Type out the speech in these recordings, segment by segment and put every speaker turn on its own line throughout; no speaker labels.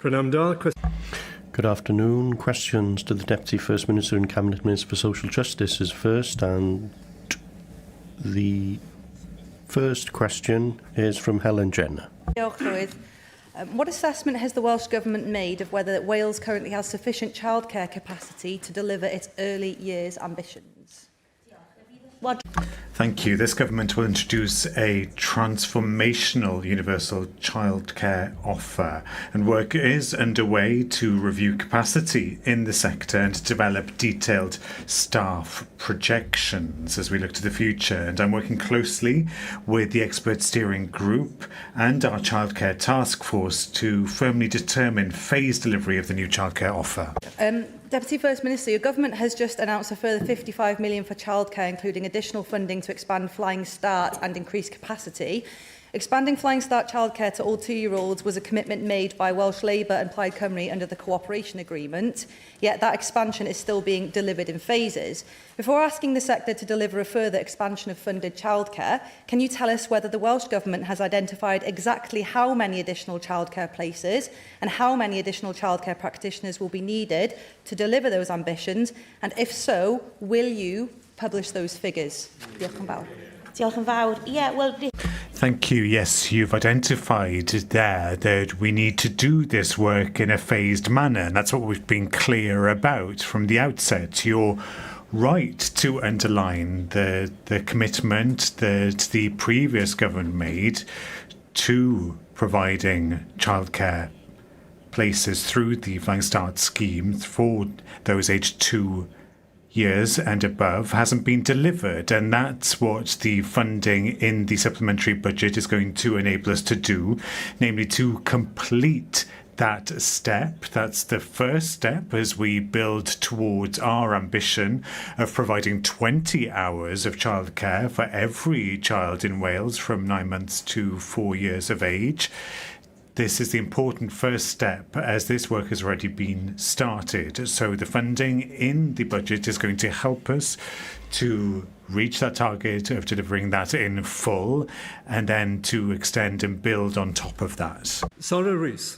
Good afternoon. Questions to the Deputy First Minister and Cabinet Minister for Social Justice is first, and the first question is from Helen Jenner.
What assessment has the Welsh Government made of whether Wales currently has sufficient childcare capacity to deliver its early years ambitions?
Thank you. This government will introduce a transformational universal childcare offer, and work is underway to review capacity in the sector and to develop detailed staff projections as we look to the future. And I'm working closely with the expert steering group and our childcare task force to firmly determine phased delivery of the new childcare offer.
Deputy First Minister, your government has just announced a further £55 million for childcare, including additional funding to expand Flying Start and increase capacity. Expanding Flying Start childcare to all 2-year-olds was a commitment made by Welsh Labour and Plaid Cymru under the cooperation agreement, yet that expansion is still being delivered in phases. Before asking the sector to deliver a further expansion of funded childcare, can you tell us whether the Welsh Government has identified exactly how many additional childcare places and how many additional childcare practitioners will be needed to deliver those ambitions, and if so, will you publish those figures? Diolch yn fawr.
Diolch yn fawr. Yeah, well,
Thank you. Yes, you've identified there that we need to do this work in a phased manner, and that's what we've been clear about from the outset. You're right to underline the commitment that the previous government made to providing childcare places through the Flying Start scheme for those aged 2 years and above hasn't been delivered, and that's what the funding in the supplementary budget is going to enable us to do, namely to complete that step. That's the first step as we build towards our ambition of providing 20 hours of childcare for every child in Wales from 9 months to 4 years of age. This is the important first step, as this work has already been started. So the funding in the budget is going to help us to reach that target of delivering that in full, and then to extend and build on top of that.
Sarah Rees.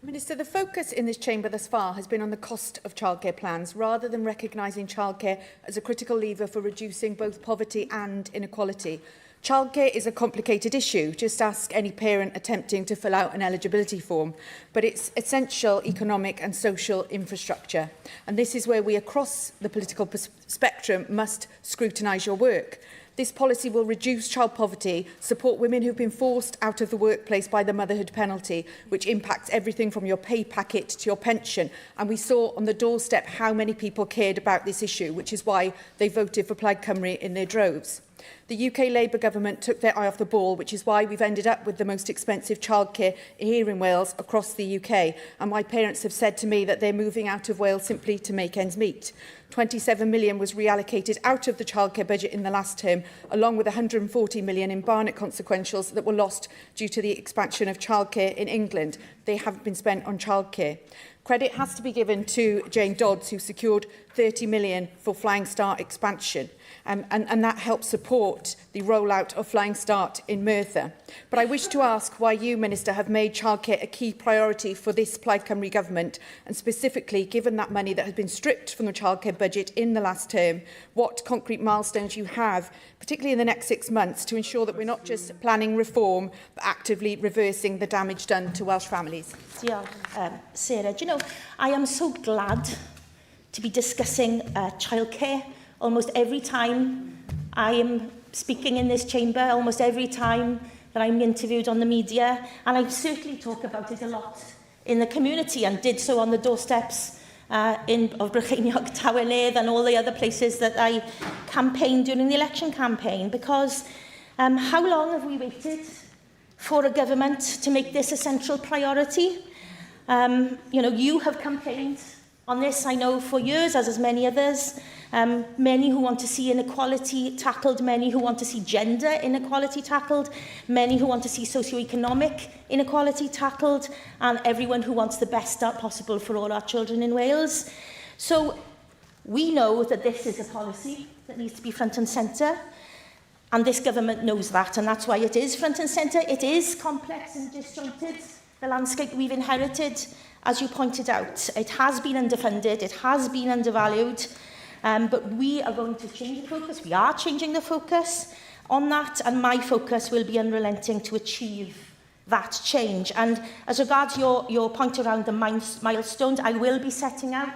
Minister, the focus in this chamber thus far has been on the cost of childcare plans, rather than recognising childcare as a critical lever for reducing both poverty and inequality. Childcare is a complicated issue. Just ask any parent attempting to fill out an eligibility form. But it's essential economic and social infrastructure. And this is where we, across the political spectrum, must scrutinise your work. This policy will reduce child poverty, support women who've been forced out of the workplace by the motherhood penalty, which impacts everything from your pay packet to your pension. And we saw on the doorstep how many people cared about this issue, which is why they voted for Plaid Cymru in their droves. The UK Labour government took their eye off the ball, which is why we've ended up with the most expensive childcare here in Wales across the UK. And my parents have said to me that they're moving out of Wales simply to make ends meet. 27 million was reallocated out of the childcare budget in the last term, along with 140 million in Barnet consequentials that were lost due to the expansion of childcare in England. They haven't been spent on childcare. Credit has to be given to Jane Dodds, who secured 30 million for Flying Start expansion. And that helps support the rollout of Flying Start in Merthyr. But I wish to ask why you, Minister, have made childcare a key priority for this Plaid Cymru government, and specifically, given that money that has been stripped from the childcare budget in the last term, what concrete milestones you have, particularly in the next 6 months, to ensure that we're not just planning reform, but actively reversing the damage done to Welsh families.
Diolch, Sarah. Do you know, I am so glad to be discussing childcare. Almost every time I am speaking in this chamber, almost every time that I'm interviewed on the media, and I certainly talk about it a lot in the community, and did so on the doorsteps of Brycheiniog, Tawynedd, and all the other places that I campaigned during the election campaign, because how long have we waited for a government to make this a central priority? You know, you have campaigned on this, I know, for years, as has many others. Many who want to see inequality tackled, many who want to see gender inequality tackled, many who want to see socio-economic inequality tackled, and everyone who wants the best start possible for all our children in Wales. So we know that this is a policy that needs to be front and centre. And this government knows that, and that's why it is front and centre. It is complex and disjointed, the landscape we've inherited, as you pointed out. It has been underfunded, it has been undervalued, but we are going to change the focus. We are changing the focus on that, and my focus will be unrelenting to achieve that change. And as regards your point around the milestones, I will be setting out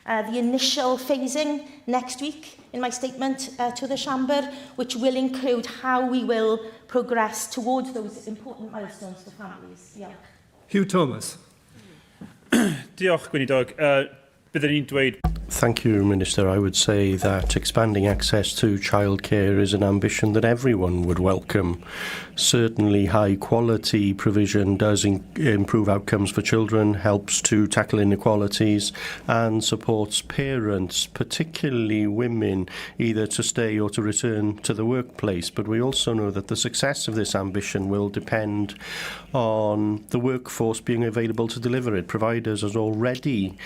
the initial phasing next week in my statement to the Chamber, which will include how we will progress towards those important milestones for families. Yeah.
Hugh Thomas.
Diolch, Gweinidog. Byddwn ni'n dweud...
Thank you, Minister. I would say that expanding access to childcare is an ambition that everyone would welcome. Certainly, high-quality provision does improve outcomes for children, helps to tackle inequalities, and supports parents, particularly women, either to stay or to return to the workplace. But we also know that the success of this ambition will depend on the workforce being available to deliver it. Providers are already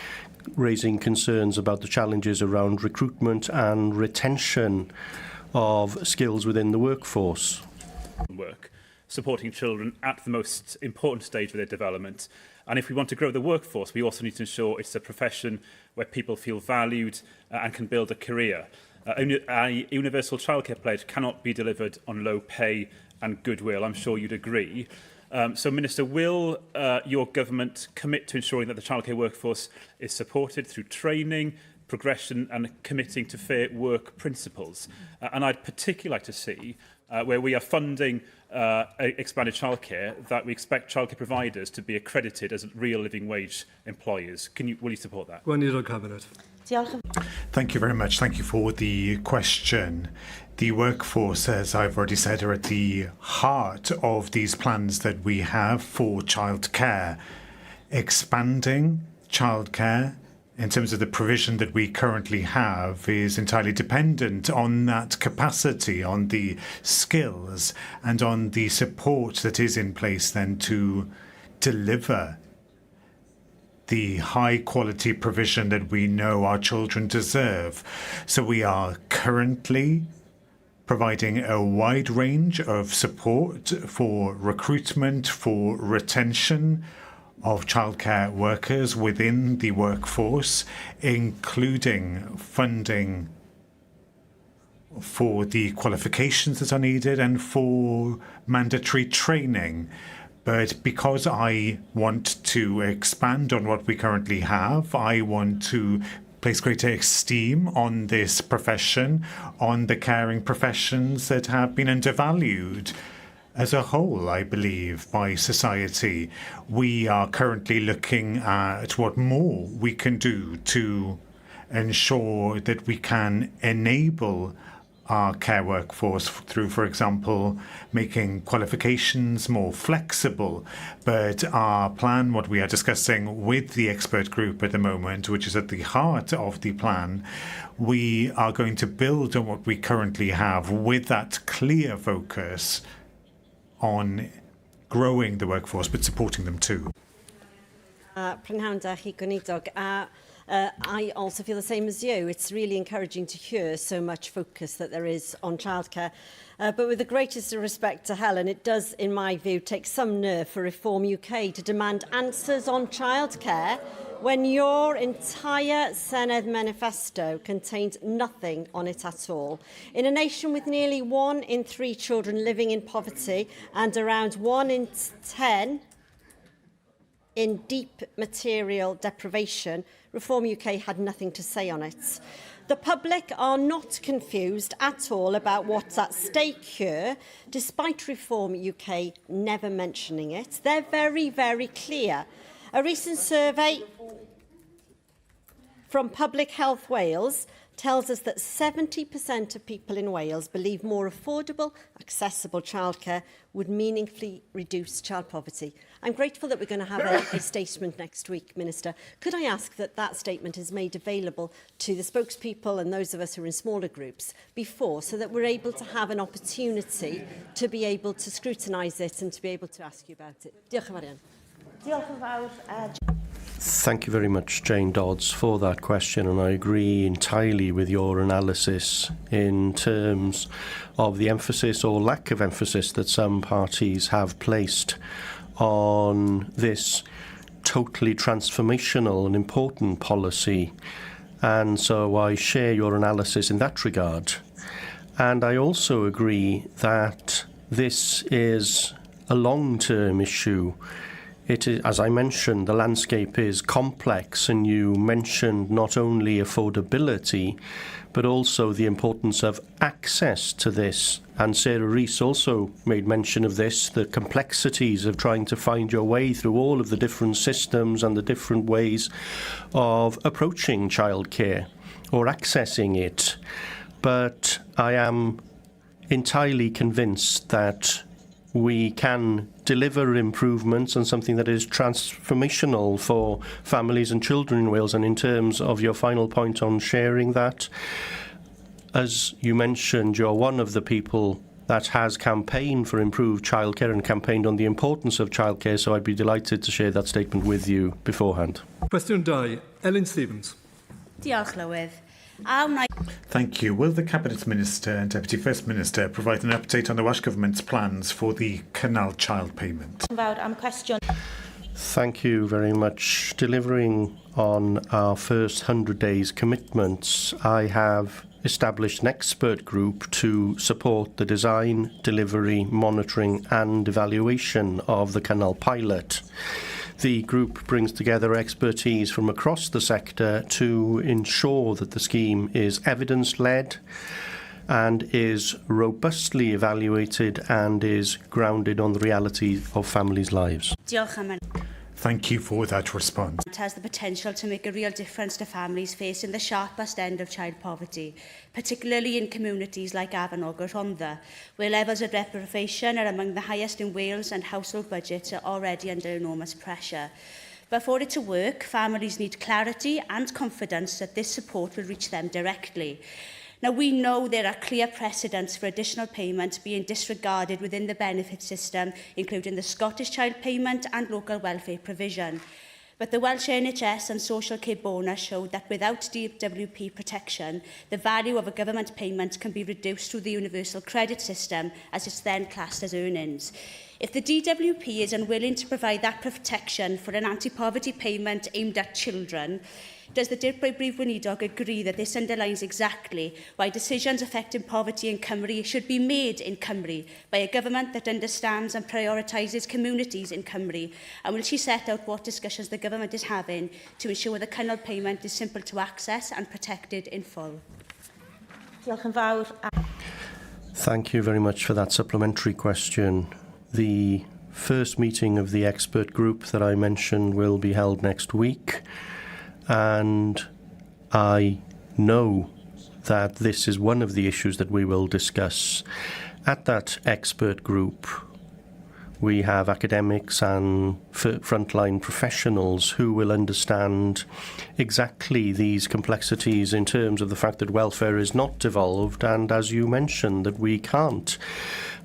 raising concerns about the challenges around recruitment and retention of skills within the workforce.
Work, supporting children at the most important stage of their development. And if we want to grow the workforce, we also need to ensure it's a profession where people feel valued and can build a career. A universal childcare pledge cannot be delivered on low pay and goodwill. I'm sure you'd agree. So, Minister, will your government commit to ensuring that the childcare workforce is supported through training, progression and committing to fair work principles? And I'd particularly like to see where we are funding expanded childcare, that we expect childcare providers to be accredited as real living wage employers. Will you support that?
Cabinet.
Thank you very much. Thank you for the question. The workforce, as I've already said, are at the heart of these plans that we have for childcare. Expanding childcare in terms of the provision that we currently have is entirely dependent on that capacity, on the skills and on the support that is in place then to deliver the high quality provision that we know our children deserve. So we are currently providing a wide range of support for recruitment, for retention of childcare workers within the workforce, including funding for the qualifications that are needed and for mandatory training. But because I want to expand on what we currently have, I want to place greater esteem on this profession, on the caring professions that have been undervalued as a whole, I believe, by society. We are currently looking at what more we can do to ensure that we can enable our care workforce through, for example, making qualifications more flexible. But our plan, what we are discussing with the expert group at the moment, which is at the heart of the plan, we are going to build on what we currently have with that clear focus on growing the workforce, but supporting them too.
I also feel the same as you. It's really encouraging to hear so much focus that there is on childcare. But with the greatest respect to Helen, it does, in my view, take some nerve for Reform UK to demand answers on childcare when your entire Senedd manifesto contains nothing on it at all. In a nation with nearly 1 in 3 children living in poverty and around 1 in 10 in deep material deprivation, Reform UK had nothing to say on it. The public are not confused at all about what's at stake here, despite Reform UK never mentioning it. They're very, very clear. A recent survey from Public Health Wales tells us that 70% of people in Wales believe more affordable, accessible childcare would meaningfully reduce child poverty. I'm grateful that we're going to have a statement next week, Minister. Could I ask that that statement is made available to the spokespeople and those of us who are in smaller groups before, so that we're able to have an opportunity to be able to scrutinise it and to be able to ask you about it? Diolch yn fawr.
Diolch yn fawr.
Thank you very much, Jane Dodds, for that question, and I agree entirely with your analysis in terms of the emphasis or lack of emphasis that some parties have placed on this totally transformational and important policy. And so I share your analysis in that regard. And I also agree that this is a long-term issue. It is, as I mentioned, the landscape is complex, and you mentioned not only affordability, but also the importance of access to this. And Sarah Rees also made mention of this, the complexities of trying to find your way through all of the different systems and the different ways of approaching childcare or accessing it. But I am entirely convinced that we can deliver improvements and something that is transformational for families and children in Wales. And in terms of your final point on sharing that, as you mentioned, you're one of the people that has campaigned for improved childcare and campaigned on the importance of childcare, so I'd be delighted to share that statement with you beforehand.
Cwestiwn 2, Elin Stevens.
Diolch, Llywydd.
Thank you. Will the Cabinet Minister and Deputy First Minister provide an update on the Welsh Government's plans for the Cynnal child payment?
Thank you very much. Delivering on our first 100 days commitments, I have established an expert group to support the design, delivery, monitoring and evaluation of the Cynnal pilot. The group brings together expertise from across the sector to ensure that the scheme is evidence-led and is robustly evaluated and is grounded on the reality of families' lives.
Thank you for that response.
It has the potential to make a real difference to families facing the sharpest end of child poverty, particularly in communities like Afon or Rhondda, where levels of deprivation are among the highest in Wales and household budgets are already under enormous pressure. But for it to work, families need clarity and confidence that this support will reach them directly. Now, we know there are clear precedents for additional payment being disregarded within the benefit system, including the Scottish Child Payment and local welfare provision. But the Welsh NHS and social care bonus showed that without DWP protection, the value of a government payment can be reduced through the universal credit system, as it's then classed as earnings. If the DWP is unwilling to provide that protection for an anti-poverty payment aimed at children, does the Brif Weinidog agree that this underlines exactly why decisions affecting poverty in Cymru should be made in Cymru by a government that understands and prioritises communities in Cymru? And will she set out what discussions the government is having to ensure the Cynnal payment is simple to access and protected in full?
Thank you very much for that supplementary question. The first meeting of the expert group that I mentioned will be held next week. And I know that this is one of the issues that we will discuss. At that expert group, we have academics and frontline professionals who will understand exactly these complexities in terms of the fact that welfare is not devolved, and as you mentioned, that we can't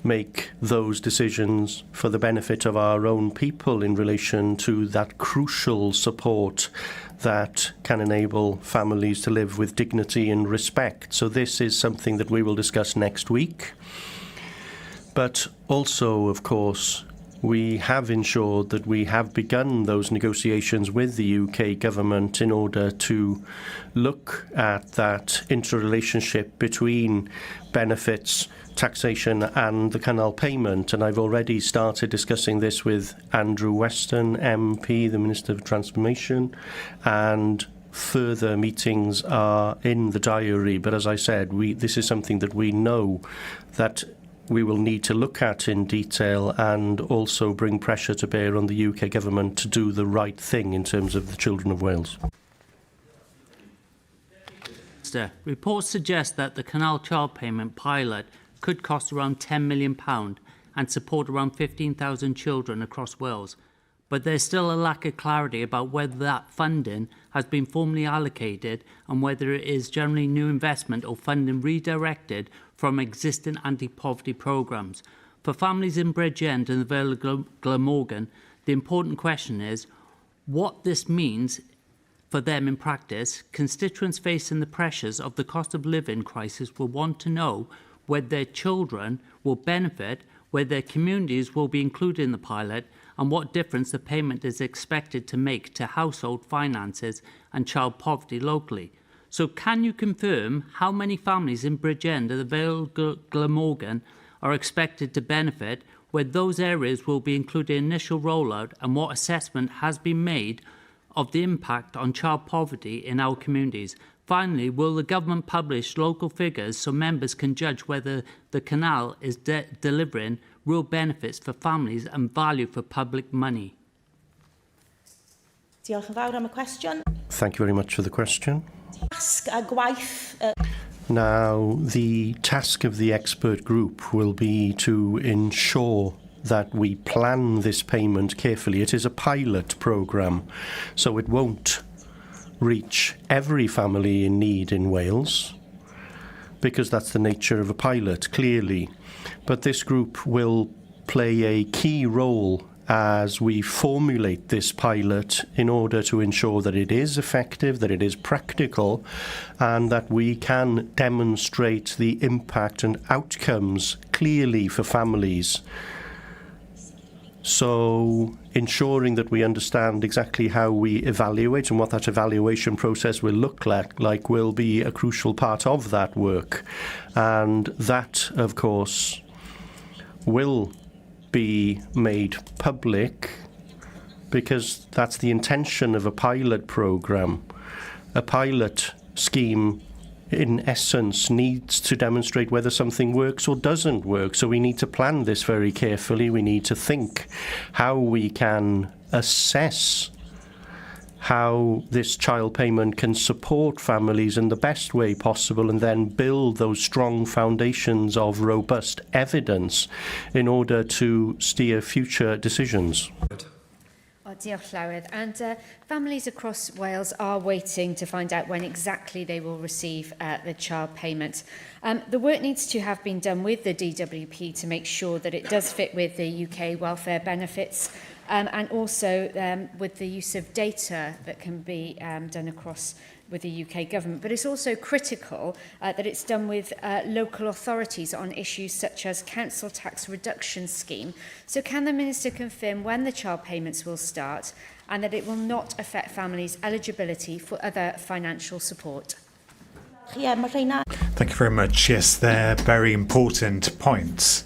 make those decisions for the benefit of our own people in relation to that crucial support that can enable families to live with dignity and respect. So this is something that we will discuss next week. But also, of course, we have ensured that we have begun those negotiations with the UK government in order to look at that interrelationship between benefits, taxation and the Cynnal payment. And I've already started discussing this with Andrew Weston, MP, the Minister for Transformation, and further meetings are in the diary. But as I said, this is something that we know that we will need to look at in detail and also bring pressure to bear on the UK government to do the right thing in terms of the children of Wales.
Reports suggest that the Cynnal child payment pilot could cost around £10 million and support around 15,000 children across Wales. But there's still a lack of clarity about whether that funding has been formally allocated and whether it is generally new investment or funding redirected from existing anti-poverty programmes. For families in Bridgend and the Vale of Glamorgan, the important question is, what this means for them in practice. Constituents facing the pressures of the cost of living crisis will want to know whether their children will benefit, whether their communities will be included in the pilot, and what difference the payment is expected to make to household finances and child poverty locally. So can you confirm how many families in Bridgend and the Vale Glamorgan are expected to benefit, where those areas will be included in initial rollout, and what assessment has been made of the impact on child poverty in our communities? Finally, will the government publish local figures so members can judge whether the canal is delivering real benefits for families and value for public money?
Diolch yn fawr am y cwestiwn.
Thank you very much for the question.
Tasg a gwaith.
Now, the task of the expert group will be to ensure that we plan this payment carefully. It is a pilot programme, so it won't reach every family in need in Wales, because that's the nature of a pilot, clearly. But this group will play a key role as we formulate this pilot in order to ensure that it is effective, that it is practical, and that we can demonstrate the impact and outcomes clearly for families. So ensuring that we understand exactly how we evaluate and what that evaluation process will look like will be a crucial part of that work. And that, of course, will be made public, because that's the intention of a pilot programme. A pilot scheme, in essence, needs to demonstrate whether something works or doesn't work. So we need to plan this very carefully. We need to think how we can assess how this child payment can support families in the best way possible, and then build those strong foundations of robust evidence in order to steer future decisions.
Diolch Llywyd. And families across Wales are waiting to find out when exactly they will receive the child payment. The work needs to have been done with the DWP to make sure that it does fit with the UK welfare benefits, and also with the use of data that can be done across with the UK government. But it's also critical that it's done with local authorities on issues such as council tax reduction scheme. So can the Minister confirm when the child payments will start, and that it will not affect families' eligibility for other financial support?
Yeah, Marina.
Thank you very much. Yes, they're very important points.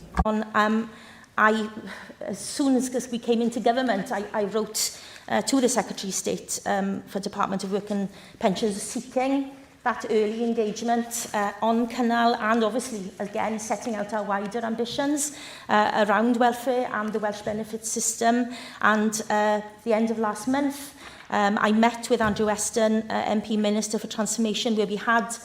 As soon as we came into government, I wrote to the Secretary of State for Department of Work and Pensions, seeking that early engagement on Canal, and obviously, again, setting out our wider ambitions around welfare and the Welsh benefits system. And the end of last month, I met with Andrew Weston, MP Minister for Transformation, where we had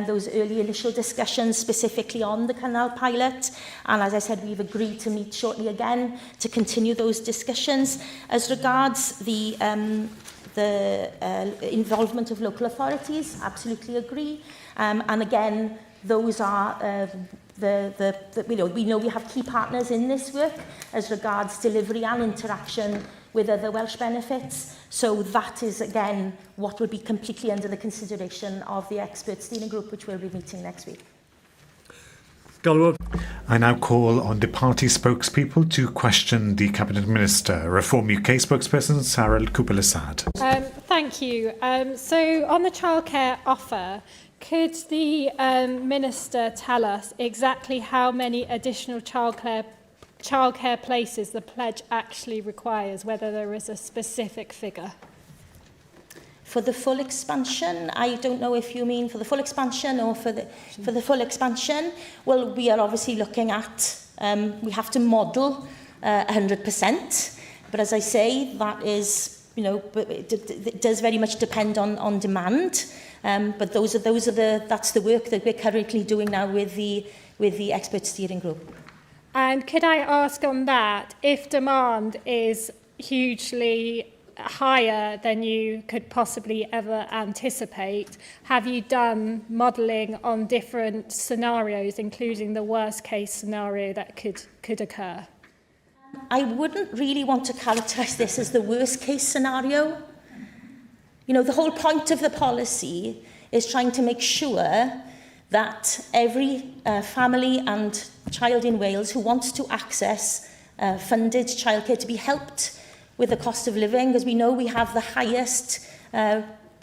those early initial discussions specifically on the Canal pilot. And as I said, we've agreed to meet shortly again to continue those discussions. As regards the involvement of local authorities, absolutely agree. And again, those are we know we have key partners in this work as regards delivery and interaction with other Welsh benefits. So that is, again, what will be completely under the consideration of the expert steering group, which we'll be meeting next week.
Gelwir.
I now call on the party spokespeople to question the Cabinet Minister. Reform UK spokesperson Sarah Cooper-Lasad.
Thank you. So on the childcare offer, could the Minister tell us exactly how many additional childcare places the pledge actually requires, whether there is a specific figure?
For the full expansion, I don't know if you mean for the full expansion or for the full expansion. Well, we are obviously looking at, we have to model 100%. But as I say, that is, it does very much depend on demand. But that's the work that we're currently doing now with the expert steering group.
And could I ask on that, if demand is hugely higher than you could possibly ever anticipate, have you done modelling on different scenarios, including the worst case scenario that could occur?
I wouldn't really want to characterise this as the worst case scenario. You know, the whole point of the policy is trying to make sure that every family and child in Wales who wants to access funded childcare to be helped with the cost of living, because we know we have the highest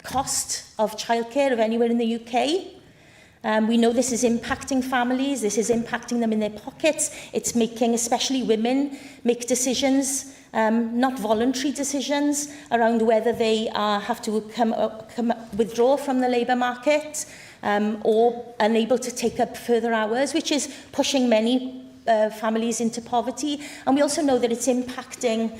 cost of childcare of anywhere in the UK. We know this is impacting families, this is impacting them in their pockets. It's making, especially women, make decisions, not voluntary decisions, around whether they have to withdraw from the labour market or unable to take up further hours, which is pushing many families into poverty. And we also know that it's impacting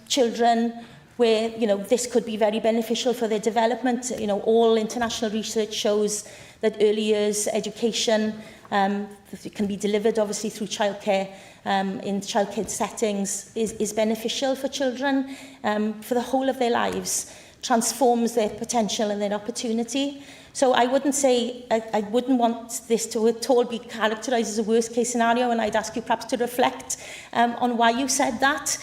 children where, you know, this could be very beneficial for their development. You know, all international research shows that early years education can be delivered obviously through childcare in childcare settings is beneficial for children for the whole of their lives, transforms their potential and their opportunity. So I wouldn't say, I wouldn't want this to at all be characterised as a worst case scenario, and I'd ask you perhaps to reflect on why you said that.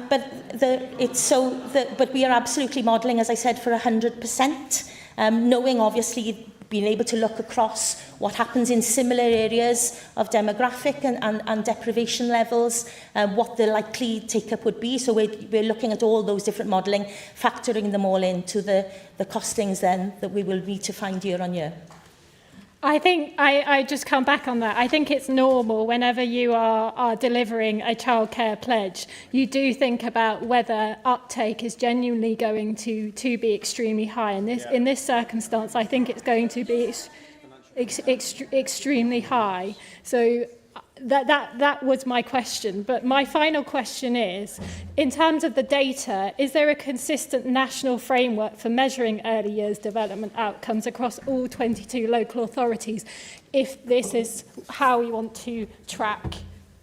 But we are absolutely modelling, as I said, for 100%, knowing obviously being able to look across what happens in similar areas of demographic and deprivation levels, what the likely take-up would be. So we're looking at all those different modelling, factoring them all into the costings then that we will need to find year on year.
I think I just come back on that. I think it's normal whenever you are delivering a childcare pledge, you do think about whether uptake is genuinely going to be extremely high. And in this circumstance, I think it's going to be extremely high. So that was my question. But my final question is, in terms of the data, is there a consistent national framework for measuring early years development outcomes across all 22 local authorities, if this is how we want to track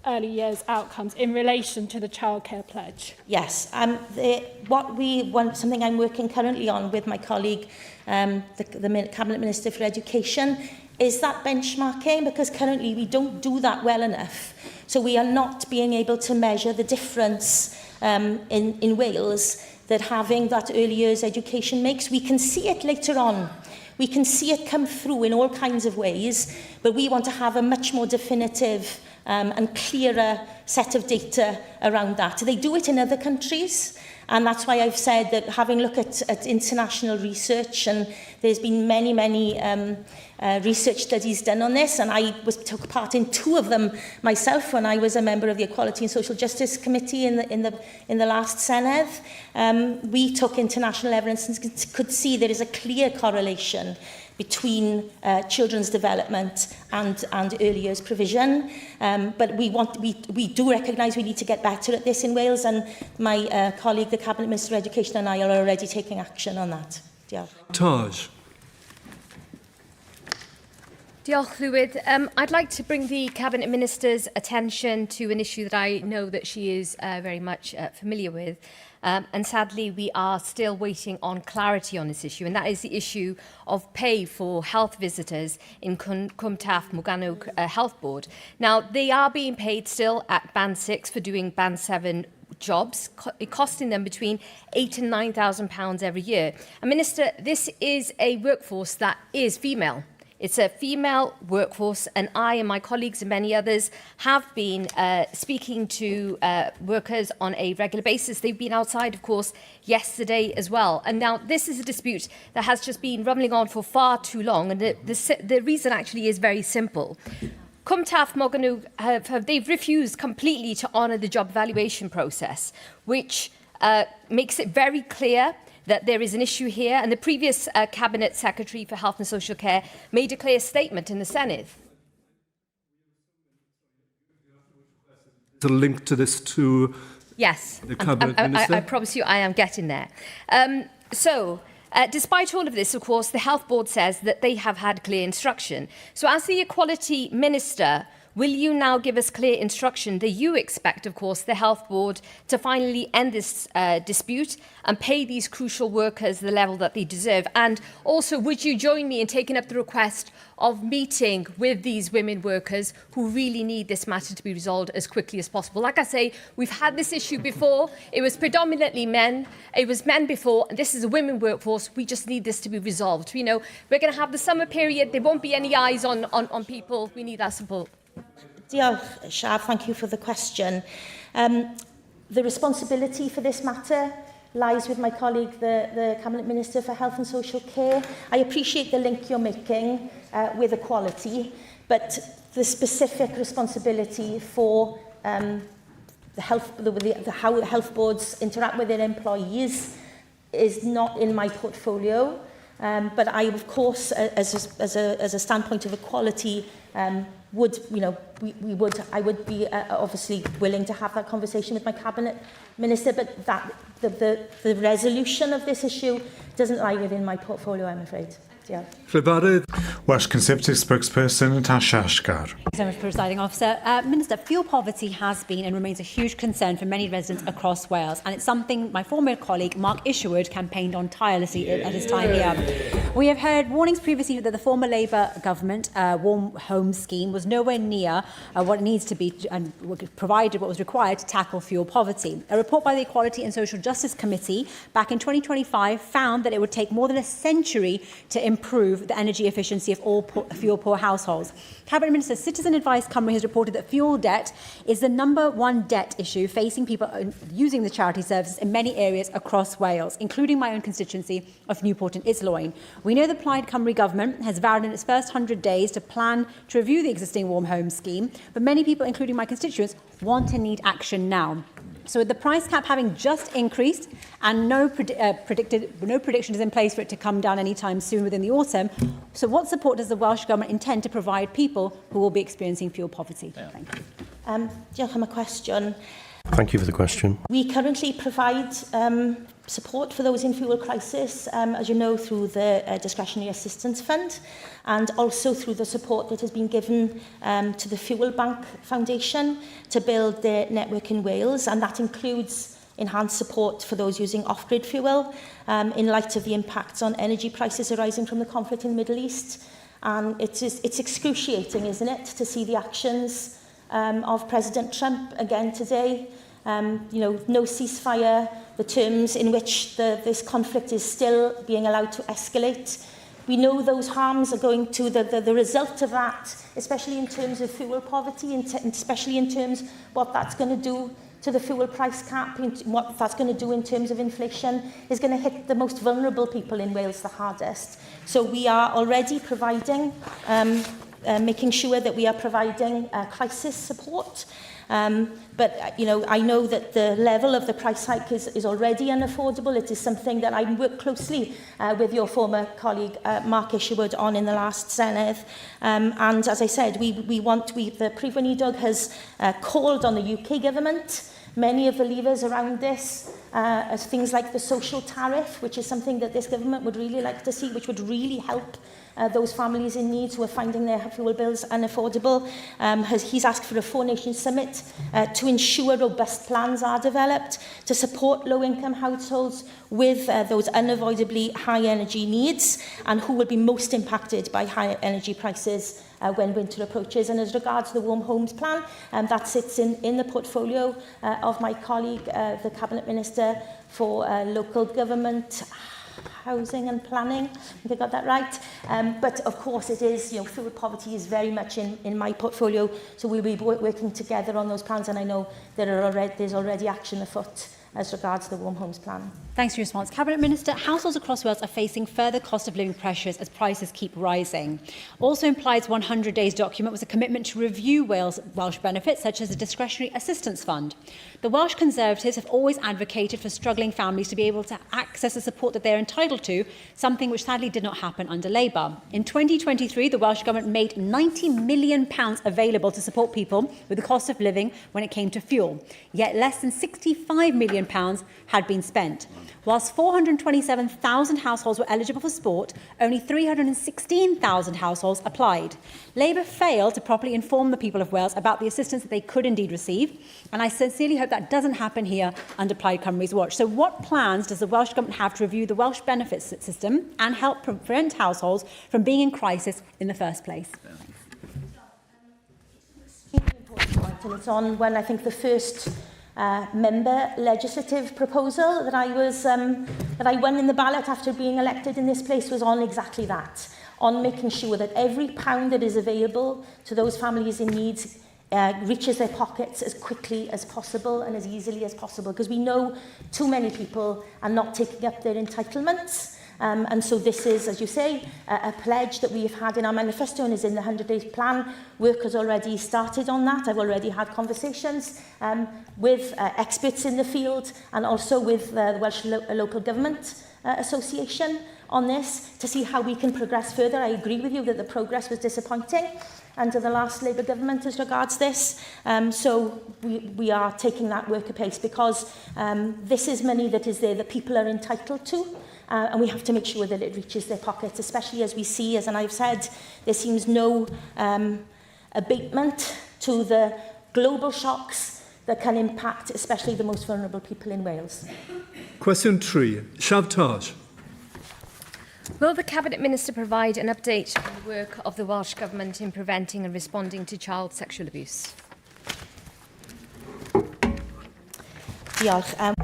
early years outcomes in relation to the childcare pledge?
Yes, something I'm working currently on with my colleague, the Cabinet Minister for Education, is that benchmarking, because currently we don't do that well enough. So we are not being able to measure the difference in Wales that having that early years education makes. We can see it later on. We can see it come through in all kinds of ways, but we want to have a much more definitive and clearer set of data around that. They do it in other countries, and that's why I've said that having a look at international research, and there's been many research studies done on this, and I took part in 2 of them myself when I was a member of the Equality and Social Justice Committee in the last Senedd. We took international evidence and could see there is a clear correlation between children's development and early years provision. But we do recognise we need to get better at this in Wales, and my colleague, the Cabinet Minister for Education, and I are already taking action on that. Diolch.
Taj.
Diolch, Llywyd. I'd like to bring the Cabinet Minister's attention to an issue that I know that she is very much familiar with. And sadly, we are still waiting on clarity on this issue, and that is the issue of pay for health visitors in Cwmtaf Morgannwg Health Board. Now, they are being paid still at Band 6 for doing Band 7 jobs, costing them between £8,000 and £9,000 every year. And Minister, this is a workforce that is female. It's a female workforce, and I and my colleagues and many others have been speaking to workers on a regular basis. They've been outside, of course, yesterday as well. And now this is a dispute that has just been rumbling on for far too long, and the reason actually is very simple. Cwmtaf Morgannwg, they've refused completely to honour the job evaluation process, which makes it very clear that there is an issue here, and the previous Cabinet Secretary for Health and Social Care made a clear statement in the Senedd.
To link to this to
yes,
the Cabinet Minister?
I promise you I am getting there. Despite all of this, of course, the Health Board says that they have had clear instruction. So as the Equality Minister, Will you now give us clear instruction that you expect, of course, the Health Board to finally end this dispute and pay these crucial workers the level that they deserve? And also, would you join me in taking up the request of meeting with these women workers who really need this matter to be resolved as quickly as possible? Like I say, we've had this issue before. It was predominantly men. It was men before, and this is a women workforce. We just need this to be resolved. You know, we're going to have the summer period. There won't be any eyes on people. We need that support.
Diolch, Siaf, thank you for the question. The responsibility for this matter lies with my colleague, the Cabinet Minister for Health and Social Care. I appreciate the link you're making with equality, but the specific responsibility for how health boards interact with their employees is not in my portfolio. But I, of course, as a standpoint of equality, would, you know, I would be obviously willing to have that conversation with my Cabinet Minister, but that the resolution of this issue doesn't lie within my portfolio, I'm afraid. Yeah.
Welsh Conservative spokesperson Natasha Ashgar.
Thank you so much, Presiding Officer. Minister, fuel poverty has been and remains a huge concern for many residents across Wales, and it's something my former colleague Mark Yw'r campaigned on tirelessly at his time here. We have heard warnings previously that the former Labour government warm home scheme was nowhere near what it needs to be and provided what was required to tackle fuel poverty. A report by the Equality and Social Justice Committee back in 2025 found that it would take more than a century to improve the energy efficiency of all fuel-poor households. Cabinet Minister, Citizen Advice Cymru has reported that fuel debt is the #1 debt issue facing people using the charity services in many areas across Wales, including my own constituency of Newport and Islwyn. We know the Plaid Cymru government has vowed in its first 100 days to plan to review the existing warm home scheme, but many people, including my constituents, want and need action now. So with the price cap having just increased and no prediction is in place for it to come down anytime soon within the autumn, so what support does the Welsh Government intend to provide people who will be experiencing fuel poverty? Thank you.
Diolch am y cwestiwn.
Thank you for the question.
We currently provide support for those in fuel crisis, as you know, through the Discretionary Assistance Fund, and also through the support that has been given to the Fuel Bank Foundation to build their network in Wales, and that includes enhanced support for those using off-grid fuel in light of the impacts on energy prices arising from the conflict in the Middle East. And it's excruciating, isn't it, to see the actions of President Trump again today. You know, no ceasefire, the terms in which this conflict is still being allowed to escalate. We know those harms are going to, the result of that, especially in terms of fuel poverty, and especially in terms what that's going to do to the fuel price cap, what that's going to do in terms of inflation, is going to hit the most vulnerable people in Wales the hardest. So we are already providing making sure that we are providing crisis support. But, you know, I know that the level of the price hike is already unaffordable. It is something that I worked closely with your former colleague, Mark Yw'r, on in the last Senedd. And as I said, the Prif Weinidog has called on the UK government, many of the levers around this, as things like the social tariff, which is something that this government would really like to see, which would really help those families in need who are finding their fuel bills unaffordable. He's asked for a four-nation summit to ensure robust plans are developed to support low-income households with those unavoidably high energy needs and who will be most impacted by higher energy prices when winter approaches. And as regards the Warm Homes Plan, that sits in the portfolio of my colleague, the Cabinet Minister for Local Government, Housing and Planning. I think I got that right. But of course it is, you know, fuel poverty is very much in my portfolio, so we'll be working together on those plans, and I know there's already action afoot as regards the Warm Homes Plan.
Thanks for your response. Cabinet Minister, households across Wales are facing further cost of living pressures as prices keep rising. Also in Plaid's 100 Days document was a commitment to review Welsh benefits, such as the Discretionary Assistance Fund. The Welsh Conservatives have always advocated for struggling families to be able to access the support that they're entitled to, something which sadly did not happen under Labour. In 2023, the Welsh Government made £90 million available to support people with the cost of living when it came to fuel, yet less than £65 million had been spent. Whilst 427,000 households were eligible for support, only 316,000 households applied. Labour failed to properly inform the people of Wales about the assistance that they could indeed receive, and I sincerely hope that doesn't happen here under Plaid Cymru's watch. So what plans does the Welsh Government have to review the Welsh benefits system and help prevent households from being in crisis in the first place?
And it's on when I think the first member legislative proposal that I won in the ballot after being elected in this place was on exactly that, on making sure that every pound that is available to those families in need reaches their pockets as quickly as possible and as easily as possible, because we know too many people are not taking up their entitlements. And so this is, as you say, a pledge that we have had in our manifesto and is in the 100-day plan. Work has already started on that. I've already had conversations with experts in the field and also with the Welsh Local Government Association on this to see how we can progress further. I agree with you that the progress was disappointing under the last Labour government as regards this. So we are taking that work apace because this is money that is there that people are entitled to. And we have to make sure that it reaches their pockets, especially as we see, as I've said, there seems no abatement to the global shocks that can impact especially the most vulnerable people in Wales.
Question 3. Siaf Taj.
Will the Cabinet Minister provide an update on the work of the Welsh Government in preventing and responding to child sexual abuse?
Diolch.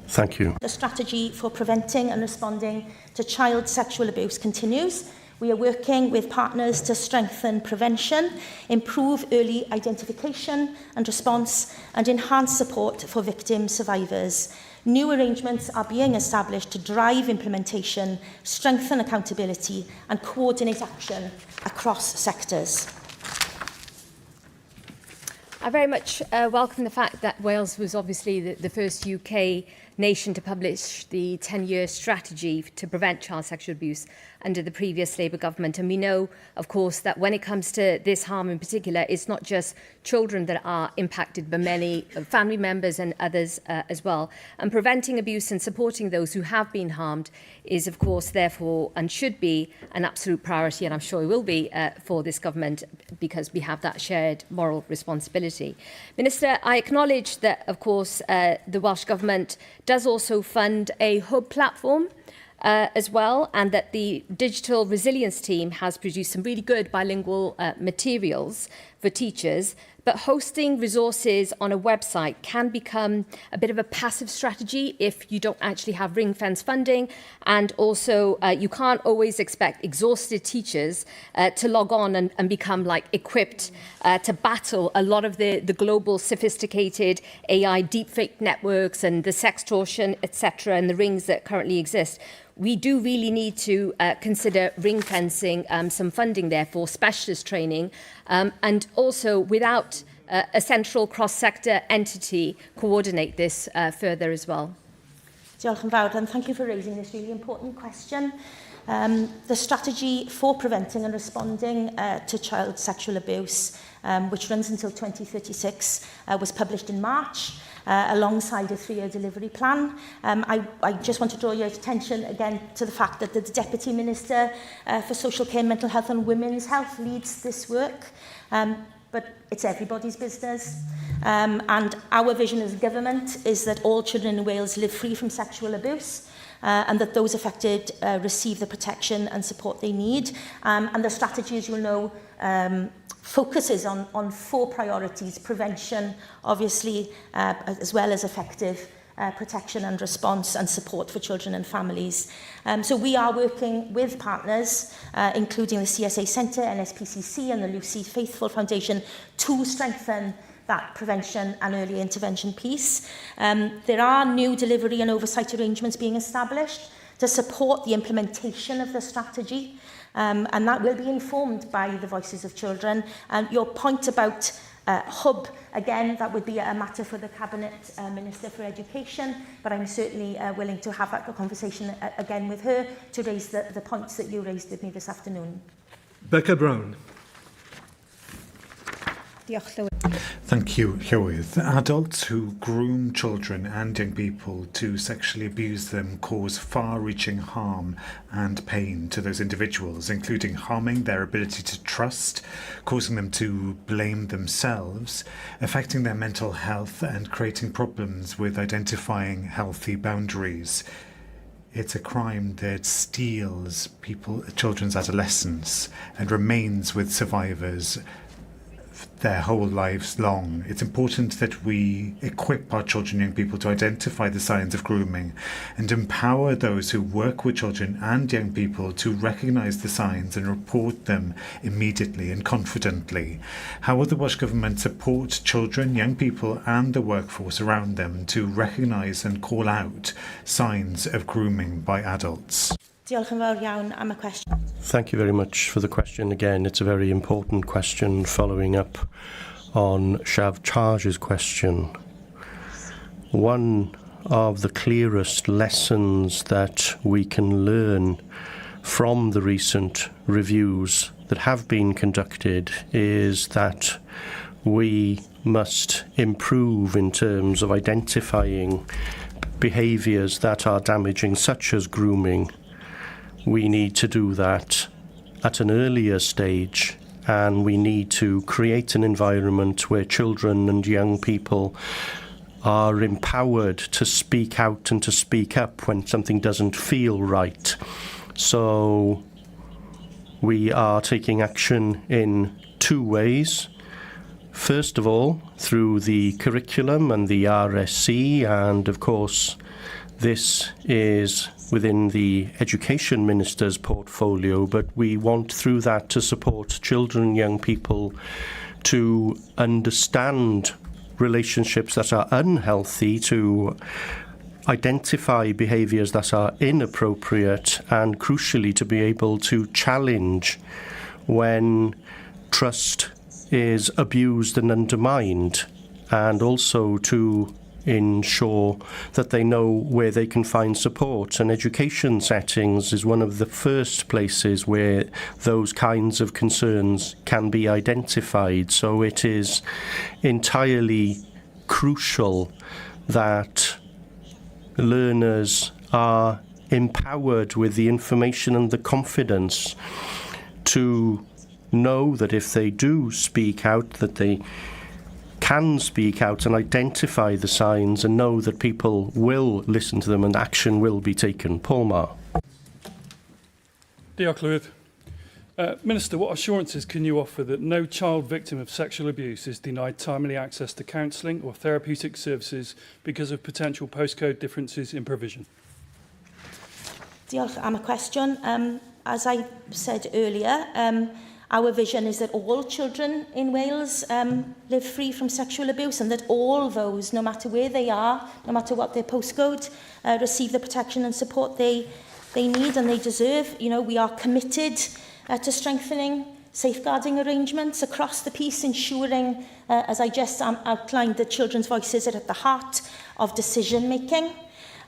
Thank you.
The strategy for preventing and responding to child sexual abuse continues. We are working with partners to strengthen prevention, improve early identification and response, and enhance support for victim survivors. New arrangements are being established to drive implementation, strengthen accountability, and coordinate action across sectors.
I very much welcome the fact that Wales was obviously the first UK nation to publish the 10-year strategy to prevent child sexual abuse under the previous Labour government. And we know, of course, that when it comes to this harm in particular, it's not just children that are impacted, but many family members and others as well. And preventing abuse and supporting those who have been harmed is, of course, therefore, and should be an absolute priority, and I'm sure it will be for this government, because we have that shared moral responsibility. Minister, I acknowledge that, of course, the Welsh Government does also fund a hub platform as well, and that the digital resilience team has produced some really good bilingual materials for teachers. But hosting resources on a website can become a bit of a passive strategy if you don't actually have ring-fence funding. And also, you can't always expect exhausted teachers to log on and become like equipped to battle a lot of the global sophisticated AI deepfake networks and the sextortion, etc., and the rings that currently exist. We do really need to consider ring-fencing some funding there for specialist training, and also without a central cross-sector entity coordinate this further as well.
Diolch yn fawr, and thank you for raising this really important question. The strategy for preventing and responding to child sexual abuse, which runs until 2036, was published in March. Alongside a 3-year delivery plan. I just want to draw your attention again to the fact that the Deputy Minister for Social Care, Mental Health and Women's Health leads this work, but it's everybody's business. And our vision as government is that all children in Wales live free from sexual abuse, and that those affected receive the protection and support they need. And the strategy, as you'll know, focuses on 4 priorities: prevention, obviously, as well as effective protection and response and support for children and families. So we are working with partners, including the CSA Centre, NSPCC and the Lucy Faithful Foundation, to strengthen that prevention and early intervention piece. There are new delivery and oversight arrangements being established to support the implementation of the strategy. And that will be informed by the voices of children. And your point about hub. Again, that would be a matter for the Cabinet Minister for Education, but I'm certainly willing to have that conversation again with her to raise the points that you raised with me this afternoon.
Becca Brown.
Thank you, Llywydd. Adults who groom children and young people to sexually abuse them cause far-reaching harm and pain to those individuals, including harming their ability to trust, causing them to blame themselves, affecting their mental health, and creating problems with identifying healthy boundaries. It's a crime that steals children's adolescence and remains with survivors their whole lives long. It's important that we equip our children and young people to identify the signs of grooming and empower those who work with children and young people to recognise the signs and report them immediately and confidently. How will the Welsh Government support children, young people and the workforce around them to recognise and call out signs of grooming by adults?
Diolch yn fawr iawn am y cwestiwn.
Thank you very much for the question. Again, it's a very important question following up on Shav Charge's question. One of the clearest lessons that we can learn from the recent reviews that have been conducted is that we must improve in terms of identifying behaviours that are damaging, such as grooming. We need to do that at an earlier stage, and we need to create an environment where children and young people are empowered to speak out and to speak up when something doesn't feel right. So we are taking action in two ways. First of all, through the curriculum and the RSC, and of course this is within the Education Minister's portfolio, but we want through that to support children and young people to understand relationships that are unhealthy, to identify behaviours that are inappropriate, and crucially to be able to challenge when trust is abused and undermined, and also to ensure that they know where they can find support. And education settings is one of the first places where those kinds of concerns can be identified. So it is entirely crucial that learners are empowered with the information and the confidence to know that if they do speak out, that they can speak out and identify the signs and know that people will listen to them and action will be taken. Paul Marr.
Diolch, Llywydd. Minister, what assurances can you offer that no child victim of sexual abuse is denied timely access to counselling or therapeutic services because of potential postcode differences in provision?
Diolch am y cwestiwn. As I said earlier, our vision is that all children in Wales live free from sexual abuse, and that all those, no matter where they are, no matter what their postcode, receive the protection and support they need and they deserve. You know, we are committed to strengthening safeguarding arrangements across the piece, ensuring, as I just outlined, that children's voices are at the heart of decision making.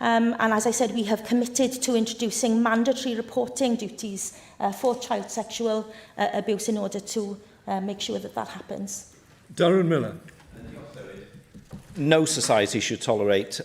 And as I said, we have committed to introducing mandatory reporting duties for child sexual abuse in order to make sure that that happens.
Darren Miller.
No society should tolerate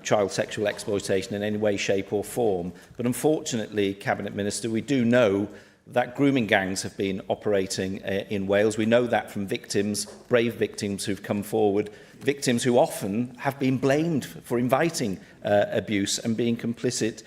child sexual exploitation in any way, shape or form. But unfortunately, Cabinet Minister, we do know that grooming gangs have been operating in Wales. We know that from victims, brave victims who've come forward, victims who often have been blamed for inviting abuse and being complicit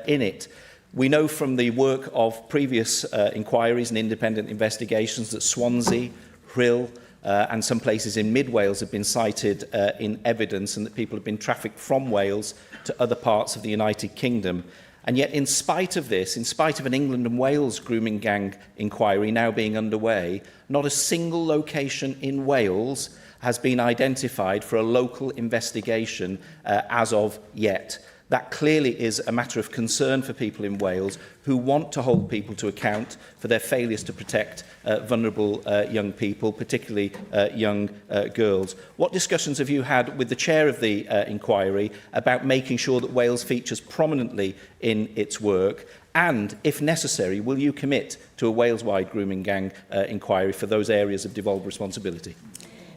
in it. We know from the work of previous inquiries and independent investigations that Swansea, Rhyl and some places in mid-Wales have been cited in evidence, and that people have been trafficked from Wales to other parts of the United Kingdom. And yet, in spite of this, in spite of an England and Wales grooming gang inquiry now being underway, not a single location in Wales has been identified for a local investigation as of yet. That clearly is a matter of concern for people in Wales who want to hold people to account for their failures to protect vulnerable young people, particularly young girls. What discussions have you had with the chair of the inquiry about making sure that Wales features prominently in its work? And, if necessary, will you commit to a Wales-wide grooming gang inquiry for those areas of devolved responsibility?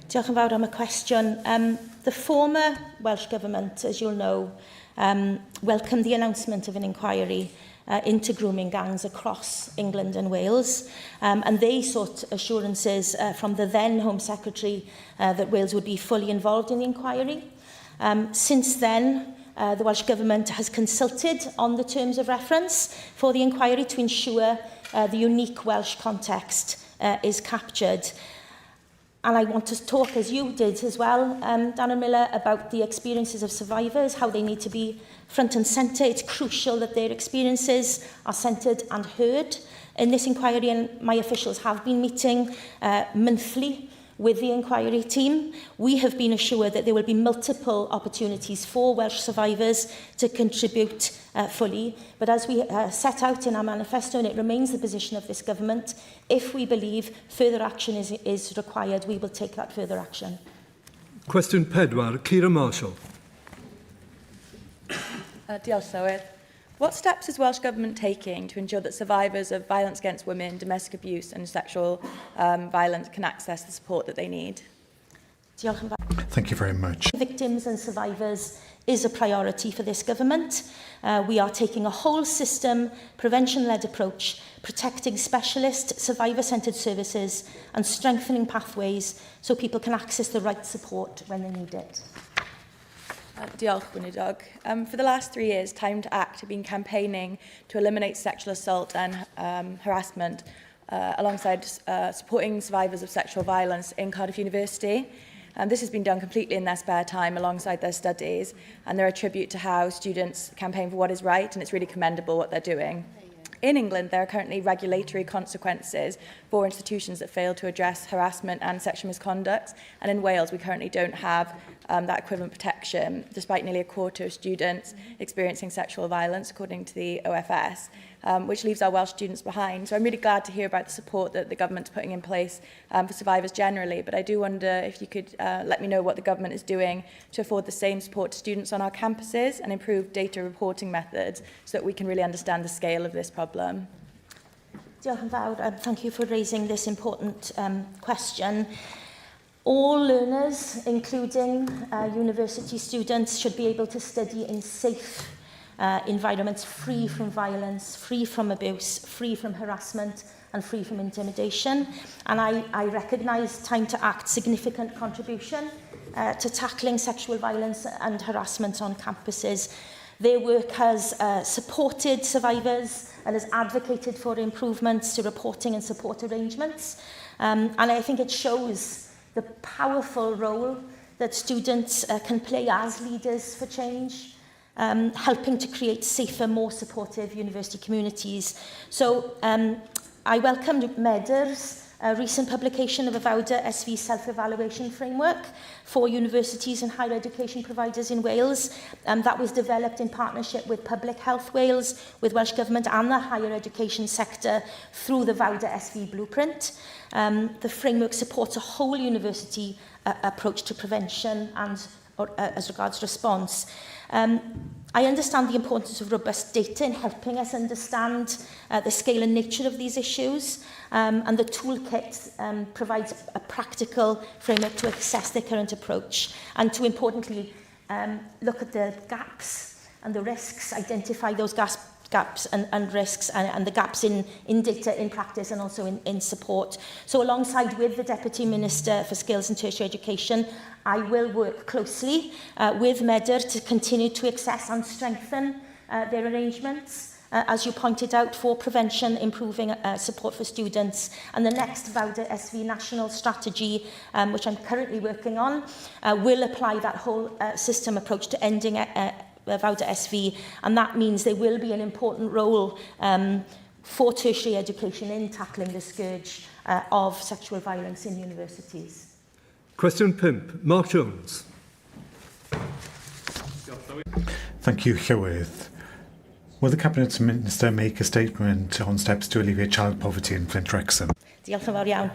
Diolch yn fawr am y cwestiwn. The former Welsh Government, as you'll know, welcomed the announcement of an inquiry into grooming gangs across England and Wales, and they sought assurances from the then Home Secretary that Wales would be fully involved in the inquiry. Since then, the Welsh Government has consulted on the terms of reference for the inquiry to ensure the unique Welsh context is captured. And I want to talk, as you did as well, Dana Miller, about the experiences of survivors, how they need to be front and centre. It's crucial that their experiences are centred and heard in this inquiry, and my officials have been meeting monthly with the inquiry team. We have been assured that there will be multiple opportunities for Welsh survivors to contribute fully. But as we set out in our manifesto, and it remains the position of this government, if we believe further action is required, we will take that further action.
Question 4, Ciara Marshall.
Diolch, Llywydd. What steps is Welsh Government taking to ensure that survivors of violence against women, domestic abuse and sexual violence can access the support that they need?
Diolch yn fawr.
Thank you very much.
Victims and survivors is a priority for this government. We are taking a whole system, prevention-led approach, protecting specialist, survivor-centred services and strengthening pathways so people can access the right support when they need it.
Diolch, Gwynidog. For the last 3 years, Time to Act have been campaigning to eliminate sexual assault and harassment alongside supporting survivors of sexual violence in Cardiff University. This has been done completely in their spare time alongside their studies, and they're a tribute to how students campaign for what is right, and it's really commendable what they're doing. In England, there are currently regulatory consequences for institutions that fail to address harassment and sexual misconduct. And in Wales, we currently don't have that equivalent protection, despite nearly a quarter of students experiencing sexual violence, according to the OFS, which leaves our Welsh students behind. So I'm really glad to hear about the support that the government's putting in place for survivors generally. But I do wonder if you could let me know what the government is doing to afford the same support to students on our campuses and improve data reporting methods so that we can really understand the scale of this problem.
Diolch yn fawr, and thank you for raising this important question. All learners, including university students, should be able to study in safe environments free from violence, free from abuse, free from harassment and free from intimidation. And I recognise Time to Act's significant contribution to tackling sexual violence and harassment on campuses. Their work has supported survivors and has advocated for improvements to reporting and support arrangements. And I think it shows the powerful role that students can play as leaders for change, helping to create safer, more supportive university communities. So I welcomed Medr's recent publication of a VAWDA SV self-evaluation framework for universities and higher education providers in Wales. That was developed in partnership with Public Health Wales, with Welsh Government and the higher education sector through the VAWDA SV blueprint. The framework supports a whole university approach to prevention and as regards response. I understand the importance of robust data in helping us understand the scale and nature of these issues, and the toolkit provides a practical framework to assess their current approach and to importantly look at the gaps and the risks, identify those gaps and risks and the gaps in data, in practice and also in support. So alongside with the Deputy Minister for Skills and Tertiary Education, I will work closely with Medr to continue to assess and strengthen their arrangements, as you pointed out, for prevention, improving support for students. And the next VAWDA SV national strategy, which I'm currently working on, will apply that whole system approach to ending VAWDA SV, and that means there will be an important role for tertiary education in tackling the scourge of sexual violence in universities.
Question 5, Mark Jones.
Thank you, Llywydd. Will the Cabinet Minister make a statement on steps to alleviate child poverty in Flint Wrexham?
Diolch yn fawr iawn.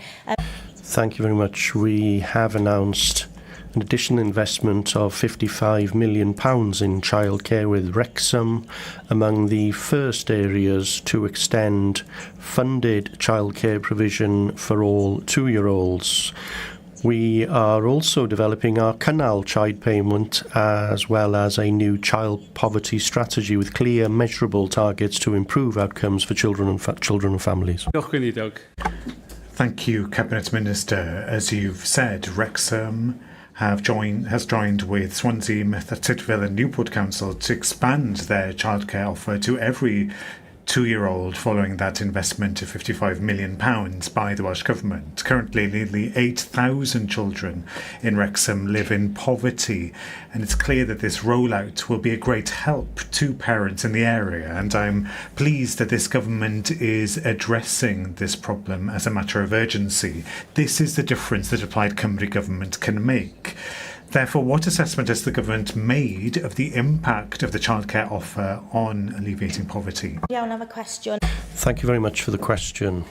Thank you very much. We have announced an additional investment of £55 million in childcare with Wrexham among the first areas to extend funded childcare provision for all 2-year-olds. We are also developing our cynnal child payment as well as a new child poverty strategy with clear, measurable targets to improve outcomes for children and families.
Thank you, Cabinet Minister. As you've said, Wrexham has joined with Swansea, Merthyr Tydfil and Newport Council to expand their childcare offer to every 2-year-old following that investment of £55 million by the Welsh Government. Currently, nearly 8,000 children in Wrexham live in poverty, and it's clear that this rollout will be a great help to parents in the area, and I'm pleased that this government is addressing this problem as a matter of urgency. This is the difference that a Plaid Cymru government can make. Therefore, what assessment has the government made of the impact of the childcare offer on alleviating poverty?
Iawn, I have a question.
Thank you very much for the question.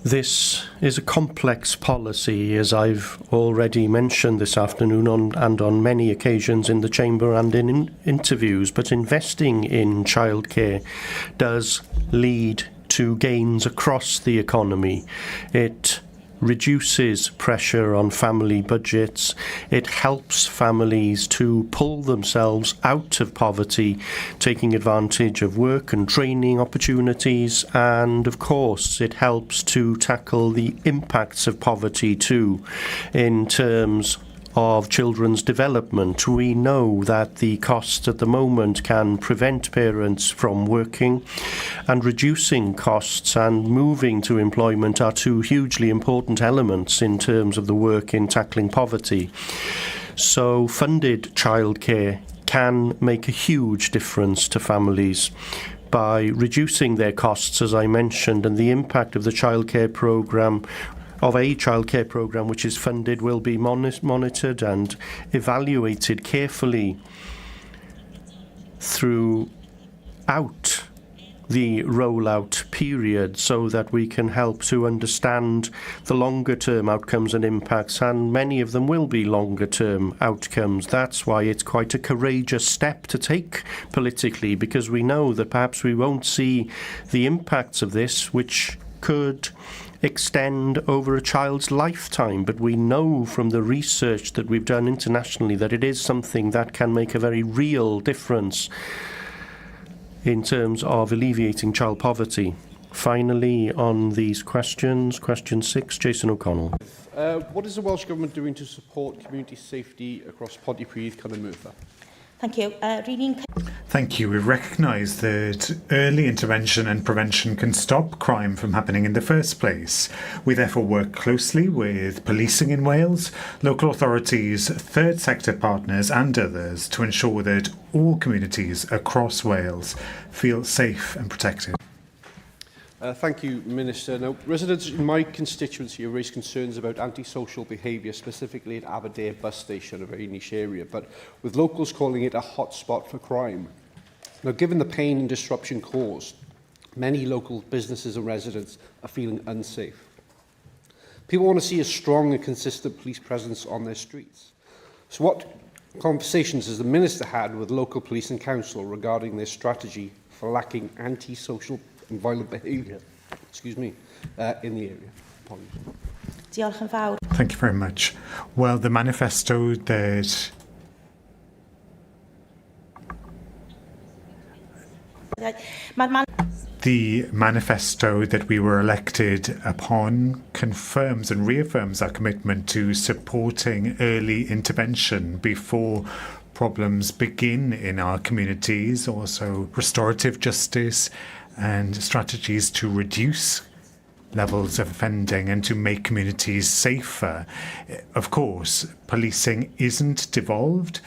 This is a complex policy, as I've already mentioned this afternoon and on many occasions in the Chamber and in interviews, but investing in childcare does lead to gains across the economy. It reduces pressure on family budgets. It helps families to pull themselves out of poverty, taking advantage of work and training opportunities, and of course it helps to tackle the impacts of poverty too in terms of children's development. We know that the costs at the moment can prevent parents from working, and reducing costs and moving to employment are two hugely important elements in terms of the work in tackling poverty. So funded childcare can make a huge difference to families by reducing their costs, as I mentioned, and the impact of the childcare programme which is funded will be monitored and evaluated carefully throughout the rollout period so that we can help to understand the longer term outcomes and impacts, and many of them will be longer term outcomes. That's why it's quite a courageous step to take politically, because we know that perhaps we won't see the impacts of this, which could extend over a child's lifetime, but we know from the research that we've done internationally that it is something that can make a very real difference in terms of alleviating child poverty. Finally, on these questions, question 6, Jason O'Connell.
What is the Welsh Government doing to support community safety across Pontypridd, Cynrychioli?
Thank you.
Thank you. We recognise that early intervention and prevention can stop crime from happening in the first place. We therefore work closely with policing in Wales, local authorities, third sector partners and others to ensure that all communities across Wales feel safe and protected.
Thank you, Minister. Now, residents in my constituency have raised concerns about antisocial behaviour, specifically at Aberdare bus station, a very niche area, but with locals calling it a hotspot for crime. Now, given the pain and disruption caused, many local businesses and residents are feeling unsafe. People want to see a strong and consistent police presence on their streets. So what conversations has the Minister had with local police and council regarding their strategy for lacking antisocial and violent behaviour, in the area?
Diolch yn fawr.
Thank you very much. Well, the manifesto that we were elected upon confirms and reaffirms our commitment to supporting early intervention before problems begin in our communities, also restorative justice and strategies to reduce levels of offending and to make communities safer. Of course, policing isn't devolved.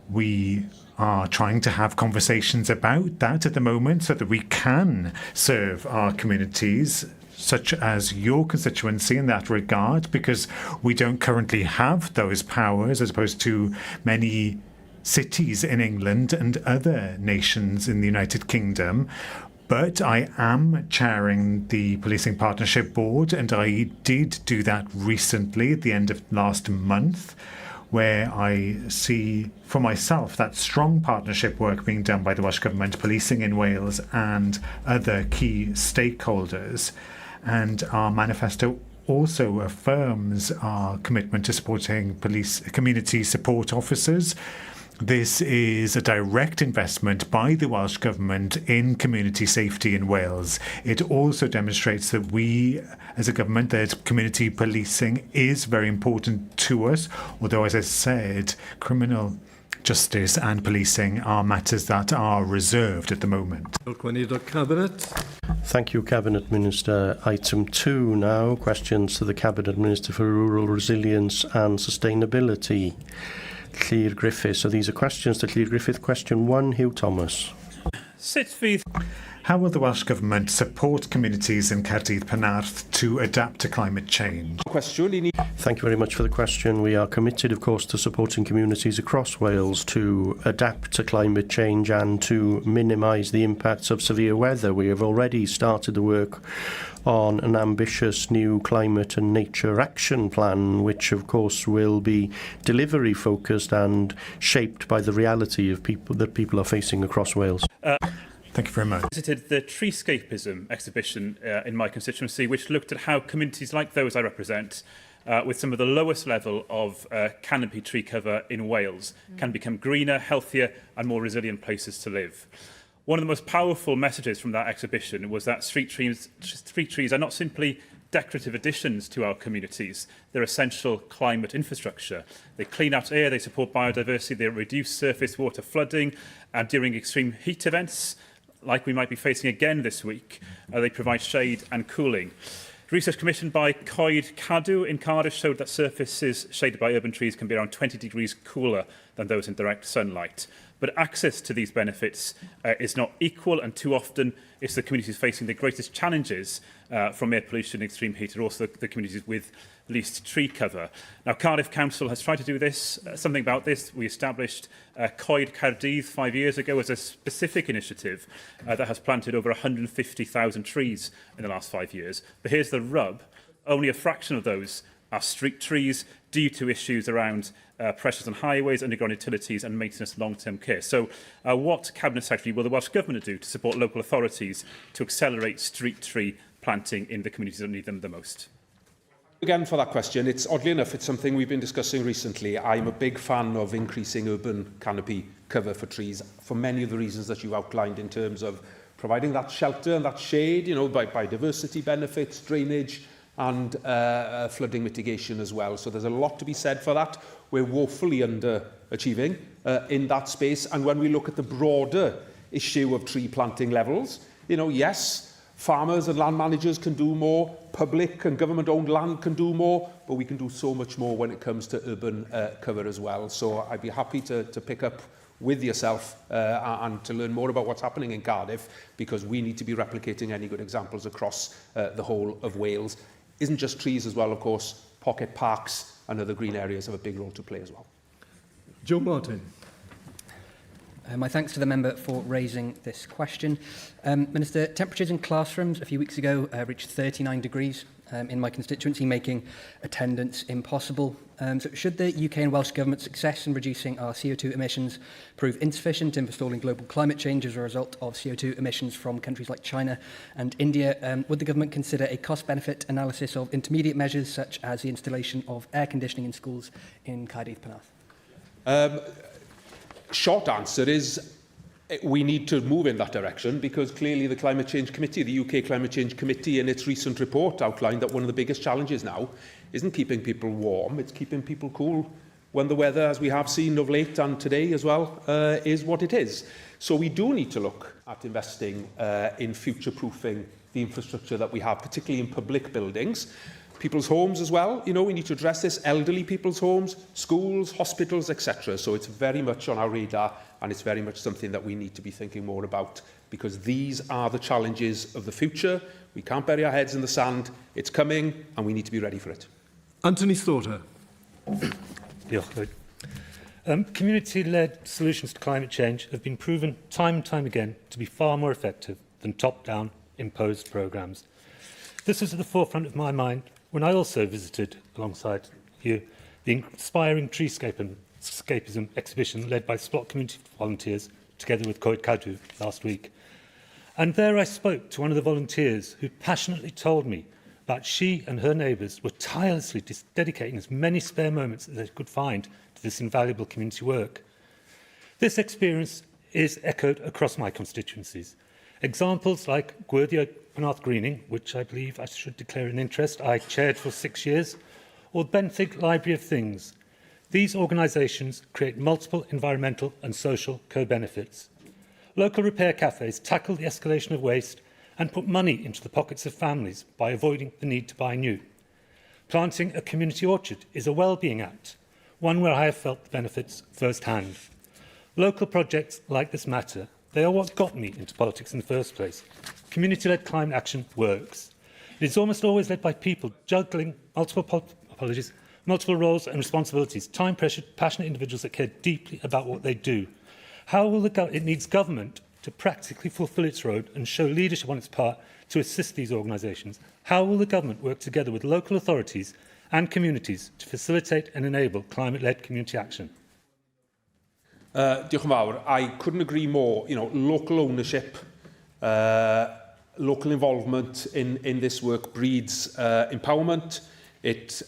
We are trying to have conversations about that at the moment so that we can serve our communities, such as your constituency in that regard, because we don't currently have those powers as opposed to many cities in England and other nations in the United Kingdom. But I am chairing the Policing Partnership Board, and I did do that recently at the end of last month, where I see for myself that strong partnership work being done by the Welsh Government, policing in Wales and other key stakeholders. And our manifesto also affirms our commitment to supporting police community support officers. This is a direct investment by the Welsh Government in community safety in Wales. It also demonstrates that we, as a government, that community policing is very important to us, although, as I said, criminal justice and policing are matters that are reserved at the moment.
Thank you, Cabinet Minister. Item 2 now, questions to the Cabinet Minister for Rural Resilience and Sustainability. Llyr Griffith. So these are questions to Llyr Griffith. Question 1, Hugh Thomas.
How will the Welsh Government support communities in Caerdydd Penarth to adapt to climate change?
Thank you very much for the question. We are committed, of course, to supporting communities across Wales to adapt to climate change and to minimise the impacts of severe weather. We have already started the work on an ambitious new climate and nature action plan, which of course will be delivery focused and shaped by the reality of people are facing across Wales.
Thank you very much.
I visited the Treescapism exhibition in my constituency, which looked at how communities like those I represent, with some of the lowest level of canopy tree cover in Wales, can become greener, healthier and more resilient places to live. One of the most powerful messages from that exhibition was that street trees are not simply decorative additions to our communities. They're essential climate infrastructure. They clean out air, they support biodiversity, they reduce surface water flooding, and during extreme heat events, like we might be facing again this week, they provide shade and cooling. Research commissioned by Coed Cadw in Cardiff showed that surfaces shaded by urban trees can be around 20 degrees cooler than those in direct sunlight. But access to these benefits is not equal, and too often it's the communities facing the greatest challenges from air pollution and extreme heat, and also the communities with least tree cover. Now, Cardiff Council has tried to do this, something about this. We established Coed Caerdydd 5 years ago as a specific initiative that has planted over 150,000 trees in the last 5 years. But here's the rub. Only a fraction of those are street trees due to issues around pressures on highways, underground utilities and maintenance long-term care. So what Cabinet Secretary will the Welsh Government do to support local authorities to accelerate street tree planting in the communities that need them the most?
Again, for that question, it's oddly enough, it's something we've been discussing recently. I'm a big fan of increasing urban canopy cover for trees for many of the reasons that you've outlined in terms of providing that shelter and that shade, you know, by biodiversity benefits, drainage and flooding mitigation as well. So there's a lot to be said for that. We're woefully underachieving in that space. And when we look at the broader issue of tree planting levels, you know, yes, farmers and land managers can do more, public and government-owned land can do more, but we can do so much more when it comes to urban cover as well. So I'd be happy to pick up with yourself and to learn more about what's happening in Cardiff, because we need to be replicating any good examples across the whole of Wales. Isn't just trees as well, of course. Pocket parks and other green areas have a big role to play as well.
Joe Martin. My thanks to the member for raising this question. Minister, temperatures in classrooms a few weeks ago reached 39 degrees in my constituency, making attendance impossible. So should the UK and Welsh Government success in reducing our CO2 emissions prove insufficient in forestalling global climate change as a result of CO2 emissions from countries like China and India, would the Government consider a cost-benefit analysis of intermediate measures such as the installation of air conditioning in schools in Caerdydd Penarth?
Short answer is we need to move in that direction, because clearly the Climate Change Committee, the UK Climate Change Committee, in its recent report outlined that one of the biggest challenges now isn't keeping people warm, it's keeping people cool when the weather, as we have seen of late and today as well, is what it is. So we do need to look at investing in future-proofing the infrastructure that we have, particularly in public buildings. People's homes as well, you know, we need to address this, elderly people's homes, schools, hospitals, etc. So it's very much on our radar, and it's very much something that we need to be thinking more about, because these are the challenges of the future. We can't bury our heads in the sand. It's coming, and we need to be ready for it.
Anthony Slaughter.
Diolch. Community-led solutions to climate change have been proven time and time again to be far more effective than top-down imposed programmes. This was at the forefront of my mind when I also visited, alongside you, the inspiring treescapism exhibition led by Splot community volunteers together with Coed Cadw last week. And there I spoke to one of the volunteers who passionately told me that she and her neighbours were tirelessly dedicating as many spare moments as they could find to this invaluable community work. This experience is echoed across my constituencies. Examples like Gwyddio Penarth Greening, which I believe I should declare an interest I chaired for 6 years, or Benthyg Library of Things. These organisations create multiple environmental and social co-benefits. Local repair cafes tackle the escalation of waste and put money into the pockets of families by avoiding the need to buy new. Planting a community orchard is a well-being act, one where I have felt the benefits firsthand. Local projects like this matter. They are what got me into politics in the first place. Community-led climate action works. It is almost always led by people juggling multiple roles and responsibilities, time-pressured, passionate individuals that care deeply about what they do. How will it needs government to practically fulfil its role and show leadership on its part to assist these organisations? How will the government work together with local authorities and communities to facilitate and enable climate-led community action?
Diolch yn fawr. I couldn't agree more. You know, local ownership, local involvement in this work breeds empowerment. It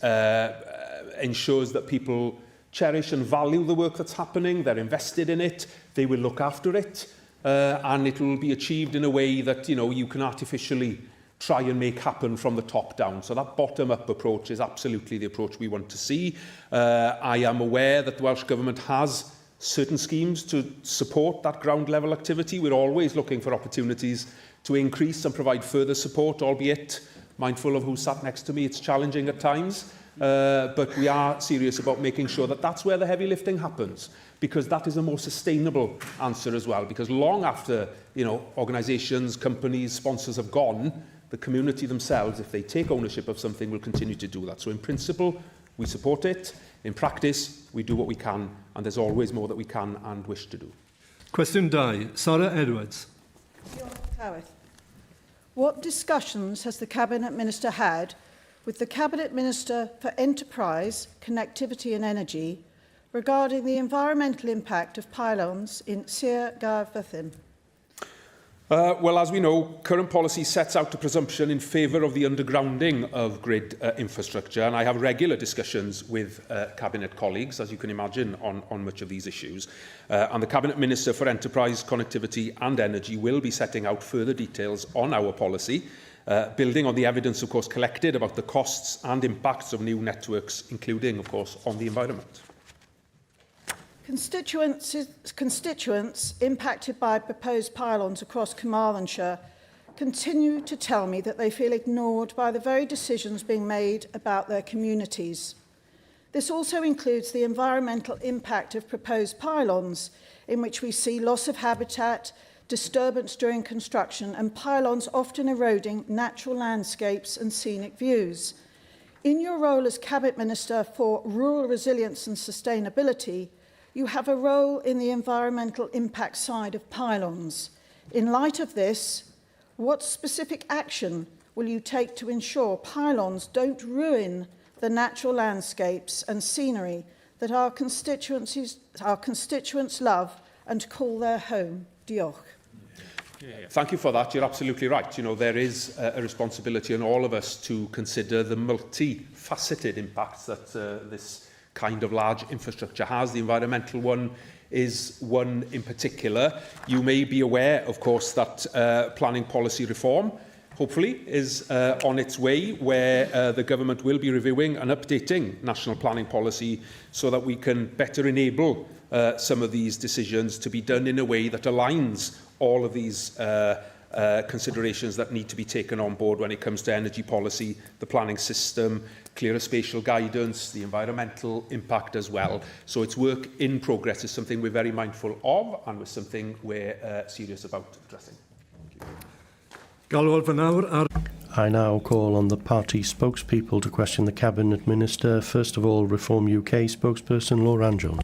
ensures that people cherish and value the work that's happening. They're invested in it. They will look after it. And it will be achieved in a way that, you know, you can artificially try and make happen from the top down. So that bottom-up approach is absolutely the approach we want to see. I am aware that the Welsh Government has certain schemes to support that ground-level activity. We're always looking for opportunities to increase and provide further support, albeit mindful of who sat next to me. It's challenging at times, but we are serious about making sure that that's where the heavy lifting happens, because that is a more sustainable answer as well. Because long after, you know, organisations, companies, sponsors have gone, the community themselves, if they take ownership of something, will continue to do that. So in principle, we support it. In practice, we do what we can, and there's always more that we can and wish to do.
Question 2, Sarah Edwards.
What discussions has the Cabinet Minister had with the Cabinet Minister for Enterprise, Connectivity and Energy regarding the environmental impact of pylons in sy'n, gyfer?
Well, as we know, current policy sets out a presumption in favour of the undergrounding of grid infrastructure, and I have regular discussions with Cabinet colleagues, as you can imagine, on much of these issues. And the Cabinet Minister for Enterprise, Connectivity and Energy will be setting out further details on our policy, building on the evidence, of course, collected about the costs and impacts of new networks, including, of course, on the environment.
Constituents impacted by proposed pylons across Carmarthenshire continue to tell me that they feel ignored by the very decisions being made about their communities. This also includes the environmental impact of proposed pylons, in which we see loss of habitat, disturbance during construction, and pylons often eroding natural landscapes and scenic views. In your role as Cabinet Minister for Rural Resilience and Sustainability, you have a role in the environmental impact side of pylons. In light of this, what specific action will you take to ensure pylons don't ruin the natural landscapes and scenery that our constituents love and call their home? Diolch.
Thank you for that. You're absolutely right. You know, there is a responsibility on all of us to consider the multifaceted impacts that this kind of large infrastructure has. The environmental one is one in particular. You may be aware, of course, that planning policy reform, hopefully, is on its way, where the government will be reviewing and updating national planning policy so that we can better enable some of these decisions to be done in a way that aligns all of these considerations that need to be taken on board when it comes to energy policy, the planning system, clearer spatial guidance, the environmental impact as well. So it's work in progress. It's something we're very mindful of, and it's something we're serious about addressing.
I now call on the party spokespeople to question the Cabinet Minister. First of all, Reform UK spokesperson Laura Angel.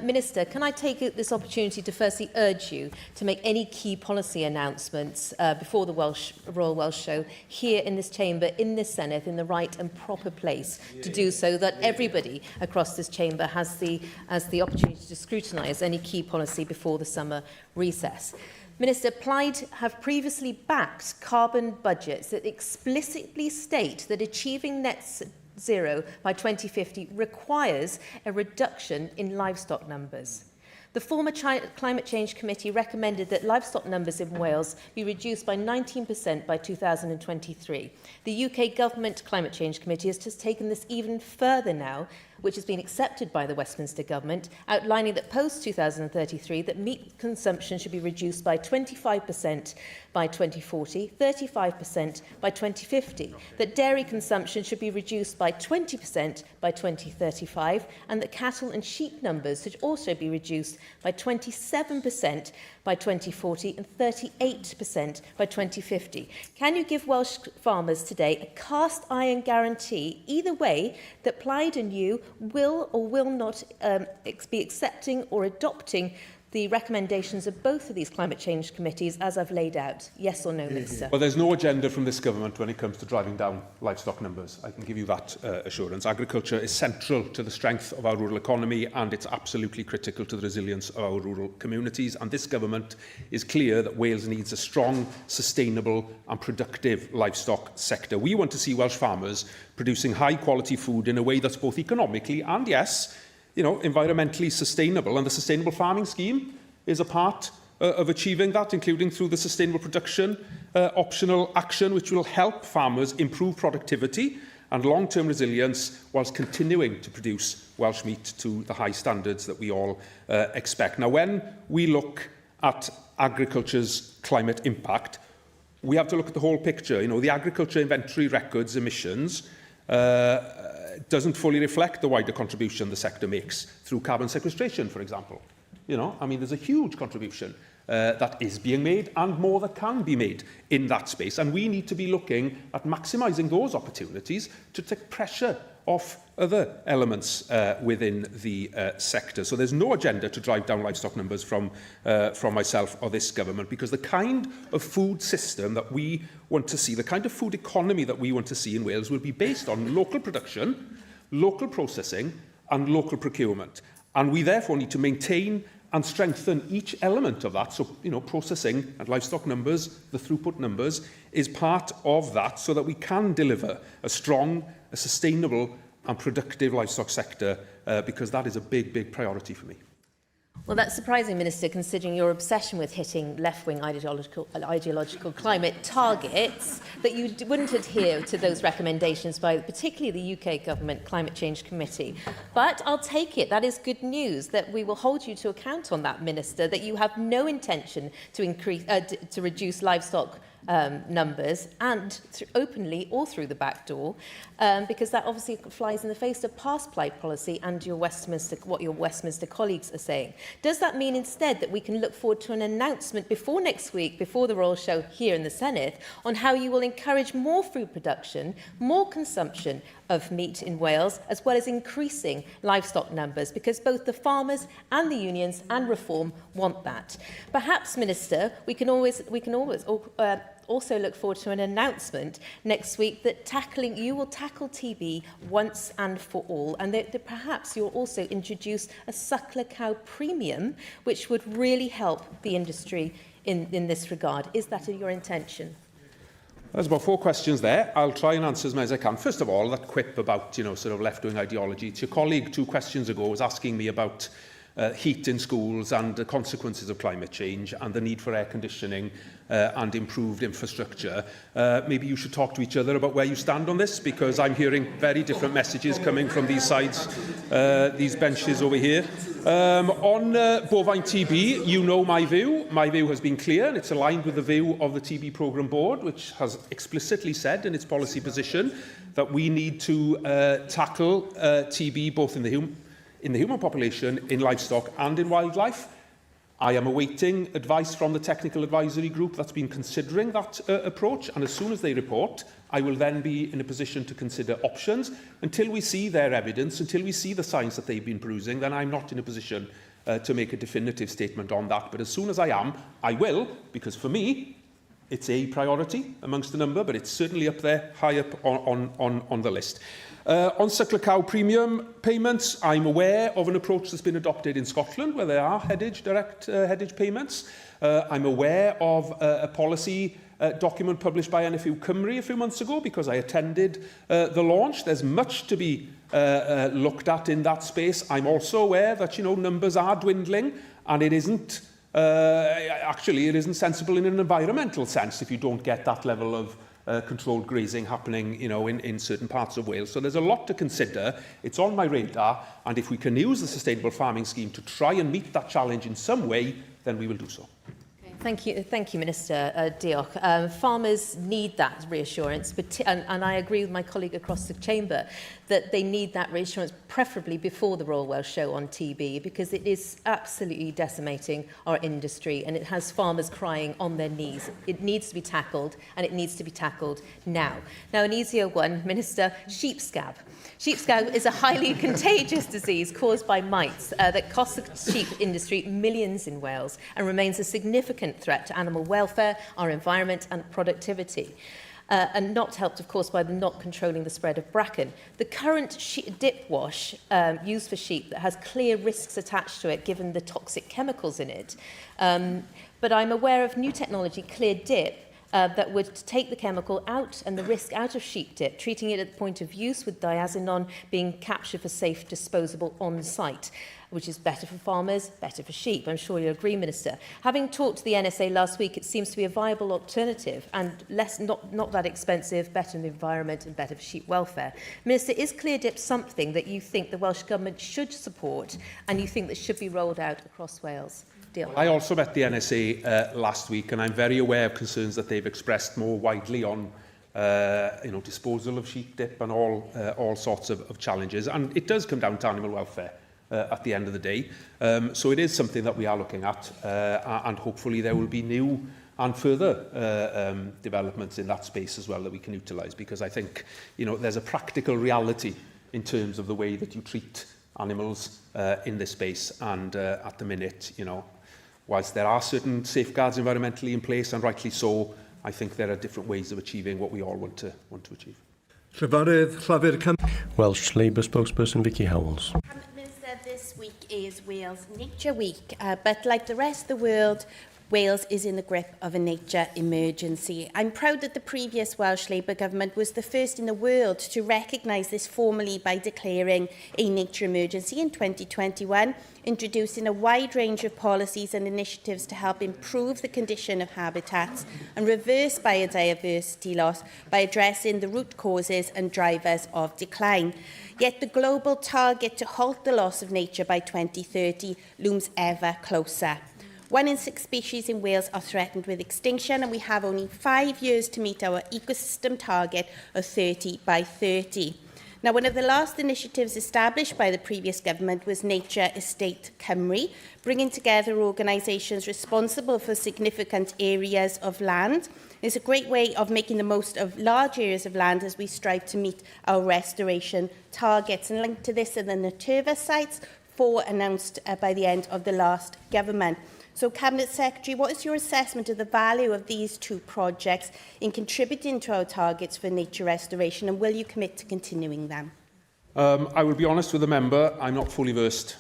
Minister, can I take this opportunity to firstly urge you to make any key policy announcements before the Royal Welsh Show here in this chamber, in this Senedd, in the right and proper place to do so, that everybody across this chamber has the opportunity to scrutinise any key policy before the summer recess. Minister, Plaid have previously backed carbon budgets that explicitly state that achieving net zero by 2050 requires a reduction in livestock numbers. The former Climate Change Committee recommended that livestock numbers in Wales be reduced by 19% by 2023. The UK Government Climate Change Committee has just taken this even further now, which has been accepted by the Westminster Government, outlining that post-2033 that meat consumption should be reduced by 25% by 2040, 35% by 2050, that dairy consumption should be reduced by 20% by 2035, and that cattle and sheep numbers should also be reduced by 27% by 2040 and 38% by 2050. Can you give Welsh farmers today a cast iron guarantee, either way, that Plaid and you will or will not be accepting or adopting the recommendations of both of these climate change committees as I've laid out? Yes or no, Minister?
Well, there's no agenda from this government when it comes to driving down livestock numbers. I can give you that assurance. Agriculture is central to the strength of our rural economy, and it's absolutely critical to the resilience of our rural communities. And this government is clear that Wales needs a strong, sustainable and productive livestock sector. We want to see Welsh farmers producing high-quality food in a way that's both economically and, yes, environmentally sustainable, and the Sustainable Farming Scheme is a part of achieving that, including through the Sustainable Production Optional Action, which will help farmers improve productivity and long-term resilience whilst continuing to produce Welsh meat to the high standards that we all expect. Now, when we look at agriculture's climate impact, we have to look at the whole picture. The agriculture inventory records emissions doesn't fully reflect the wider contribution the sector makes through carbon sequestration, for example. There's a huge contribution that is being made and more that can be made in that space. And we need to be looking at maximising those opportunities to take pressure off other elements within the sector. So there's no agenda to drive down livestock numbers from myself or this government, because the kind of food system that we want to see, the kind of food economy that we want to see in Wales will be based on local production, local processing and local procurement. And we therefore need to maintain and strengthen each element of that. So, processing and livestock numbers, the throughput numbers, is part of that so that we can deliver a strong, a sustainable and productive livestock sector, because that is a big, big priority for me.
Well, that's surprising, Minister, considering your obsession with hitting left-wing ideological climate targets, that you wouldn't adhere to those recommendations by particularly the UK Government Climate Change Committee. But I'll take it, that is good news, that we will hold you to account on that, Minister, that you have no intention to reduce livestock numbers, and openly or through the back door, because that obviously flies in the face of past Plaid policy and what your Westminster colleagues are saying. Does that mean instead that we can look forward to an announcement before next week, before the Royal Show here in the Senedd, on how you will encourage more food production, more consumption of meat in Wales, as well as increasing livestock numbers, because both the farmers and the unions and Reform want that? Perhaps, Minister, we can always also look forward to an announcement next week that you will tackle TB once and for all, and that perhaps you'll also introduce a suckler cow premium, which would really help the industry in this regard. Is that your intention?
There's about 4 questions there. I'll try and answer as many as I can. First of all, that quip about, sort of left-wing ideology. It's your colleague 2 questions ago was asking me about heat in schools and the consequences of climate change and the need for air conditioning and improved infrastructure. Maybe you should talk to each other about where you stand on this, because I'm hearing very different messages coming from these sides, these benches over here. On bovine TB, you know my view. My view has been clear, and it's aligned with the view of the TB Programme Board, which has explicitly said in its policy position that we need to tackle TB both in the human population, in livestock and in wildlife. I am awaiting advice from the technical advisory group that's been considering that approach, and as soon as they report, I will then be in a position to consider options. Until we see their evidence, until we see the signs that they've been bruising, then I'm not in a position to make a definitive statement on that. But as soon as I am, I will, because for me, it's a priority amongst the number, but it's certainly up there, high up on the list. On cyclic cow premium payments, I'm aware of an approach that's been adopted in Scotland, where there are direct headage payments. I'm aware of a policy document published by Senedd Cymru a few months ago, because I attended the launch. There's much to be looked at in that space. I'm also aware that, numbers are dwindling, and it isn't actually, it isn't sensible in an environmental sense if you don't get that level of controlled grazing happening, in certain parts of Wales. So there's a lot to consider. It's on my radar, and if we can use the Sustainable Farming Scheme to try and meet that challenge in some way, then we will do so.
Thank you, Minister Diolch. Farmers need that reassurance, and I agree with my colleague across the chamber that they need that reassurance, preferably before the Royal Welsh Show on TB, because it is absolutely decimating our industry and it has farmers crying on their knees. It needs to be tackled, and it needs to be tackled now. Now, an easier one, Minister, sheep scab. Sheep scab is a highly contagious disease caused by mites that costs the sheep industry millions in Wales and remains a significant threat to animal welfare, our environment and productivity. And not helped, of course, by not controlling the spread of bracken. The current dip wash used for sheep that has clear risks attached to it, given the toxic chemicals in it. But I'm aware of new technology, Clear Dip, that would take the chemical out and the risk out of sheep dip, treating it at the point of use with diazinon being captured for safe disposable on-site, which is better for farmers, better for sheep. I'm sure you agree, Minister. Having talked to the NSA last week, it seems to be a viable alternative and not that expensive, better in the environment and better for sheep welfare. Minister, is Clear Dip something that you think the Welsh Government should support and you think that should be rolled out across Wales? Deal.
I also met the NSA last week, and I'm very aware of concerns that they've expressed more widely on disposal of sheep dip and all sorts of challenges. And it does come down to animal welfare at the end of the day. So it is something that we are looking at, and hopefully there will be new and further developments in that space as well that we can utilise, because I think there's a practical reality in terms of the way that you treat animals in this space, and at the minute, whilst there are certain safeguards environmentally in place, and rightly so, I think there are different ways of achieving what we all want to achieve.
Welsh Labour spokesperson Vicky Howells.
Minister, this week is Wales Nature Week, but like the rest of the world, Wales is in the grip of a nature emergency. I'm proud that the previous Welsh Labour government was the first in the world to recognise this formally by declaring a nature emergency in 2021, introducing a wide range of policies and initiatives to help improve the condition of habitats and reverse biodiversity loss by addressing the root causes and drivers of decline. Yet the global target to halt the loss of nature by 2030 looms ever closer. 1 in 6 species in Wales are threatened with extinction, and we have only 5 years to meet our ecosystem target of 30 by 30. Now, one of the last initiatives established by the previous government was Nature Estate Cymru, bringing together organisations responsible for significant areas of land. It's a great way of making the most of large areas of land as we strive to meet our restoration targets. And linked to this are the Naturva sites, 4 announced by the end of the last government. So, Cabinet Secretary, what is your assessment of the value of these 2 projects in contributing to our targets for nature restoration, and will you commit to continuing them?
I will be honest with the member, I'm not fully versed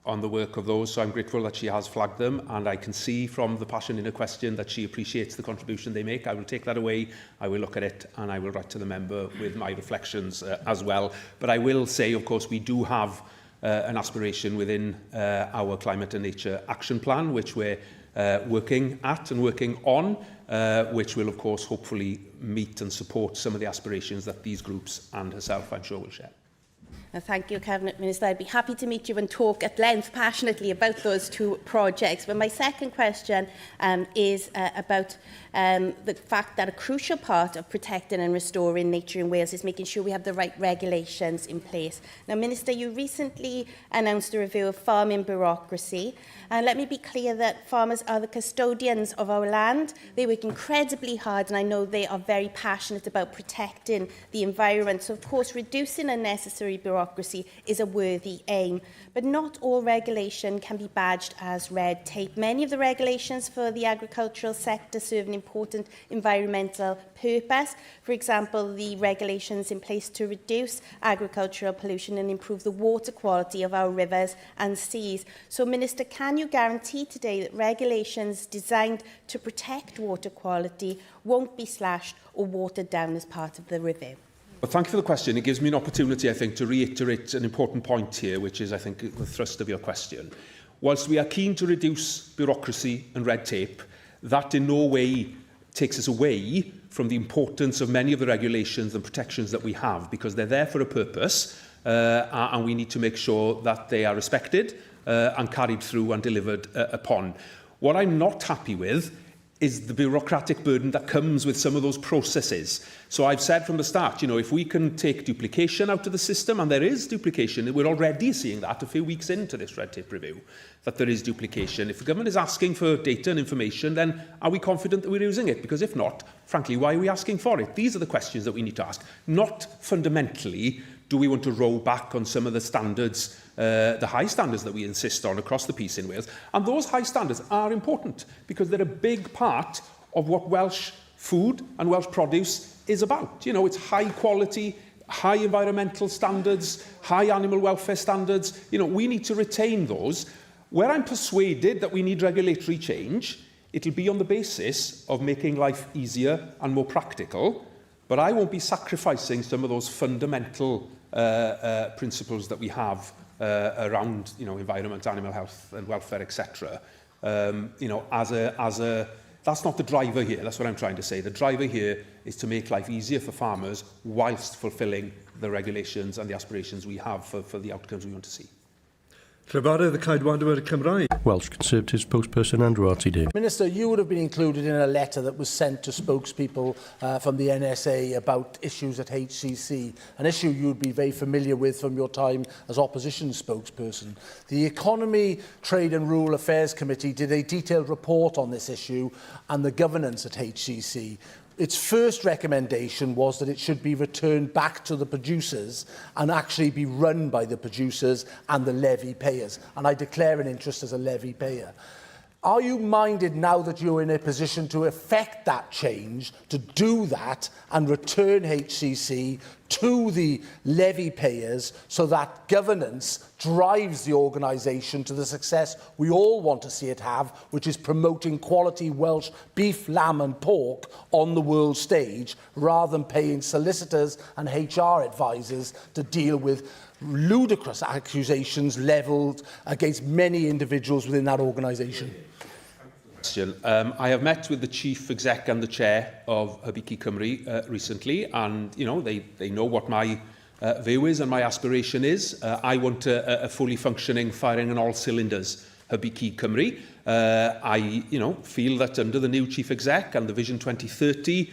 on the work of those, so I'm grateful that she has flagged them, and I can see from the passion in her question that she appreciates the contribution they make. I will take that away, I will look at it, and I will write to the member with my reflections as well. But I will say, of course, we do have an aspiration within our Climate and Nature Action Plan, which we're working at and working on, which will, of course, hopefully meet and support some of the aspirations that these groups and herself, I'm sure, will share.
Thank you, Cabinet Minister. I'd be happy to meet you and talk at length passionately about those two projects. But my second question is about the fact that a crucial part of protecting and restoring nature in Wales is making sure we have the right regulations in place. Now, Minister, you recently announced a review of farming bureaucracy. And let me be clear that farmers are the custodians of our land. They work incredibly hard, and I know they are very passionate about protecting the environment. So, of course, reducing unnecessary bureaucracy is a worthy aim. But not all regulation can be badged as red tape. Many of the regulations for the agricultural sector serve an important environmental purpose. For example, the regulations in place to reduce agricultural pollution and improve the water quality of our rivers and seas. So, Minister, can you guarantee today that regulations designed to protect water quality won't be slashed or watered down as part of the review?
Well, thank you for the question. It gives me an opportunity, I think, to reiterate an important point here, which is, I think, the thrust of your question. Whilst we are keen to reduce bureaucracy and red tape, that in no way takes us away from the importance of many of the regulations and protections that we have, because they're there for a purpose, and we need to make sure that they are respected and carried through and delivered upon. What I'm not happy with is the bureaucratic burden that comes with some of those processes. So I've said from the start, if we can take duplication out of the system, and there is duplication, we're already seeing that a few weeks into this red tape review, that there is duplication. If the government is asking for data and information, then are we confident that we're using it? Because if not, frankly, why are we asking for it? These are the questions that we need to ask. Not fundamentally, do we want to roll back on some of the standards, the high standards that we insist on across the piece in Wales? And those high standards are important because they're a big part of what Welsh food and Welsh produce is about. It's high quality, high environmental standards, high animal welfare standards. We need to retain those. Where I'm persuaded that we need regulatory change, it'll be on the basis of making life easier and more practical, but I won't be sacrificing some of those fundamental principles that we have around, environment, animal health and welfare, etc. That's not the driver here. That's what I'm trying to say. The driver here is to make life easier for farmers whilst fulfilling the regulations and the aspirations we have for the outcomes we want to see.
Welsh Conservatives spokesperson Andrew RTD.
Minister, you would have been included in a letter that was sent to spokespeople from the NSA about issues at HCC, an issue you would be very familiar with from your time as opposition spokesperson. The Economy, Trade and Rural Affairs Committee did a detailed report on this issue and the governance at HCC. Its first recommendation was that it should be returned back to the producers and actually be run by the producers and the levy payers. And I declare an interest as a levy payer. Are you minded, now that you're in a position to effect that change, to do that and return HCC to the levy payers so that governance drives the organisation to the success we all want to see it have, which is promoting quality Welsh beef, lamb and pork on the world stage, rather than paying solicitors and HR advisors to deal with ludicrous accusations levelled against many individuals within that organisation?
I have met with the Chief Exec and the Chair of Hybiki Cymru recently, and they know what my view is and my aspiration is. I want a fully functioning, firing on all cylinders Hybiki Cymru. I feel that under the new Chief Exec and the Vision 2030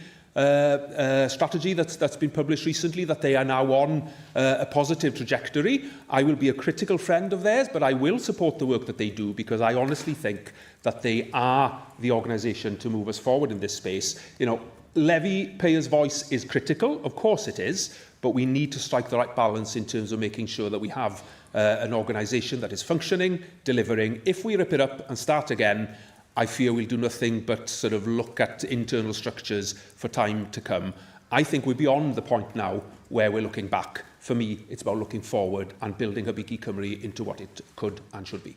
strategy that's been published recently, that they are now on a positive trajectory. I will be a critical friend of theirs, but I will support the work that they do, because I honestly think that they are the organisation to move us forward in this space. Levy payers' voice is critical, of course it is, but we need to strike the right balance in terms of making sure that we have an organisation that is functioning, delivering. If we rip it up and start again, I fear we'll do nothing but sort of look at internal structures for time to come. I think we're beyond the point now where we're looking back. For me, it's about looking forward and building Hybiki Cymru into what it could and should be.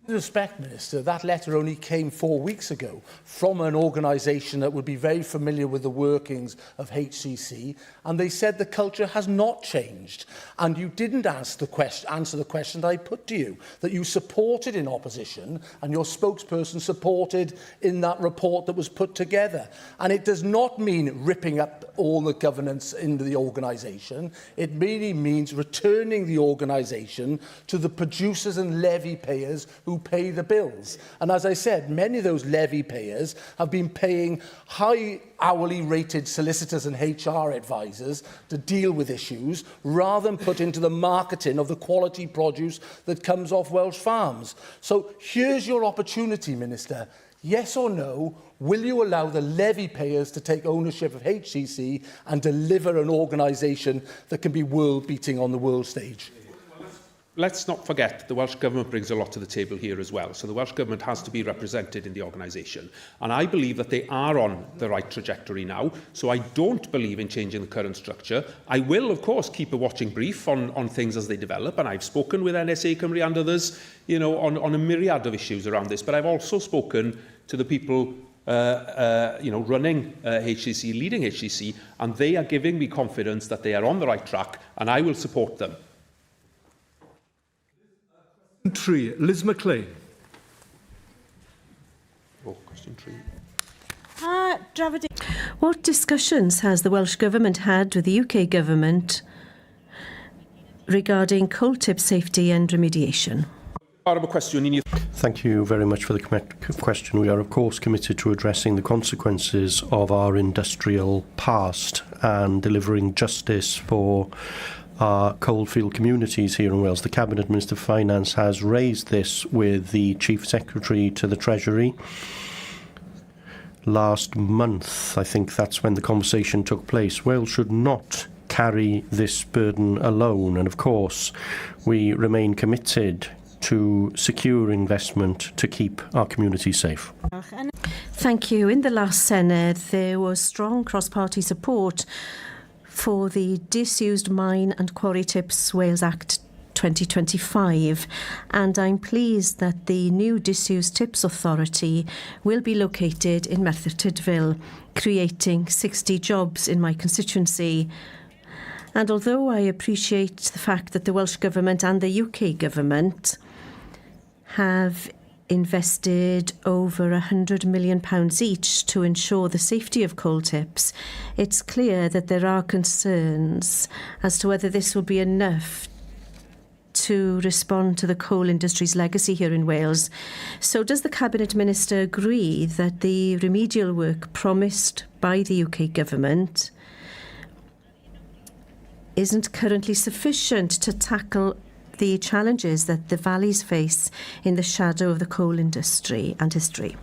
With respect, Minister, that letter only came 4 weeks ago from an organisation that would be very familiar with the workings of HCC, and they said the culture has not changed. And you didn't answer the question that I put to you, that you supported in opposition and your spokesperson supported in that report that was put together. And it does not mean ripping up all the governance in the organisation. It really means returning the organisation to the producers and levy payers who pay the bills. And as I said, many of those levy payers have been paying high hourly rated solicitors and HR advisors to deal with issues rather than put into the marketing of the quality produce that comes off Welsh farms. So here's your opportunity, Minister. Yes or no, will you allow the levy payers to take ownership of HCC and deliver an organisation that can be world-beating on the world stage?
Let's not forget the Welsh Government brings a lot to the table here as well. So the Welsh Government has to be represented in the organisation. And I believe that they are on the right trajectory now. So I don't believe in changing the current structure. I will, of course, keep a watching brief on things as they develop. And I've spoken with NSA Cymru and others, on a myriad of issues around this. But I've also spoken to the people running HCC, leading HCC, and they are giving me confidence that they are on the right track, and I will support them.
Liz McLean.
Question 3.
What discussions has the Welsh Government had with the UK Government regarding coal tip safety and remediation?
Thank you very much for the question. We are, of course, committed to addressing the consequences of our industrial past and delivering justice for our coalfield communities here in Wales. The Cabinet Minister for Finance has raised this with the Chief Secretary to the Treasury last month. I think that's when the conversation took place. Wales should not carry this burden alone, and of course we remain committed to secure investment to keep our community safe.
Thank you. In the last Senedd, there was strong cross-party support for the Disused Mine and Quarry Tips Wales Act 2025, and I'm pleased that the new Disused Tips Authority will be located in Merthyr Tydfil, creating 60 jobs in my constituency. And although I appreciate the fact that the Welsh Government and the UK Government have invested over £100 million each to ensure the safety of coal tips, it's clear that there are concerns as to whether this will be enough to respond to the coal industry's legacy here in Wales. So does the Cabinet Minister agree that the remedial work promised by the UK Government isn't currently sufficient to tackle the challenges that the valleys face in the shadow of the coal industry and history?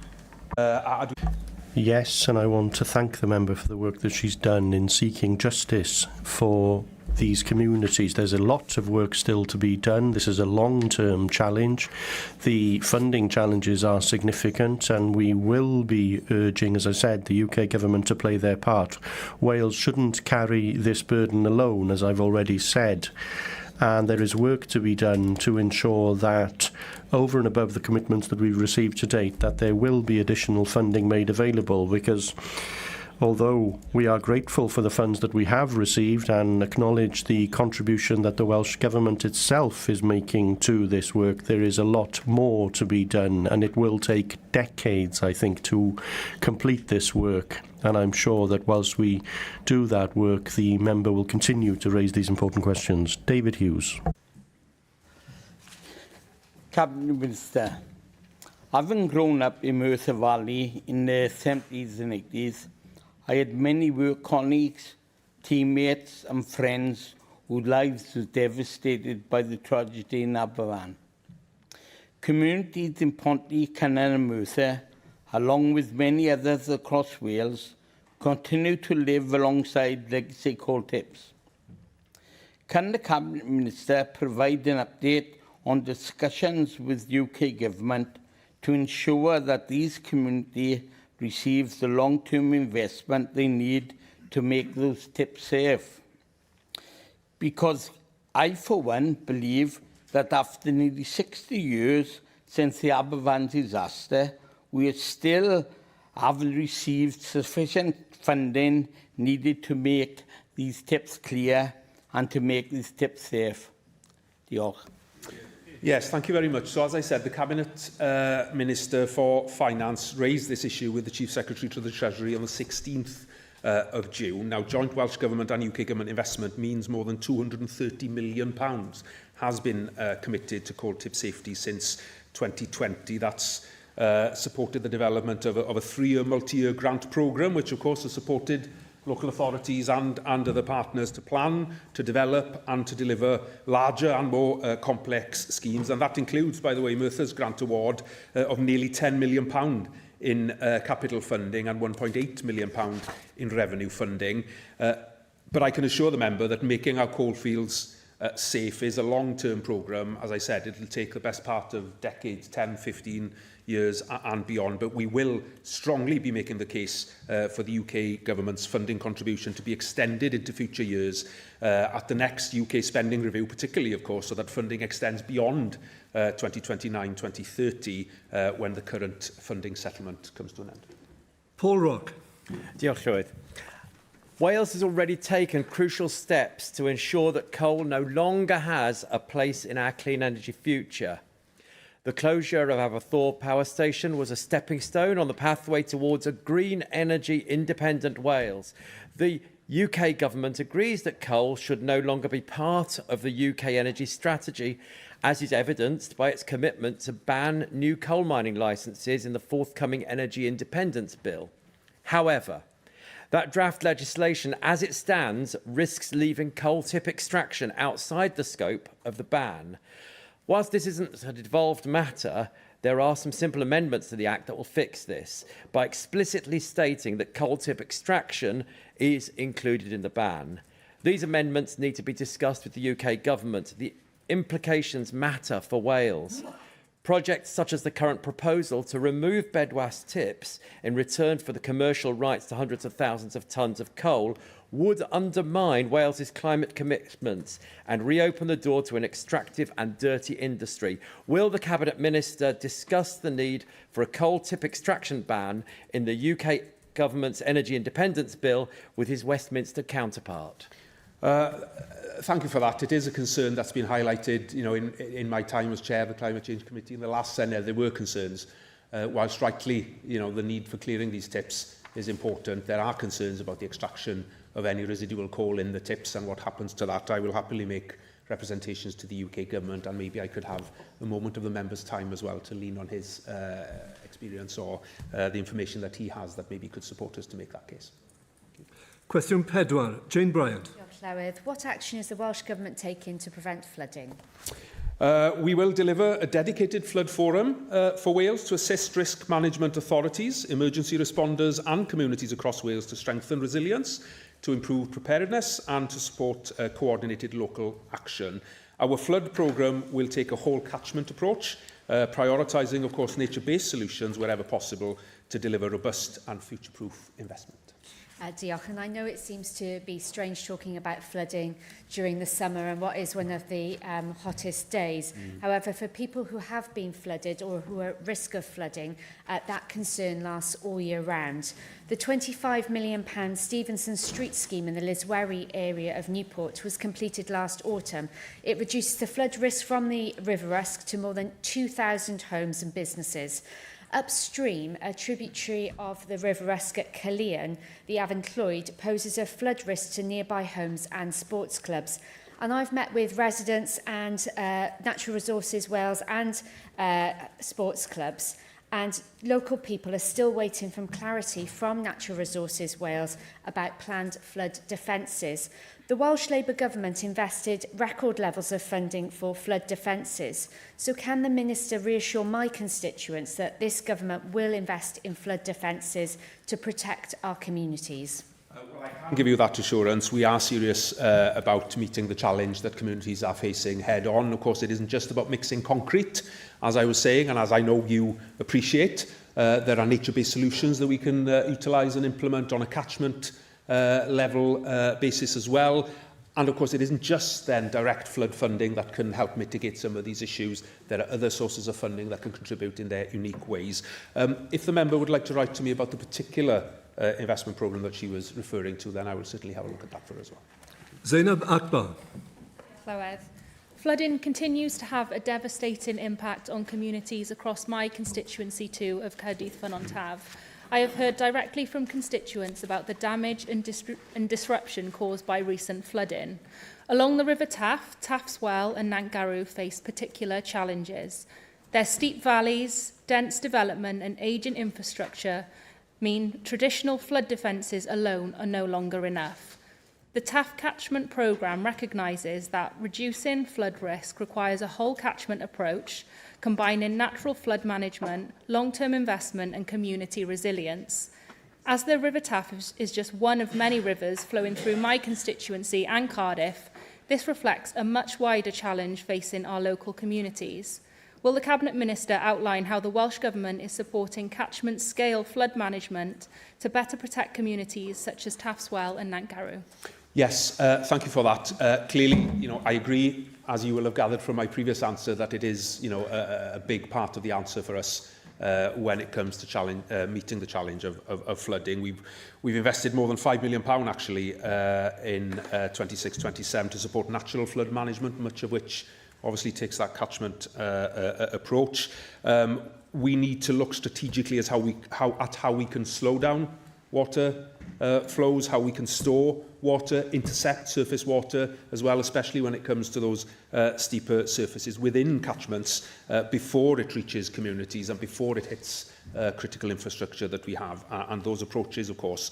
Yes, and I want to thank the member for the work that she's done in seeking justice for these communities. There's a lot of work still to be done. This is a long-term challenge. The funding challenges are significant, and we will be urging, as I said, the UK Government to play their part. Wales shouldn't carry this burden alone, as I've already said. And there is work to be done to ensure that, over and above the commitments that we've received to date, that there will be additional funding made available, because although we are grateful for the funds that we have received and acknowledge the contribution that the Welsh Government itself is making to this work, there is a lot more to be done, and it will take decades, I think, to complete this work. And I'm sure that whilst we do that work, the member will continue to raise these important questions. David Hughes.
Cabinet Minister, having grown up in Merthyr Valley in the 70s and 80s, I had many work colleagues, teammates and friends whose lives were devastated by the tragedy in Aberfan. Communities in Ponty, Cynon and Merthyr, along with many others across Wales, continue to live alongside legacy coal tips. Can the Cabinet Minister provide an update on discussions with the UK Government to ensure that these communities receive the long-term investment they need to make those tips safe? Because I, for one, believe that after nearly 60 years since the Aberfan disaster, we still haven't received sufficient funding needed to make these tips clear and to make these tips safe. Diolch.
Yes, thank you very much. So, as I said, the Cabinet Minister for Finance raised this issue with the Chief Secretary to the Treasury on the 16th of June. Now, joint Welsh Government and UK Government investment means more than £230 million has been committed to cold tip safety since 2020. That's supported the development of a 3-year multi-year grant programme, which of course has supported local authorities and other partners to plan, to develop and to deliver larger and more complex schemes. And that includes, by the way, Merthyr's grant award of nearly £10 million in capital funding and £1.8 million in revenue funding. But I can assure the member that making our coalfields safe is a long-term programme. As I said, it will take the best part of decades, 10, 15 years and beyond, but we will strongly be making the case for the UK Government's funding contribution to be extended into future years at the next UK spending review, particularly, of course, so that funding extends beyond 2029-2030 when the current funding settlement comes to an end.
Paul Rock.
Diolch, Llywydd. Wales has already taken crucial steps to ensure that coal no longer has a place in our clean energy future. The closure of Aberthorpe Power Station was a stepping stone on the pathway towards a green energy independent Wales. The UK Government agrees that coal should no longer be part of the UK energy strategy, as is evidenced by its commitment to ban new coal mining licences in the forthcoming Energy Independence Bill. However, that draft legislation, as it stands, risks leaving coal tip extraction outside the scope of the ban. Whilst this isn't a devolved matter, there are some simple amendments to the Act that will fix this by explicitly stating that coal tip extraction is included in the ban. These amendments need to be discussed with the UK Government. The implications matter for Wales. Projects such as the current proposal to remove bedwas tips in return for the commercial rights to hundreds of thousands of tonnes of coal would undermine Wales's climate commitments and reopen the door to an extractive and dirty industry. Will the Cabinet Minister discuss the need for a coal tip extraction ban in the UK Government's Energy Independence Bill with his Westminster counterpart?
Thank you for that. It is a concern that's been highlighted, in my time as chair of the Climate Change Committee. In the last Senedd, there were concerns. Whilst rightly, the need for clearing these tips is important, there are concerns about the extraction of any residual coal in the tips and what happens to that. I will happily make representations to the UK Government, and maybe I could have a moment of the member's time as well to lean on his experience or the information that he has that maybe could support us to make that case.
Question 4, Jane Bryant.
What action is the Welsh Government taking to prevent flooding?
We will deliver a dedicated flood forum for Wales to assist risk management authorities, emergency responders and communities across Wales to strengthen resilience, to improve preparedness and to support coordinated local action. Our flood programme will take a whole catchment approach, prioritising, of course, nature-based solutions wherever possible to deliver robust and future-proof investment.
Diolch, and I know it seems to be strange talking about flooding during the summer and what is one of the hottest days. However, for people who have been flooded or who are at risk of flooding, that concern lasts all year round. The £25 million Stevenson Street scheme in the Liswerry area of Newport was completed last autumn. It reduces the flood risk from the River Usk to more than 2,000 homes and businesses. Upstream, a tributary of the River Usk at Caerleon, the Avon Clwyd, poses a flood risk to nearby homes and sports clubs. And I've met with residents and Natural Resources Wales and sports clubs, and local people are still waiting for clarity from Natural Resources Wales about planned flood defences. The Welsh Labour Government invested record levels of funding for flood defences. So can the Minister reassure my constituents that this government will invest in flood defences to protect our communities?
Well, I can give you that assurance. We are serious about meeting the challenge that communities are facing head on. Of course, it isn't just about mixing concrete, as I was saying, and as I know you appreciate. There are nature-based solutions that we can utilise and implement on a catchment level basis as well. And of course, it isn't just then direct flood funding that can help mitigate some of these issues. There are other sources of funding that can contribute in their unique ways. If the member would like to write to me about the particular investment programme that she was referring to, then I will certainly have a look at that for her as well.
Zainab Akbar.
Llywodraeth. Flooding continues to have a devastating impact on communities across my constituency too of Caerdydd Ffynnon Taf. I have heard directly from constituents about the damage and disruption caused by recent flooding. Along the River Taff, Taff's Well and Nant Garw face particular challenges. Their steep valleys, dense development and ageing infrastructure mean traditional flood defences alone are no longer enough. The Taff Catchment Programme recognises that reducing flood risk requires a whole catchment approach, combining natural flood management, long-term investment and community resilience. As the River Taff is just one of many rivers flowing through my constituency and Cardiff, this reflects a much wider challenge facing our local communities. Will the Cabinet Minister outline how the Welsh Government is supporting catchment-scale flood management to better protect communities such as Taff's Well and Nant Garw?
Yes, thank you for that. Clearly, I agree, as you will have gathered from my previous answer, that it is, a big part of the answer for us when it comes to meeting the challenge of flooding. We've invested more than £5 million actually in 26-27 to support natural flood management, much of which obviously takes that catchment approach. We need to look strategically at how we can slow down water flows, how we can store water, intercept surface water as well, especially when it comes to those steeper surfaces within catchments before it reaches communities and before it hits critical infrastructure that we have. And those approaches, of course,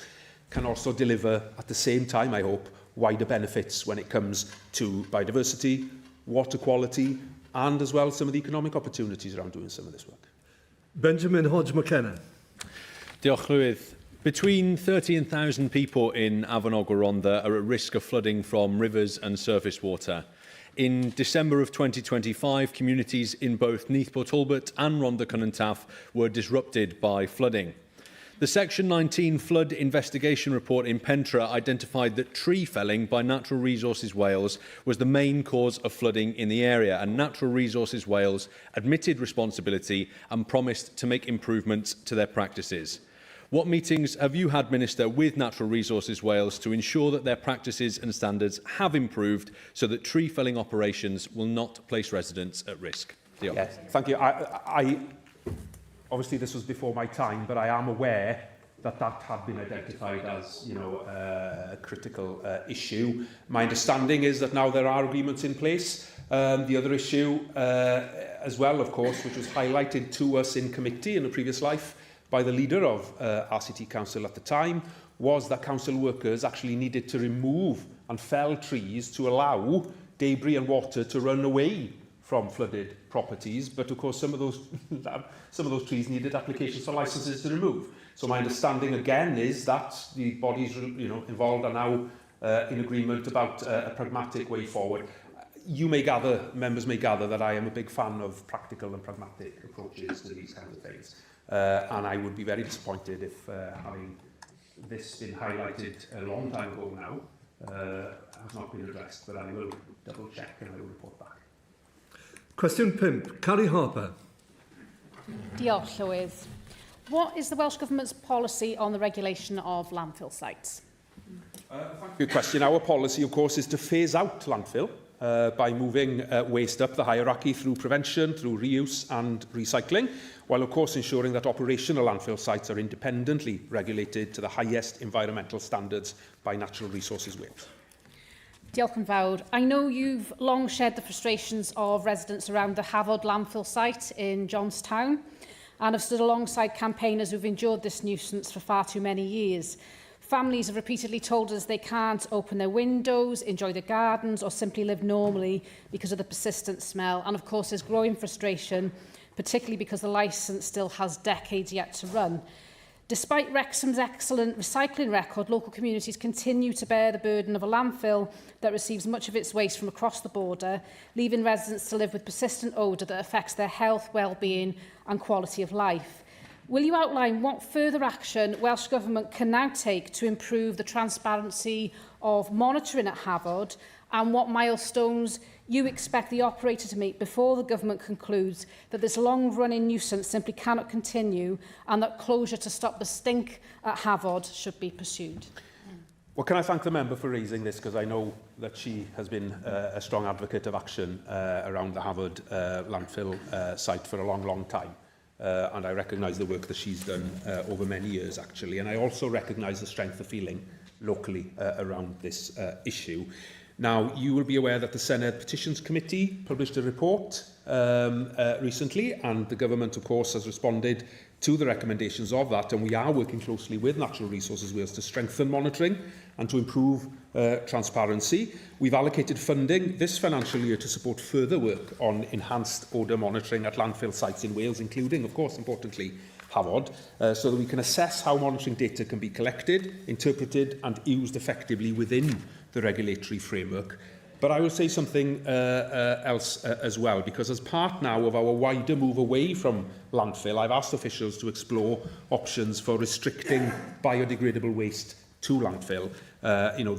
can also deliver at the same time, I hope, wider benefits when it comes to biodiversity, water quality, and as well some of the economic opportunities around doing some of this work.
Benjamin Hodge McKenna.
Diolch, Llywydd. Between 13,000 people in Afon Rhondda are at risk of flooding from rivers and surface water. In December of 2025, communities in both Neath Talbot and Rhondda Cynon Taf were disrupted by flooding. The Section 19 flood investigation report in Pentra identified that tree felling by Natural Resources Wales was the main cause of flooding in the area, and Natural Resources Wales admitted responsibility and promised to make improvements to their practices. What meetings have you had, Minister, with Natural Resources Wales to ensure that their practices and standards have improved so that tree felling operations will not place residents at risk?
Yes, thank you. I obviously this was before my time, but I am aware that had been identified as a critical issue. My understanding is that now there are agreements in place. The other issue as well, of course, which was highlighted to us in committee in a previous life, by the leader of RCT Council at the time, was that council workers actually needed to remove and fell trees to allow debris and water to run away from flooded properties. But of course, some of those trees needed applications for licences to remove. So my understanding again is that the bodies involved are now in agreement about a pragmatic way forward. Members may gather that I am a big fan of practical and pragmatic approaches to these kinds of things. And I would be very disappointed if having this been highlighted a long time ago now has not been addressed, but I will double check and I will report back.
Question 5, Carrie Harper.
Diolch, Llywydd. What is the Welsh Government's policy on the regulation of landfill sites?
Good question. Our policy, of course, is to phase out landfill by moving waste up the hierarchy through prevention, through reuse and recycling, while of course ensuring that operational landfill sites are independently regulated to the highest environmental standards by Natural Resources Wales.
Diolch yn fawr. I know you've long shared the frustrations of residents around the Hafod landfill site in Johnstown and have stood alongside campaigners who've endured this nuisance for far too many years. Families have repeatedly told us they can't open their windows, enjoy their gardens or simply live normally because of the persistent smell. And of course there's growing frustration, particularly because the licence still has decades yet to run. Despite Wrexham's excellent recycling record, local communities continue to bear the burden of a landfill that receives much of its waste from across the border, leaving residents to live with persistent odour that affects their health, well-being and quality of life. Will you outline what further action Welsh Government can now take to improve the transparency of monitoring at Hafod, and what milestones you expect the operator to meet before the Government concludes that this long-running nuisance simply cannot continue and that closure to stop the stink at Hafod should be pursued?
Well, can I thank the member for raising this, because I know that she has been a strong advocate of action around the Hafod landfill site for a long, long time. And I recognise the work that she's done over many years, actually. And I also recognise the strength of feeling locally around this issue. Now, you will be aware that the Senedd Petitions Committee published a report recently, and the Government, of course, has responded to the recommendations of that, and we are working closely with Natural Resources Wales to strengthen monitoring and to improve transparency. We've allocated funding this financial year to support further work on enhanced odour monitoring at landfill sites in Wales, including, of course, importantly, Hafod, so that we can assess how monitoring data can be collected, interpreted and used effectively within the regulatory framework. But I will say something else as well, because as part now of our wider move away from landfill, I've asked officials to explore options for restricting biodegradable waste to landfill.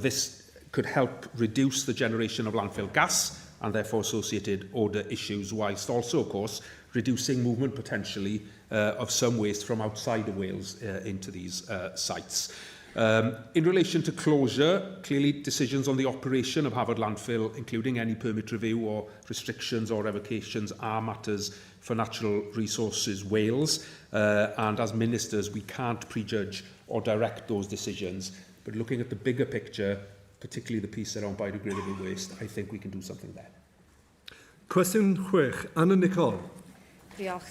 This could help reduce the generation of landfill gas and therefore associated odour issues, whilst also, of course, reducing movement potentially of some waste from outside of Wales into these sites. In relation to closure, clearly decisions on the operation of Hafod landfill, including any permit review or restrictions or revocations, are matters for Natural Resources Wales, and as ministers we can't prejudge or direct those decisions, but looking at the bigger picture, particularly the piece around biodegradable waste, I think we can do something there.
Cwestiwn 6, Anna Nicole.
Diolch.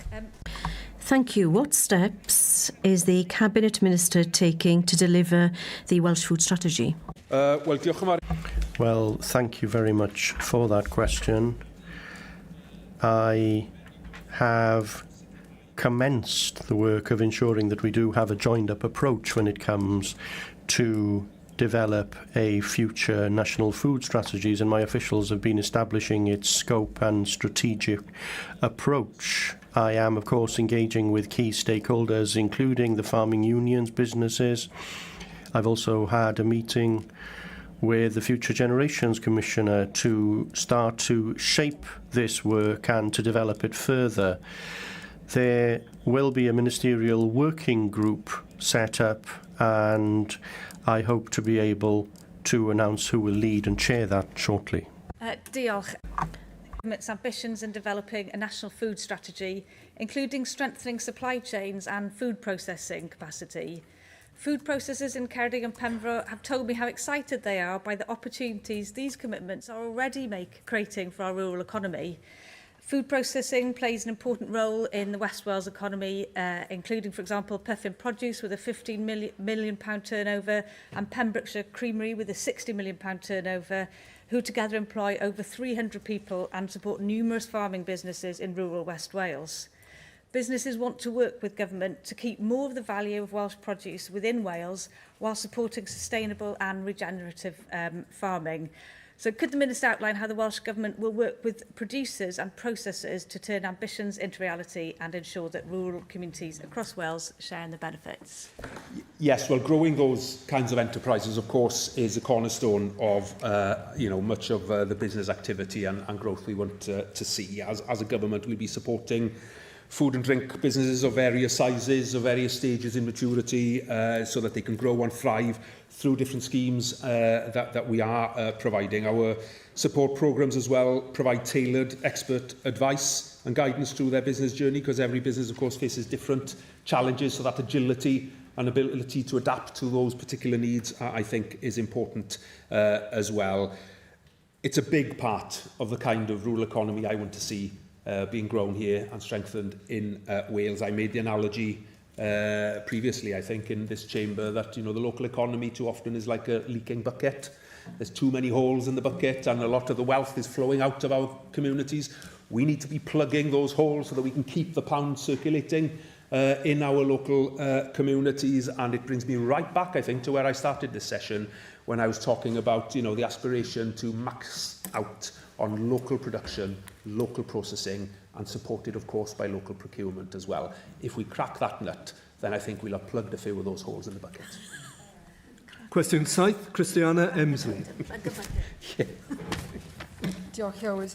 Thank you. What steps is the Cabinet Minister taking to deliver the Welsh Food Strategy?
Well, thank you very much for that question. I have commenced the work of ensuring that we do have a joined-up approach when it comes to develop a future national food strategies, and my officials have been establishing its scope and strategic approach. I am, of course, engaging with key stakeholders, including the farming unions, businesses. I've also had a meeting with the Future Generations Commissioner to start to shape this work and to develop it further. There will be a ministerial working group set up, and I hope to be able to announce who will lead and chair that shortly.
Diolch. Government's ambitions in developing a national food strategy, including strengthening supply chains and food processing capacity. Food processors in Ceredigion and Pembroke have told me how excited they are by the opportunities these commitments are already creating for our rural economy. Food processing plays an important role in the West Wales economy, including, for example, Puffin Produce with a £15 million turnover and Pembrokeshire Creamery with a £60 million turnover, who together employ over 300 people and support numerous farming businesses in rural West Wales. Businesses want to work with government to keep more of the value of Welsh produce within Wales while supporting sustainable and regenerative farming. So could the Minister outline how the Welsh Government will work with producers and processors to turn ambitions into reality and ensure that rural communities across Wales share in the benefits?
Yes, well, growing those kinds of enterprises, of course, is a cornerstone of much of the business activity and growth we want to see. As a government, we'll be supporting food and drink businesses of various sizes, of various stages in maturity, so that they can grow and thrive through different schemes that we are providing. Our support programmes as well provide tailored expert advice and guidance through their business journey, because every business, of course, faces different challenges, so that agility and ability to adapt to those particular needs, I think, is important as well. It's a big part of the kind of rural economy I want to see being grown here and strengthened in Wales. I made the analogy previously, I think, in this chamber, that the local economy too often is like a leaking bucket. There's too many holes in the bucket, and a lot of the wealth is flowing out of our communities. We need to be plugging those holes so that we can keep the pound circulating in our local communities. And it brings me right back, I think, to where I started this session, when I was talking about the aspiration to max out on local production, local processing and supported, of course, by local procurement as well. If we crack that nut, then I think we'll have plugged a few of those holes in the bucket.
Cwestiwn 7, Christiana Emsley.
Diolch, Howard.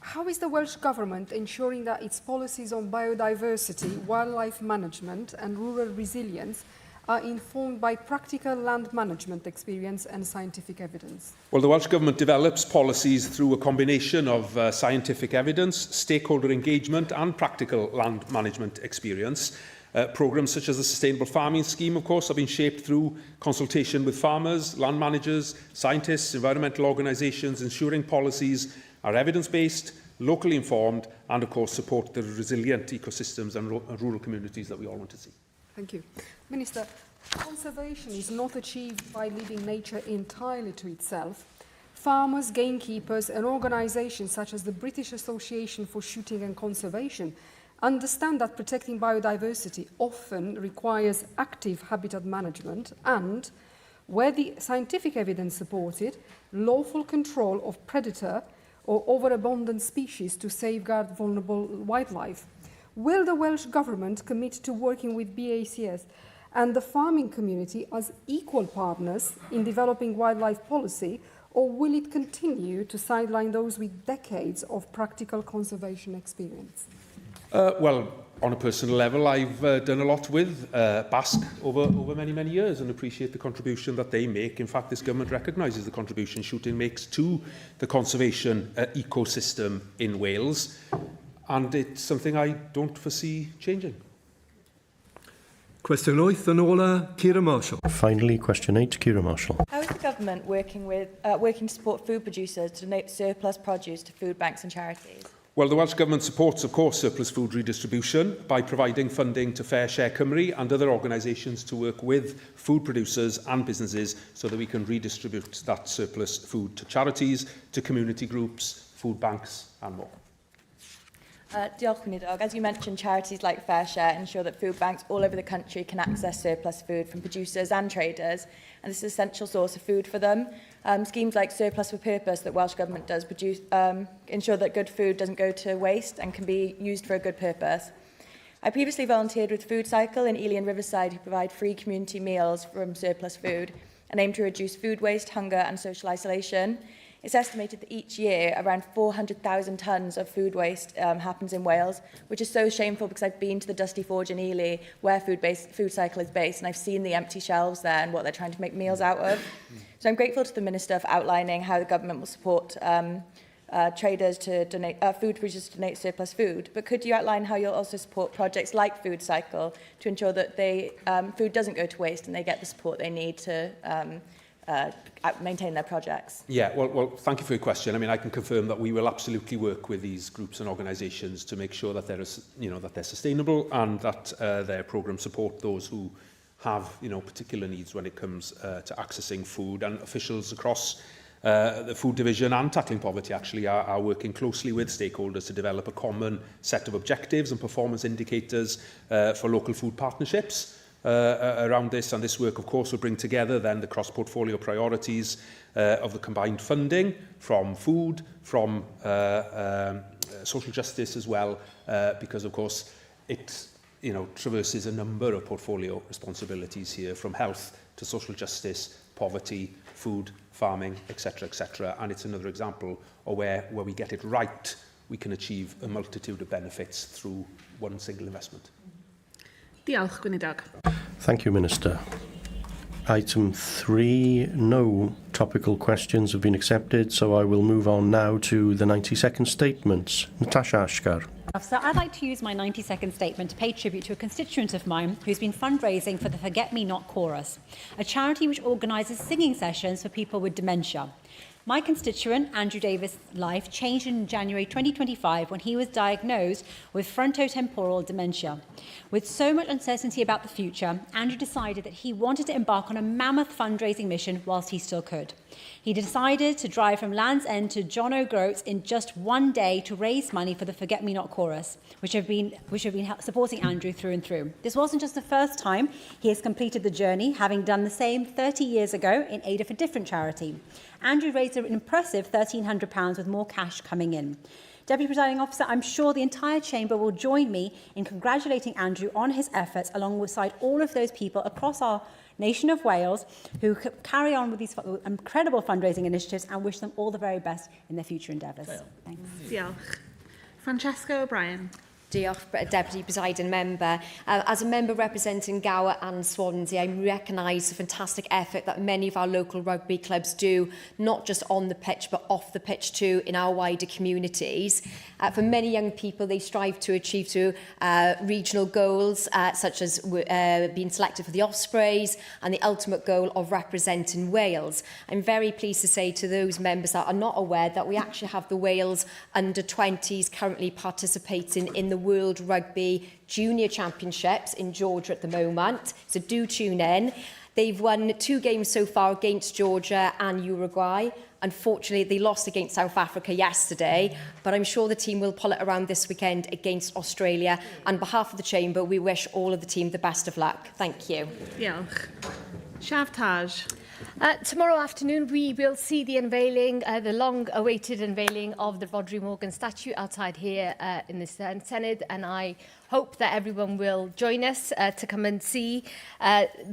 How is the Welsh Government ensuring that its policies on biodiversity, wildlife management and rural resilience are informed by practical land management experience and scientific evidence?
Well, the Welsh Government develops policies through a combination of scientific evidence, stakeholder engagement and practical land management experience. Programmes such as the Sustainable Farming Scheme, of course, have been shaped through consultation with farmers, land managers, scientists, environmental organisations, ensuring policies are evidence-based, locally informed and, of course, support the resilient ecosystems and rural communities that we all want to see.
Thank you. Minister, conservation is not achieved by leaving nature entirely to itself. Farmers, gamekeepers and organisations such as the British Association for Shooting and Conservation understand that protecting biodiversity often requires active habitat management and, where the scientific evidence supports it, lawful control of predator or overabundant species to safeguard vulnerable wildlife. Will the Welsh Government commit to working with BACS and the farming community as equal partners in developing wildlife policy, or will it continue to sideline those with decades of practical conservation experience?
Well, on a personal level, I've done a lot with BASC over many, many years and appreciate the contribution that they make. In fact, this government recognises the contribution shooting makes to the conservation ecosystem in Wales, and it's something I don't foresee changing.
Cwestiwn 8 yn ola, Ciara Marshall.
Finally, question 8, Ciara Marshall.
How is the government working to support food producers to donate surplus produce to food banks and charities?
Well, the Welsh Government supports, of course, surplus food redistribution by providing funding to Fair Share Cymru and other organisations to work with food producers and businesses so that we can redistribute that surplus food to charities, to community groups, food banks and more.
Diolch, Weinidog. As you mentioned, charities like Fair Share ensure that food banks all over the country can access surplus food from producers and traders, and this is an essential source of food for them. Schemes like Surplus for Purpose that Welsh Government does ensure that good food doesn't go to waste and can be used for a good purpose. I previously volunteered with Food Cycle in Ely and Riverside, who provide free community meals from surplus food and aim to reduce food waste, hunger and social isolation. It's estimated that each year around 400,000 tonnes of food waste happens in Wales, which is so shameful because I've been to the Dusty Forge in Ely, where Food Cycle is based, and I've seen the empty shelves there and what they're trying to make meals out of. So I'm grateful to the Minister for outlining how the government will support traders to donate, food producers to donate surplus food. But could you outline how you'll also support projects like Food Cycle to ensure that food doesn't go to waste and they get the support they need to maintain their projects?
Yeah, well, thank you for your question. I mean, I can confirm that we will absolutely work with these groups and organisations to make sure that they're sustainable and that their programmes support those who have, particular needs when it comes to accessing food. And officials across the food division and tackling poverty actually are working closely with stakeholders to develop a common set of objectives and performance indicators for local food partnerships around this. And this work, of course, will bring together then the cross-portfolio priorities of the combined funding from food, from social justice as well, because, of course, it traverses a number of portfolio responsibilities here, from health to social justice, poverty, food, farming, etc., etc. And it's another example of where we get it right, we can achieve a multitude of benefits through one single investment.
Diolch, Gwynidog.
Thank you, Minister. Item 3, no topical questions have been accepted, so I will move on now to the 90-second statements. Natasha Ashkar.
So I'd like to use my 90-second statement to pay tribute to a constituent of mine who's been fundraising for the Forget Me Not Chorus, a charity which organises singing sessions for people with dementia. My constituent, Andrew Davis' life changed in January 2025 when he was diagnosed with frontotemporal dementia. With so much uncertainty about the future, Andrew decided that he wanted to embark on a mammoth fundraising mission whilst he still could. He decided to drive from Land's End to John O'Groats in just one day to raise money for the Forget Me Not chorus, which have been supporting Andrew through and through. This wasn't just the first time he has completed the journey, having done the same 30 years ago in aid of a different charity. Andrew raised an impressive £1,300 with more cash coming in. Deputy Presiding Officer, I'm sure the entire Chamber will join me in congratulating Andrew on his efforts alongside all of those people across our nation of Wales who carry on with these incredible fundraising initiatives, and wish them all the very best in their future endeavours. Thanks.
Diolch. Francesca O'Brien.
Diolch, Deputy Presiding Member. As a member representing Gower and Swansea, I recognise the fantastic effort that many of our local rugby clubs do, not just on the pitch, but off the pitch too, in our wider communities. For many young people, they strive to achieve regional goals, such as being selected for the Ospreys, and the ultimate goal of representing Wales. I'm very pleased to say to those members that are not aware that we actually have the Wales under-20s currently participating in the World Rugby Junior Championships in Georgia at the moment, so do tune in. They've won 2 games so far against Georgia and Uruguay. Unfortunately, they lost against South Africa yesterday, but I'm sure the team will pull it around this weekend against Australia. On behalf of the Chamber, we wish all of the team the best of luck. Thank you.
Diolch. Siaf Taj.
Tomorrow afternoon, we will see the unveiling, the long-awaited unveiling of the Rhodri Morgan statue outside here in the Senedd, and I hope that everyone will join us to come and see,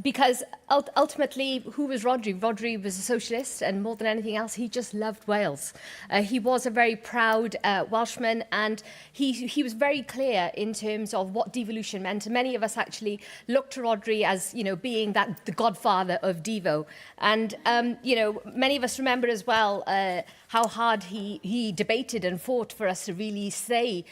because ultimately, who was Rhodri? Rhodri was a socialist, and more than anything else, he just loved Wales. He was a very proud Welshman, and he was very clear in terms of what devolution meant. And many of us actually look to Rhodri as, you know, being the godfather of Devo. And, you know, many of us remember as well how hard he debated and fought for us to really stay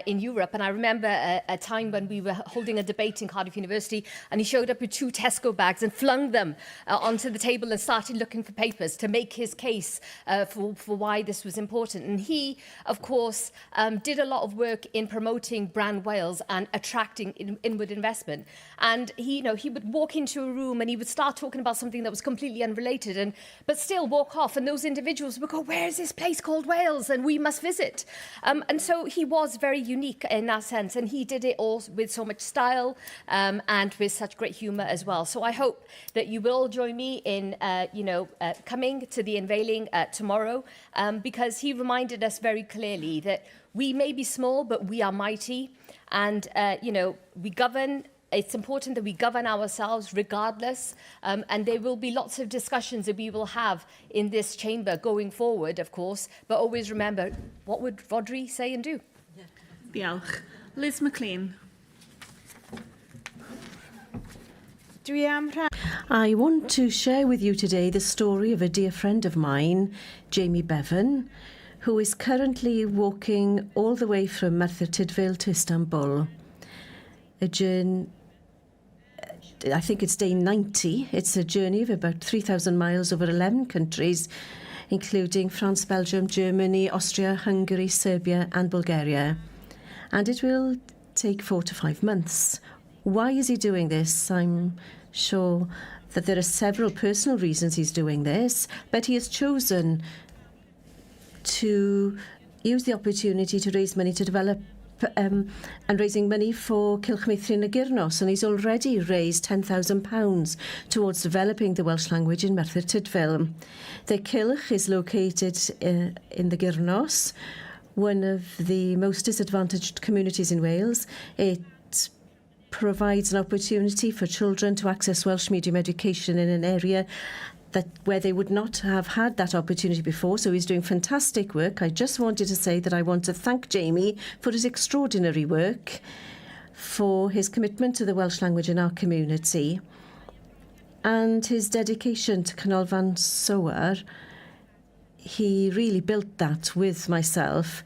in Europe. And I remember a time when we were holding a debate in Cardiff University, and he showed up with 2 Tesco bags and flung them onto the table and started looking for papers to make his case for why this was important. And he, of course, did a lot of work in promoting brand Wales and attracting inward investment. And he would walk into a room and he would start talking about something that was completely unrelated, but still walk off, and those individuals would go, "Where's this place called Wales? And we must visit." And so he was very unique in that sense, and he did it all with so much style and with such great humour as well. So I hope that you will all join me in, coming to the unveiling tomorrow, because he reminded us very clearly that we may be small, but we are mighty, and we govern. It's important that we govern ourselves regardless, and there will be lots of discussions that we will have in this chamber going forward, of course, but always remember, what would Rhodri say and do?
Diolch. Liz McLean.
I want to share with you today the story of a dear friend of mine, Jamie Bevan, who is currently walking all the way from Merthyr Tydfil to Istanbul. A journey, I think it's day 90. It's a journey of about 3,000 miles over 11 countries, including France, Belgium, Germany, Austria, Hungary, Serbia and Bulgaria. And it will take 4 to 5 months. Why is he doing this? I'm sure that there are several personal reasons he's doing this, but he has chosen to use the opportunity to raise money to develop and raising money for Cylch Meithrin y Gyrnos, and he's already raised £10,000 towards developing the Welsh language in Merthyr Tydfil. The Cylch is located in the Gyrnos, one of the most disadvantaged communities in Wales. It provides an opportunity for children to access Welsh medium education in an area where they would not have had that opportunity before, so he's doing fantastic work. I just wanted to say that I want to thank Jamie for his extraordinary work, for his commitment to the Welsh language in our community, and his dedication to Canolfan Sowar. He really built that with myself,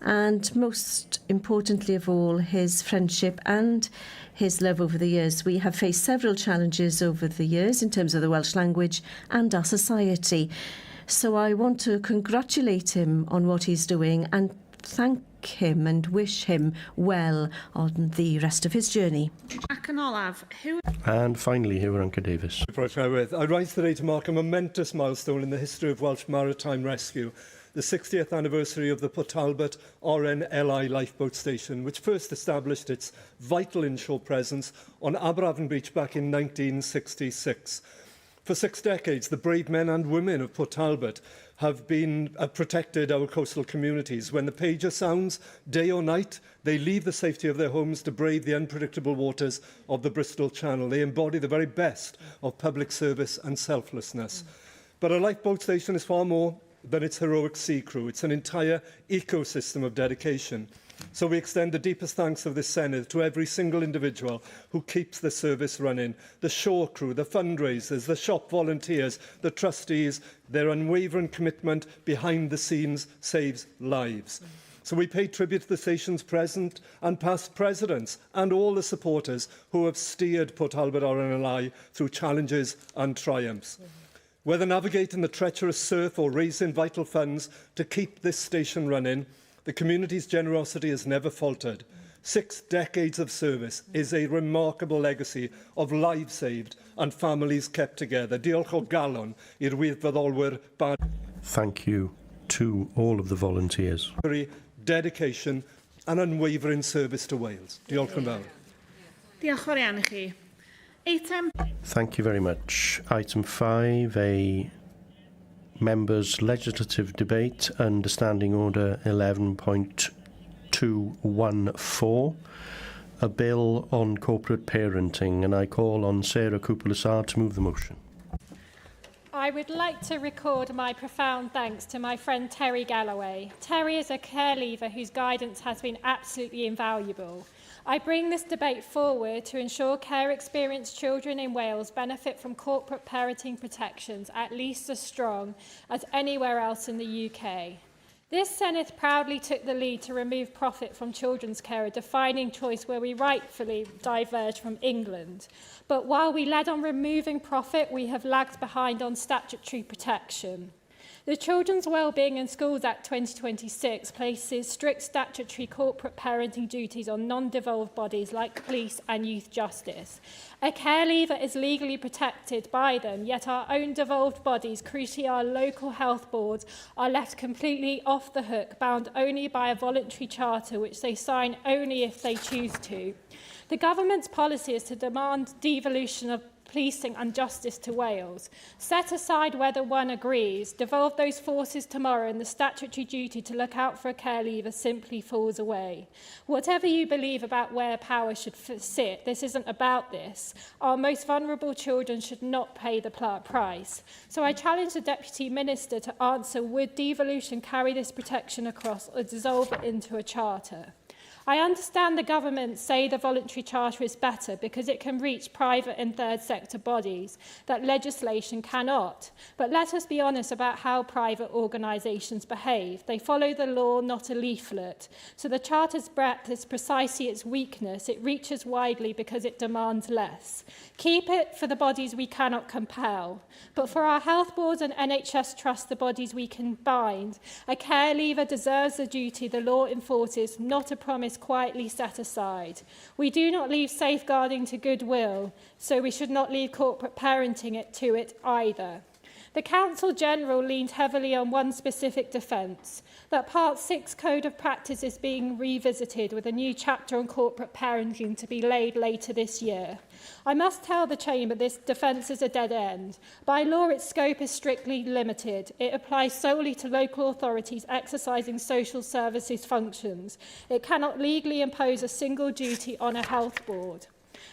and most importantly of all, his friendship and his love over the years. We have faced several challenges over the years in terms of the Welsh language and our society. So I want to congratulate him on what he's doing and thank him and wish him well on the rest of his journey.
Ac yn olaf,
And finally, yw'r Uncle Davis.
I rise today to mark a momentous milestone in the history of Welsh maritime rescue, the 60th anniversary of the Port Talbot RNLI lifeboat station, which first established its vital inshore presence on Aberavon Beach back in 1966. For 6 decades, the brave men and women of Port Talbot have protected our coastal communities. When the pager sounds, day or night, they leave the safety of their homes to brave the unpredictable waters of the Bristol Channel. They embody the very best of public service and selflessness. But a lifeboat station is far more than its heroic sea crew. It's an entire ecosystem of dedication. So we extend the deepest thanks of this Senedd to every single individual who keeps the service running. The shore crew, the fundraisers, the shop volunteers, the trustees, their unwavering commitment behind the scenes saves lives. So we pay tribute to the station's present and past presidents and all the supporters who have steered Port Talbot RNLI through challenges and triumphs. Whether navigating the treacherous surf or raising vital funds to keep this station running, the community's generosity has never faltered. 6 decades of service is a remarkable legacy of lives saved and families kept together. Diolch o galon i'r wirfoddolwyr bad.
Thank you to all of the volunteers.
Dedication and unwavering service to Wales. Diolch yn fawr.
Diolch fawr iawn i chi.
Thank you very much. Item 5, a members' legislative debate under Standing Order 11.214, a bill on corporate parenting, and I call on Sarah Cooper-Lassard to move the motion.
I would like to record my profound thanks to my friend Terry Galloway. Terry is a care leaver whose guidance has been absolutely invaluable. I bring this debate forward to ensure care-experienced children in Wales benefit from corporate parenting protections at least as strong as anywhere else in the UK. This Senedd proudly took the lead to remove profit from children's care, a defining choice where we rightfully diverged from England. But while we led on removing profit, we have lagged behind on statutory protection. The Children's Wellbeing in Schools Act 2026 places strict statutory corporate parenting duties on non-devolved bodies like police and youth justice. A care leaver is legally protected by them, yet our own devolved bodies, crucially our local health boards, are left completely off the hook, bound only by a voluntary charter which they sign only if they choose to. The government's policy is to demand devolution of policing and justice to Wales. Set aside whether one agrees, devolve those forces tomorrow and the statutory duty to look out for a care leaver simply falls away. Whatever you believe about where power should sit, this isn't about this. Our most vulnerable children should not pay the price. So I challenge the Deputy Minister to answer, would devolution carry this protection across or dissolve it into a charter? I understand the government say the voluntary charter is better because it can reach private and third sector bodies that legislation cannot. But let us be honest about how private organisations behave. They follow the law, not a leaflet. So the charter's breadth is precisely its weakness. It reaches widely because it demands less. Keep it for the bodies we cannot compel. But for our health boards and NHS trust, the bodies we can bind, a care leaver deserves the duty the law enforces, not a promise quietly set aside. We do not leave safeguarding to goodwill, so we should not leave corporate parenting to it either. The Council General leaned heavily on one specific defence, that Part 6 Code of Practice is being revisited with a new chapter on corporate parenting to be laid later this year. I must tell the Chamber this defence is a dead end. By law, its scope is strictly limited. It applies solely to local authorities exercising social services functions. It cannot legally impose a single duty on a health board.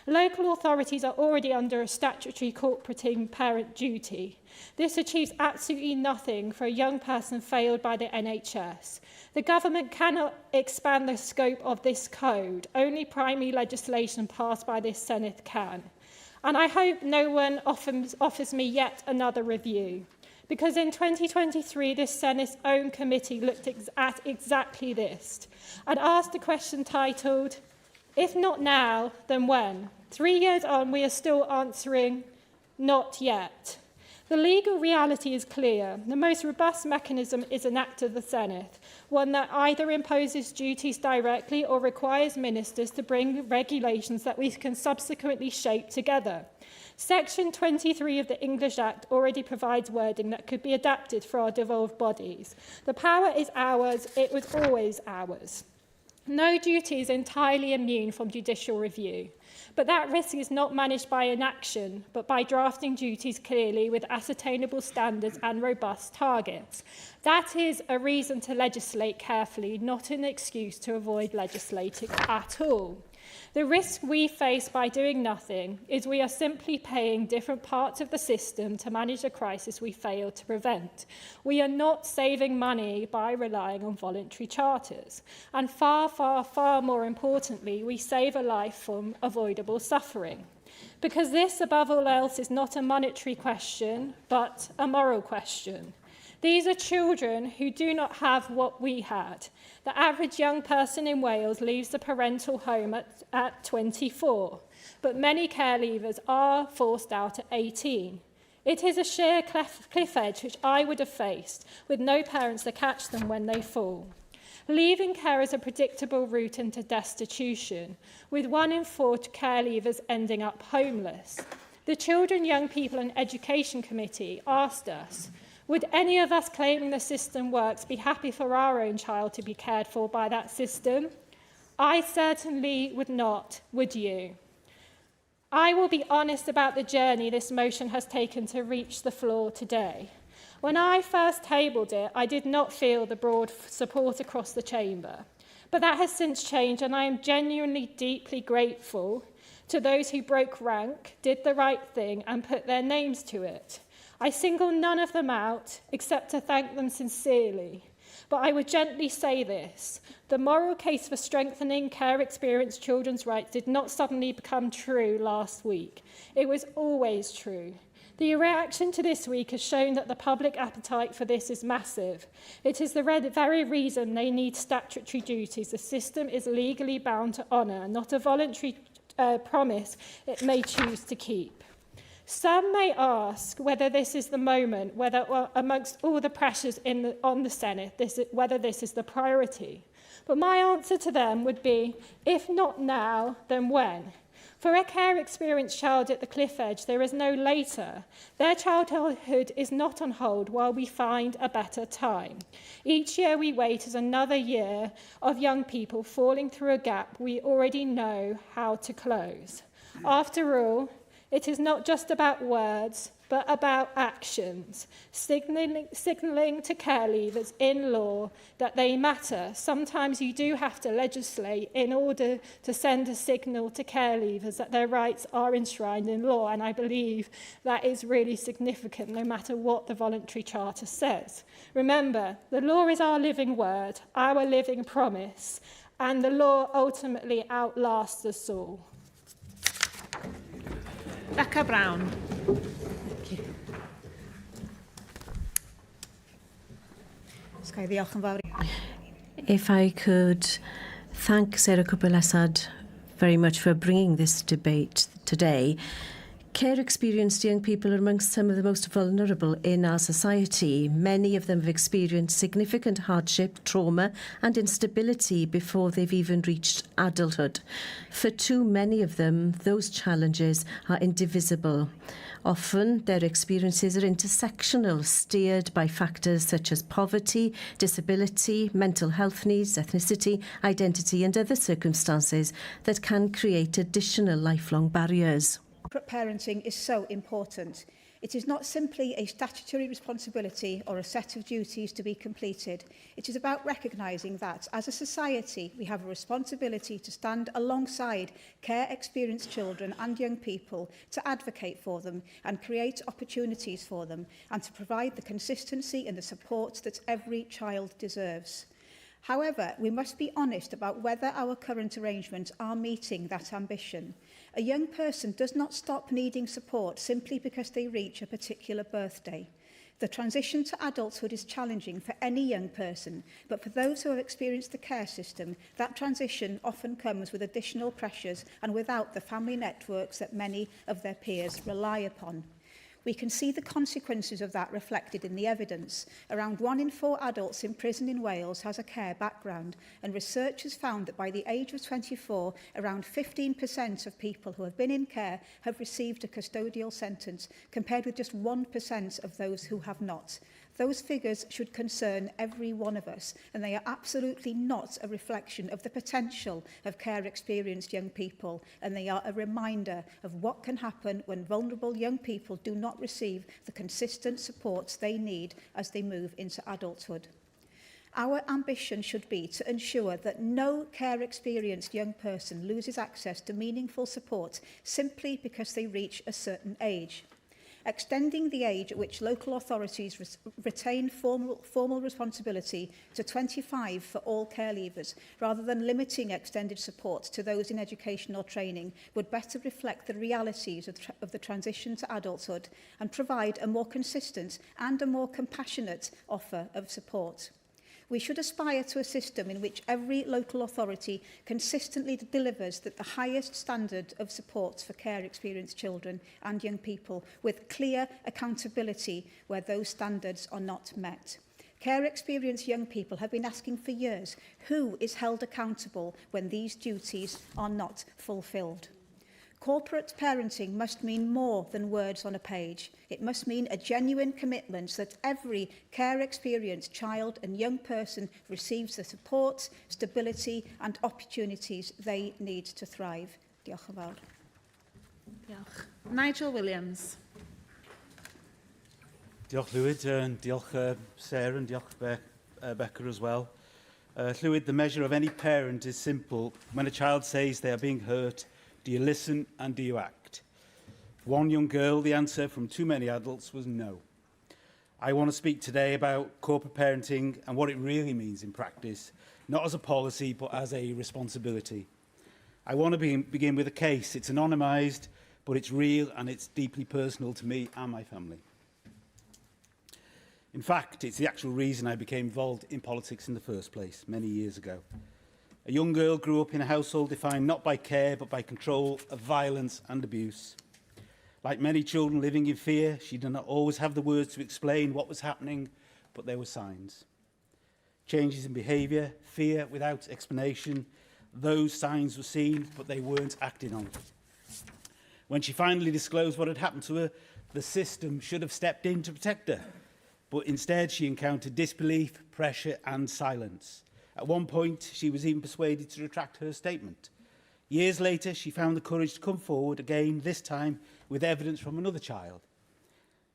Local authorities are already under a statutory corporating parent duty. This achieves absolutely nothing for a young person failed by the NHS. The government cannot expand the scope of this code. Only primary legislation passed by this Senedd can. And I hope no one offers me yet another review. Because in 2023, this Sened's own committee looked at exactly this and asked a question titled, "If not now, then when?" 3 years on, we are still answering, not yet.
The legal reality is clear. The most robust mechanism is an Act of the Senedd, one that either imposes duties directly or requires ministers to bring regulations that we can subsequently shape together. Section 23 of the English Act already provides wording that could be adapted for our devolved bodies. The power is ours, it was always ours. No duty is entirely immune from judicial review, but that risk is not managed by inaction, but by drafting duties clearly with ascertainable standards and robust targets. That is a reason to legislate carefully, not an excuse to avoid legislating at all. The risk we face by doing nothing is we are simply paying different parts of the system to manage a crisis we failed to prevent. We are not saving money by relying on voluntary charters. And far, far, far more importantly, we save a life from avoidable suffering. Because this, above all else, is not a monetary question, but a moral question. These are children who do not have what we had. The average young person in Wales leaves the parental home at 24, but many care leavers are forced out at 18. It is a sheer cliff edge which I would have faced, with no parents to catch them when they fall. Leaving care is a predictable route into destitution, with 1 in 4 care leavers ending up homeless. The Children, Young People and Education Committee asked us, would any of us claiming the system works be happy for our own child to be cared for by that system? I certainly would not, would you? I will be honest about the journey this motion has taken to reach the floor today. When I first tabled it, I did not feel the broad support across the chamber. But that has since changed, and I am genuinely deeply grateful to those who broke rank, did the right thing, and put their names to it. I single none of them out, except to thank them sincerely. But I would gently say this. The moral case for strengthening care-experienced children's rights did not suddenly become true last week. It was always true. The reaction to this week has shown that the public appetite for this is massive. It is the very reason they need statutory duties. The system is legally bound to honour, not a voluntary promise it may choose to keep. Some may ask whether this is the moment, whether amongst all the pressures on the Senedd, whether this is the priority. But my answer to them would be, if not now, then when? For a care-experienced child at the cliff edge, there is no later. Their childhood is not on hold while we find a better time. Each year we wait is another year of young people falling through a gap we already know how to close. After all, it is not just about words, but about actions, signalling to care leavers in law that they matter. Sometimes you do have to legislate in order to send a signal to care leavers that their rights are enshrined in law, and I believe that is really significant no matter what the voluntary charter says. Remember, the law is our living word, our living promise, and the law ultimately outlasts us all.
Becca Brown.
If I could thank Sarah Cwpl-Esad very much for bringing this debate today. Care-experienced young people are amongst some of the most vulnerable in our society. Many of them have experienced significant hardship, trauma and instability before they've even reached adulthood. For too many of them, those challenges are indivisible. Often, their experiences are intersectional, steered by factors such as poverty, disability, mental health needs, ethnicity, identity and other circumstances that can create additional lifelong barriers.
Parenting is so important. It is not simply a statutory responsibility or a set of duties to be completed. It is about recognising that, as a society, we have a responsibility to stand alongside care-experienced children and young people, to advocate for them and create opportunities for them, and to provide the consistency and the support that every child deserves. However, we must be honest about whether our current arrangements are meeting that ambition. A young person does not stop needing support simply because they reach a particular birthday. The transition to adulthood is challenging for any young person, but for those who have experienced the care system, that transition often comes with additional pressures and without the family networks that many of their peers rely upon.
We can see the consequences of that reflected in the evidence. Around 1 in 4 adults in prison in Wales has a care background, and research has found that by the age of 24, around 15% of people who have been in care have received a custodial sentence, compared with just 1% of those who have not. Those figures should concern every one of us, and they are absolutely not a reflection of the potential of care-experienced young people, and they are a reminder of what can happen when vulnerable young people do not receive the consistent supports they need as they move into adulthood. Our ambition should be to ensure that no care-experienced young person loses access to meaningful support simply because they reach a certain age. Extending the age at which local authorities retain formal responsibility to 25 for all care leavers, rather than limiting extended support to those in education or training, would better reflect the realities of the transition to adulthood and provide a more consistent and a more compassionate offer of support. We should aspire to a system in which every local authority consistently delivers the highest standard of support for care-experienced children and young people, with clear accountability where those standards are not met. Care-experienced young people have been asking for years, who is held accountable when these duties are not fulfilled? Corporate parenting must mean more than words on a page. It must mean a genuine commitment that every care-experienced child and young person receives the support, stability and opportunities they need to thrive. Diolch yn fawr.
Diolch. Nigel Williams.
Diolch Llywyd, and diolch Sarah, and diolch Becca as well. Llywyd, the measure of any parent is simple. When a child says they are being hurt, do you listen and do you act? For one young girl, the answer from too many adults was no. I want to speak today about corporate parenting and what it really means in practice, not as a policy, but as a responsibility. I want to begin with a case. It's anonymised, but it's real and it's deeply personal to me and my family. In fact, it's the actual reason I became involved in politics in the first place, many years ago. A young girl grew up in a household defined not by care, but by control of violence and abuse. Like many children living in fear, she did not always have the words to explain what was happening, but there were signs. Changes in behaviour, fear without explanation. Those signs were seen, but they weren't acted on. When she finally disclosed what had happened to her, the system should have stepped in to protect her. But instead, she encountered disbelief, pressure and silence. At one point, she was even persuaded to retract her statement. Years later, she found the courage to come forward again, this time with evidence from another child.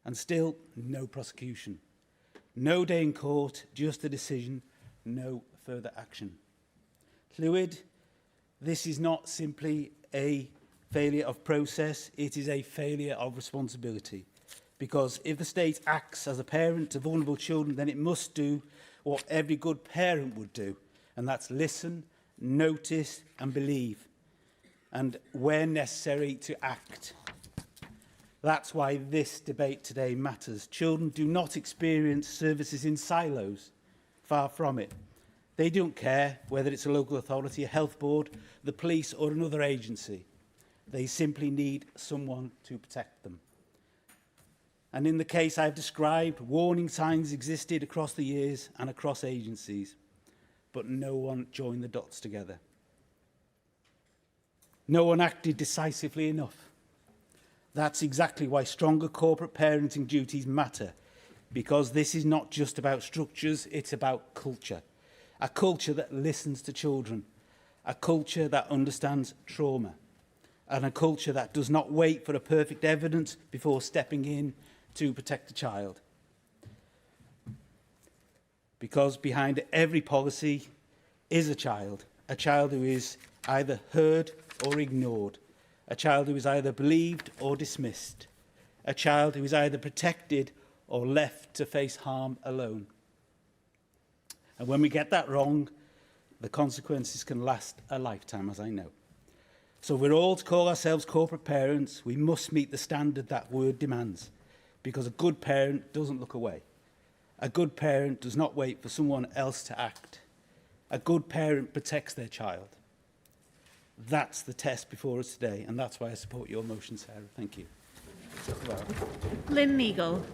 And still, no prosecution. No day in court, just a decision, no further action. Llywyd, this is not simply a failure of process, it is a failure of responsibility. Because if the state acts as a parent to vulnerable children, then it must do what every good parent would do, and that's listen, notice and believe, and where necessary to act. That's why this debate today matters. Children do not experience services in silos, far from it. They don't care whether it's a local authority, a health board, the police or another agency. They simply need someone to protect them. And in the case I've described, warning signs existed across the years and across agencies, but no one joined the dots together. No one acted decisively enough. That's exactly why stronger corporate parenting duties matter, because this is not just about structures, it's about culture. A culture that listens to children, a culture that understands trauma, and a culture that does not wait for a perfect evidence before stepping in to protect a child. Because behind every policy is a child who is either heard or ignored, a child who is either believed or dismissed, a child who is either protected or left to face harm alone. And when we get that wrong, the consequences can last a lifetime, as I know. So if we're all to call ourselves corporate parents, we must meet the standard that word demands. Because a good parent doesn't look away. A good parent does not wait for someone else to act. A good parent protects their child. That's the test before us today, and that's why I support your motion, Sarah. Thank you.
Lynn Eagle.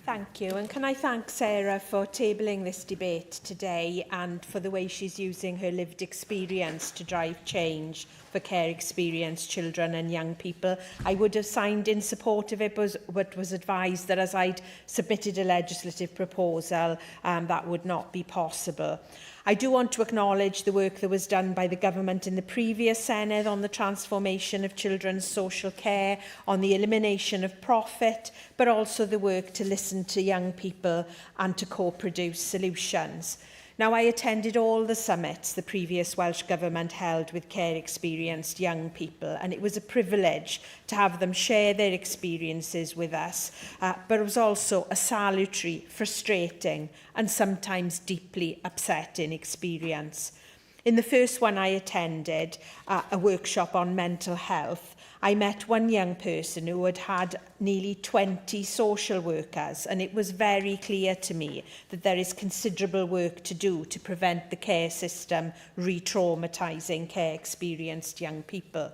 Thank you, and can I thank Sarah for tabling this debate today and for the way she's using her lived experience to drive change for care experienced children and young people. I would have signed in support of it, but was advised that as I'd submitted a legislative proposal, that would not be possible. I do want to acknowledge the work that was done by the government in the previous Senedd on the transformation of children's social care, on the elimination of profit, but also the work to listen to young people and to co-produce solutions. Now, I attended all the summits the previous Welsh Government held with care experienced young people, and it was a privilege to have them share their experiences with us, but it was also a salutary, frustrating and sometimes deeply upsetting experience. In the first one I attended, a workshop on mental health, I met one young person who had had nearly 20 social workers, and it was very clear to me that there is considerable work to do to prevent the care system re-traumatising care experienced young people.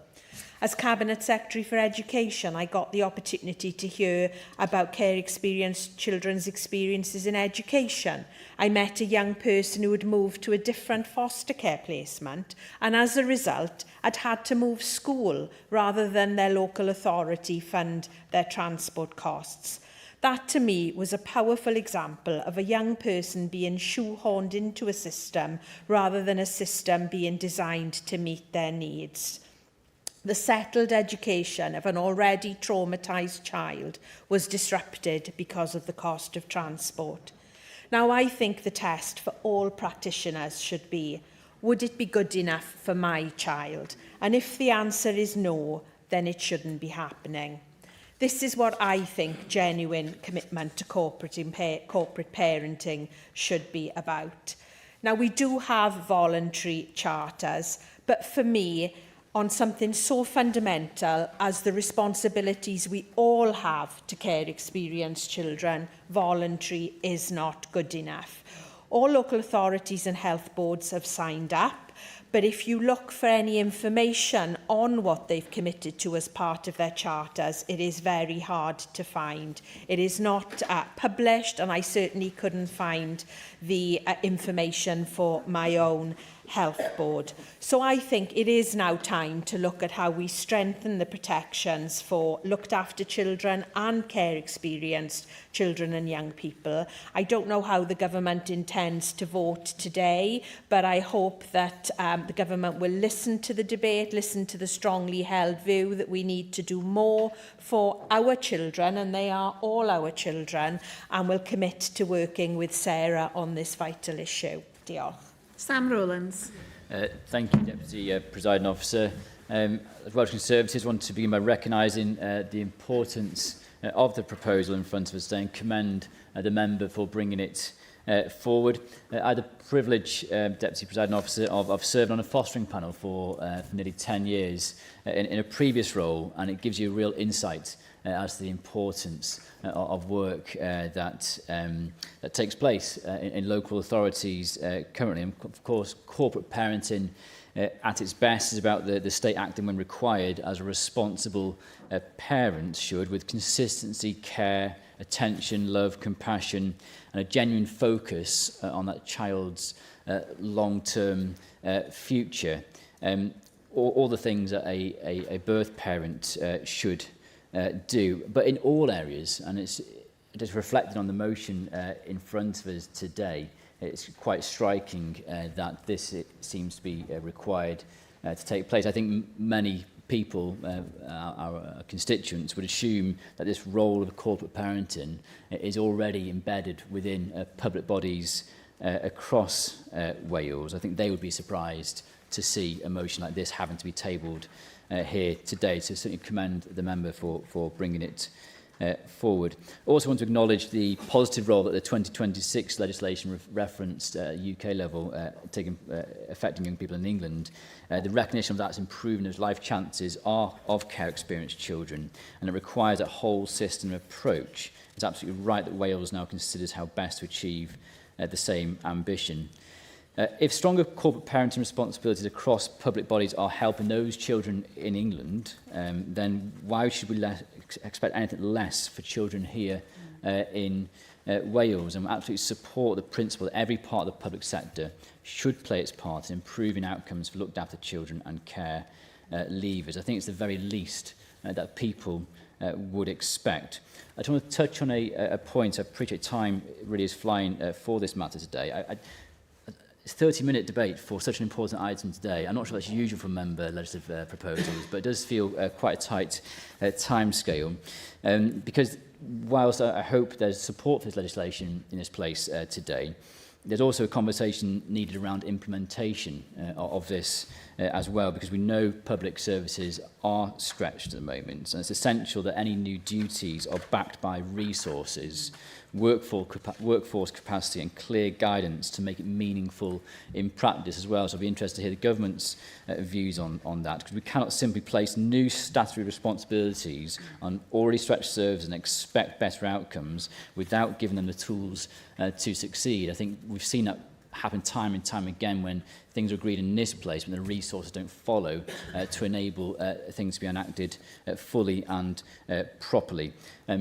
As Cabinet Secretary for Education, I got the opportunity to hear about care experienced children's experiences in education. I met a young person who had moved to a different foster care placement and as a result had to move school rather than their local authority fund their transport costs. That to me was a powerful example of a young person being shoehorned into a system rather than a system being designed to meet their needs. The settled education of an already traumatised child was disrupted because of the cost of transport. Now, I think the test for all practitioners should be, would it be good enough for my child? And if the answer is no, then it shouldn't be happening. This is what I think genuine commitment to corporate parenting should be about. Now, we do have voluntary charters, but for me, on something so fundamental as the responsibilities we all have to care experienced children, voluntary is not good enough. All local authorities and health boards have signed up, but if you look for any information on what they've committed to as part of their charters, it is very hard to find. It is not published, and I certainly couldn't find the information for my own health board. So I think it is now time to look at how we strengthen the protections for looked after children and care experienced children and young people. I don't know how the government intends to vote today, but I hope that the government will listen to the debate, listen to the strongly held view that we need to do more for our children, and they are all our children, and will commit to working with Sarah on this vital issue. Diolch.
Sam Rowlands.
Thank you, Deputy Presiding Officer. As Welsh Conservatives want to begin by recognising the importance of the proposal in front of us today and commend the member for bringing it forward. I had the privilege, Deputy Presiding Officer, of serving on a fostering panel for nearly 10 years in a previous role, and it gives you a real insight as to the importance of work that takes place in local authorities currently. And of course, corporate parenting at its best is about the state acting when required as a responsible parent should, with consistency, care, attention, love, compassion, and a genuine focus on that child's long-term future. All the things that a birth parent should do, but in all areas, and it is reflected on the motion in front of us today. It's quite striking that this seems to be required to take place. I think many people, our constituents, would assume that this role of corporate parenting is already embedded within public bodies across Wales. I think they would be surprised to see a motion like this having to be tabled here today, so certainly commend the member for bringing it forward. I also want to acknowledge the positive role that the 2026 legislation referenced at UK level affecting young people in England. The recognition of that's improving those life chances of care experienced children, and it requires a whole system approach. It's absolutely right that Wales now considers how best to achieve the same ambition. If stronger corporate parenting responsibilities across public bodies are helping those children in England, then why should we expect anything less for children here in Wales? And we absolutely support the principle that every part of the public sector should play its part in improving outcomes for looked after children and care leavers. I think it's the very least that people would expect. I just want to touch on a point. I appreciate time really is flying for this matter today. It's a 30-minute debate for such an important item today. I'm not sure that's usual for member legislative proposals, but it does feel quite a tight time scale. Because whilst I hope there's support for this legislation in this place today, there's also a conversation needed around implementation of this as well, because we know public services are stretched at the moment. And it's essential that any new duties are backed by resources, workforce capacity and clear guidance to make it meaningful in practice as well. So I'll be interested to hear the government's views on that, because we cannot simply place new statutory responsibilities on already stretched services and expect better outcomes without giving them the tools to succeed. I think we've seen that happen time and time again when things are agreed in this place, when the resources don't follow to enable things to be enacted fully and properly.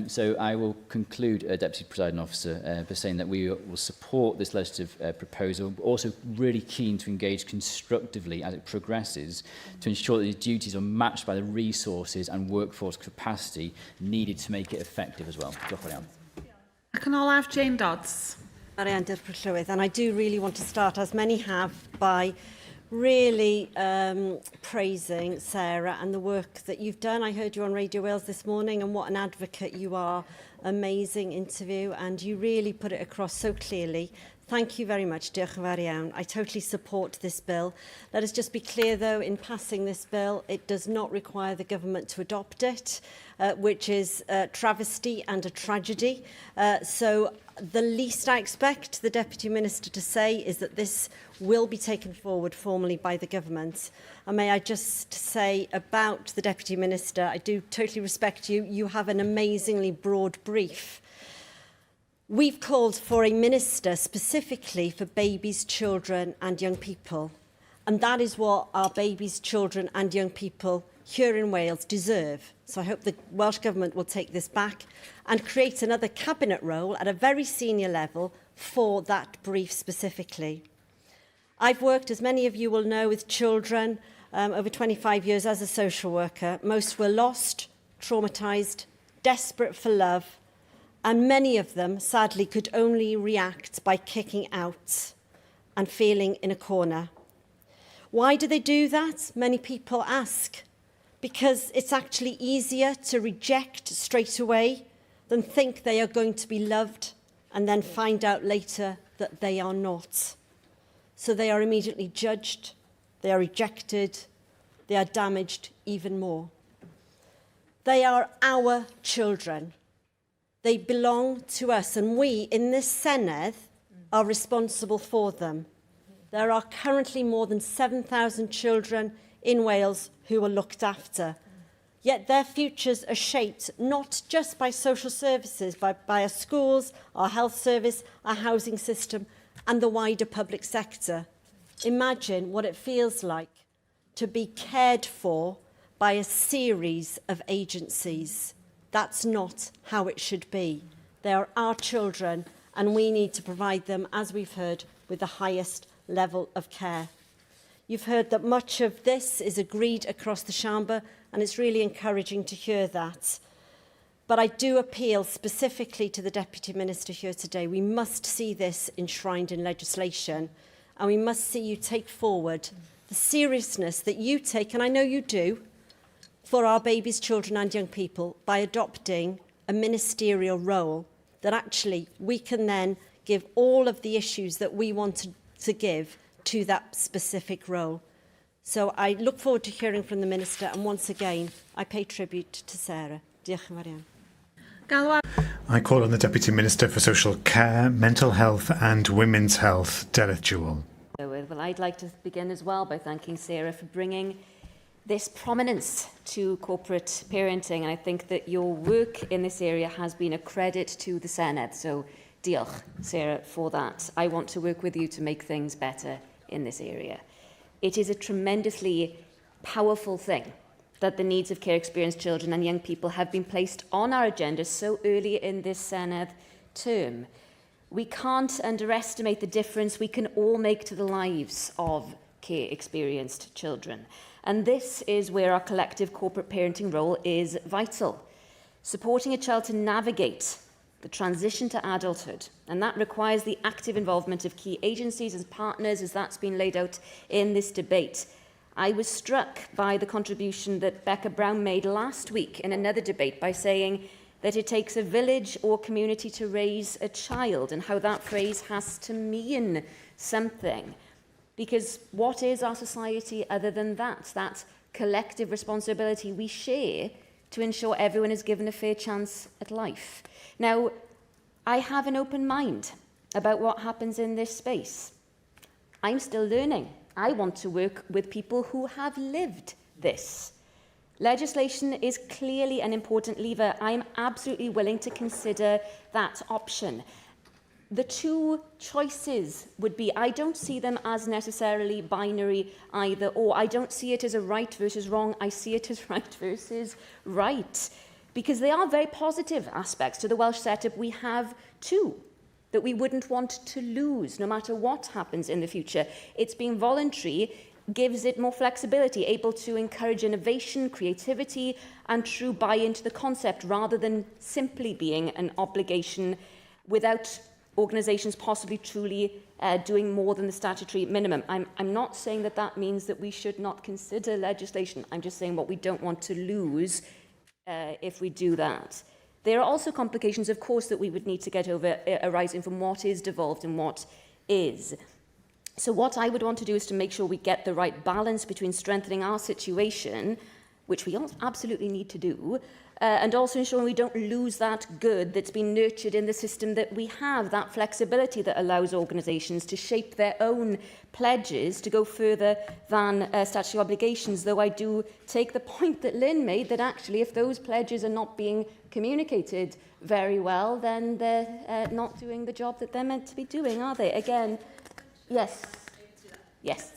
So I will conclude, Deputy Presiding Officer, by saying that we will support this legislative proposal, but also really keen to engage constructively as it progresses to ensure that the duties are matched by the resources and workforce capacity needed to make it effective as well. Diolch yn fawr iawn.
Ac yn olaf, Jane Dodds.
And I do really want to start, as many have, by really praising Sarah and the work that you've done. I heard you on Radio Wales this morning, and what an advocate you are. Amazing interview, and you really put it across so clearly. Thank you very much. Diolch yn fawr iawn. I totally support this bill. Let us just be clear, though, in passing this bill, it does not require the government to adopt it, which is a travesty and a tragedy. So the least I expect the Deputy Minister to say is that this will be taken forward formally by the government. And may I just say about the Deputy Minister, I do totally respect you. You have an amazingly broad brief. We've called for a minister specifically for babies, children and young people. And that is what our babies, children and young people here in Wales deserve. So I hope the Welsh Government will take this back and create another cabinet role at a very senior level for that brief specifically. I've worked, as many of you will know, with children over 25 years as a social worker. Most were lost, traumatised, desperate for love, and many of them, sadly, could only react by kicking out and feeling in a corner. Why do they do that? Many people ask. Because it's actually easier to reject straight away than think they are going to be loved and then find out later that they are not. So they are immediately judged, they are rejected, they are damaged even more. They are our children. They belong to us, and we in this Senedd are responsible for them. There are currently more than 7,000 children in Wales who are looked after. Yet their futures are shaped not just by social services, but by our schools, our health service, our housing system, and the wider public sector. Imagine what it feels like to be cared for by a series of agencies. That's not how it should be. They are our children, and we need to provide them, as we've heard, with the highest level of care. You've heard that much of this is agreed across the chamber, and it's really encouraging to hear that. But I do appeal specifically to the Deputy Minister here today. We must see this enshrined in legislation, and we must see you take forward the seriousness that you take, and I know you do, for our babies, children and young people by adopting a ministerial role that actually we can then give all of the issues that we want to give to that specific role. So I look forward to hearing from the Minister, and once again, I pay tribute to Sarah. Diolch yn fawr iawn.
I call on the Deputy Minister for Social Care, Mental Health and Women's Health, Derek Jewell.
Well, I'd like to begin as well by thanking Sarah for bringing this prominence to corporate parenting, and I think that your work in this area has been a credit to the Senedd. So Diolch, Sarah, for that. I want to work with you to make things better in this area. It is a tremendously powerful thing that the needs of care experienced children and young people have been placed on our agenda so early in this Senedd term. We can't underestimate the difference we can all make to the lives of care experienced children. And this is where our collective corporate parenting role is vital. Supporting a child to navigate the transition to adulthood, and that requires the active involvement of key agencies and partners, as that's been laid out in this debate. I was struck by the contribution that Becca Brown made last week in another debate by saying that it takes a village or community to raise a child, and how that phrase has to mean something. Because what is our society other than that collective responsibility we share to ensure everyone is given a fair chance at life? Now, I have an open mind about what happens in this space. I'm still learning. I want to work with people who have lived this. Legislation is clearly an important lever. I'm absolutely willing to consider that option. The two choices would be, I don't see them as necessarily binary either or. I don't see it as a right versus wrong. I see it as right versus right. Because they are very positive aspects to the Welsh setup we have too, that we wouldn't want to lose no matter what happens in the future. It's being voluntary gives it more flexibility, able to encourage innovation, creativity, and true buy-in to the concept, rather than simply being an obligation without organisations possibly truly doing more than the statutory minimum. I'm not saying that that means that we should not consider legislation. I'm just saying what we don't want to lose if we do that. There are also complications, of course, that we would need to get over arising from what is devolved and what is. So what I would want to do is to make sure we get the right balance between strengthening our situation, which we absolutely need to do, and also ensuring we don't lose that good that's been nurtured in the system that we have, that flexibility that allows organisations to shape their own pledges to go further than statutory obligations, though I do take the point that Lynn made that actually if those pledges are not being communicated very well, then they're not doing the job that they're meant to be doing, are they? Again, yes. Yes.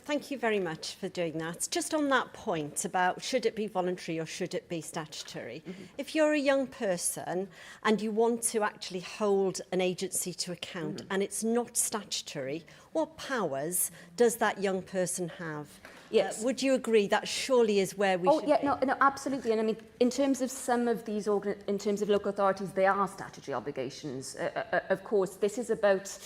Thank you very much for doing that. Just on that point about should it be voluntary or should it be statutory, if you're a young person and you want to actually hold an agency to account and it's not statutory, what powers does that young person have?
Yes.
Would you agree that surely is where we should be?
No, absolutely. And I mean, in terms of some of these, in terms of local authorities, they are statutory obligations. Of course, this is about...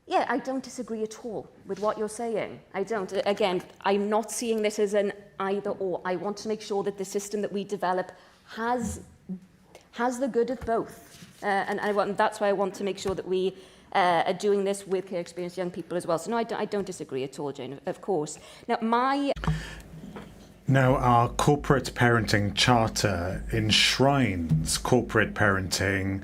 Yeah, I don't disagree at all with what you're saying. I don't. Again, I'm not seeing this as an either or. I want to make sure that the system that we develop has the good of both. And that's why I want to make sure that we are doing this with care experienced young people as well. So no, I don't disagree at all, Jane, of course.
Now, our corporate parenting charter enshrines corporate parenting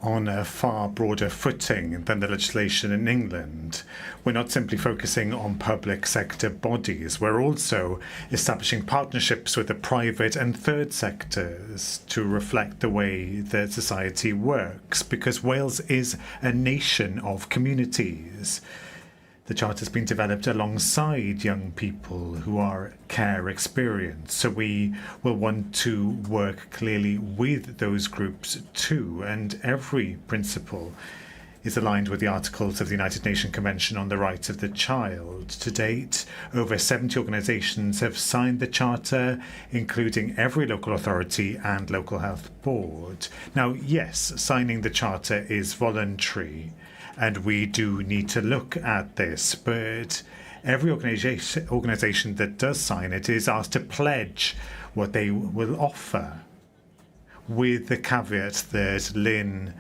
on a far broader footing than the legislation in England. We're not simply focusing on public sector bodies, we're also establishing partnerships with the private and third sectors to reflect the way that society works, because Wales is a nation of communities. The Charter has been developed alongside young people who are care experienced, so we will want to work clearly with those groups too, and every principle is aligned with the articles of the United Nations Convention on the Rights of the Child. To date, over 70 organisations have signed the Charter, including every local authority and local health board. Now, yes, signing the Charter is voluntary, and we do need to look at this, but every organisation that does sign it is asked to pledge what they will offer, with the caveat that Lynn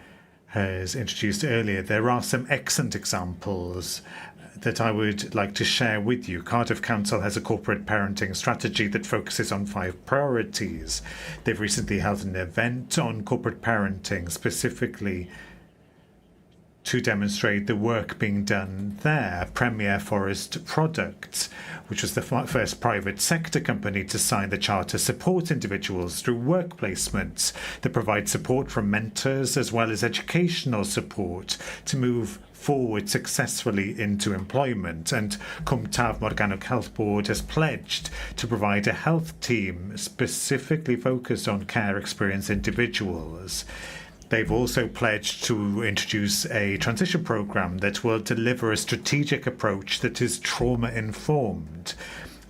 has introduced earlier. There are some excellent examples that I would like to share with you. Cardiff Council has a corporate parenting strategy that focuses on 5 priorities. They've recently held an event on corporate parenting, specifically to demonstrate the work being done there. Premier Forest Products, which was the first private sector company to sign the charter, support individuals through work placements that provide support from mentors as well as educational support to move forward successfully into employment. And Cwmtaf Morgannwg Health Board has pledged to provide a health team specifically focused on care experienced individuals. They've also pledged to introduce a transition programme that will deliver a strategic approach that is trauma-informed.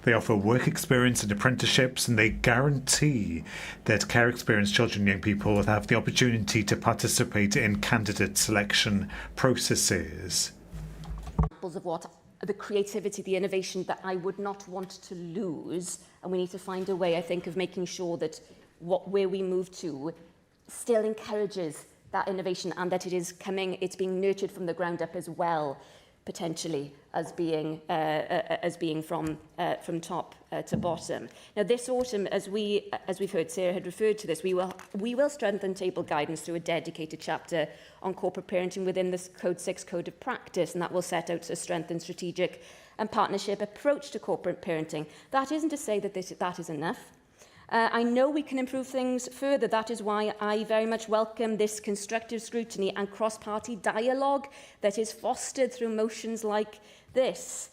They offer work experience and apprenticeships, and they guarantee that care-experienced children and young people will have the opportunity to participate in candidate selection processes.
Examples of what the creativity, the innovation that I would not want to lose, and we need to find a way, I think, of making sure that where we move to still encourages that innovation and that it's being nurtured from the ground up as well, potentially as being from top to bottom. Now, this autumn, as we've heard, Sarah had referred to this, we will strengthen table guidance through a dedicated chapter on corporate parenting within this Code 6 Code of Practice, and that will set out a strengthened strategic and partnership approach to corporate parenting. That isn't to say that that is enough. I know we can improve things further. That is why I very much welcome this constructive scrutiny and cross-party dialogue that is fostered through motions like this.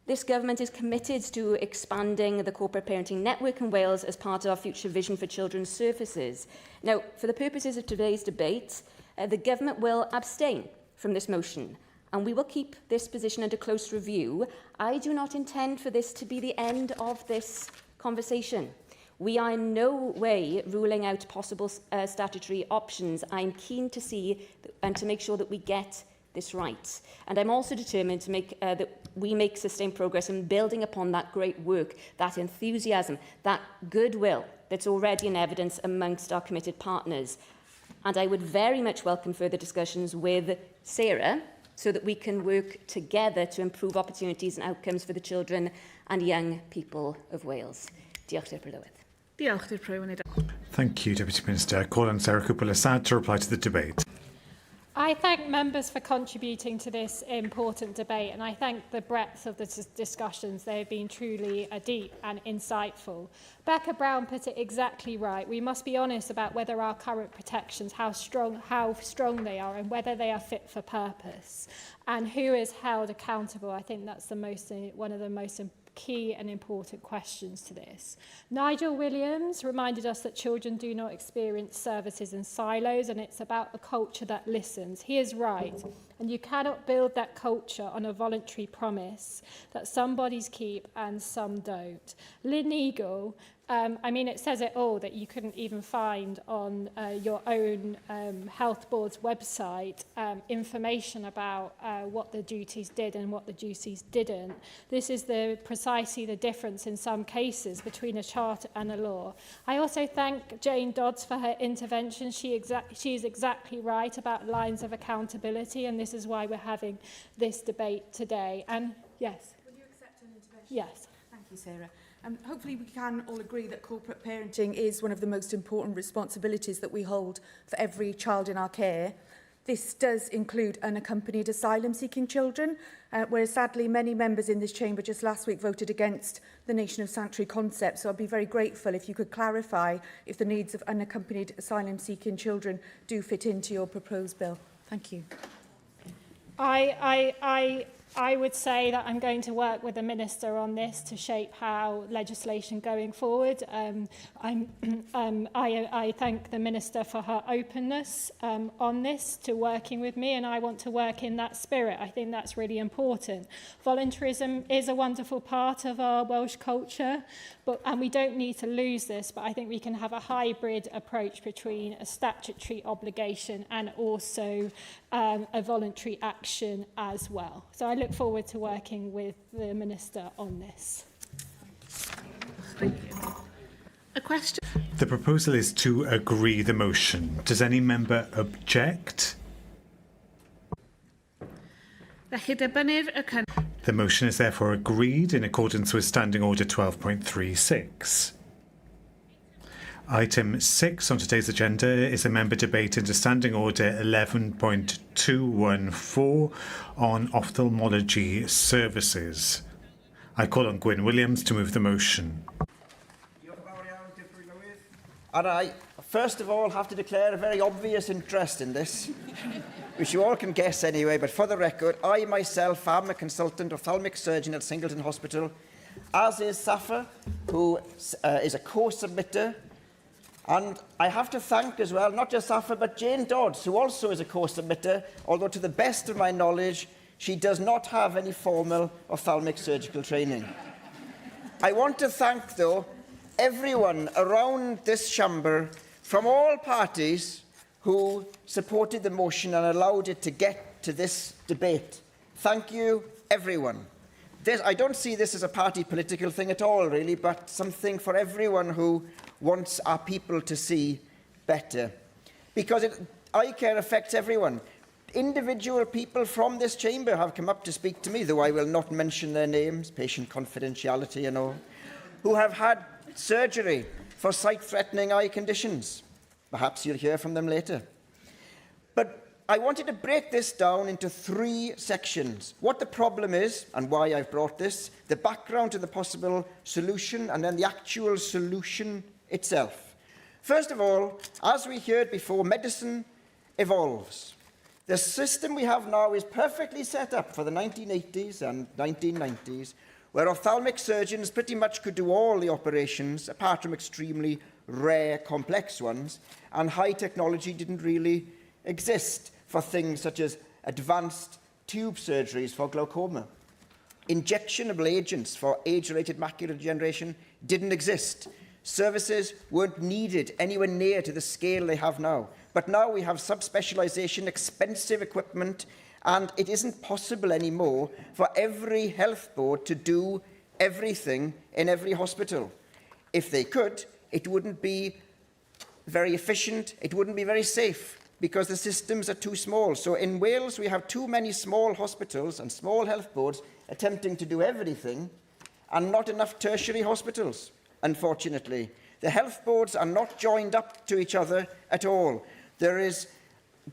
This government is committed to expanding the corporate parenting network in Wales as part of our future vision for children's services. Now, for the purposes of today's debate, the government will abstain from this motion, and we will keep this position under close review. I do not intend for this to be the end of this conversation. We are in no way ruling out possible statutory options. I'm keen to see and to make sure that we get this right. And I'm also determined to make that we make sustained progress in building upon that great work, that enthusiasm, that goodwill that's already in evidence amongst our committed partners. And I would very much welcome further discussions with Sarah so that we can work together to improve opportunities and outcomes for the children and young people of Wales. Diolch i'r Prydlywydd.
Diolch i'r Prydlywydd.
Thank you, Deputy Minister. Call on Sarah Cooper-Lasad to reply to the debate.
I thank members for contributing to this important debate, and I thank the breadth of the discussions. They have been truly deep and insightful. Becca Brown put it exactly right. We must be honest about whether our current protections, how strong they are, and whether they are fit for purpose, and who is held accountable. I think that's one of the most key and important questions to this. Nigel Williams reminded us that children do not experience services in silos, and it's about a culture that listens. He is right, and you cannot build that culture on a voluntary promise that some bodies keep and some don't. Lynn Eagle, I mean, it says it all that you couldn't even find on your own health board's website information about what the duties did and what the duties didn't. This is precisely the difference in some cases between a charter and a law. I also thank Jane Dodds for her intervention. She is exactly right about lines of accountability, and this is why we're having this debate today. And yes.
Will you accept an intervention?
Yes.
Thank you, Sarah. Hopefully we can all agree that corporate parenting is one of the most important responsibilities that we hold for every child in our care. This does include unaccompanied asylum-seeking children, whereas sadly many members in this chamber just last week voted against the nation of sanctuary concept. So I'd be very grateful if you could clarify if the needs of unaccompanied asylum-seeking children do fit into your proposed bill. Thank you.
I would say that I'm going to work with the Minister on this to shape how legislation going forward. I thank the Minister for her openness on this to working with me, and I want to work in that spirit. I think that's really important. Voluntarism is a wonderful part of our Welsh culture, and we don't need to lose this, but I think we can have a hybrid approach between a statutory obligation and also a voluntary action as well. So I look forward to working with the Minister on this.
Thank you. A question?
The proposal is to agree the motion. Does any member object? The motion is therefore agreed in accordance with Standing Order 12.36. Item 6 on today's agenda is a member debate into Standing Order 11.214 on ophthalmology services. I call on Gwyn Williams to move the motion.
And I, first of all, have to declare a very obvious interest in this, which you all can guess anyway, but for the record, I myself am a consultant ophthalmic surgeon at Singleton Hospital, as is Safa, who is a co-submitter. And I have to thank as well, not just Safa, but Jane Dodds, who also is a co-submitter, although to the best of my knowledge, she does not have any formal ophthalmic surgical training. I want to thank, though, everyone around this chamber from all parties who supported the motion and allowed it to get to this debate. Thank you, everyone. I don't see this as a party political thing at all, really, but something for everyone who wants our people to see better. Because eye care affects everyone. Individual people from this chamber have come up to speak to me, though I will not mention their names, patient confidentiality and all, who have had surgery for sight-threatening eye conditions. Perhaps you'll hear from them later. But I wanted to break this down into 3 sections. What the problem is and why I've brought this, the background to the possible solution, and then the actual solution itself. First of all, as we heard before, medicine evolves. The system we have now is perfectly set up for the 1980s and 1990s, where ophthalmic surgeons pretty much could do all the operations, apart from extremely rare, complex ones, and high technology didn't really exist for things such as advanced tube surgeries for glaucoma. Injectionable agents for age-related macular degeneration didn't exist. Services weren't needed anywhere near to the scale they have now. But now we have subspecialization, expensive equipment, and it isn't possible anymore for every health board to do everything in every hospital. If they could, it wouldn't be very efficient, it wouldn't be very safe, because the systems are too small. So in Wales, we have too many small hospitals and small health boards attempting to do everything, and not enough tertiary hospitals, unfortunately. The health boards are not joined up to each other at all. There is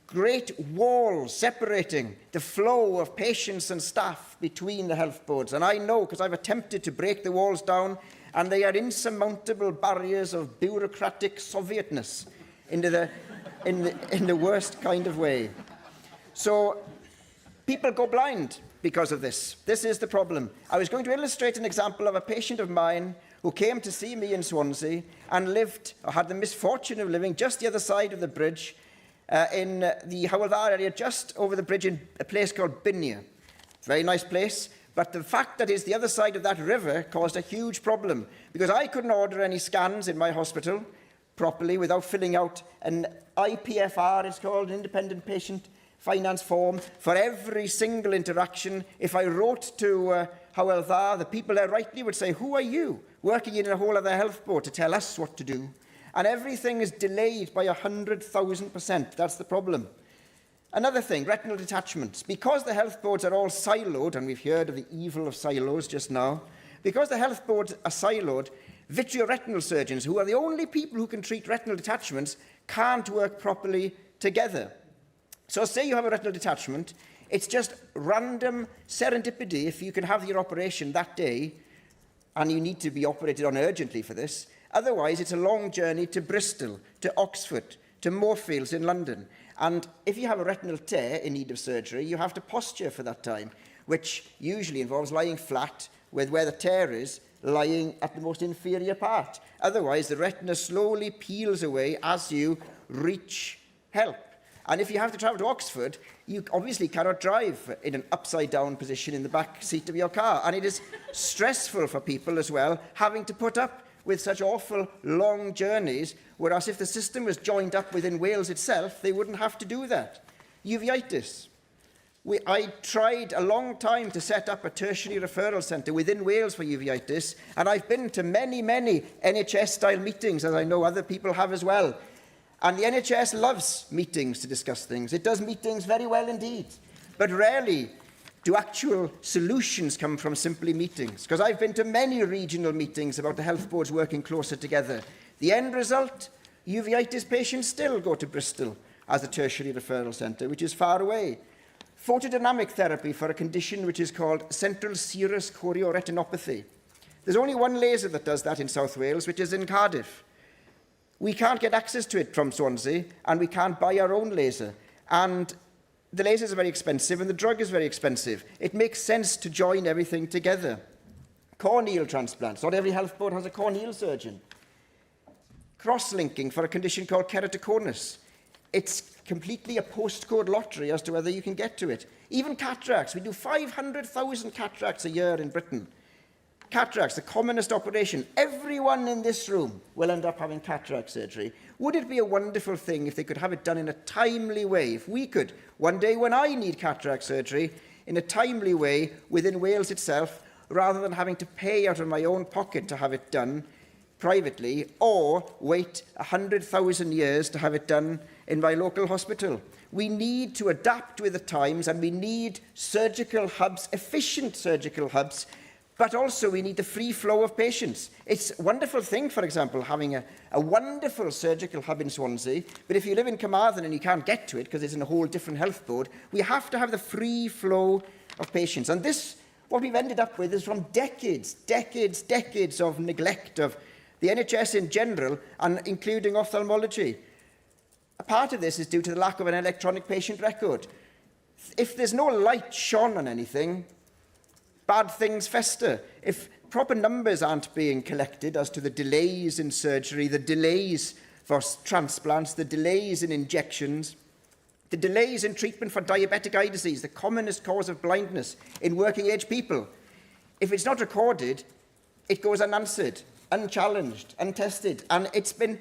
great walls separating the flow of patients and staff between the health boards. And I know, because I've attempted to break the walls down, and they are insurmountable barriers of bureaucratic Sovietness in the worst kind of way. So people go blind because of this. This is the problem. I was going to illustrate an example of a patient of mine who came to see me in Swansea and lived, or had the misfortune of living, just the other side of the bridge in the Hywel area, just over the bridge in a place called Binia. Very nice place, but the fact that it's the other side of that river caused a huge problem, because I couldn't order any scans in my hospital properly without filling out an IPFR, it's called, an independent patient finance form, for every single interaction. If I wrote to Hywel, the people there rightly would say, who are you, working in a whole other health board to tell us what to do? And everything is delayed by 100,000%. That's the problem. Another thing, retinal detachments. Because the health boards are all siloed, and we've heard of the evil of silos just now, because the health boards are siloed, vitreoretinal surgeons, who are the only people who can treat retinal detachments, can't work properly together. So say you have a retinal detachment, it's just random serendipity if you can have your operation that day, and you need to be operated on urgently for this. Otherwise, it's a long journey to Bristol, to Oxford, to Moorfields in London. And if you have a retinal tear in need of surgery, you have to posture for that time, which usually involves lying flat with where the tear is, lying at the most inferior part. Otherwise, the retina slowly peels away as you reach help. And if you have to travel to Oxford, you obviously cannot drive in an upside-down position in the back seat of your car. And it is stressful for people as well, having to put up with such awful long journeys, whereas if the system was joined up within Wales itself, they wouldn't have to do that. Uveitis. I tried a long time to set up a tertiary referral centre within Wales for uveitis, and I've been to many, many NHS-style meetings, as I know other people have as well. And the NHS loves meetings to discuss things. It does meetings very well indeed. But rarely do actual solutions come from simply meetings. Because I've been to many regional meetings about the health boards working closer together. The end result, uveitis patients still go to Bristol as a tertiary referral centre, which is far away. Photodynamic therapy for a condition which is called central serous chorioretinopathy. There's only one laser that does that in South Wales, which is in Cardiff. We can't get access to it from Swansea, and we can't buy our own laser. And the lasers are very expensive, and the drug is very expensive. It makes sense to join everything together. Corneal transplants. Not every health board has a corneal surgeon. Cross-linking for a condition called keratoconus. It's completely a postcode lottery as to whether you can get to it. Even cataracts. We do 500,000 cataracts a year in Britain. Cataracts, the commonest operation. Everyone in this room will end up having cataract surgery. Would it be a wonderful thing if they could have it done in a timely way? If we could, one day when I need cataract surgery, in a timely way within Wales itself, rather than having to pay out of my own pocket to have it done privately, or wait 100,000 years to have it done in my local hospital. We need to adapt with the times, and we need surgical hubs, efficient surgical hubs, but also we need the free flow of patients. It's a wonderful thing, for example, having a wonderful surgical hub in Swansea, but if you live in Carmarthen and you can't get to it because it's in a whole different health board, we have to have the free flow of patients. And this, what we've ended up with, is from decades of neglect of the NHS in general, and including ophthalmology. A part of this is due to the lack of an electronic patient record. If there's no light shone on anything, bad things fester. If proper numbers aren't being collected as to the delays in surgery, the delays for transplants, the delays in injections, the delays in treatment for diabetic eye disease, the commonest cause of blindness in working-age people, if it's not recorded, it goes unanswered, unchallenged, untested. And it's been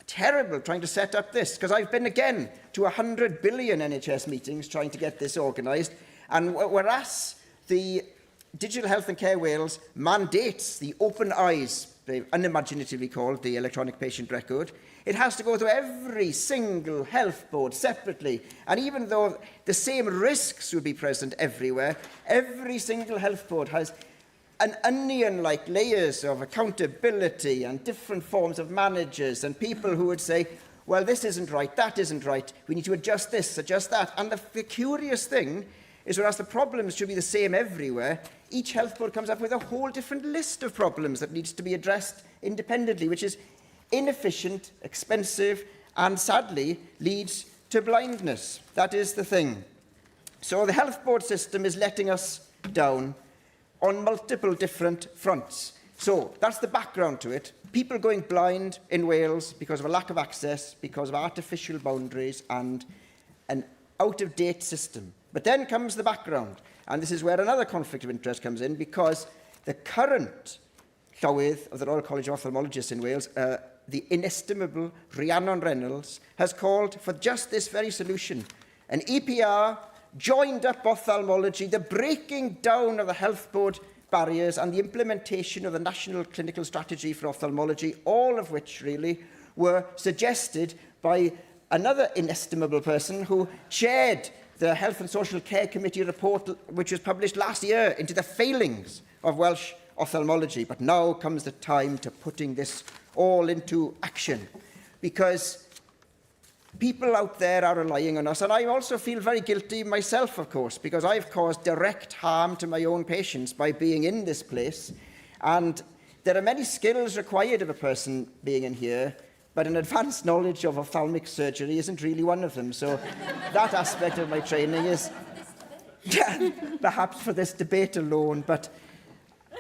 terrible trying to set up this, because I've been again to 100 billion NHS meetings trying to get this organised, and whereas the Digital Health and Care Wales mandates the open eyes, unimaginatively called the electronic patient record, it has to go to every single health board separately. And even though the same risks would be present everywhere, every single health board has an onion-like layers of accountability and different forms of managers and people who would say, well, this isn't right, that isn't right, we need to adjust this, adjust that. And the curious thing is, whereas the problems should be the same everywhere, each health board comes up with a whole different list of problems that needs to be addressed independently, which is inefficient, expensive, and sadly leads to blindness. That is the thing. So the health board system is letting us down on multiple different fronts. So that's the background to it. People going blind in Wales because of a lack of access, because of artificial boundaries and an out-of-date system. But then comes the background, and this is where another conflict of interest comes in, because the current llywydd of the Royal College of Ophthalmologists in Wales, the inestimable Rhiannon Reynolds, has called for just this very solution: an EPR, joined up ophthalmology, the breaking down of the health board barriers, and the implementation of the National Clinical Strategy for Ophthalmology, all of which really were suggested by another inestimable person who chaired the Health and Social Care Committee report, which was published last year, into the failings of Welsh ophthalmology. But now comes the time to putting this all into action, because people out there are relying on us. And I also feel very guilty myself, of course, because I've caused direct harm to my own patients by being in this place. And there are many skills required of a person being in here, but an advanced knowledge of ophthalmic surgery isn't really one of them. So that aspect of my training is perhaps for this debate alone, but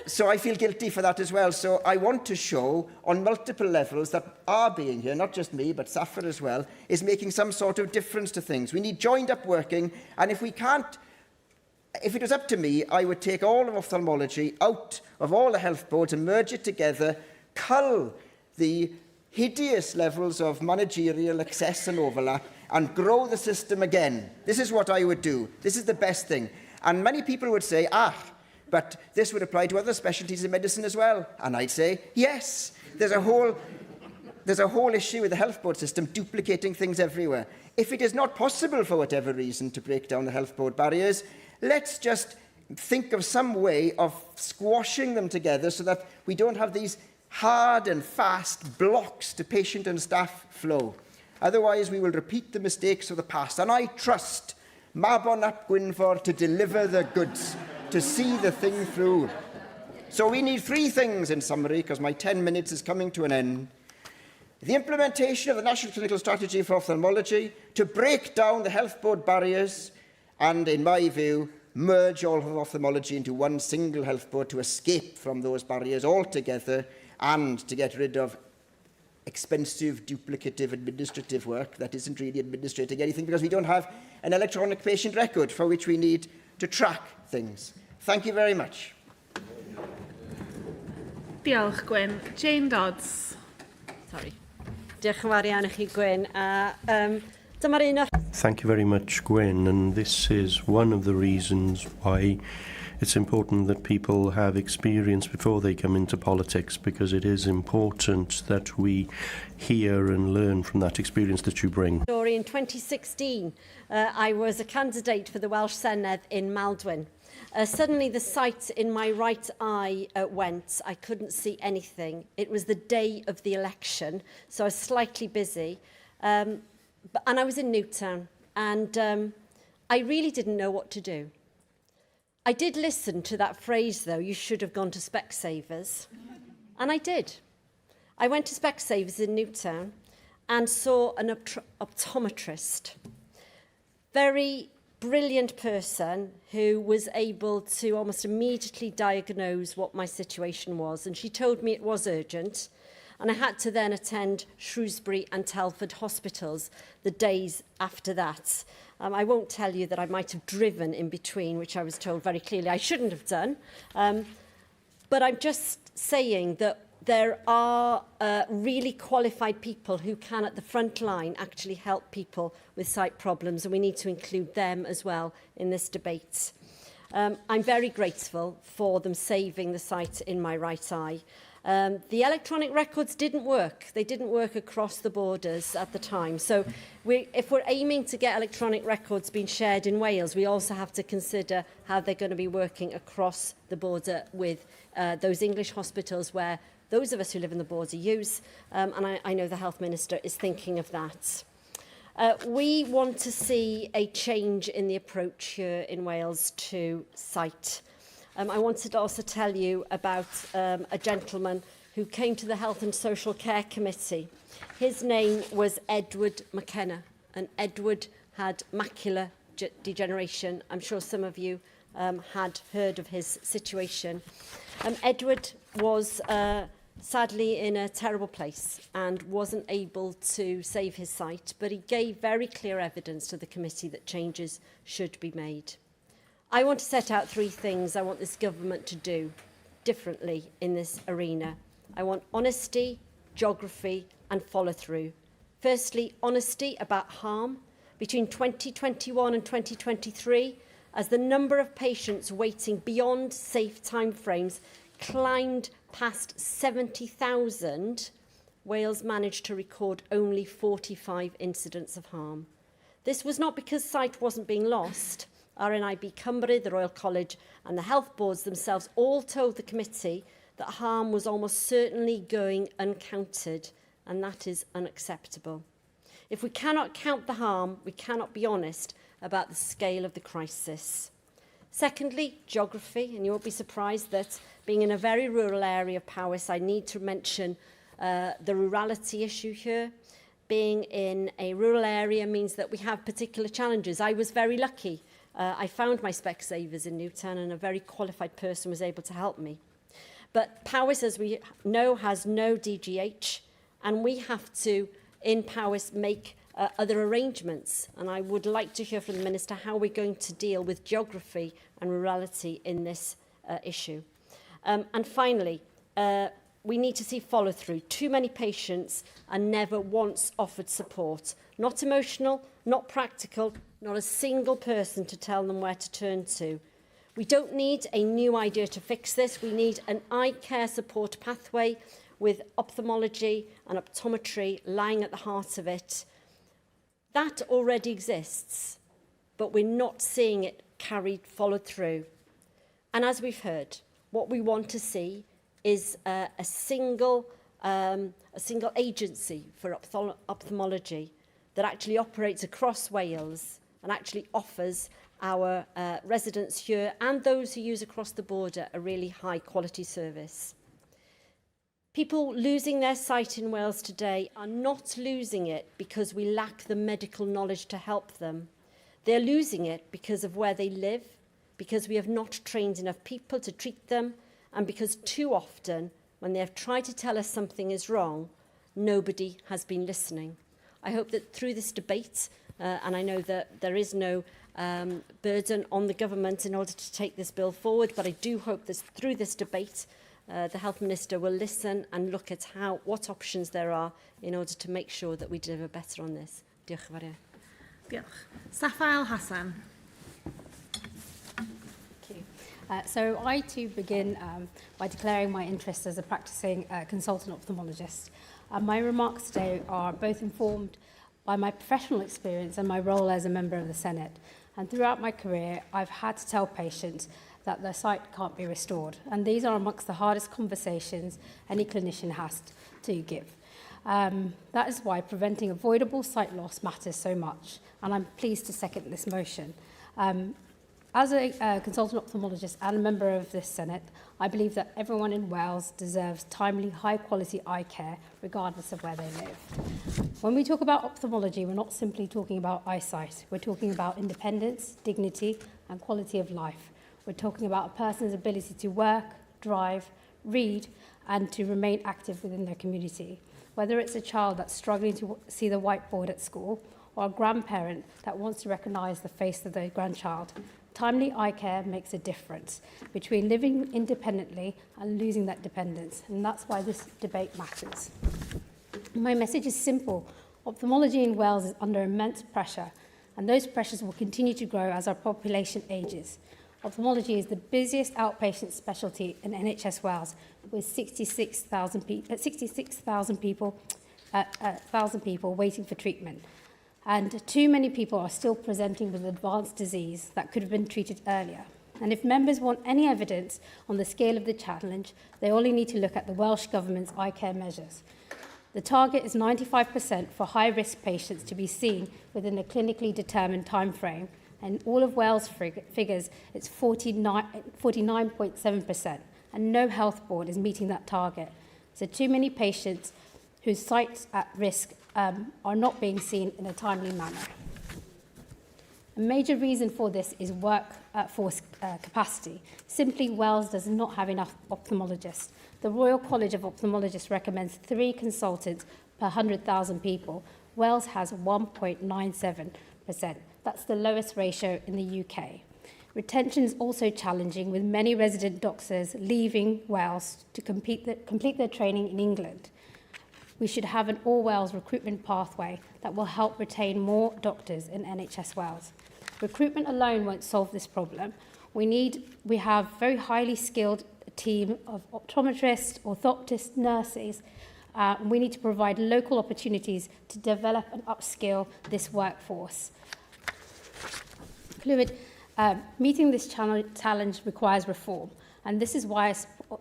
so I feel guilty for that as well. So I want to show on multiple levels that our being here, not just me, but Safra as well, is making some sort of difference to things. We need joined up working, and if we can't, if it was up to me, I would take all of ophthalmology out of all the health boards and merge it together, cull the hideous levels of managerial excess and overlap, and grow the system again. This is what I would do. This is the best thing. And many people would say, but this would apply to other specialties in medicine as well. And I'd say, yes. There's a whole issue with the health board system duplicating things everywhere. If it is not possible for whatever reason to break down the health board barriers, let's just think of some way of squashing them together so that we don't have these hard and fast blocks to patient and staff flow. Otherwise, we will repeat the mistakes of the past. And I trust Mabon ap Gwynfor to deliver the goods, to see the thing through. So we need 3 things in summary, because my 10 minutes is coming to an end. The implementation of the National Clinical Strategy for Ophthalmology to break down the health board barriers and, in my view, merge all of ophthalmology into one single health board to escape from those barriers altogether and to get rid of expensive, duplicative, administrative work that isn't really administrating anything because we don't have an electronic patient record for which we need to track things. Thank you very much.
Diolch, Gwyn. Jane Dodds.
Sorry. Diolch yn fawr iawn i chi, Gwyn.
Thank you very much, Gwyn, and this is one of the reasons why it's important that people have experience before they come into politics, because it is important that we hear and learn from that experience that you bring.
In 2016, I was a candidate for the Welsh Senedd in Maldwyn. Suddenly the sight in my right eye went. I couldn't see anything. It was the day of the election, so I was slightly busy. And I was in Newtown, and I really didn't know what to do. I did listen to that phrase, though, you should have gone to Specsavers, and I did. I went to Specsavers in Newtown and saw an optometrist. Very brilliant person who was able to almost immediately diagnose what my situation was, and she told me it was urgent. And I had to then attend Shrewsbury and Telford hospitals the days after that. I won't tell you that I might have driven in between, which I was told very clearly I shouldn't have done. But I'm just saying that there are really qualified people who can, at the front line, actually help people with sight problems, and we need to include them as well in this debate. I'm very grateful for them saving the sight in my right eye. The electronic records didn't work. They didn't work across the borders at the time. So if we're aiming to get electronic records being shared in Wales, we also have to consider how they're going to be working across the border with those English hospitals where those of us who live in the border use. And I know the Health Minister is thinking of that. We want to see a change in the approach here in Wales to sight. I wanted to also tell you about a gentleman who came to the Health and Social Care Committee. His name was Edward McKenna, and Edward had macular degeneration. I'm sure some of you had heard of his situation. Edward was sadly in a terrible place and wasn't able to save his sight, but he gave very clear evidence to the committee that changes should be made. I want to set out 3 things I want this government to do differently in this arena. I want honesty, geography and follow-through. Firstly, honesty about harm. Between 2021 and 2023, as the number of patients waiting beyond safe timeframes climbed past 70,000, Wales managed to record only 45 incidents of harm. This was not because sight wasn't being lost. RNIB Cymru, the Royal College and the health boards themselves all told the committee that harm was almost certainly going uncounted, and that is unacceptable. If we cannot count the harm, we cannot be honest about the scale of the crisis. Secondly, geography, and you won't be surprised that being in a very rural area of Powys, I need to mention the rurality issue here. Being in a rural area means that we have particular challenges. I was very lucky. I found my Specsavers in Newtown, and a very qualified person was able to help me. But Powys, as we know, has no DGH, and we have to, in Powys, make other arrangements. And I would like to hear from the Minister how we're going to deal with geography and rurality in this issue. And finally, we need to see follow-through. Too many patients are never once offered support. Not emotional, not practical, not a single person to tell them where to turn to. We don't need a new idea to fix this. We need an eye care support pathway with ophthalmology and optometry lying at the heart of it. That already exists, but we're not seeing it followed through. And as we've heard, what we want to see is a single agency for ophthalmology that actually operates across Wales and actually offers our residents here and those who use across the border a really high quality service. People losing their sight in Wales today are not losing it because we lack the medical knowledge to help them. They're losing it because of where they live, because we have not trained enough people to treat them, and because too often, when they have tried to tell us something is wrong, nobody has been listening. I hope that through this debate, and I know that there is no burden on the government in order to take this bill forward, but I do hope that through this debate, the Health Minister will listen and look at what options there are in order to make sure that we deliver better on this. Diolch yn fawr iawn.
Diolch. Safael Hassan.
So I too begin by declaring my interest as a practicing consultant ophthalmologist. My remarks today are both informed by my professional experience and my role as a member of the Senedd. And throughout my career, I've had to tell patients that their sight can't be restored. And these are amongst the hardest conversations any clinician has to give. That is why preventing avoidable sight loss matters so much. And I'm pleased to second this motion. As a consultant ophthalmologist and a member of this Senedd, I believe that everyone in Wales deserves timely, high-quality eye care, regardless of where they live. When we talk about ophthalmology, we're not simply talking about eyesight. We're talking about independence, dignity, and quality of life. We're talking about a person's ability to work, drive, read, and to remain active within their community. Whether it's a child that's struggling to see the whiteboard at school, or a grandparent that wants to recognise the face of their grandchild, timely eye care makes a difference between living independently and losing that dependence, and that's why this debate matters. My message is simple. Ophthalmology in Wales is under immense pressure, and those pressures will continue to grow as our population ages. Ophthalmology is the busiest outpatient specialty in NHS Wales, with 66,000 people waiting for treatment. And too many people are still presenting with advanced disease that could have been treated earlier. And if members want any evidence on the scale of the challenge, they only need to look at the Welsh Government's eye care measures. The target is 95% for high-risk patients to be seen within a clinically determined time frame, and all of Wales figures it's 49.7%, and no health board is meeting that target. So too many patients whose sight's at risk are not being seen in a timely manner. A major reason for this is workforce capacity. Simply, Wales does not have enough ophthalmologists. The Royal College of Ophthalmologists recommends 3 consultants per 100,000 people. Wales has 1.97%. That's the lowest ratio in the UK. Retention is also challenging, with many resident doctors leaving Wales to complete their training in England. We should have an all-Wales recruitment pathway that will help retain more doctors in NHS Wales. Recruitment alone won't solve this problem. We have very highly skilled team of optometrists, orthoptists, nurses. We need to provide local opportunities to develop and upskill this workforce. Meeting this challenge requires reform, and this is why I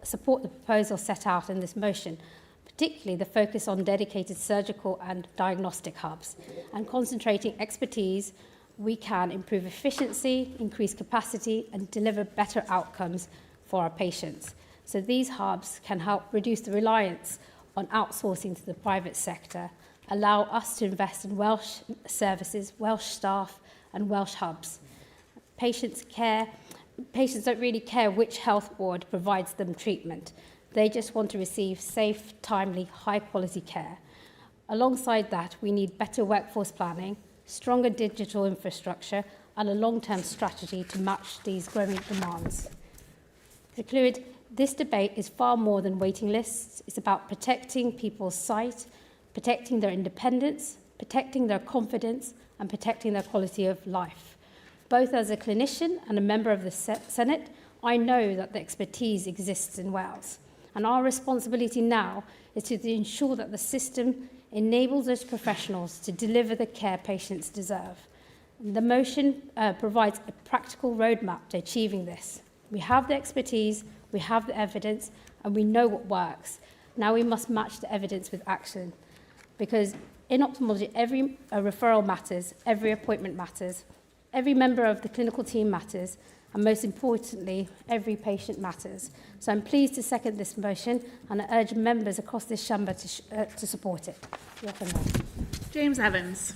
support the proposal set out in this motion, particularly the focus on dedicated surgical and diagnostic hubs. And concentrating expertise, we can improve efficiency, increase capacity, and deliver better outcomes for our patients. So these hubs can help reduce the reliance on outsourcing to the private sector, allow us to invest in Welsh services, Welsh staff, and Welsh hubs. Patients don't really care which health board provides them treatment. They just want to receive safe, timely, high-quality care. Alongside that, we need better workforce planning, stronger digital infrastructure, and a long-term strategy to match these growing demands. To conclude, this debate is far more than waiting lists. It's about protecting people's sight, protecting their independence, protecting their confidence, and protecting their quality of life. Both as a clinician and a member of the Senedd, I know that the expertise exists in Wales. And our responsibility now is to ensure that the system enables those professionals to deliver the care patients deserve. The motion provides a practical roadmap to achieving this. We have the expertise, We have the evidence and we know what works. Now we must match the evidence with action, because in ophthalmology, every referral matters, every appointment matters, every member of the clinical team matters, and most importantly, every patient matters. So I'm pleased to second this motion, and I urge members across this chamber to support it.
James Evans.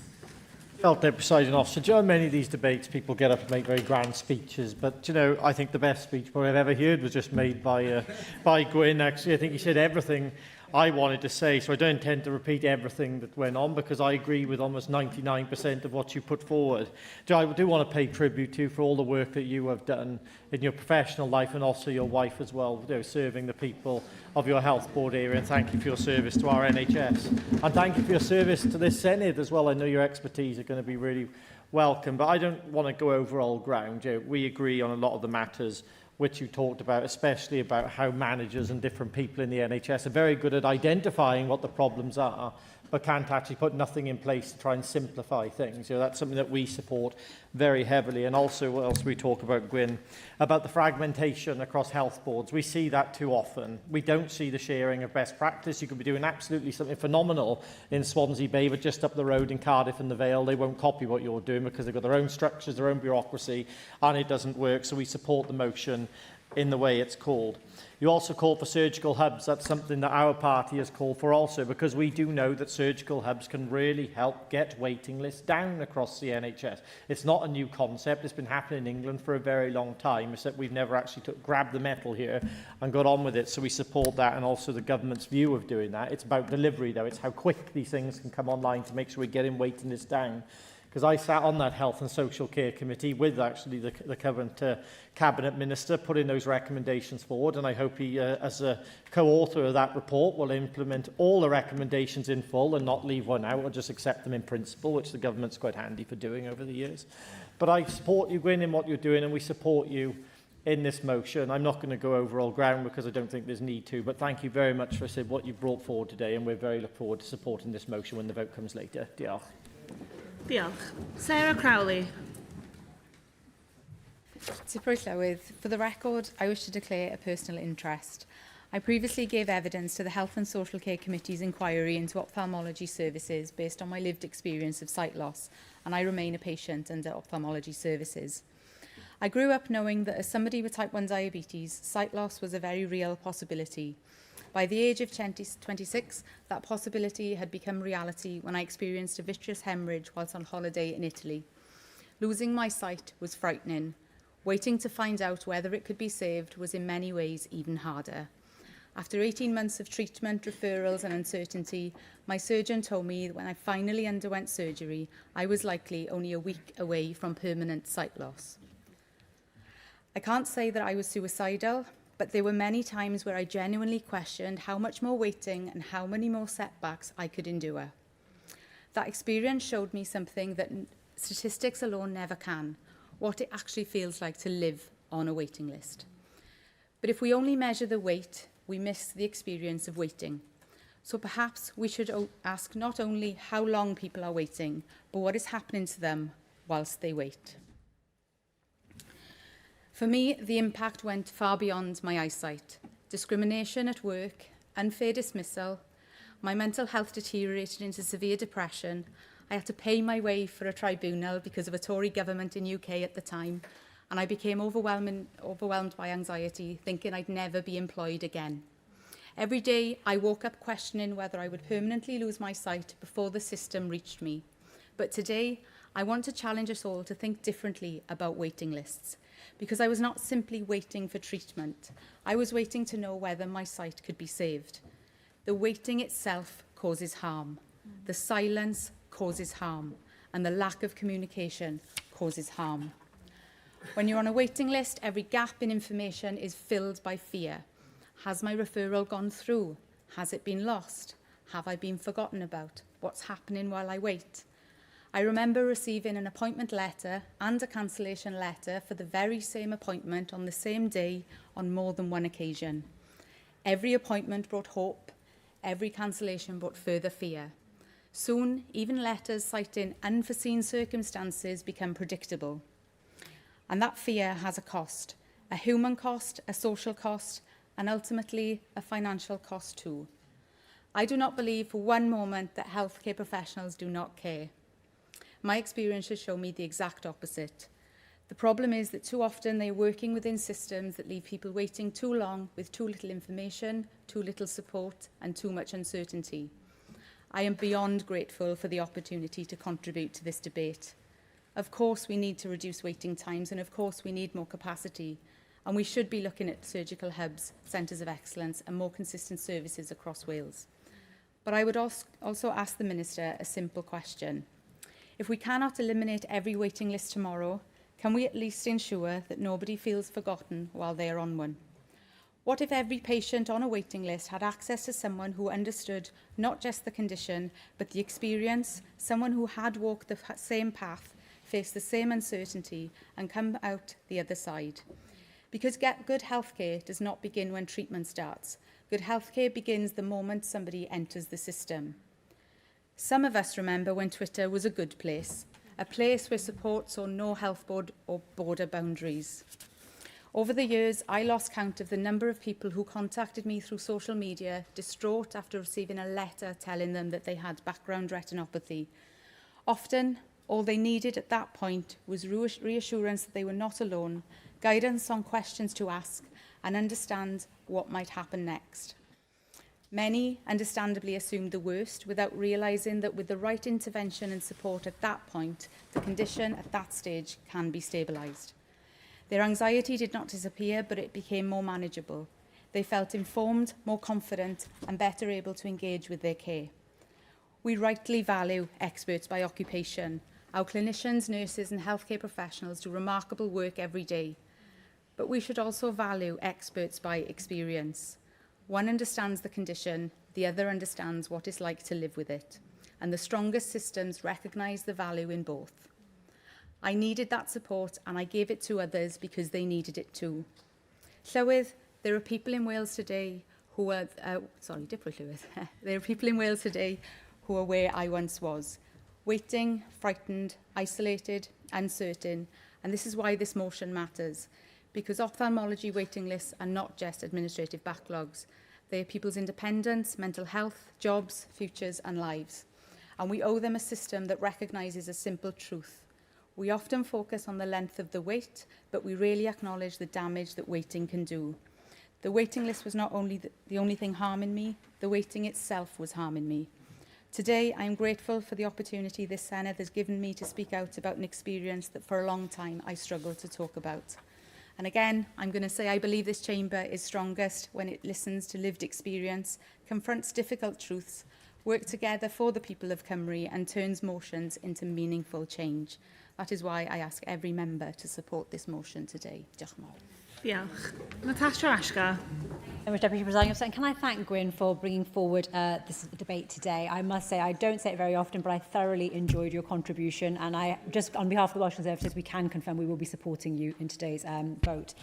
Well, Presiding Officer, during many of these debates, people get up and make very grand speeches, but, you know, I think the best speech probably I've ever heard was just made by Gwyn. Actually, I think he said everything I wanted to say, so I don't intend to repeat everything that went on, because I agree with almost 99% of what you put forward. I do want to pay tribute to you for all the work that you have done in your professional life, and also your wife as well, you know, serving the people of your health board area, and thank you for your service to our NHS. And thank you for your service to this Senedd as well. I know your expertise are going to be really welcome, but I don't want to go over old ground. You know, we agree on a lot of the matters which you talked about, especially about how managers and different people in the NHS are very good at identifying what the problems are, but can't actually put nothing in place to try and simplify things. You know, that's something that we support very heavily. And also, what else we talk about, Gwyn, about the fragmentation across health boards. We see that too often. We don't see the sharing of best practice. You could be doing absolutely something phenomenal in Swansea Bay, but just up the road in Cardiff and the Vale, they won't copy what you're doing because they've got their own structures, their own bureaucracy, and it doesn't work. So we support the motion in the way it's called. You also call for surgical hubs. That's something that our party has called for also, because we do know that surgical hubs can really help get waiting lists down across the NHS. It's not a new concept. It's been happening in England for a very long time, except we've never actually grabbed the metal here and got on with it. So we support that, and also the government's view of doing that. It's about delivery, though. It's how quick these things can come online to make sure we're getting waiting lists down. Because I sat on that Health and Social Care Committee with actually the current Cabinet Minister putting those recommendations forward, and I hope he, as a co-author of that report, will implement all the recommendations in full and not leave one out or just accept them in principle, which the government's quite handy for doing over the years. But I support you, Gwyn, in what you're doing, and we support you in this motion. I'm not going to go over all ground because I don't think there's need to, but thank you very much for what you've brought forward today, and we're very look forward to supporting this motion when the vote comes later. Diolch.
Diolch. Sarah Crowley.
For the record, I wish to declare a personal interest. I previously gave evidence to the Health and Social Care Committee's inquiry into ophthalmology services based on my lived experience of sight loss, and I remain a patient under ophthalmology services. I grew up knowing that as somebody with type 1 diabetes, sight loss was a very real possibility. By the age of 26, that possibility had become reality when I experienced a vitreous hemorrhage whilst on holiday in Italy. Losing my sight was frightening. Waiting to find out whether it could be saved was in many ways even harder. After 18 months of treatment, referrals and uncertainty, my surgeon told me that when I finally underwent surgery, I was likely only a week away from permanent sight loss. I can't say that I was suicidal, but there were many times where I genuinely questioned how much more waiting and how many more setbacks I could endure. That experience showed me something that statistics alone never can, what it actually feels like to live on a waiting list. But if we only measure the wait, we miss the experience of waiting. So perhaps we should ask not only how long people are waiting, but what is happening to them whilst they wait. For me, the impact went far beyond my eyesight. Discrimination at work, unfair dismissal, my mental health deteriorated into severe depression. I had to pay my way for a tribunal because of a Tory government in UK at the time, and I became overwhelmed by anxiety, thinking I'd never be employed again. Every day, I woke up questioning whether I would permanently lose my sight before the system reached me. But today, I want to challenge us all to think differently about waiting lists, because I was not simply waiting for treatment. I was waiting to know whether my sight could be saved. The waiting itself causes harm. The silence causes harm. And the lack of communication causes harm. When you're on a waiting list, every gap in information is filled by fear. Has my referral gone through? Has it been lost? Have I been forgotten about? What's happening while I wait? I remember receiving an appointment letter and a cancellation letter for the very same appointment on the same day on more than one occasion. Every appointment brought hope. Every cancellation brought further fear. Soon, even letters citing unforeseen circumstances become predictable. And that fear has a cost, a human cost, a social cost, and ultimately a financial cost too. I do not believe for one moment that healthcare professionals do not care. My experience has shown me the exact opposite. The problem is that too often they are working within systems that leave people waiting too long with too little information, too little support and too much uncertainty. I am beyond grateful for the opportunity to contribute to this debate. Of course we need to reduce waiting times and of course we need more capacity, and we should be looking at surgical hubs, centres of excellence and more consistent services across Wales. But I would also ask the Minister a simple question. If we cannot eliminate every waiting list tomorrow, can we at least ensure that nobody feels forgotten while they are on one? What if every patient on a waiting list had access to someone who understood not just the condition, but the experience, someone who had walked the same path, faced the same uncertainty, and come out the other side? Because good healthcare does not begin when treatment starts. Good healthcare begins the moment somebody enters the system. Some of us remember when Twitter was a good place, a place where support saw no health board or border boundaries. Over the years, I lost count of the number of people who contacted me through social media, distraught after receiving a letter telling them that they had background retinopathy. Often, all they needed at that point was reassurance that they were not alone, guidance on questions to ask, and understand what might happen next. Many understandably assumed the worst without realising that with the right intervention and support at that point, the condition at that stage can be stabilised. Their anxiety did not disappear, but it became more manageable. They felt informed, more confident, and better able to engage with their care. We rightly value experts by occupation. Our clinicians, nurses, and healthcare professionals do remarkable work every day. But we should also value experts by experience. One understands the condition, the other understands what it's like to live with it. And the strongest systems recognise the value in both. I needed that support and I gave it to others because they needed it too. Llywydd, there are people in Wales today who are, there are people in Wales today who are where I once was. Waiting, frightened, isolated, uncertain, and this is why this motion matters. Because ophthalmology waiting lists are not just administrative backlogs. They are people's independence, mental health, jobs, futures and lives. And we owe them a system that recognises a simple truth. We often focus on the length of the wait, but we rarely acknowledge the damage that waiting can do. The waiting list was not only the only thing harming me, the waiting itself was harming me. Today, I am grateful for the opportunity this Senedd has given me to speak out about an experience that for a long time I struggled to talk about. And again, I'm going to say I believe this chamber is strongest when it listens to lived experience, confronts difficult truths, works together for the people of Cymru and turns motions into meaningful change. That is why I ask every member to support this motion today. Diolch yn fawr.
Diolch. Natasha Ashka.
Deputy Presiding Officer, and can I thank Gwyn for bringing forward this debate today. I must say, I don't say it very often, but I thoroughly enjoyed your contribution, and I, just on behalf of the Welsh Conservatives, we can confirm we will be supporting you in today's vote.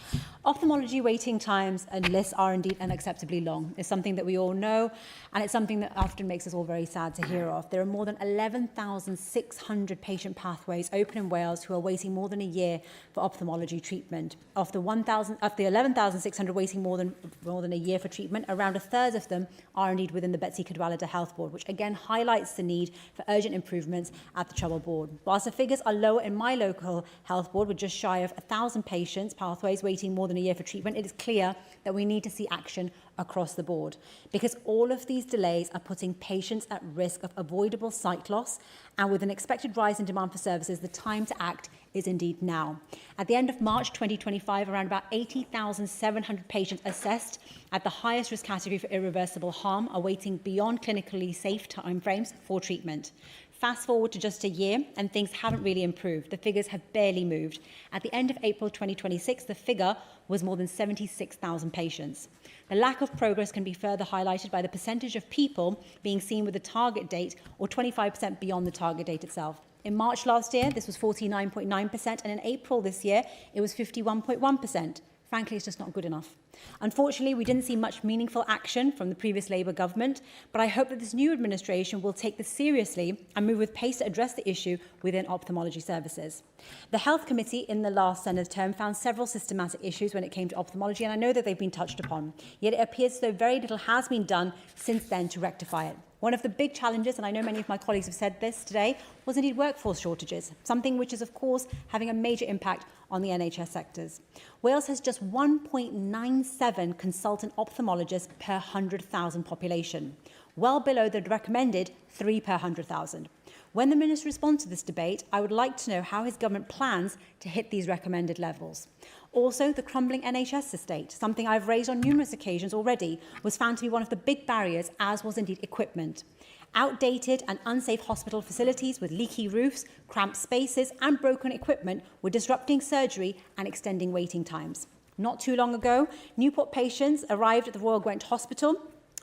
Ophthalmology waiting times and lists are indeed unacceptably long. It's something that we all know, and it's something that often makes us all very sad to hear of. There are more than 11,600 patient pathways open in Wales who are waiting more than a year for ophthalmology treatment. Of the 11,600 waiting more than a year for treatment, around a third of them are indeed within the Betsy Cadwaladr Health Board, which again highlights the need for urgent improvements at the Trouble Board. Whilst the figures are lower in my local health board, with just shy of 1,000 patients pathways waiting more than a year for treatment, it is clear that we need to see action across the board, because all of these delays are putting patients at risk of avoidable sight loss, and with an expected rise in demand for services, the time to act is indeed now. At the end of March 2025, around about 80,700 patients assessed at the highest risk category for irreversible harm are waiting beyond clinically safe timeframes for treatment. Fast forward to just a year and things haven't really improved. The figures have barely moved. At the end of April 2026, the figure was more than 76,000 patients. The lack of progress can be further highlighted by the percentage of people being seen with a target date or 25% beyond the target date itself. In March last year, this was 49.9%, and in April this year, it was 51.1%. Frankly, it's just not good enough. Unfortunately, we didn't see much meaningful action from the previous Labour government, but I hope that this new administration will take this seriously and move with pace to address the issue within ophthalmology services. The Health Committee in the last Senedd term found several systematic issues when it came to ophthalmology, and I know that they've been touched upon, yet it appears as though very little has been done since then to rectify it. One of the big challenges, and I know many of my colleagues have said this today, was indeed workforce shortages, something which is, of course, having a major impact on the NHS sectors. Wales has just 1.97 consultant ophthalmologists per 100,000 population, well below the recommended 3 per 100,000. When the Minister responds to this debate, I would like to know how his government plans to hit these recommended levels. Also, the crumbling NHS estate, something I've raised on numerous occasions already, was found to be one of the big barriers, as was indeed equipment. Outdated and unsafe hospital facilities with leaky roofs, cramped spaces and broken equipment were disrupting surgery and extending waiting times. Not too long ago, Newport patients arrived at the Royal Gwent Hospital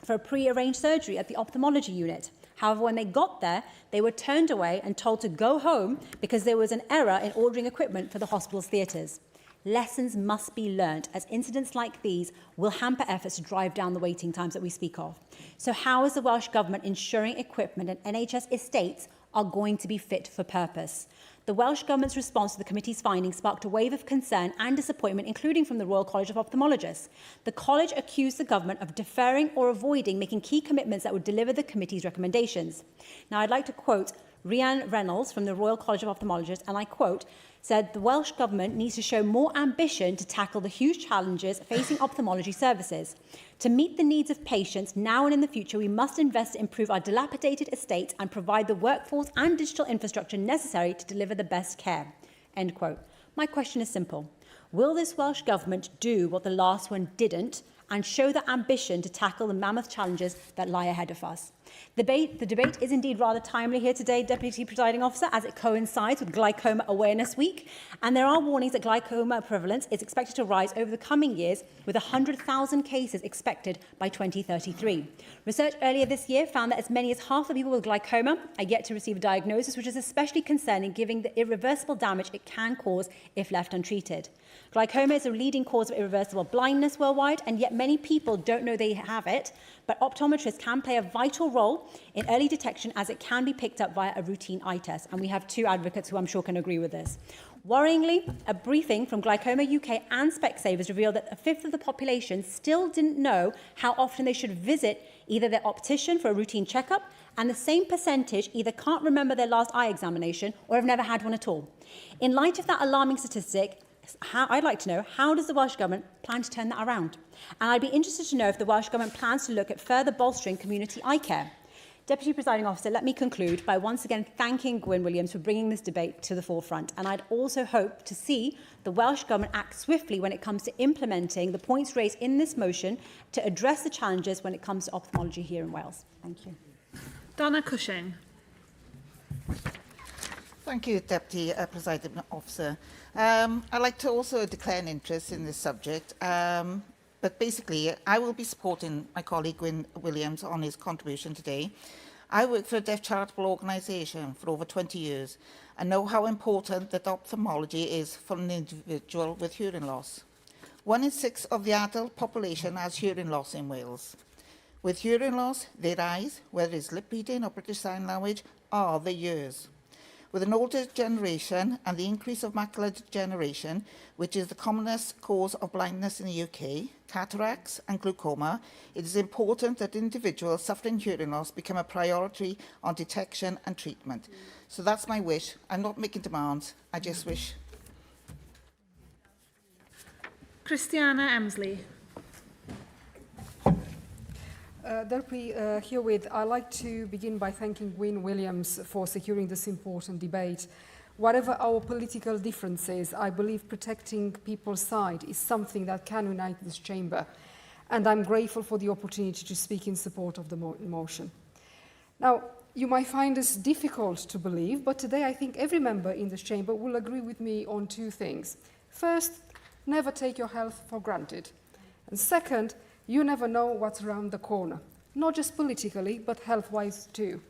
for a pre-arranged surgery at the ophthalmology unit. However, when they got there, they were turned away and told to go home because there was an error in ordering equipment for the hospital's theatres. Lessons must be learnt, as incidents like these will hamper efforts to drive down the waiting times that we speak of. So how is the Welsh Government ensuring equipment and NHS estates are going to be fit for purpose? The Welsh Government's response to the committee's findings sparked a wave of concern and disappointment, including from the Royal College of Ophthalmologists. The college accused the government of deferring or avoiding making key commitments that would deliver the committee's recommendations. Now, I'd like to quote Rhian Reynolds from the Royal College of Ophthalmologists, and I quote, said the Welsh Government needs to show more ambition to tackle the huge challenges facing ophthalmology services. To meet the needs of patients now and in the future, we must invest to improve our dilapidated estates and provide the workforce and digital infrastructure necessary to deliver the best care. End quote. My question is simple. Will this Welsh Government do what the last one didn't and show the ambition to tackle the mammoth challenges that lie ahead of us? The debate is indeed rather timely here today, Deputy Presiding Officer, as it coincides with Glaucoma Awareness Week, and there are warnings that glaucoma prevalence is expected to rise over the coming years, with 100,000 cases expected by 2033. Research earlier this year found that as many as half the people with glaucoma are yet to receive a diagnosis, which is especially concerning given the irreversible damage it can cause if left untreated. Glaucoma is a leading cause of irreversible blindness worldwide, and yet many people don't know they have it, but optometrists can play a vital role in early detection as it can be picked up via a routine eye test, and we have two advocates who I'm sure can agree with this. Worryingly, a briefing from Glaucoma UK and Specsavers revealed that a fifth of the population still didn't know how often they should visit either their optician for a routine checkup, and the same percentage either can't remember their last eye examination or have never had one at all. In light of that alarming statistic, I'd like to know, how does the Welsh Government plan to turn that around? And I'd be interested to know if the Welsh Government plans to look at further bolstering community eye care. Deputy Presiding Officer, let me conclude by once again thanking Gwyn Williams for bringing this debate to the forefront. And I'd also hope to see the Welsh Government act swiftly when it comes to implementing the points raised in this motion to address the challenges when it comes to ophthalmology here in Wales. Thank you.
Donna Cushing.
Thank you, Deputy Presiding Officer. I'd like to also declare an interest in this subject, but basically I will be supporting my colleague Gwyn Williams on his contribution today. I work for a deaf charitable organisation for over 20 years and know how important that ophthalmology is for an individual with hearing loss. 1 in 6 of the adult population has hearing loss in Wales. With hearing loss, their eyes, whether it's lip reading or British Sign Language, are their ears. With an older generation and the increase of macular degeneration, which is the commonest cause of blindness in the UK, cataracts and glaucoma, it is important that individuals suffering hearing loss become a priority on detection and treatment. So that's my wish. I'm not making demands, I just wish.
Christiana Emsley.
Herewith, I'd like to begin by thanking Gwyn Williams for securing this important debate. Whatever our political differences, I believe protecting people's sight is something that can unite this chamber, and I'm grateful for the opportunity to speak in support of the motion. Now, you might find this difficult to believe, but today I think every member in this chamber will agree with me on two things. First, never take your health for granted. And second, you never know what's around the corner, not just politically, but health-wise too.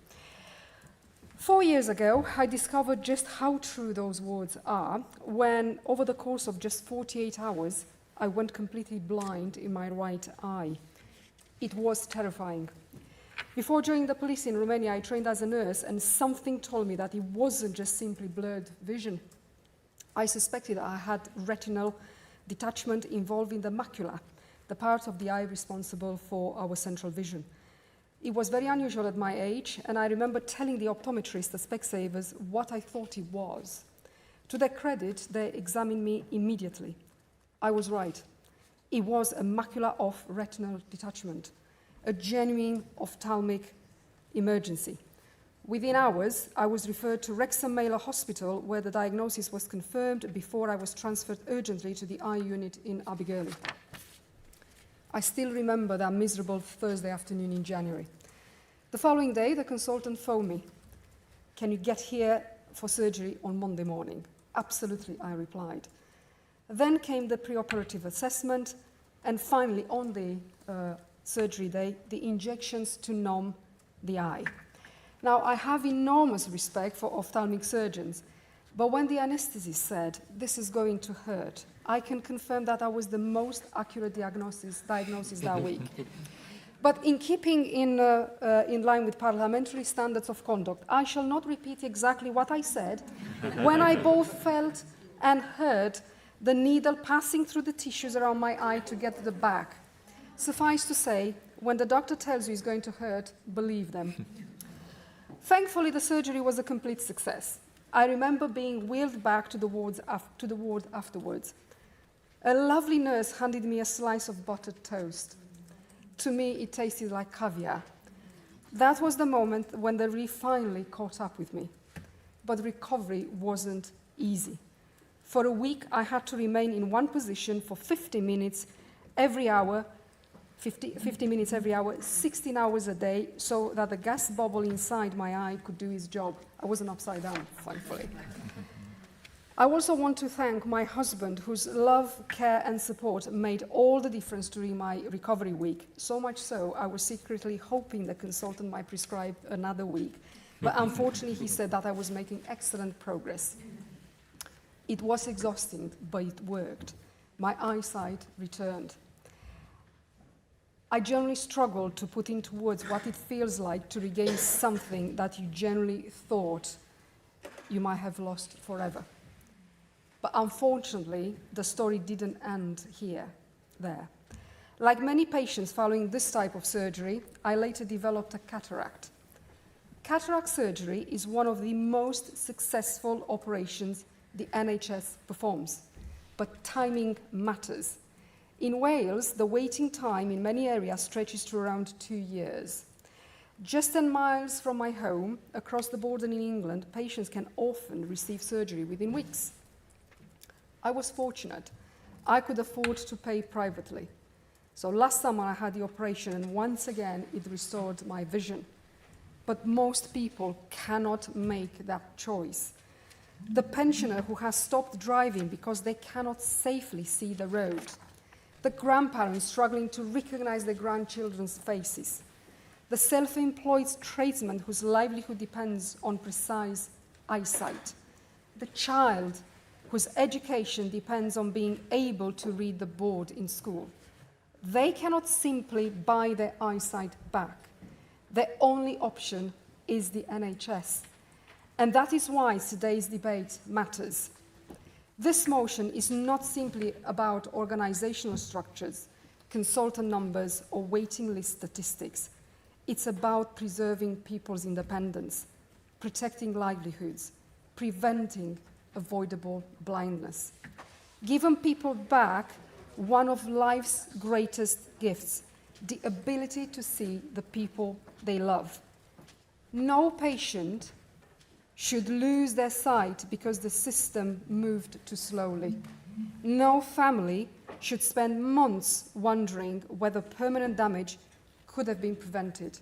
4 years ago, I discovered just how true those words are when, over the course of just 48 hours, I went completely blind in my right eye. It was terrifying. Before joining the police in Romania, I trained as a nurse, and something told me that it wasn't just simply blurred vision. I suspected I had retinal detachment involving the macula, the part of the eye responsible for our central vision. It was very unusual at my age, and I remember telling the optometrist, the Specsavers, what I thought it was. To their credit, they examined me immediately. I was right. It was a macula of retinal detachment, a genuine ophthalmic emergency. Within hours, I was referred to Wrexham Mailer Hospital, where the diagnosis was confirmed before I was transferred urgently to the eye unit in Abergele. I still remember that miserable Thursday afternoon in January. The following day, the consultant phoned me. "Can you get here for surgery on Monday morning?" "Absolutely," I replied. Then came the preoperative assessment, and finally, on the surgery day, the injections to numb the eye. Now, I have enormous respect for ophthalmic surgeons, but when the anesthetist said, "This is going to hurt," I can confirm that I was the most accurate diagnosis that week. But in keeping in line with parliamentary standards of conduct, I shall not repeat exactly what I said when I both felt and heard the needle passing through the tissues around my eye to get to the back. Suffice to say, when the doctor tells you it's going to hurt, believe them. Thankfully, the surgery was a complete success. I remember being wheeled back to the ward afterwards. A lovely nurse handed me a slice of buttered toast. To me, it tasted like caviar. That was the moment when the relief finally caught up with me. But recovery wasn't easy. For a week, I had to remain in one position for 50 minutes every hour, 50 minutes every hour, 16 hours a day, so that the gas bubble inside my eye could do its job. I wasn't upside down, thankfully. I also want to thank my husband, whose love, care and support made all the difference during my recovery week. So much so, I was secretly hoping the consultant might prescribe another week. But unfortunately, he said that I was making excellent progress. It was exhausting, but it worked. My eyesight returned. I generally struggle to put into words what it feels like to regain something that you generally thought you might have lost forever. But unfortunately, the story didn't end there. Like many patients following this type of surgery, I later developed a cataract. Cataract surgery is one of the most successful operations the NHS performs, but timing matters. In Wales, the waiting time in many areas stretches to around 2 years. Just 10 miles from my home, across the border in England, patients can often receive surgery within weeks. I was fortunate. I could afford to pay privately. So last summer I had the operation, and once again it restored my vision. But most people cannot make that choice. The pensioner who has stopped driving because they cannot safely see the road. The grandparents struggling to recognize their grandchildren's faces. The self-employed tradesman whose livelihood depends on precise eyesight. The child whose education depends on being able to read the board in school. They cannot simply buy their eyesight back. Their only option is the NHS. And that is why today's debate matters. This motion is not simply about organizational structures, consultant numbers, or waiting list statistics. It's about preserving people's independence, protecting livelihoods, preventing avoidable blindness. Giving people back one of life's greatest gifts, the ability to see the people they love. No patient should lose their sight because the system moved too slowly. No family should spend months wondering whether permanent damage could have been prevented.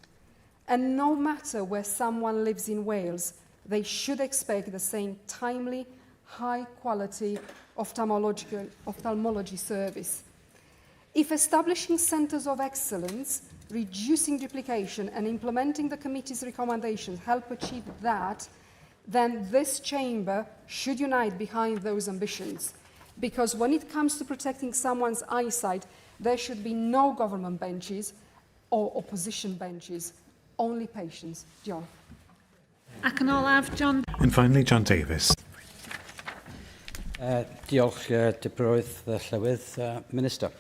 And no matter where someone lives in Wales, they should expect the same timely, high-quality ophthalmology service. If establishing centres of excellence, reducing duplication, and implementing the committee's recommendations help achieve that, then this chamber should unite behind those ambitions. Because when it comes to protecting someone's eyesight, there should be no government benches or opposition benches, only patients. Diolch.
Ac yn olaf, John.
And finally, John Davis.
Diolch, Diprywydd Llywydd, Minister.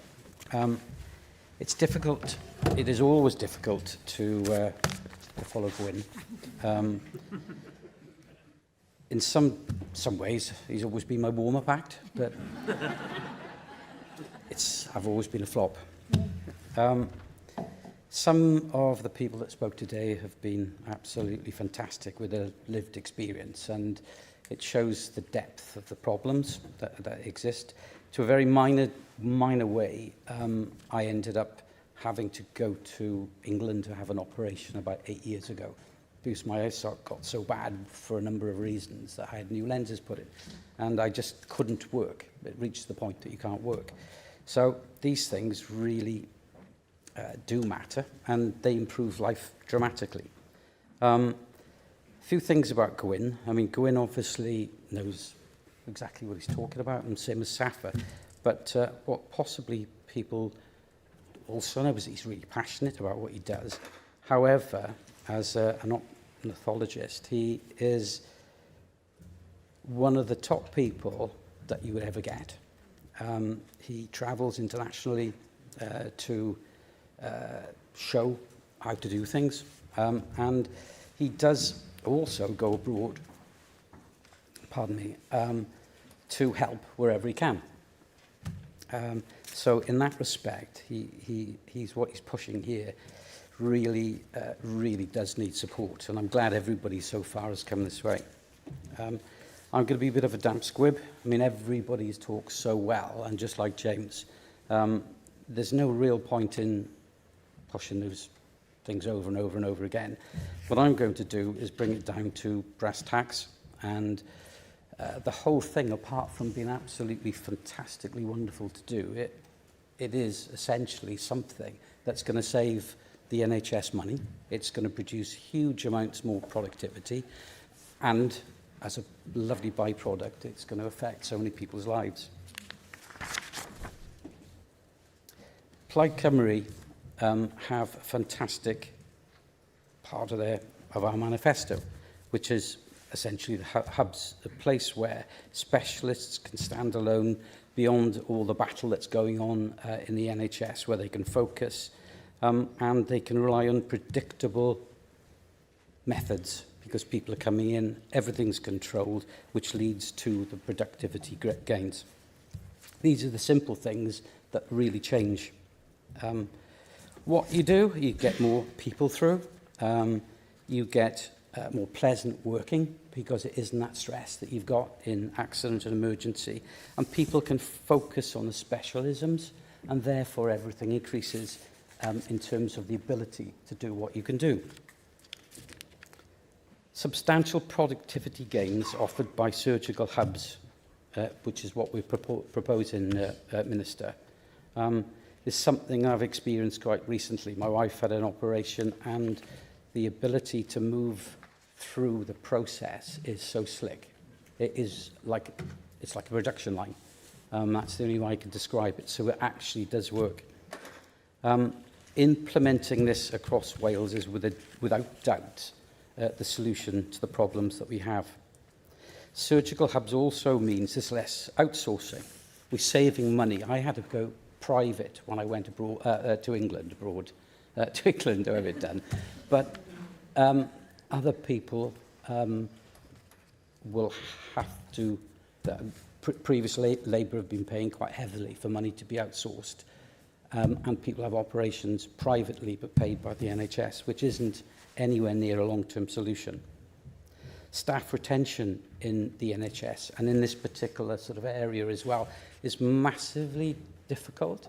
It's difficult, it is always difficult to follow Gwyn. In some ways, he's always been my warm-up act, but I've always been a flop. Some of the people that spoke today have been absolutely fantastic with their lived experience, and it shows the depth of the problems that exist. To a very minor way, I ended up having to go to England to have an operation about 8 years ago, because my eyesight got so bad for a number of reasons that I had new lenses put in, and I just couldn't work. It reached the point that you can't work. So these things really do matter, and they improve life dramatically. A few things about Gwyn. I mean, Gwyn obviously knows exactly what he's talking about, and same as Safa. But what possibly people also know is he's really passionate about what he does. However, as an ornithologist, he is one of the top people that you would ever get. He travels internationally to show how to do things, and he does also go abroad, to help wherever he can. So in that respect, he's what he's pushing here really does need support, and I'm glad everybody so far has come this way. I'm going to be a bit of a damp squib. I mean, everybody's talked so well, and just like James, there's no real point in pushing those things over and over and over again. What I'm going to do is bring it down to brass tacks, and the whole thing, apart from being absolutely fantastically wonderful to do, it is essentially something that's going to save the NHS money. It's going to produce huge amounts more productivity, and as a lovely byproduct, it's going to affect so many people's lives. Plaid Cymru have a fantastic part of our manifesto, which is essentially the hubs, a place where specialists can stand alone beyond all the battle that's going on in the NHS, where they can focus and they can rely on predictable methods, because people are coming in, everything's controlled, which leads to the productivity gains. These are the simple things that really change. What you do, you get more people through, you get more pleasant working, because it isn't that stress that you've got in accident and emergency, and people can focus on the specialisms, and therefore everything increases in terms of the ability to do what you can do. Substantial productivity gains offered by surgical hubs, which is what we're proposing, Minister, is something I've experienced quite recently. My wife had an operation, and the ability to move through the process is so slick. It's like a production line. That's the only way I can describe it. So it actually does work. Implementing this across Wales is without doubt the solution to the problems that we have. Surgical hubs also means there's less outsourcing. We're saving money. I had to go private when I went abroad, to England, to England, to have it done. But other people will have to, previously Labour have been paying quite heavily for money to be outsourced, and people have operations privately but paid by the NHS, which isn't anywhere near a long-term solution. Staff retention in the NHS, and in this particular sort of area as well, is massively difficult,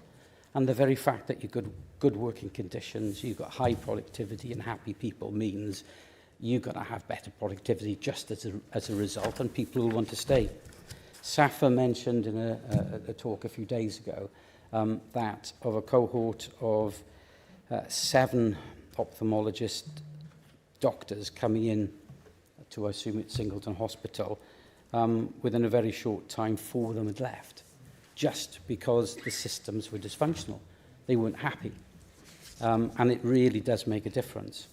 and the very fact that you've got good working conditions, you've got high productivity and happy people means you're going to have better productivity just as a result, and people will want to stay. Safa mentioned in a talk a few days ago that of a cohort of 7 ophthalmologist doctors coming in to, I assume it's Singleton Hospital, within a very short time, 4 of them had left. just because the systems were dysfunctional. They weren't happy. And it really does make a difference.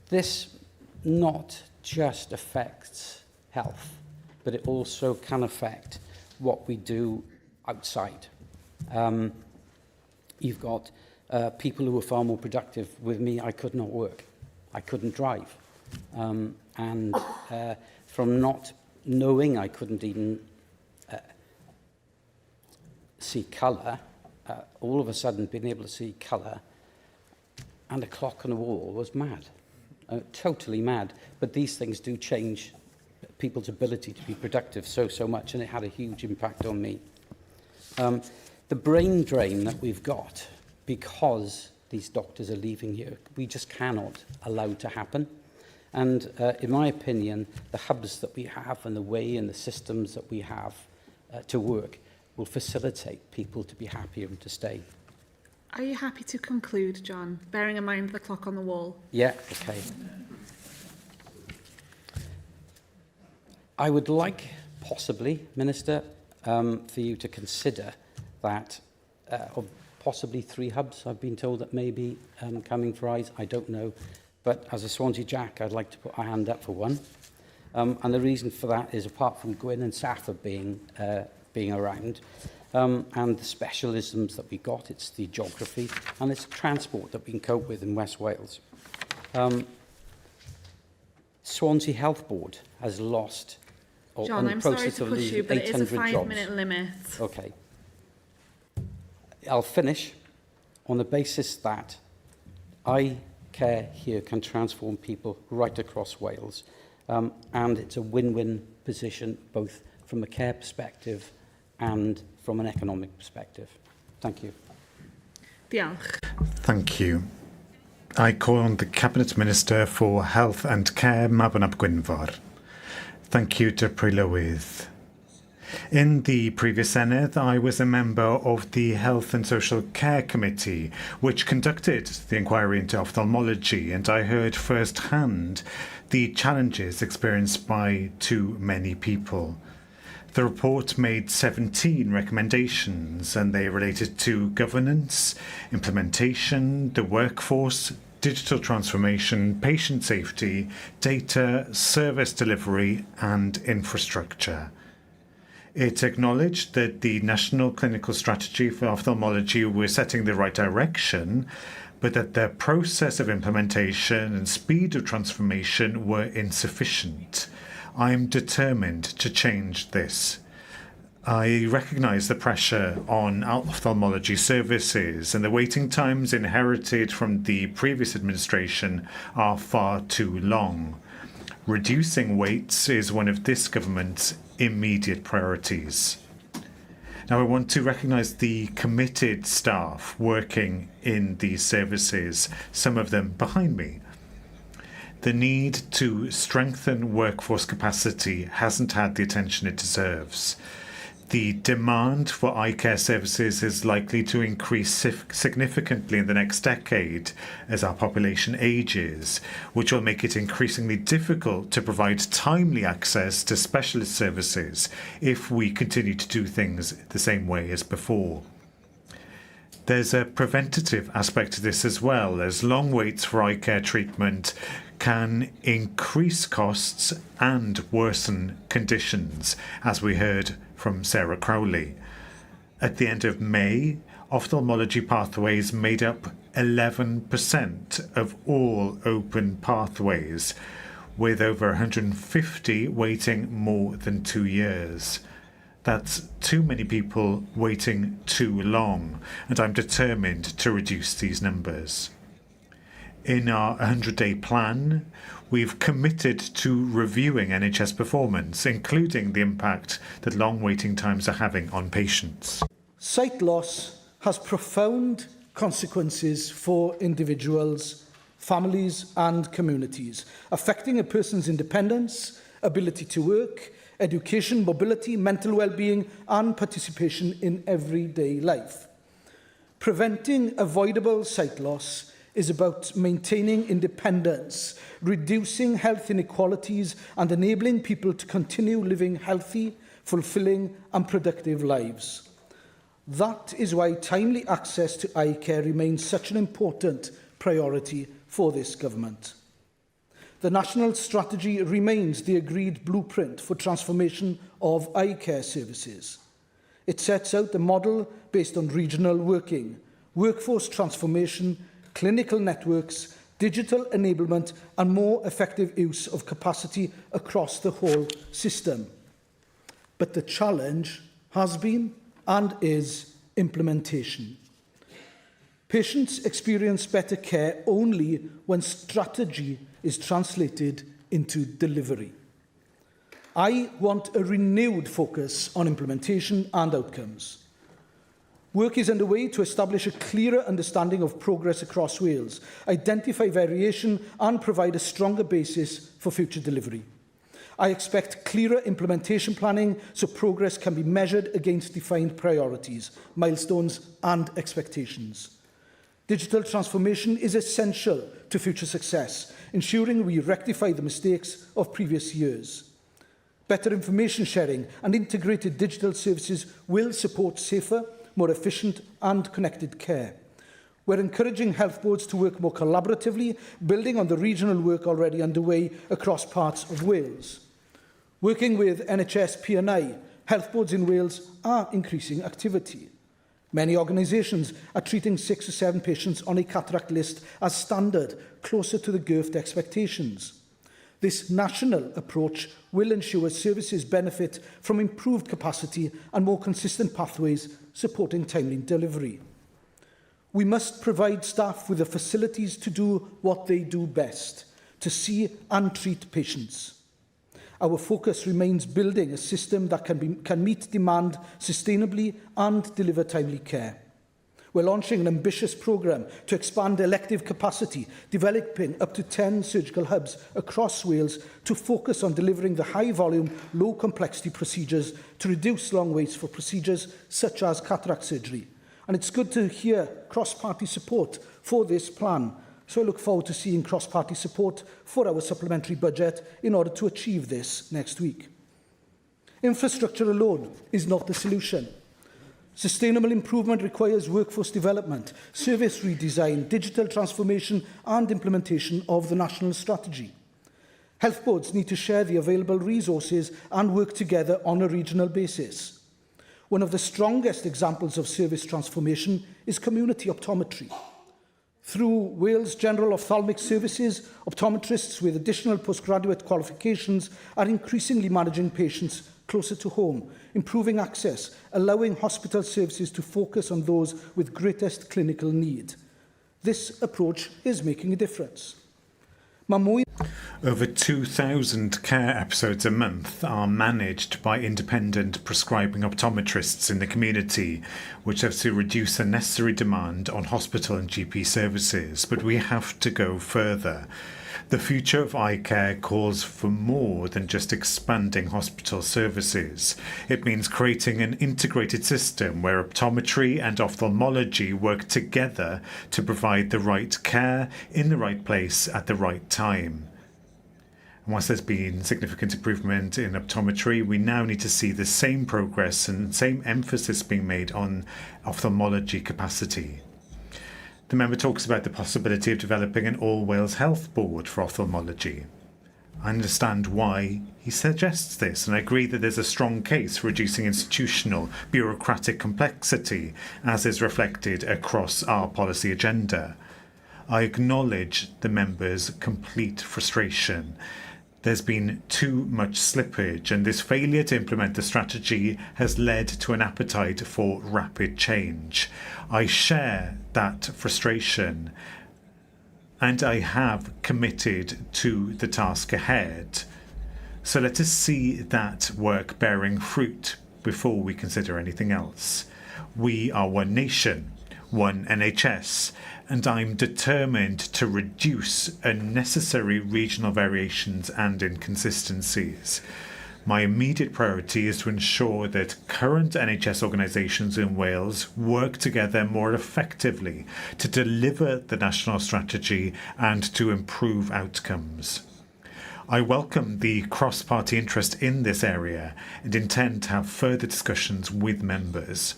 This not just affects health, but it also can affect what we do outside. You've got people who are far more productive. With me, I could not work. I couldn't drive. And from not knowing I couldn't even see colour, all of a sudden being able to see colour and a clock on the wall was mad. Totally mad. But these things do change people's ability to be productive so much, and it had a huge impact on me. The brain drain that we've got because these doctors are leaving here, we just cannot allow to happen. And in my opinion, the hubs that we have and the way and the systems that we have to work will facilitate people to be happier and to stay.
Are you happy to conclude, John, bearing in mind the clock on the wall?
Yeah, okay. I would like, possibly, Minister, for you to consider that of possibly 3 hubs, I've been told that may be coming for eyes. I don't know. But as a Swansea Jack, I'd like to put my hand up for one. And the reason for that is, apart from Gwyn and Safa being around, and the specialisms that we got, it's the geography, and it's transport that we can cope with in West Wales. Swansea Health Board has lost, or
John, I'm sorry to push you, but it is a 5-minute limit.
Okay. I'll finish on the basis that eye care here can transform people right across Wales, and it's a win-win position both from a care perspective and from an economic perspective. Thank you.
Diolch.
Thank you. I call on the Cabinet Minister for Health and Care, Mabon ap Gwynfor. Thank you to Prylywydd. In the previous Senedd, I was a member of the Health and Social Care Committee, which conducted the inquiry into ophthalmology, and I heard firsthand the challenges experienced by too many people. The report made 17 recommendations, and they related to governance, implementation, the workforce, digital transformation, patient safety, data, service delivery, and infrastructure. It acknowledged that the National Clinical Strategy for Ophthalmology was setting the right direction, but that the process of implementation and speed of transformation were insufficient. I am determined to change this. I recognise the pressure on ophthalmology services, and the waiting times inherited from the previous administration are far too long. Reducing waits is one of this government's immediate priorities. Now, I want to recognise the committed staff working in these services, some of them behind me. The need to strengthen workforce capacity hasn't had the attention it deserves. The demand for eye care services is likely to increase significantly in the next decade as our population ages, which will make it increasingly difficult to provide timely access to specialist services if we continue to do things the same way as before. There's a preventative aspect to this as well, as long waits for eye care treatment can increase costs and worsen conditions, as we heard from Sarah Crowley. At the end of May, ophthalmology pathways made up 11% of all open pathways, with over 150 waiting more than 2 years. That's too many people waiting too long, and I'm determined to reduce these numbers. In our 100-day plan, we've committed to reviewing NHS performance, including the impact that long waiting times are having on patients.
Sight loss has profound consequences for individuals, families and communities, affecting a person's independence, ability to work, education, mobility, mental well-being and participation in everyday life. Preventing avoidable sight loss is about maintaining independence, reducing health inequalities and enabling people to continue living healthy, fulfilling and productive lives. That is why timely access to eye care remains such an important priority for this government. The national strategy remains the agreed blueprint for transformation of eye care services. It sets out a model based on regional working, workforce transformation, clinical networks, digital enablement and more effective use of capacity across the whole system. But the challenge has been and is implementation. Patients experience better care only when strategy is translated into delivery. I want a renewed focus on implementation and outcomes. Work is underway to establish a clearer understanding of progress across Wales, identify variation and provide a stronger basis for future delivery. I expect clearer implementation planning so progress can be measured against defined priorities, milestones and expectations. Digital transformation is essential to future success, ensuring we rectify the mistakes of previous years. Better information sharing and integrated digital services will support safer, more efficient and connected care. We're encouraging health boards to work more collaboratively, building on the regional work already underway across parts of Wales. Working with NHS P&I, health boards in Wales are increasing activity. Many organisations are treating 6 or 7 patients on a cataract list as standard, closer to the GIRFT expectations. This national approach will ensure services benefit from improved capacity and more consistent pathways supporting timely delivery. We must provide staff with the facilities to do what they do best, to see and treat patients. Our focus remains building a system that can meet demand sustainably and deliver timely care. We're launching an ambitious programme to expand elective capacity, developing up to 10 surgical hubs across Wales to focus on delivering the high-volume, low-complexity procedures to reduce long waits for procedures such as cataract surgery. And it's good to hear cross-party support for this plan. So I look forward to seeing cross-party support for our supplementary budget in order to achieve this next week. Infrastructure alone is not the solution. Sustainable improvement requires workforce development, service redesign, digital transformation and implementation of the national strategy. Health boards need to share the available resources and work together on a regional basis. One of the strongest examples of service transformation is community optometry. Through Wales General Ophthalmic Services, optometrists with additional postgraduate qualifications are increasingly managing patients closer to home, improving access, allowing hospital services to focus on those with greatest clinical need. This approach is making a difference.
Over 2,000 care episodes a month are managed by independent prescribing optometrists in the community, which has to reduce unnecessary demand on hospital and GP services. But we have to go further. The future of eye care calls for more than just expanding hospital services. It means creating an integrated system where optometry and ophthalmology work together to provide the right care in the right place at the right time. And whilst there's been significant improvement in optometry, we now need to see the same progress and same emphasis being made on ophthalmology capacity. The member talks about the possibility of developing an all-Wales health board for ophthalmology. I understand why he suggests this, and I agree that there's a strong case for reducing institutional, bureaucratic complexity, as is reflected across our policy agenda. I acknowledge the member's complete frustration. There's been too much slippage, and this failure to implement the strategy has led to an appetite for rapid change. I share that frustration, and I have committed to the task ahead. So let us see that work bearing fruit before we consider anything else. We are one nation, one NHS, and I'm determined to reduce unnecessary regional variations and inconsistencies. My immediate priority is to ensure that current NHS organisations in Wales work together more effectively to deliver the national strategy and to improve outcomes. I welcome the cross-party interest in this area and intend to have further discussions with members.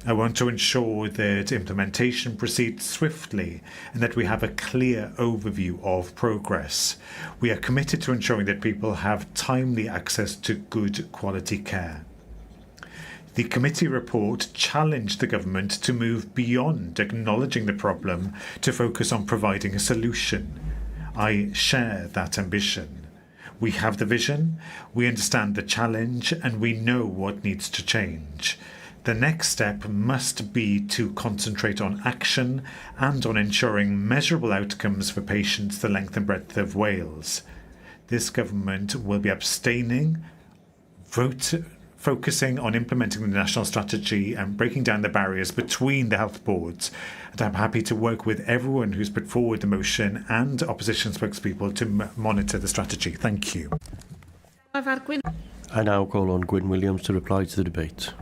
I want to ensure that implementation proceeds swiftly and that we have a clear overview of progress. We are committed to ensuring that people have timely access to good quality care. The committee report challenged the government to move beyond acknowledging the problem to focus on providing a solution. I share that ambition. We have the vision, we understand the challenge, and we know what needs to change. The next step must be to concentrate on action and on ensuring measurable outcomes for patients the length and breadth of Wales. This government will be abstaining, focusing on implementing the national strategy and breaking down the barriers between the health boards. And I'm happy to work with everyone who's put forward the motion and opposition spokespeople to monitor the strategy. Thank you.
I now call on Gwyn Williams to reply to the debate.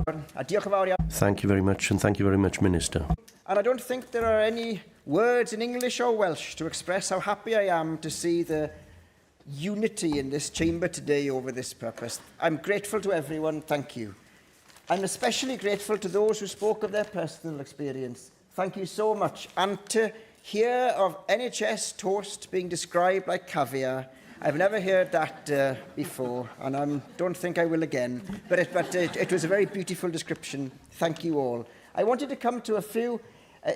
Thank you very much, and thank you very much, Minister.
And I don't think there are any words in English or Welsh to express how happy I am to see the unity in this chamber today over this purpose. I'm grateful to everyone. Thank you. I'm especially grateful to those who spoke of their personal experience. Thank you so much. And to hear of NHS toast being described like caviar, I've never heard that before, and I don't think I will again. But it was a very beautiful description. Thank you all. I wanted to come to a few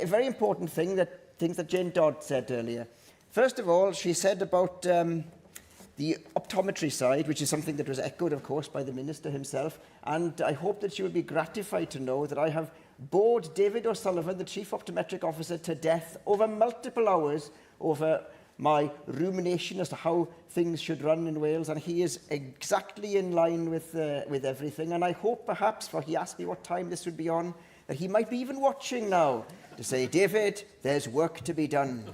very important things that Jane Dodd said earlier. First of all, she said about the optometry side, which is something that was echoed, of course, by the Minister himself. And I hope that she will be gratified to know that I have bored David O'Sullivan, the Chief Optometric Officer, to death over multiple hours over my rumination as to how things should run in Wales, and he is exactly in line with everything. And I hope perhaps, for he asked me what time this would be on, that he might be even watching now to say, David, there's work to be done.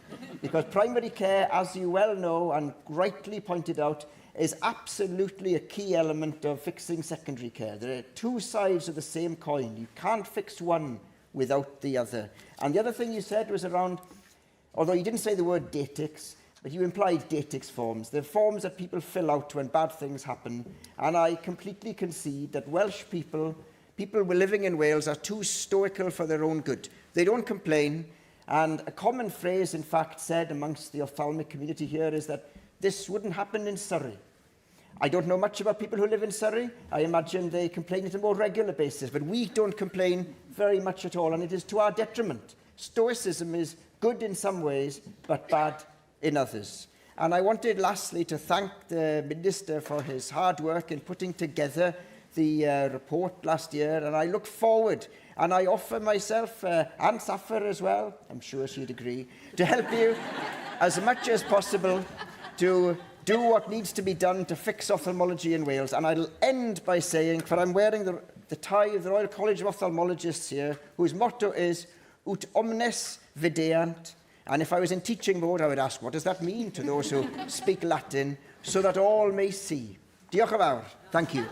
Because primary care, as you well know and rightly pointed out, is absolutely a key element of fixing secondary care. There are two sides of the same coin. You can't fix one without the other. And the other thing you said was around, although you didn't say the word datix, but you implied datix forms. They're forms that people fill out when bad things happen. And I completely concede that Welsh people living in Wales, are too stoical for their own good. They don't complain. And a common phrase, in fact, said amongst the ophthalmic community here is that this wouldn't happen in Surrey. I don't know much about people who live in Surrey. I imagine they complain on a more regular basis. But we don't complain very much at all, and it is to our detriment. Stoicism is good in some ways, but bad in others. And I wanted, lastly, to thank the Minister for his hard work in putting together the report last year. And I look forward, and I offer myself, and Safar as well, I'm sure she'd agree, to help you as much as possible to do what needs to be done to fix ophthalmology in Wales. And I'll end by saying, for I'm wearing the tie of the Royal College of Ophthalmologists here, whose motto is ut omnes videant. And if I was in teaching mode, I would ask, what does that mean to those who speak Latin? So that all may see. Diolch yn fawr. Thank you.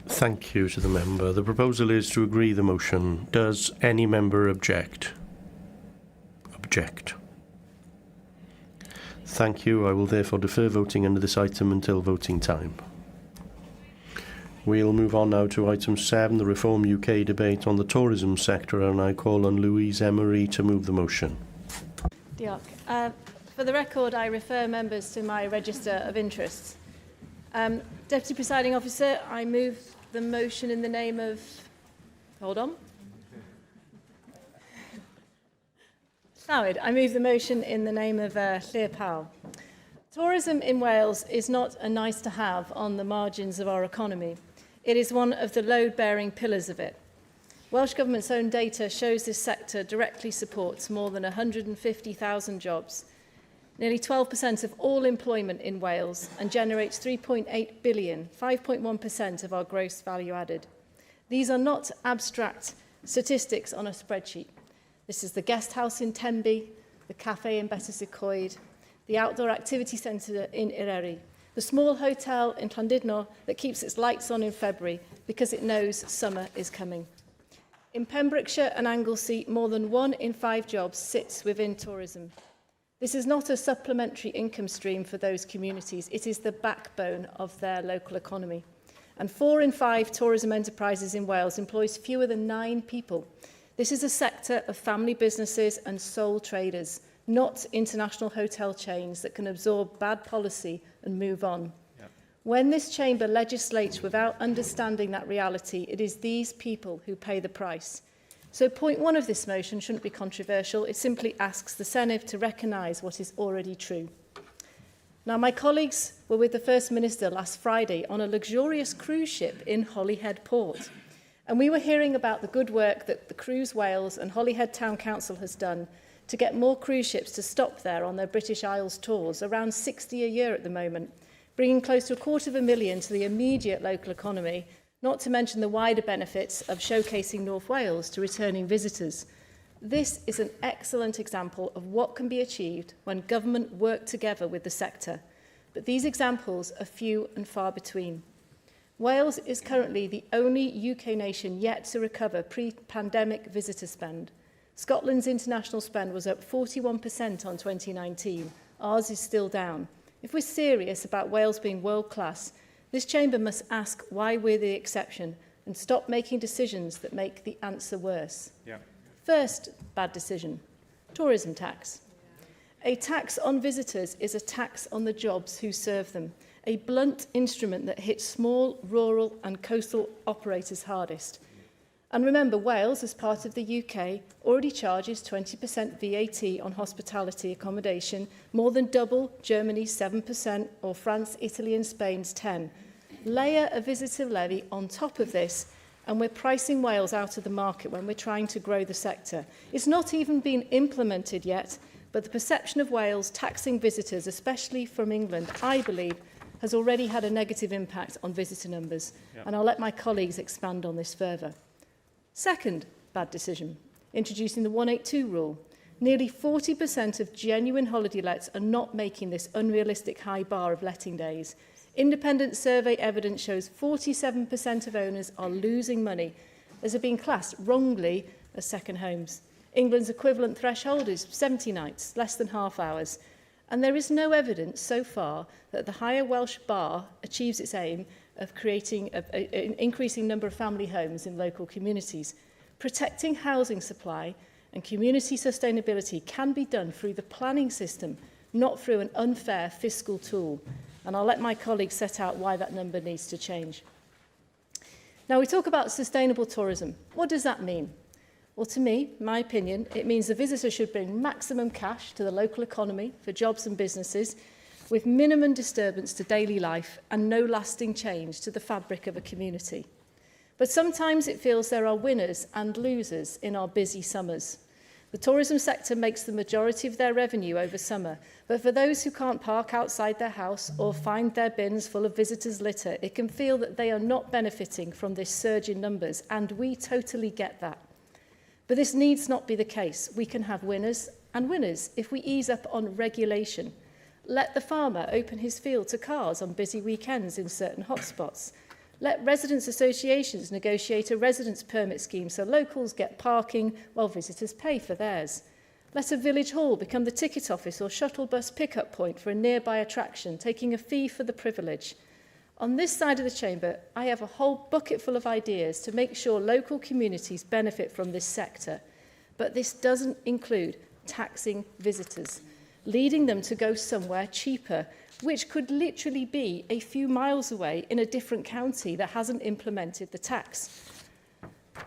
Thank you to the member. The proposal is to agree the motion. Does any member object? Object. Thank you. I will therefore defer voting under this item until voting time. We'll move on now to item 7, the Reform UK debate on the tourism sector, and I call on Louise Emery to move the motion.
Diolch. For the record, I refer members to my register of interests. Deputy Presiding Officer, I move the motion in the name of... Hold on. Llawyd, I move the motion in the name of Llyr Powell. Tourism in Wales is not a nice-to-have on the margins of our economy. It is one of the load-bearing pillars of it. Welsh Government's own data shows this sector directly supports more than 150,000 jobs, nearly 12% of all employment in Wales, and generates 3.8 billion, 5.1% of our gross value added. These are not abstract statistics on a spreadsheet. This is the guest house in Tenby, the cafe in Betws-y-Coed, the outdoor activity centre in Eryri, the small hotel in Llandudno that keeps its lights on in February because it knows summer is coming. In Pembrokeshire and Anglesey, more than 1 in 5 jobs sits within tourism. This is not a supplementary income stream for those communities. It is the backbone of their local economy. And 4 in 5 tourism enterprises in Wales employs fewer than 9 people. This is a sector of family businesses and sole traders, not international hotel chains that can absorb bad policy and move on. When this chamber legislates without understanding that reality, it is these people who pay the price. So point 1 of this motion shouldn't be controversial. It simply asks the Senedd to recognise what is already true. Now, my colleagues were with the First Minister last Friday on a luxurious cruise ship in Holyhead Port. And we were hearing about the good work that the Cruise Wales and Holyhead Town Council has done to get more cruise ships to stop there on their British Isles tours, around 60 a year at the moment, bringing close to 250,000 to the immediate local economy, not to mention the wider benefits of showcasing North Wales to returning visitors. This is an excellent example of what can be achieved when government work together with the sector. But these examples are few and far between. Wales is currently the only UK nation yet to recover pre-pandemic visitor spend. Scotland's international spend was up 41% on 2019. Ours is still down. If we're serious about Wales being world-class, this chamber must ask why we're the exception and stop making decisions that make the answer worse. First bad decision, tourism tax. A tax on visitors is a tax on the jobs who serve them, a blunt instrument that hits small, rural and coastal operators hardest. And remember, Wales, as part of the UK, already charges 20% VAT on hospitality accommodation, more than double Germany's 7% or France, Italy and Spain's 10%. Layer a visitor levy on top of this, and we're pricing Wales out of the market when we're trying to grow the sector. It's not even been implemented yet, but the perception of Wales taxing visitors, especially from England, I believe, has already had a negative impact on visitor numbers. And I'll let my colleagues expand on this further. Second bad decision, introducing the 182 rule. Nearly 40% of genuine holiday lets are not making this unrealistic high bar of letting days. Independent survey evidence shows 47% of owners are losing money as are being classed wrongly as second homes. England's equivalent threshold is 70 nights, less than half hours. And there is no evidence so far that the higher Welsh bar achieves its aim of creating an increasing number of family homes in local communities. Protecting housing supply and community sustainability can be done through the planning system, not through an unfair fiscal tool. And I'll let my colleagues set out why that number needs to change. Now, we talk about sustainable tourism. What does that mean? Well, to me, my opinion, it means the visitor should bring maximum cash to the local economy for jobs and businesses, with minimum disturbance to daily life and no lasting change to the fabric of a community. But sometimes it feels there are winners and losers in our busy summers. The tourism sector makes the majority of their revenue over summer, but for those who can't park outside their house or find their bins full of visitors' litter, it can feel that they are not benefiting from this surge in numbers, and we totally get that. But this needs not be the case. We can have winners and winners if we ease up on regulation. Let the farmer open his field to cars on busy weekends in certain hotspots. Let residents' associations negotiate a residence permit scheme so locals get parking while visitors pay for theirs. Let a village hall become the ticket office or shuttle bus pickup point for a nearby attraction, taking a fee for the privilege. On this side of the chamber, I have a whole bucket full of ideas to make sure local communities benefit from this sector. But this doesn't include taxing visitors, leading them to go somewhere cheaper, which could literally be a few miles away in a different county that hasn't implemented the tax.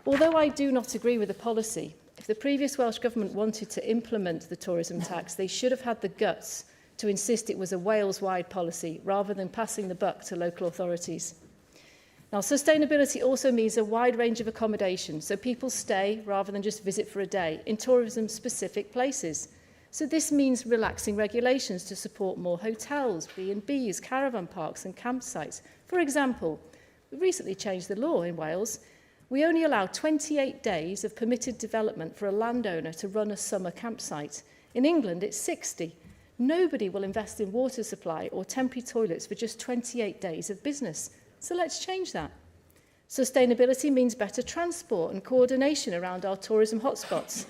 Although I do not agree with the policy, if the previous Welsh Government wanted to implement the tourism tax, they should have had the guts to insist it was a Wales-wide policy rather than passing the buck to local authorities. Now, sustainability also means a wide range of accommodation, so people stay rather than just visit for a day in tourism-specific places. So this means relaxing regulations to support more hotels, B&Bs, caravan parks and campsites. For example, we recently changed the law in Wales. We only allow 28 days of permitted development for a landowner to run a summer campsite. In England, it's 60. Nobody will invest in water supply or temporary toilets for just 28 days of business. So let's change that. Sustainability means better transport and coordination around our tourism hotspots.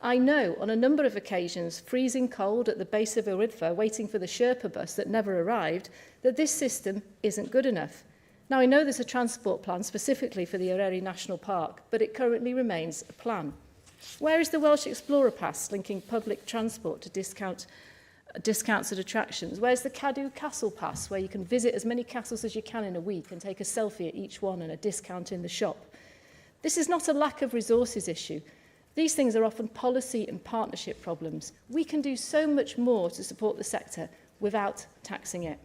I know on a number of occasions, freezing cold at the base of yw'r, waiting for the Sherpa bus that never arrived, that this system isn't good enough. Now, I know there's a transport plan specifically for the Eryri National Park, but it currently remains a plan. Where is the Welsh Explorer Pass linking public transport to discounts at attractions? Where's the Cadw Castle Pass, where you can visit as many castles as you can in a week and take a selfie at each one and a discount in the shop? This is not a lack of resources issue. These things are often policy and partnership problems. We can do so much more to support the sector without taxing it.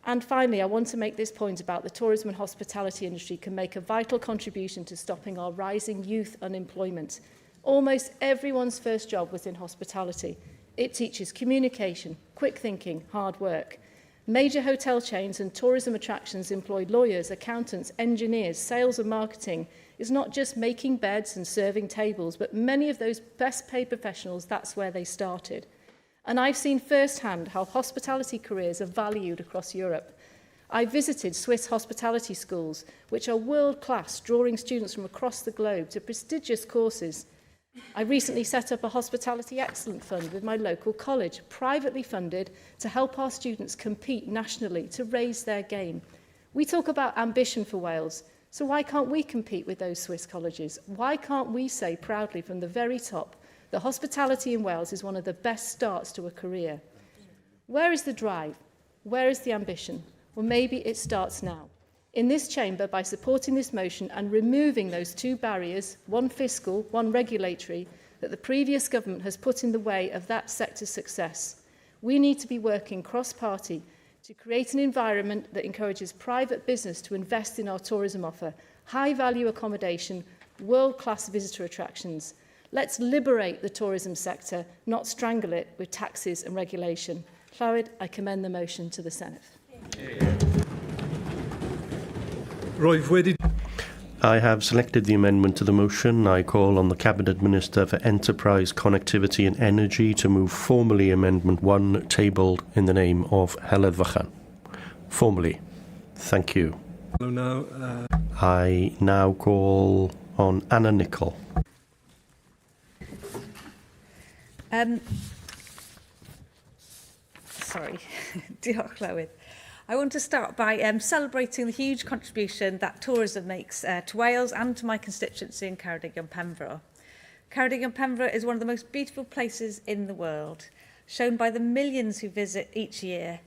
And finally, I want to make this point about the tourism and hospitality industry can make a vital contribution to stopping our rising youth unemployment. Almost everyone's first job was in hospitality. It teaches communication, quick thinking, hard work. Major hotel chains and tourism attractions employ lawyers, accountants, engineers, sales and marketing. It's not just making beds and serving tables, but many of those best paid professionals, that's where they started. And I've seen firsthand how hospitality careers are valued across Europe. I visited Swiss hospitality schools, which are world-class, drawing students from across the globe to prestigious courses. I recently set up a Hospitality Excellence Fund with my local college, privately funded, to help our students compete nationally, to raise their game. We talk about ambition for Wales, so why can't we compete with those Swiss colleges? Why can't we say proudly from the very top that hospitality in Wales is one of the best starts to a career? Where is the drive? Where is the ambition? Well, maybe it starts now. In this chamber, by supporting this motion and removing those two barriers, one fiscal, one regulatory, that the previous government has put in the way of that sector's success. We need to be working cross-party to create an environment that encourages private business to invest in our tourism offer, high-value accommodation, world-class visitor attractions. Let's liberate the tourism sector, not strangle it with taxes and regulation. Llywyd, I commend the motion to the Senedd.
I have selected the amendment to the motion. I call on the Cabinet Minister for Enterprise, Connectivity and Energy to move formally Amendment 1 tabled in the name of Heledd Vychan. Formally. Thank you. I now call on Anna Nicol.
Sorry, diolch Llywydd. I want to start by celebrating the huge contribution that tourism makes to Wales and to my constituency in Ceredigion-Pembroke. Ceredigion-Pembroke is one of the most beautiful places in the world, shown by the millions who visit each year.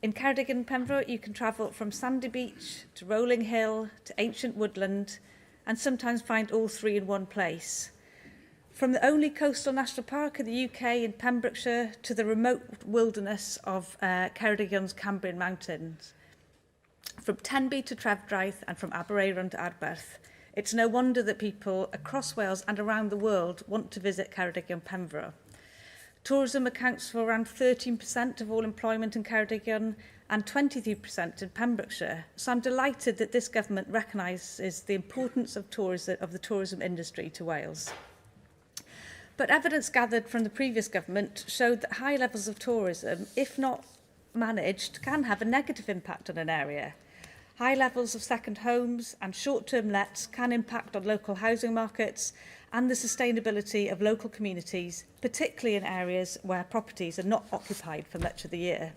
In Ceredigion-Pembroke, you can travel from sandy beach to rolling hill to ancient woodland and sometimes find all three in one place. From the only coastal national park in the UK in Pembrokeshire to the remote wilderness of Ceredigion Cambrian Mountains. From Tenby to Trefdraeth and from Aberaeron to Arberth. It's no wonder that people across Wales and around the world want to visit Ceredigion-Pembroke. Tourism accounts for around 13% of all employment in Ceredigion and 23% in Pembrokeshire. So I'm delighted that this government recognises the importance of the tourism industry to Wales. But evidence gathered from the previous government showed that high levels of tourism, if not managed, can have a negative impact on an area. High levels of second homes and short-term lets can impact on local housing markets and the sustainability of local communities, particularly in areas where properties are not occupied for much of the year.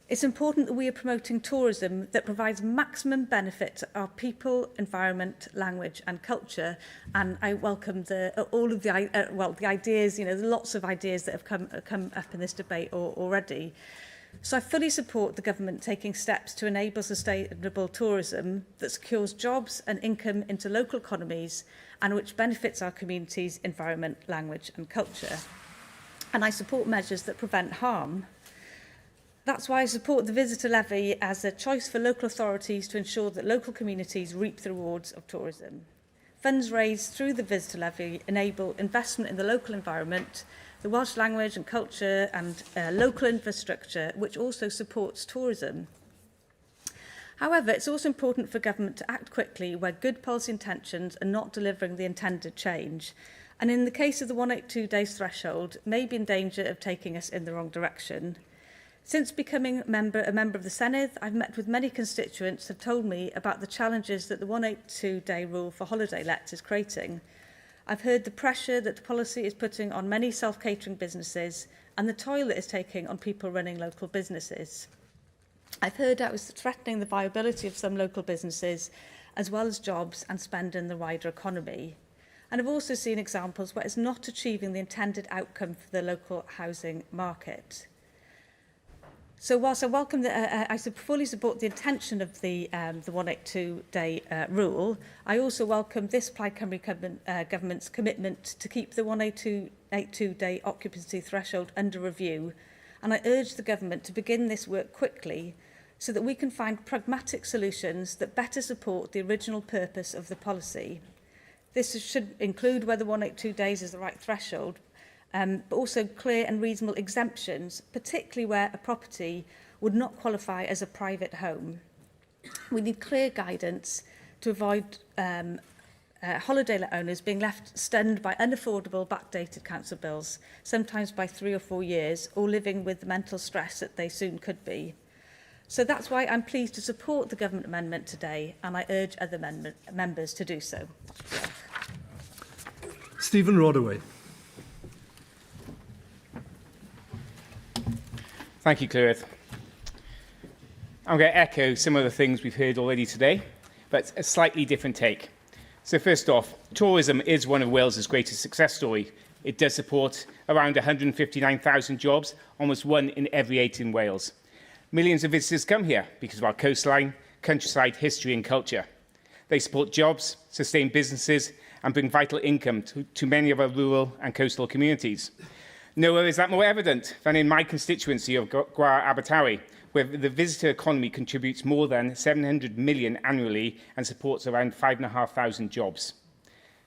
It's important that we are promoting tourism that provides maximum benefit to our people, environment, language and culture. And I welcome all of the ideas, there's lots of ideas that have come up in this debate already. So I fully support the government taking steps to enable sustainable tourism that secures jobs and income into local economies and which benefits our communities, environment, language and culture. And I support measures that prevent harm. That's why I support the visitor levy as a choice for local authorities to ensure that local communities reap the rewards of tourism. Funds raised through the visitor levy enable investment in the local environment, the Welsh language and culture and local infrastructure, which also supports tourism. However, it's also important for government to act quickly where good policy intentions are not delivering the intended change, and in the case of the 182 days threshold, may be in danger of taking us in the wrong direction. Since becoming a member of the Senedd, I've met with many constituents who have told me about the challenges that the 182-day rule for holiday lets is creating. I've heard the pressure that the policy is putting on many self-catering businesses and the toll it is taking on people running local businesses. I've heard how it's threatening the viability of some local businesses, as well as jobs and spend in the wider economy. And I've also seen examples where it's not achieving the intended outcome for the local housing market. So whilst I welcome I fully support the intention of the 182-day rule, I also welcome this Plaid Cymru government's commitment to keep the 182-day occupancy threshold under review, and I urge the government to begin this work quickly so that we can find pragmatic solutions that better support the original purpose of the policy. This should include whether 182 days is the right threshold, but also clear and reasonable exemptions, particularly where a property would not qualify as a private home. We need clear guidance to avoid holiday let owners being left stunned by unaffordable backdated council bills, sometimes by 3 or 4 years, or living with the mental stress that they soon could be. So that's why I'm pleased to support the government amendment today, and I urge other members to do so.
Stephen Rodaway.
Thank you, Clywyd. I'm going to echo some of the things we've heard already today, but a slightly different take. So first off, tourism is one of Wales's greatest success stories. It does support around 159,000 jobs, almost 1 in every 8 in Wales. Millions of visitors come here because of our coastline, countryside, history and culture. They support jobs, sustain businesses and bring vital income to many of our rural and coastal communities. Nowhere is that more evident than in my constituency of Gwar Abertawe, where the visitor economy contributes more than 700 million annually and supports around 5,500 jobs.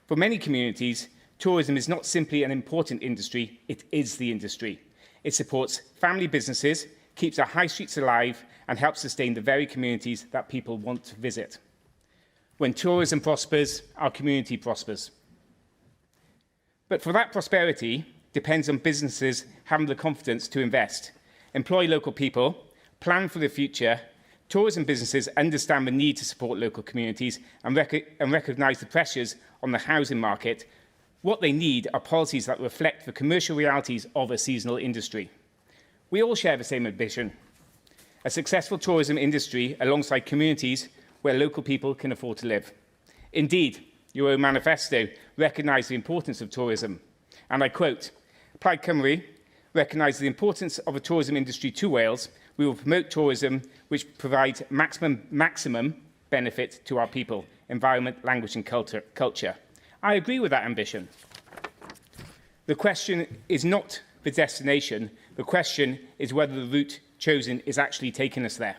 For many communities, tourism is not simply an important industry, it is the industry. It supports family businesses, keeps our high streets alive and helps sustain the very communities that people want to visit. When tourism prospers, our community prospers. But for that prosperity, depends on businesses having the confidence to invest, employ local people, plan for the future. Tourism businesses understand the need to support local communities and recognise the pressures on the housing market. What they need are policies that reflect the commercial realities of a seasonal industry. We all share the same ambition, a successful tourism industry alongside communities where local people can afford to live. Indeed, your own manifesto recognised the importance of tourism, and I quote, Plaid Cymru recognises the importance of a tourism industry to Wales. We will promote tourism which provides maximum benefit to our people, environment, language and culture. I agree with that ambition. The question is not the destination. The question is whether the route chosen is actually taking us there.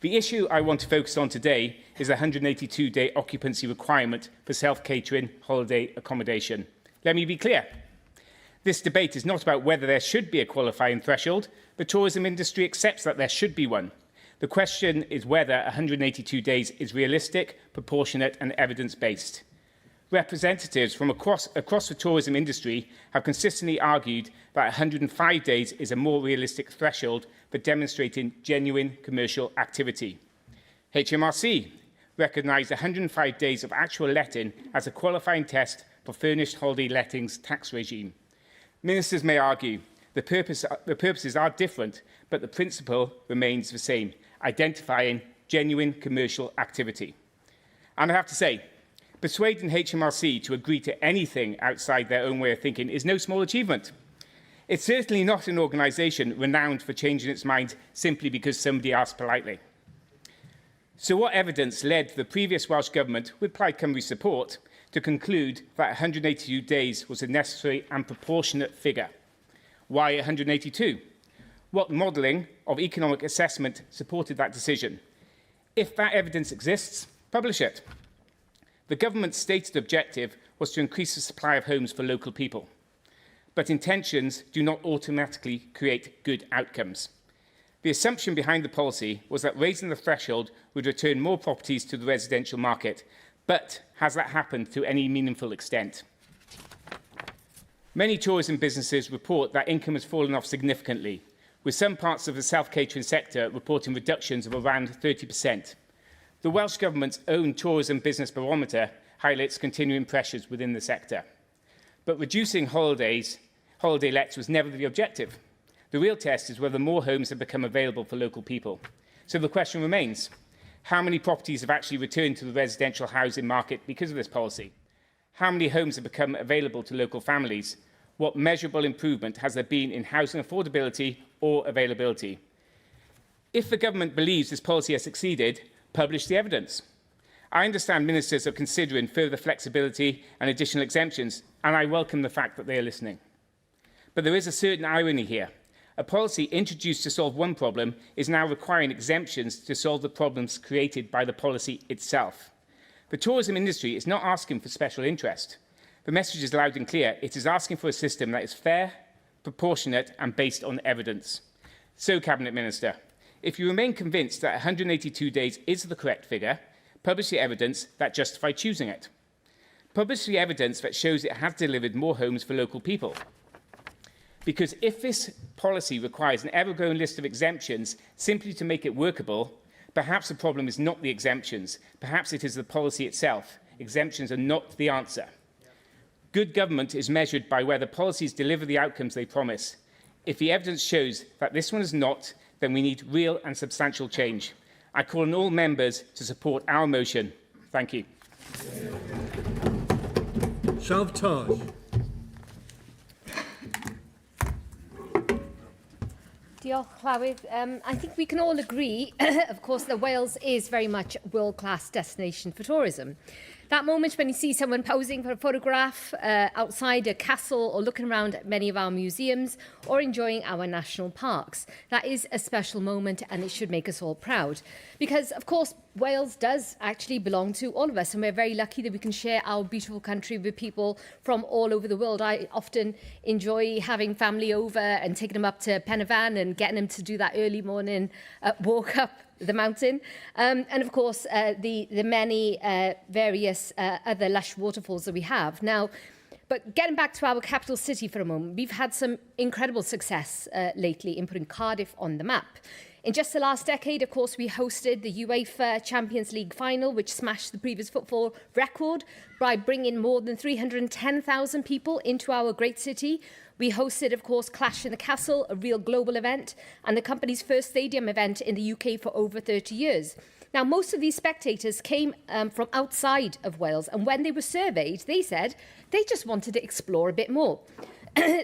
The issue I want to focus on today is the 182-day occupancy requirement for self-catering holiday accommodation. Let me be clear. This debate is not about whether there should be a qualifying threshold. The tourism industry accepts that there should be one. The question is whether 182 days is realistic, proportionate and evidence-based. Representatives from across the tourism industry have consistently argued that 105 days is a more realistic threshold for demonstrating genuine commercial activity. HMRC recognised 105 days of actual letting as a qualifying test for furnished holiday lettings tax regime. Ministers may argue the purposes are different, but the principle remains the same, identifying genuine commercial activity. And I have to say, persuading HMRC to agree to anything outside their own way of thinking is no small achievement. It's certainly not an organisation renowned for changing its mind simply because somebody asked politely. So what evidence led the previous Welsh Government, with Plaid Cymru's support, to conclude that 182 days was a necessary and proportionate figure? Why 182? What modelling of economic assessment supported that decision? If that evidence exists, publish it. The government's stated objective was to increase the supply of homes for local people. But intentions do not automatically create good outcomes. The assumption behind the policy was that raising the threshold would return more properties to the residential market. But has that happened to any meaningful extent? Many tourism businesses report that income has fallen off significantly. with some parts of the self-catering sector reporting reductions of around 30%. The Welsh Government's own tourism business barometer highlights continuing pressures within the sector. But reducing holiday lets was never the objective. The real test is whether more homes have become available for local people. So the question remains, how many properties have actually returned to the residential housing market because of this policy? How many homes have become available to local families? What measurable improvement has there been in housing affordability or availability? If the government believes this policy has succeeded, publish the evidence. I understand ministers are considering further flexibility and additional exemptions, and I welcome the fact that they are listening. But there is a certain irony here. A policy introduced to solve one problem is now requiring exemptions to solve the problems created by the policy itself. The tourism industry is not asking for special interest. The message is loud and clear. It is asking for a system that is fair, proportionate and based on evidence. So, Cabinet Minister, if you remain convinced that 182 days is the correct figure, publish the evidence that justifies choosing it. Publish the evidence that shows it has delivered more homes for local people. Because if this policy requires an ever-growing list of exemptions simply to make it workable, perhaps the problem is not the exemptions. Perhaps it is the policy itself. Exemptions are not the answer. Good government is measured by whether policies deliver the outcomes they promise. If the evidence shows that this one is not, then we need real and substantial change. I call on all members to support our motion. Thank you.
Taj.
Diolch, Llywydd. I think we can all agree, of course, that Wales is very much a world-class destination for tourism. That moment when you see someone posing for a photograph outside a castle or looking around at many of our museums or enjoying our national parks, that is a special moment and it should make us all proud. Because, of course, Wales does actually belong to all of us and we're very lucky that we can share our beautiful country with people from all over the world. I often enjoy having family over and taking them up to Penavan and getting them to do that early morning walk up the mountain, and of course the many various other lush waterfalls that we have now. But getting back to our capital city for a moment, we've had some incredible success lately in putting Cardiff on the map. In just the last decade, of course, we hosted the UEFA Champions League final, which smashed the previous football record by bringing more than 310,000 people into our great city. We hosted, of course, Clash in the Castle, a real global event, and the company's first stadium event in the UK for over 30 years. Now, most of these spectators came from outside of Wales, and when they were surveyed, they said they just wanted to explore a bit more.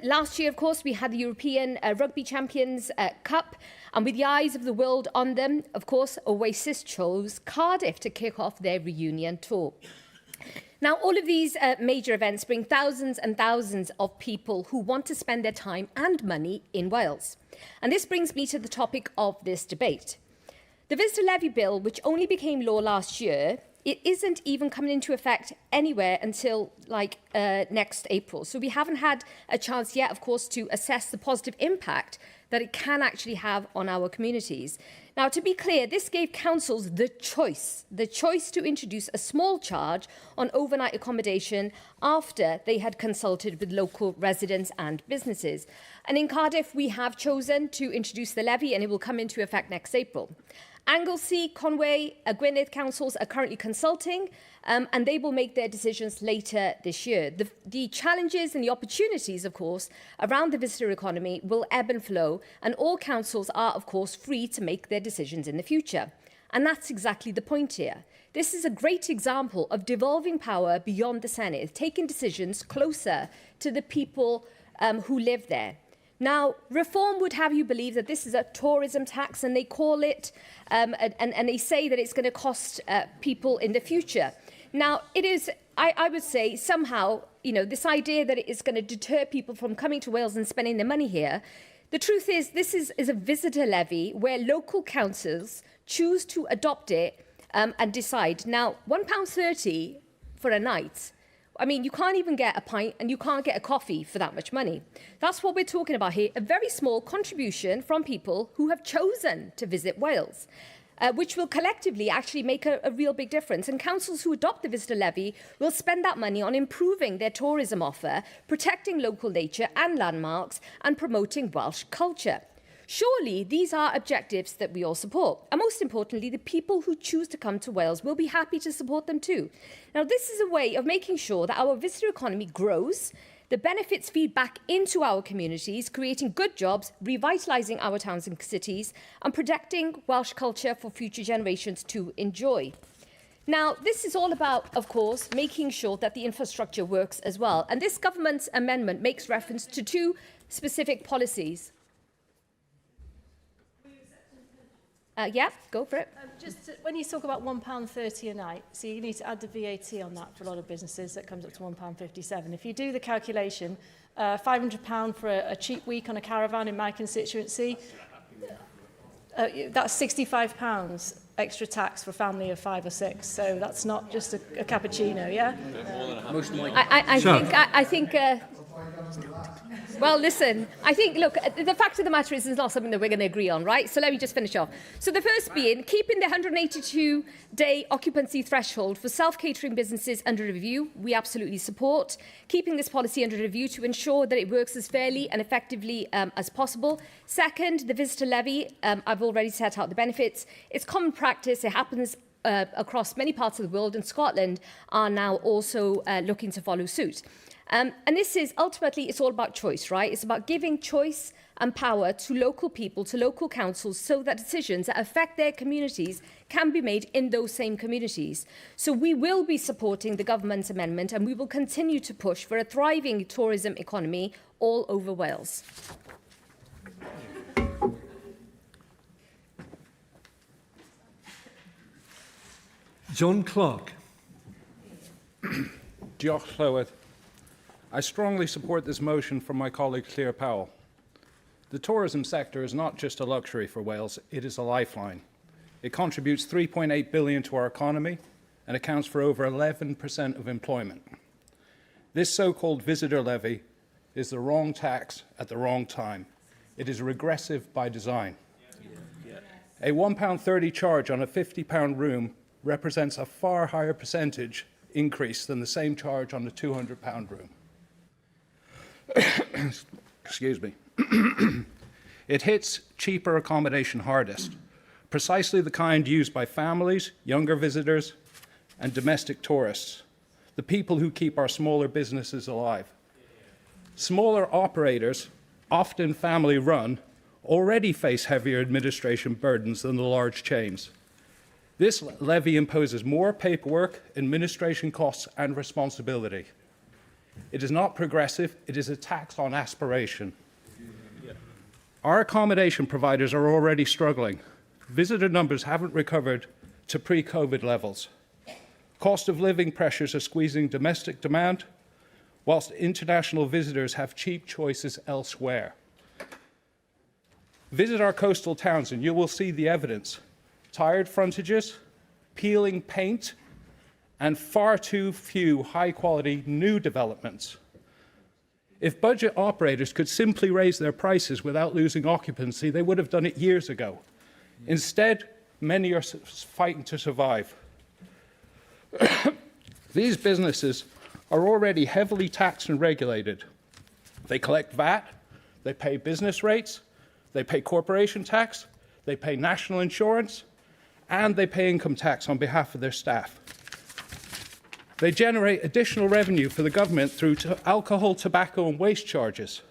Last year, of course, we had the European Rugby Champions Cup, and with the eyes of the world on them, of course, Oasis chose Cardiff to kick off their reunion tour. Now, all of these major events bring thousands and thousands of people who want to spend their time and money in Wales. And this brings me to the topic of this debate. The Visitor Levy Bill, which only became law last year, it isn't even coming into effect anywhere until next April. So we haven't had a chance yet, of course, to assess the positive impact that it can actually have on our communities. Now, to be clear, this gave councils the choice to introduce a small charge on overnight accommodation after they had consulted with local residents and businesses. And in Cardiff, we have chosen to introduce the levy and it will come into effect next April. Anglesey, Conway, Gwynedd councils are currently consulting and they will make their decisions later this year. The challenges and the opportunities, of course, around the visitor economy will ebb and flow, and all councils are, of course, free to make their decisions in the future. And that's exactly the point here. This is a great example of devolving power beyond the Senedd, taking decisions closer to the people who live there. Now, reform would have you believe that this is a tourism tax, and they call it, and they say that it's going to cost people in the future. Now, it is, I would say, somehow, this idea that it is going to deter people from coming to Wales and spending their money here. The truth is, this is a visitor levy where local councils choose to adopt it and decide. Now, £1.30 for a night. I mean, you can't even get a pint and you can't get a coffee for that much money. That's what we're talking about here, a very small contribution from people who have chosen to visit Wales, which will collectively actually make a real big difference. And councils who adopt the visitor levy will spend that money on improving their tourism offer, protecting local nature and landmarks, and promoting Welsh culture.
Surely these are objectives that we all support. And most importantly, the people who choose to come to Wales will be happy to support them too. Now, this is a way of making sure that our visitor economy grows, the benefits feed back into our communities, creating good jobs, revitalising our towns and cities, and protecting Welsh culture for future generations to enjoy. Now, this is all about, of course, making sure that the infrastructure works as well. And this government's amendment makes reference to two specific policies. Yeah, go for it.
When you talk about £1.30 a night, so you need to add the VAT on that for a lot of businesses, that comes up to £1.57. If you do the calculation, £500 for a cheap week on a caravan in my constituency, that's £65 extra tax for a family of 5 or 6. So that's not just a cappuccino, yeah?
I think well, listen, I think, look, the fact of the matter is it's not something that we're going to agree on, right? So let me just finish off. So the first being, keeping the 182-day occupancy threshold for self-catering businesses under review, we absolutely support. Keeping this policy under review to ensure that it works as fairly and effectively as possible. Second, the visitor levy, I've already set out the benefits. It's common practice, it happens across many parts of the world, and Scotland are now also looking to follow suit. And this is, ultimately, it's all about choice, right? It's about giving choice and power to local people, to local councils, so that decisions that affect their communities can be made in those same communities. So we will be supporting the government's amendment, and we will continue to push for a thriving tourism economy all over Wales.
John Clark.
Diolch, Llywodraeth. I strongly support this motion from my colleague Claire Powell. The tourism sector is not just a luxury for Wales, it is a lifeline. It contributes $3.8 billion to our economy and accounts for over 11% of employment. This so-called visitor levy is the wrong tax at the wrong time. It is regressive by design. A £1.30 charge on a £50 room represents a far higher percentage increase than the same charge on a £200 room. Excuse me. It hits cheaper accommodation hardest, precisely the kind used by families, younger visitors, and domestic tourists, the people who keep our smaller businesses alive. Smaller operators, often family-run, already face heavier administration burdens than the large chains. This levy imposes more paperwork, administration costs, and responsibility. It is not progressive, it is a tax on aspiration. Our accommodation providers are already struggling. Visitor numbers haven't recovered to pre-COVID levels. Cost of living pressures are squeezing domestic demand, whilst international visitors have cheap choices elsewhere. Visit our coastal towns and you will see the evidence. Tired frontages, peeling paint, and far too few high-quality new developments. If budget operators could simply raise their prices without losing occupancy, they would have done it years ago. Instead, many are fighting to survive. These businesses are already heavily taxed and regulated. They collect VAT, they pay business rates, they pay corporation tax, they pay national insurance, and they pay income tax on behalf of their staff. They generate additional revenue for the government through alcohol, tobacco, and waste charges.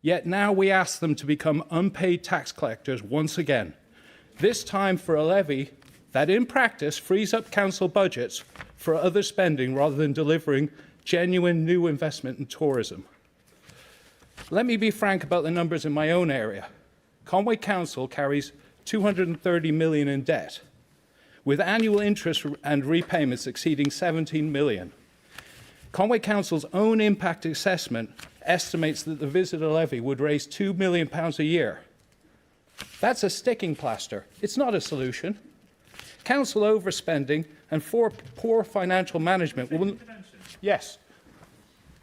Yet now we ask them to become unpaid tax collectors once again, this time for a levy that in practice frees up council budgets for other spending rather than delivering genuine new investment in tourism. Let me be frank about the numbers in my own area. Conway Council carries £230 million in debt, with annual interest and repayments exceeding £17 million. Conway Council's own impact assessment estimates that the visitor levy would raise £2 million a year. That's a sticking plaster. It's not a solution. Council overspending and poor financial management will... Yes.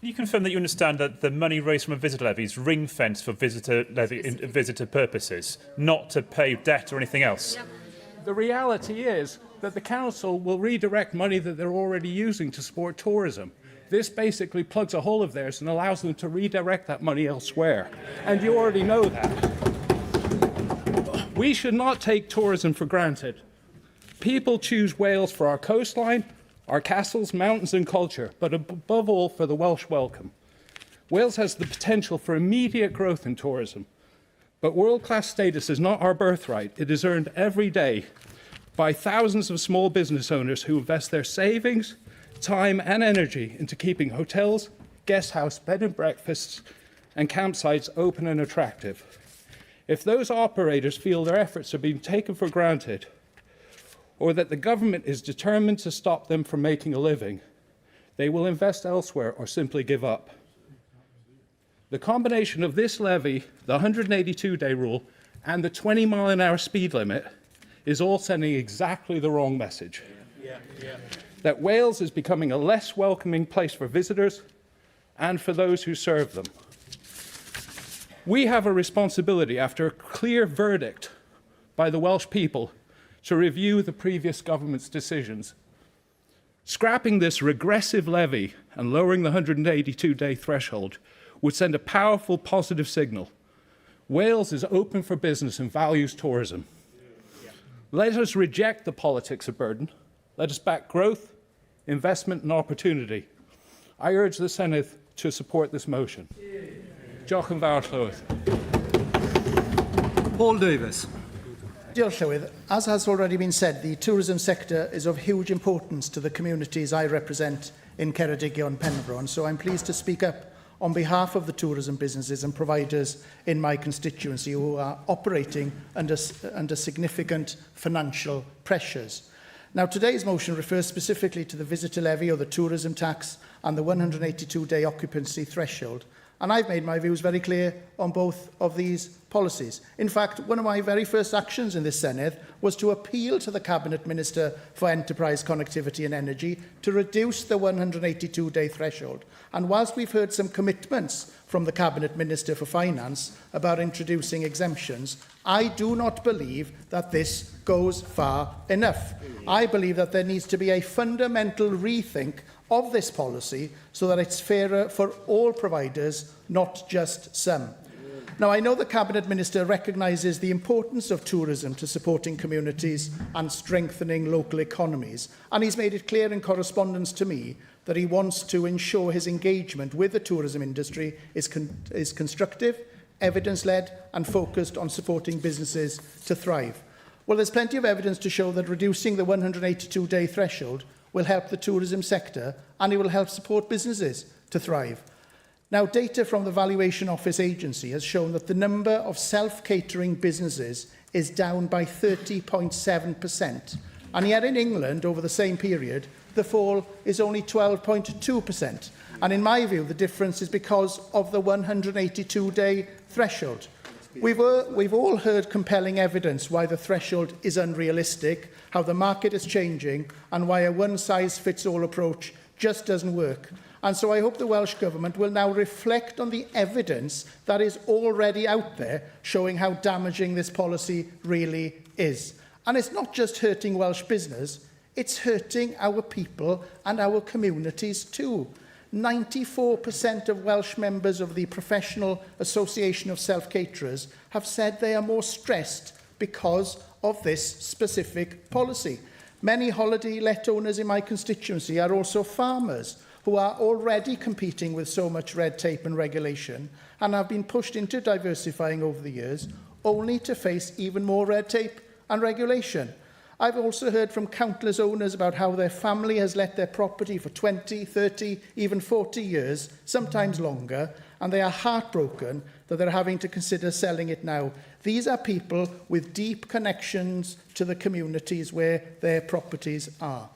Can you confirm that you understand that the money raised from a visitor levy is ring-fenced for visitor purposes, not to pay debt or anything else?
Yep. The reality is that the council will redirect money that they're already using to support tourism. This basically plugs a hole of theirs and allows them to redirect that money elsewhere. And you already know that. We should not take tourism for granted. People choose Wales for our coastline, our castles, mountains and culture, but above all for the Welsh welcome. Wales has the potential for immediate growth in tourism, but world-class status is not our birthright. It is earned every day by thousands of small business owners who invest their savings, time and energy into keeping hotels, guest house, bed and breakfasts and campsites open and attractive. If those operators feel their efforts are being taken for granted, or that the government is determined to stop them from making a living, they will invest elsewhere or simply give up. The combination of this levy, the 182-day rule, and the 20-mile-an-hour speed limit is all sending exactly the wrong message. That Wales is becoming a less welcoming place for visitors and for those who serve them. We have a responsibility, after a clear verdict by the Welsh people, to review the previous government's decisions. Scrapping this regressive levy and lowering the 182-day threshold would send a powerful positive signal. Wales is open for business and values tourism. Let us reject the politics of burden. Let us back growth, investment and opportunity. I urge the Senedd to support this motion. Diolch yn fawr, Llywydd.
Paul Davis.
Diolch, Llywydd. As has already been said, the tourism sector is of huge importance to the communities I represent in Ceredigion Penfro, and so I'm pleased to speak up on behalf of the tourism businesses and providers in my constituency who are operating under significant financial pressures. Now, today's motion refers specifically to the visitor levy or the tourism tax and the 182-day occupancy threshold. And I've made my views very clear on both of these policies. In fact, one of my very first actions in this Senedd was to appeal to the Cabinet Minister for Enterprise, Connectivity and Energy to reduce the 182-day threshold. And whilst we've heard some commitments from the Cabinet Minister for Finance about introducing exemptions, I do not believe that this goes far enough. I believe that there needs to be a fundamental rethink of this policy so that it's fairer for all providers, not just some. Now, I know the Cabinet Minister recognises the importance of tourism to supporting communities and strengthening local economies, and he's made it clear in correspondence to me that he wants to ensure his engagement with the tourism industry is constructive, evidence-led and focused on supporting businesses to thrive. Well, there's plenty of evidence to show that reducing the 182-day threshold will help the tourism sector and it will help support businesses to thrive. Now, data from the Valuation Office Agency has shown that the number of self-catering businesses is down by 30.7%. And yet in England, over the same period, the fall is only 12.2%. And in my view, the difference is because of the 182-day threshold. We've all heard compelling evidence why the threshold is unrealistic, how the market is changing, and why a one-size-fits-all approach just doesn't work. And so I hope the Welsh Government will now reflect on the evidence that is already out there, showing how damaging this policy really is. And it's not just hurting Welsh business, it's hurting our people and our communities too. 94% of Welsh members of the Professional Association of Self-Caterers have said they are more stressed because of this specific policy. Many holiday let owners in my constituency are also farmers who are already competing with so much red tape and regulation and have been pushed into diversifying over the years, only to face even more red tape and regulation. I've also heard from countless owners about how their family has let their property for 20, 30, even 40 years, sometimes longer, and they are heartbroken that they're having to consider selling it now. These are people with deep connections to the communities where their properties are.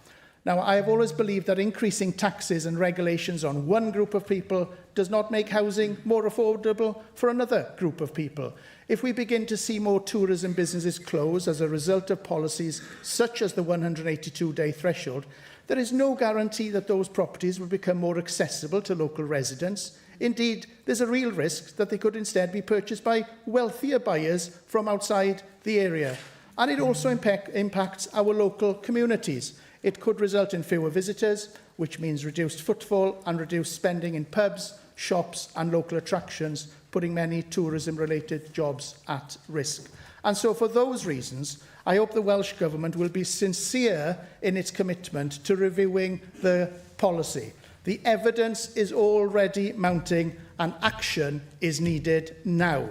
Now, I have always believed that increasing taxes and regulations on one group of people does not make housing more affordable for another group of people. If we begin to see more tourism businesses close as a result of policies such as the 182-day threshold, there is no guarantee that those properties will become more accessible to local residents. Indeed, there's a real risk that they could instead be purchased by wealthier buyers from outside the area. And it also impacts our local communities. It could result in fewer visitors, which means reduced footfall and reduced spending in pubs, shops and local attractions, putting many tourism-related jobs at risk. And so for those reasons, I hope the Welsh Government will be sincere in its commitment to reviewing the policy. The evidence is already mounting and action is needed now.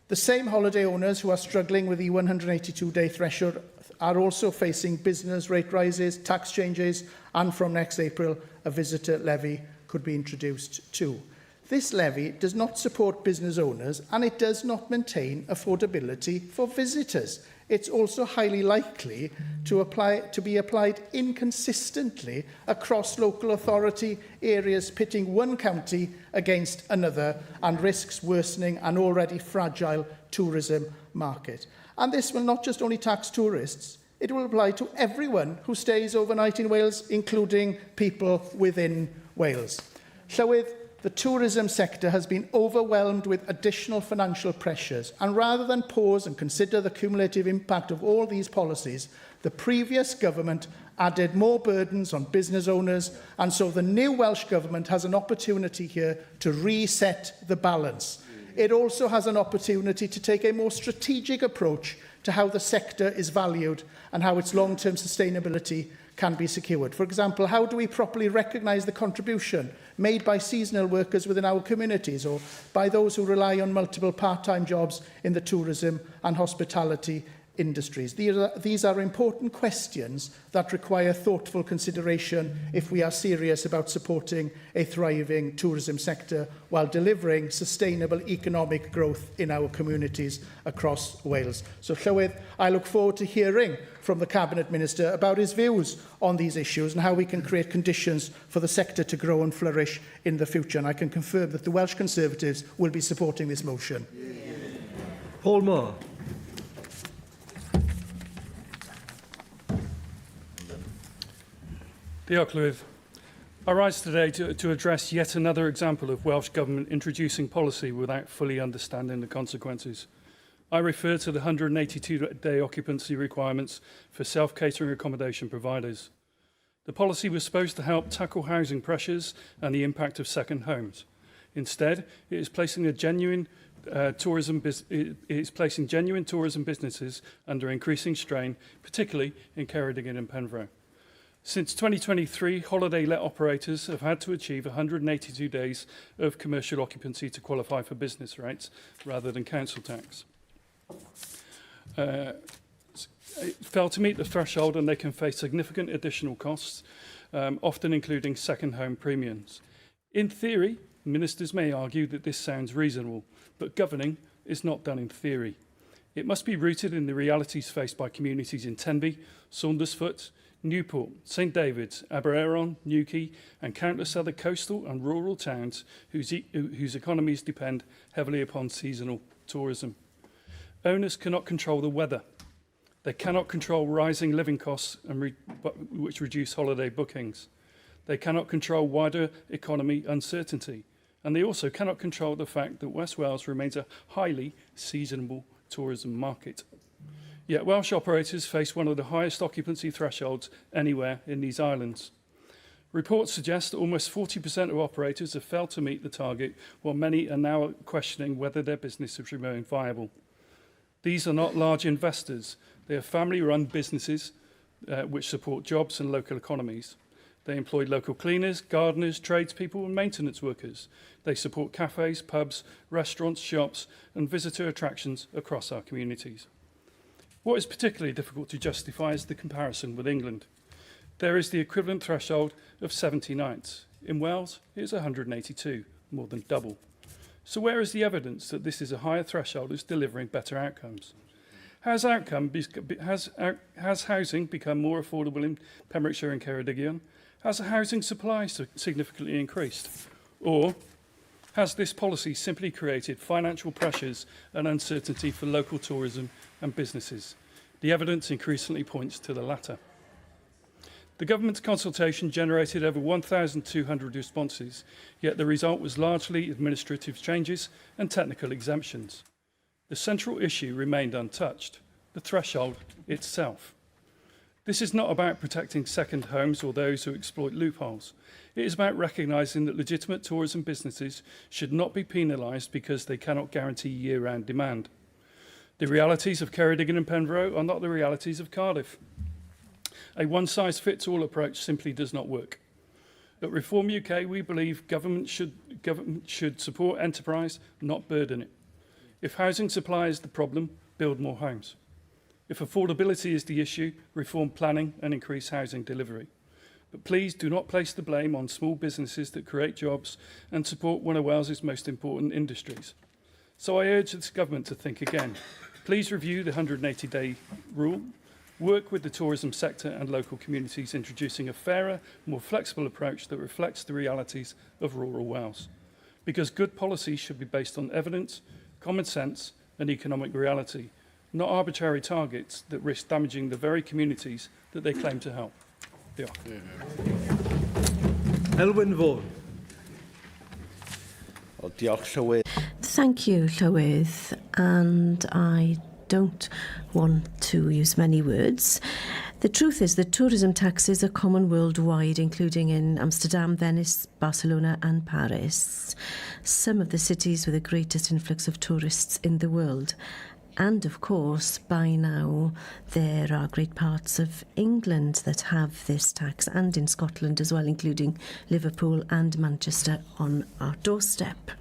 The same holiday owners who are struggling with the 182-day threshold are also facing business rate rises, tax changes, and from next April, a visitor levy could be introduced too. This levy does not support business owners and it does not maintain affordability for visitors. It's also highly likely to be applied inconsistently across local authority areas, pitting one county against another and risks worsening an already fragile tourism market. And this will not just only tax tourists, it will apply to everyone who stays overnight in Wales, including people within Wales. Llywydd, the tourism sector has been overwhelmed with additional financial pressures, and rather than pause and consider the cumulative impact of all these policies, the previous government added more burdens on business owners, and so the new Welsh Government has an opportunity here to reset the balance. It also has an opportunity to take a more strategic approach to how the sector is valued and how its long-term sustainability can be secured. For example, how do we properly recognise the contribution made by seasonal workers within our communities or by those who rely on multiple part-time jobs in the tourism and hospitality industries? These are important questions that require thoughtful consideration if we are serious about supporting a thriving tourism sector while delivering sustainable economic growth in our communities across Wales. So, Llywydd, I look forward to hearing from the Cabinet Minister about his views on these issues and how we can create conditions for the sector to grow and flourish in the future. And I can confirm that the Welsh Conservatives will be supporting this motion.
Paul Moore.
Diolch, Llywydd. I rise today to address yet another example of Welsh Government introducing policy without fully understanding the consequences. I refer to the 182-day occupancy requirements for self-catering accommodation providers. The policy was supposed to help tackle housing pressures and the impact of second homes. Instead, it is placing genuine tourism businesses under increasing strain, particularly in Ceredigion and Penfro. Since 2023, holiday-let operators have had to achieve 182 days of commercial occupancy to qualify for business rates rather than council tax. Fail to meet the threshold and they can face significant additional costs, often including second home premiums. In theory, ministers may argue that this sounds reasonable, but governing is not done in theory. It must be rooted in the realities faced by communities in Tenby, Saundersfoot, Newport, St David's, Aberavon, Newquay and countless other coastal and rural towns whose economies depend heavily upon seasonal tourism. Owners cannot control the weather. They cannot control rising living costs which reduce holiday bookings. They cannot control wider economy uncertainty. And they also cannot control the fact that West Wales remains a highly seasonal tourism market. Yet Welsh operators face one of the highest occupancy thresholds anywhere in these islands. Reports suggest that almost 40% of operators have failed to meet the target, while many are now questioning whether their businesses remain viable. These are not large investors. They are family-run businesses which support jobs and local economies. They employ local cleaners, gardeners, tradespeople and maintenance workers. They support cafes, pubs, restaurants, shops and visitor attractions across our communities. What is particularly difficult to justify is the comparison with England. There is the equivalent threshold of 70 nights. In Wales, it is 182, more than double. So where is the evidence that this is a higher threshold is delivering better outcomes? Has housing become more affordable in Pembrokeshire and Ceredigion? Has the housing supply significantly increased? Or has this policy simply created financial pressures and uncertainty for local tourism and businesses? The evidence increasingly points to the latter. The government's consultation generated over 1,200 responses, yet the result was largely administrative changes and technical exemptions. The central issue remained untouched, the threshold itself. This is not about protecting second homes or those who exploit loopholes. It is about recognising that legitimate tourism businesses should not be penalised because they cannot guarantee year-round demand. The realities of Ceredigion and Penfro are not the realities of Cardiff. A one-size-fits-all approach simply does not work. At Reform UK, we believe government should support enterprise, not burden it. If housing supply is the problem, build more homes. If affordability is the issue, reform planning and increase housing delivery. But please do not place the blame on small businesses that create jobs and support one of Wales's most important industries. So I urge this government to think again. Please review the 180-day rule. Work with the tourism sector and local communities, introducing a fairer, more flexible approach that reflects the realities of rural Wales. Because good policy should be based on evidence, common sense and economic reality, not arbitrary targets that risk damaging the very communities that they claim to help. Diolch.
Elwyn Vaughan.
Diolch, Llywydd.
Thank you, Llywydd, and I don't want to use many words. The truth is that tourism taxes are common worldwide, including in Amsterdam, Venice, Barcelona and Paris, some of the cities with the greatest influx of tourists in the world. And of course, by now, there are great parts of England that have this tax, and in Scotland as well, including Liverpool and Manchester on our doorstep.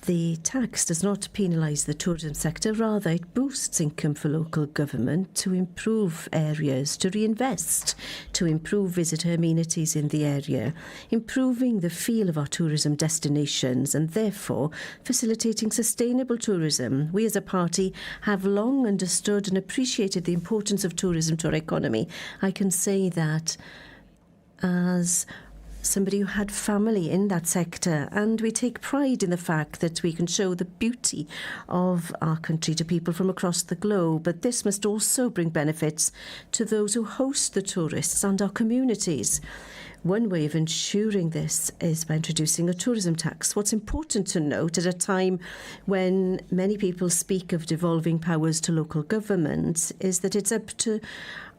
The tax does not penalise the tourism sector, rather it boosts income for local government to improve areas, to reinvest, to improve visitor amenities in the area, improving the feel of our tourism destinations and therefore facilitating sustainable tourism. We as a party have long understood and appreciated the importance of tourism to our economy. I can say that as somebody who had family in that sector, and we take pride in the fact that we can show the beauty of our country to people from across the globe. But this must also bring benefits to those who host the tourists and our communities. One way of ensuring this is by introducing a tourism tax. What's important to note at a time when many people speak of devolving powers to local governments is that it's up to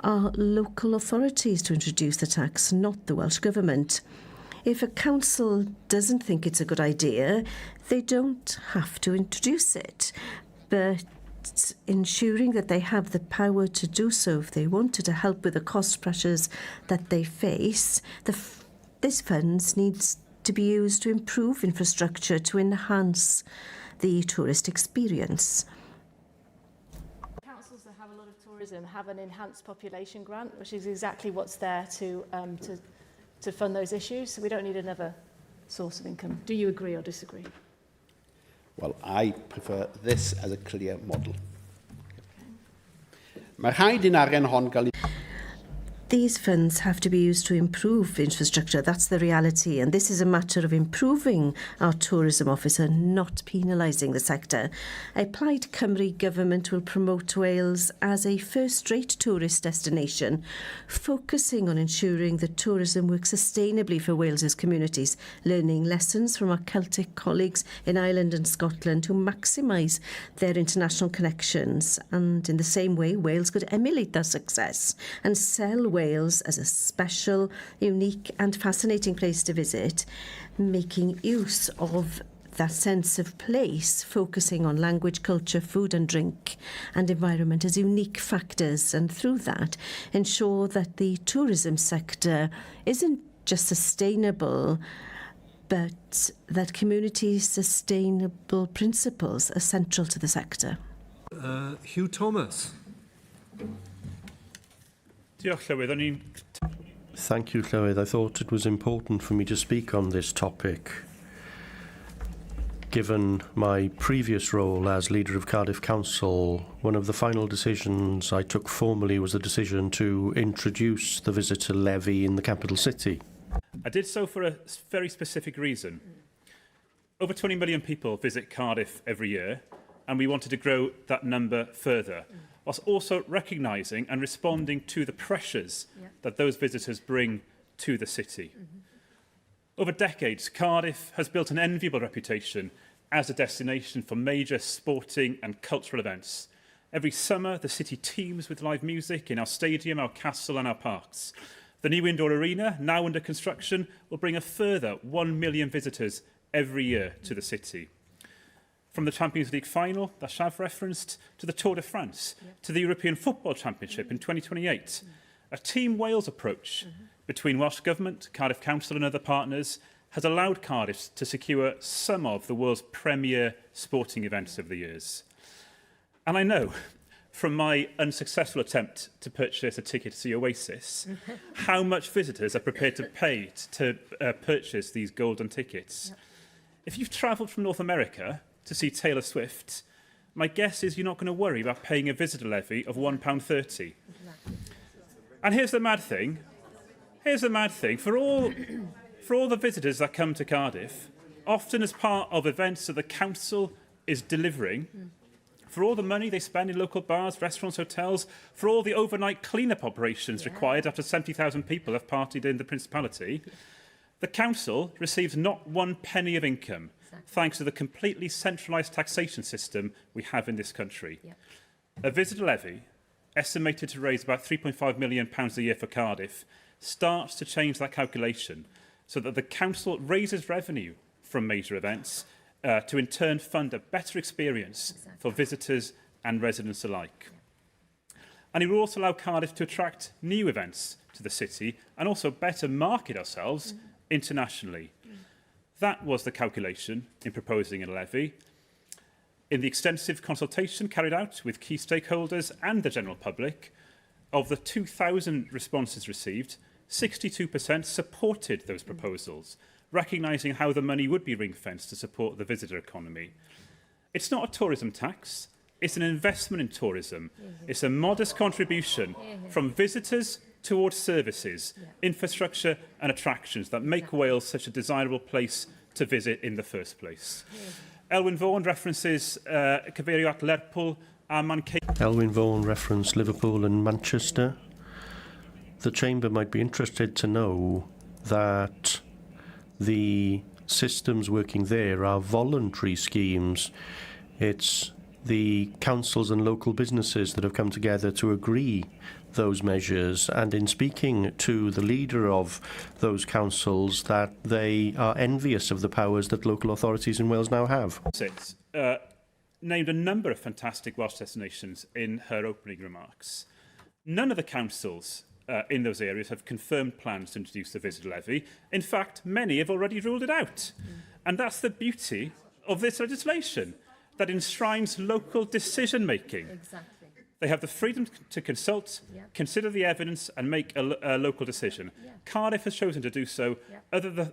our local authorities to introduce the tax, not the Welsh Government. If a council doesn't think it's a good idea, they don't have to introduce it. But ensuring that they have the power to do so if they wanted to help with the cost pressures that they face, this funds needs to be used to improve infrastructure to enhance the tourist experience.
Councils that have a lot of tourism have an enhanced population grant, which is exactly what's there to fund those issues. So we don't need another source of income. Do you agree or disagree?
Well, I prefer this as a clear model. Mae'r rhaid i'n arian hon gael
These funds have to be used to improve infrastructure. That's the reality. And this is a matter of improving our tourism officer, not penalising the sector. A Plaid Cymru government will promote Wales as a first-rate tourist destination, focusing on ensuring that tourism works sustainably for Wales's communities, learning lessons from our Celtic colleagues in Ireland and Scotland who maximise their international connections. And in the same way, Wales could emulate that success and sell Wales as a special, unique and fascinating place to visit, making use of that sense of place, focusing on language, culture, food and drink and environment as unique factors, and through that ensure that the tourism sector isn't just sustainable, but that community sustainable principles are central to the sector.
Hugh Thomas.
Diolch, Llywydd.
Thank you, Llywydd. I thought it was important for me to speak on this topic, given my previous role as leader of Cardiff Council. One of the final decisions I took formally was the decision to introduce the visitor levy in the capital city.
I did so for a very specific reason. Over 20 million people visit Cardiff every year, and we wanted to grow that number further, whilst also recognising and responding to the pressures that those visitors bring to the city. Over decades, Cardiff has built an enviable reputation as a destination for major sporting and cultural events. Every summer, the city teems with live music in our stadium, our castle and our parks. The new indoor arena, now under construction, will bring a further 1 million visitors every year to the city. From the Champions League final that Shav referenced, to the Tour de France, to the European Football Championship in 2028. A Team Wales approach between Welsh Government, Cardiff Council and other partners has allowed Cardiff to secure some of the world's premier sporting events over the years. And I know, from my unsuccessful attempt to purchase a ticket to see Oasis, how much visitors are prepared to pay to purchase these golden tickets. If you've travelled from North America to see Taylor Swift, my guess is you're not going to worry about paying a visitor levy of £1.30. And here's the mad thing. For all the visitors that come to Cardiff, often as part of events that the council is delivering, for all the money they spend in local bars, restaurants, hotels, for all the overnight clean-up operations required after 70,000 people have partied in the Principality, the council receives not one penny of income, thanks to the completely centralised taxation system we have in this country. A visitor levy, estimated to raise about £3.5 million a year for Cardiff, starts to change that calculation so that the council raises revenue from major events to in turn fund a better experience for visitors and residents alike. And it will also allow Cardiff to attract new events to the city and also better market ourselves internationally. That was the calculation in proposing a levy. In the extensive consultation carried out with key stakeholders and the general public, of the 2,000 responses received, 62% supported those proposals, recognising how the money would be ring-fenced to support the visitor economy. It's not a tourism tax, it's an investment in tourism. It's a modest contribution from visitors towards services, infrastructure and attractions that make Wales such a desirable place to visit in the first place. Elwyn Vaughan references cyfeirio at Lerpwl a Manchester.
Elwyn Vaughan referenced Liverpool and Manchester. The Chamber might be interested to know that the systems working there are voluntary schemes. It's the councils and local businesses that have come together to agree those measures, and in speaking to the leader of those councils, that they are envious of the powers that local authorities in Wales now have.
Named a number of fantastic Welsh destinations in her opening remarks. None of the councils in those areas have confirmed plans to introduce the visitor levy. In fact, many have already ruled it out. And that's the beauty of this legislation, that enshrines local decision-making.
Exactly.
They have the freedom to consult, consider the evidence and make a local decision. Cardiff has chosen to do so. Other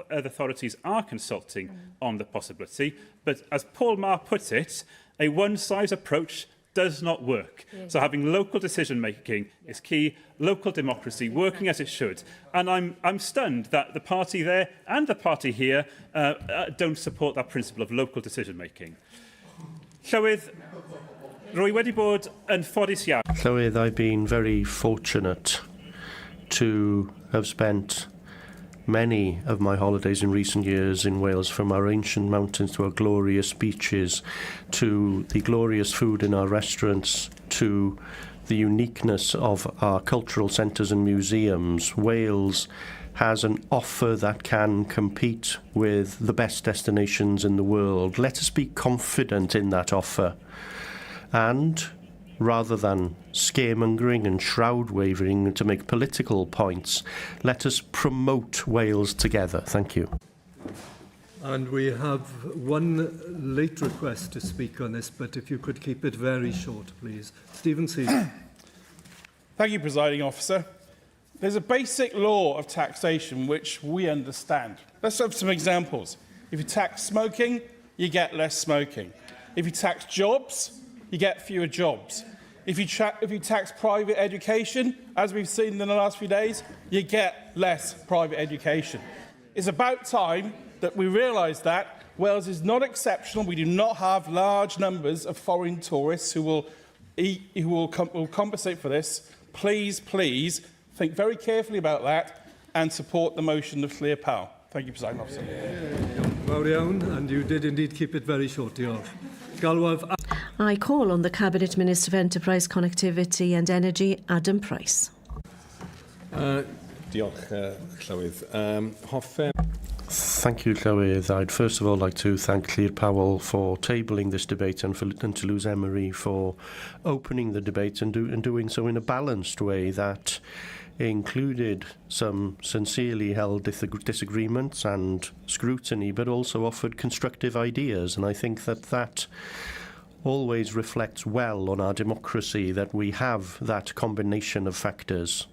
authorities are consulting on the possibility. But as Paul Maher put it, a one-size approach does not work. So having local decision-making is key, local democracy working as it should. And I'm stunned that the party there and the party here don't support that principle of local decision-making. Llywydd, rwy wedi bod yn ffodus iawn.
Llywydd, I've been very fortunate to have spent many of my holidays in recent years in Wales, from our ancient mountains to our glorious beaches, to the glorious food in our restaurants, to the uniqueness of our cultural centres and museums. Wales has an offer that can compete with the best destinations in the world. Let us be confident in that offer. And rather than scaremongering and shroud-waving to make political points, let us promote Wales together. Thank you.
And we have one late request to speak on this, but if you could keep it very short, please. Stephen Season.
Thank you, Presiding Officer. There's a basic law of taxation which we understand. Let's have some examples. If you tax smoking, you get less smoking. If you tax jobs, you get fewer jobs. If you tax private education, as we've seen in the last few days, you get less private education. It's about time that we realise that Wales is not exceptional. We do not have large numbers of foreign tourists who will compensate for this. Please, please, think very carefully about that and support the motion of Llyr Powell. Thank you, President Officer.
Fawr iawn, and you did indeed keep it very short. Diolch. Galwaf.
I call on the Cabinet Minister for Enterprise, Connectivity and Energy, Adam Price.
Diolch, Llywydd.
Thank you, Llywydd. I'd first of all like to thank Clear Powell for tabling this debate and to Luz Emery for opening the debate and doing so in a balanced way that included some sincerely held disagreements and scrutiny, but also offered constructive ideas. And I think that always reflects well on our democracy, that we have that combination of factors.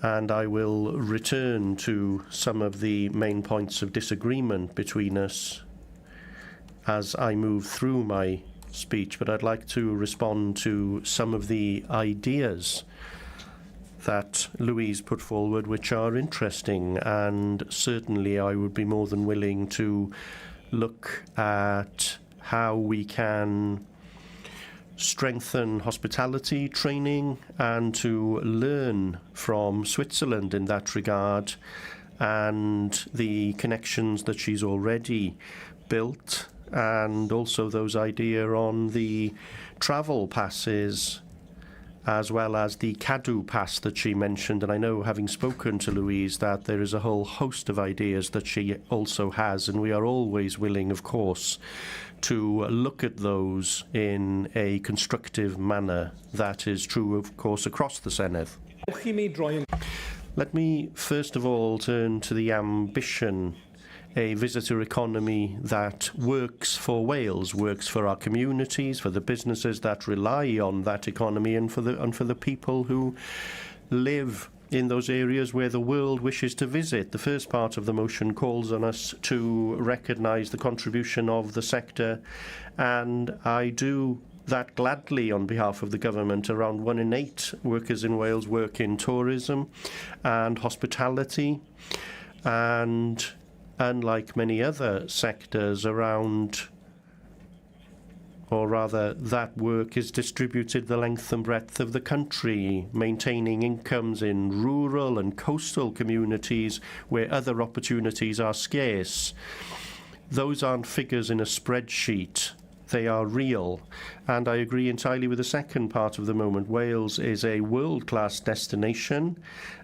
And I will return to some of the main points of disagreement between us as I move through my speech, but I'd like to respond to some of the ideas that Louise put forward, which are interesting, and certainly I would be more than willing to look at how we can strengthen hospitality training and to learn from Switzerland in that regard and the connections that she's already built, and also those ideas on the travel passes as well as the CADU pass that she mentioned. And I know, having spoken to Louise, that there is a whole host of ideas that she also has, and we are always willing, of course, to look at those in a constructive manner. That is true, of course, across the Senedd. Let me first of all turn to the ambition, a visitor economy that works for Wales, works for our communities, for the businesses that rely on that economy, and for the people who live in those areas where the world wishes to visit. The first part of the motion calls on us to recognise the contribution of the sector, and I do that gladly on behalf of the government. Around 1 in 8 workers in Wales work in tourism and hospitality, and unlike many other sectors around, or rather, that work is distributed the length and breadth of the country, maintaining incomes in rural and coastal communities where other opportunities are scarce. Those aren't figures in a spreadsheet. They are real. And I agree entirely with the second part of the moment. Wales is a world-class destination,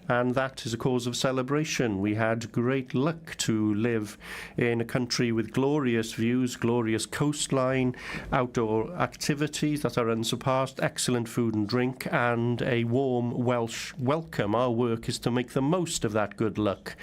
and that is a cause of celebration. We had great luck to live in a country with glorious views, glorious coastline, outdoor activities that are unsurpassed, excellent food and drink, and a warm Welsh welcome. Our work is to make the most of that good luck.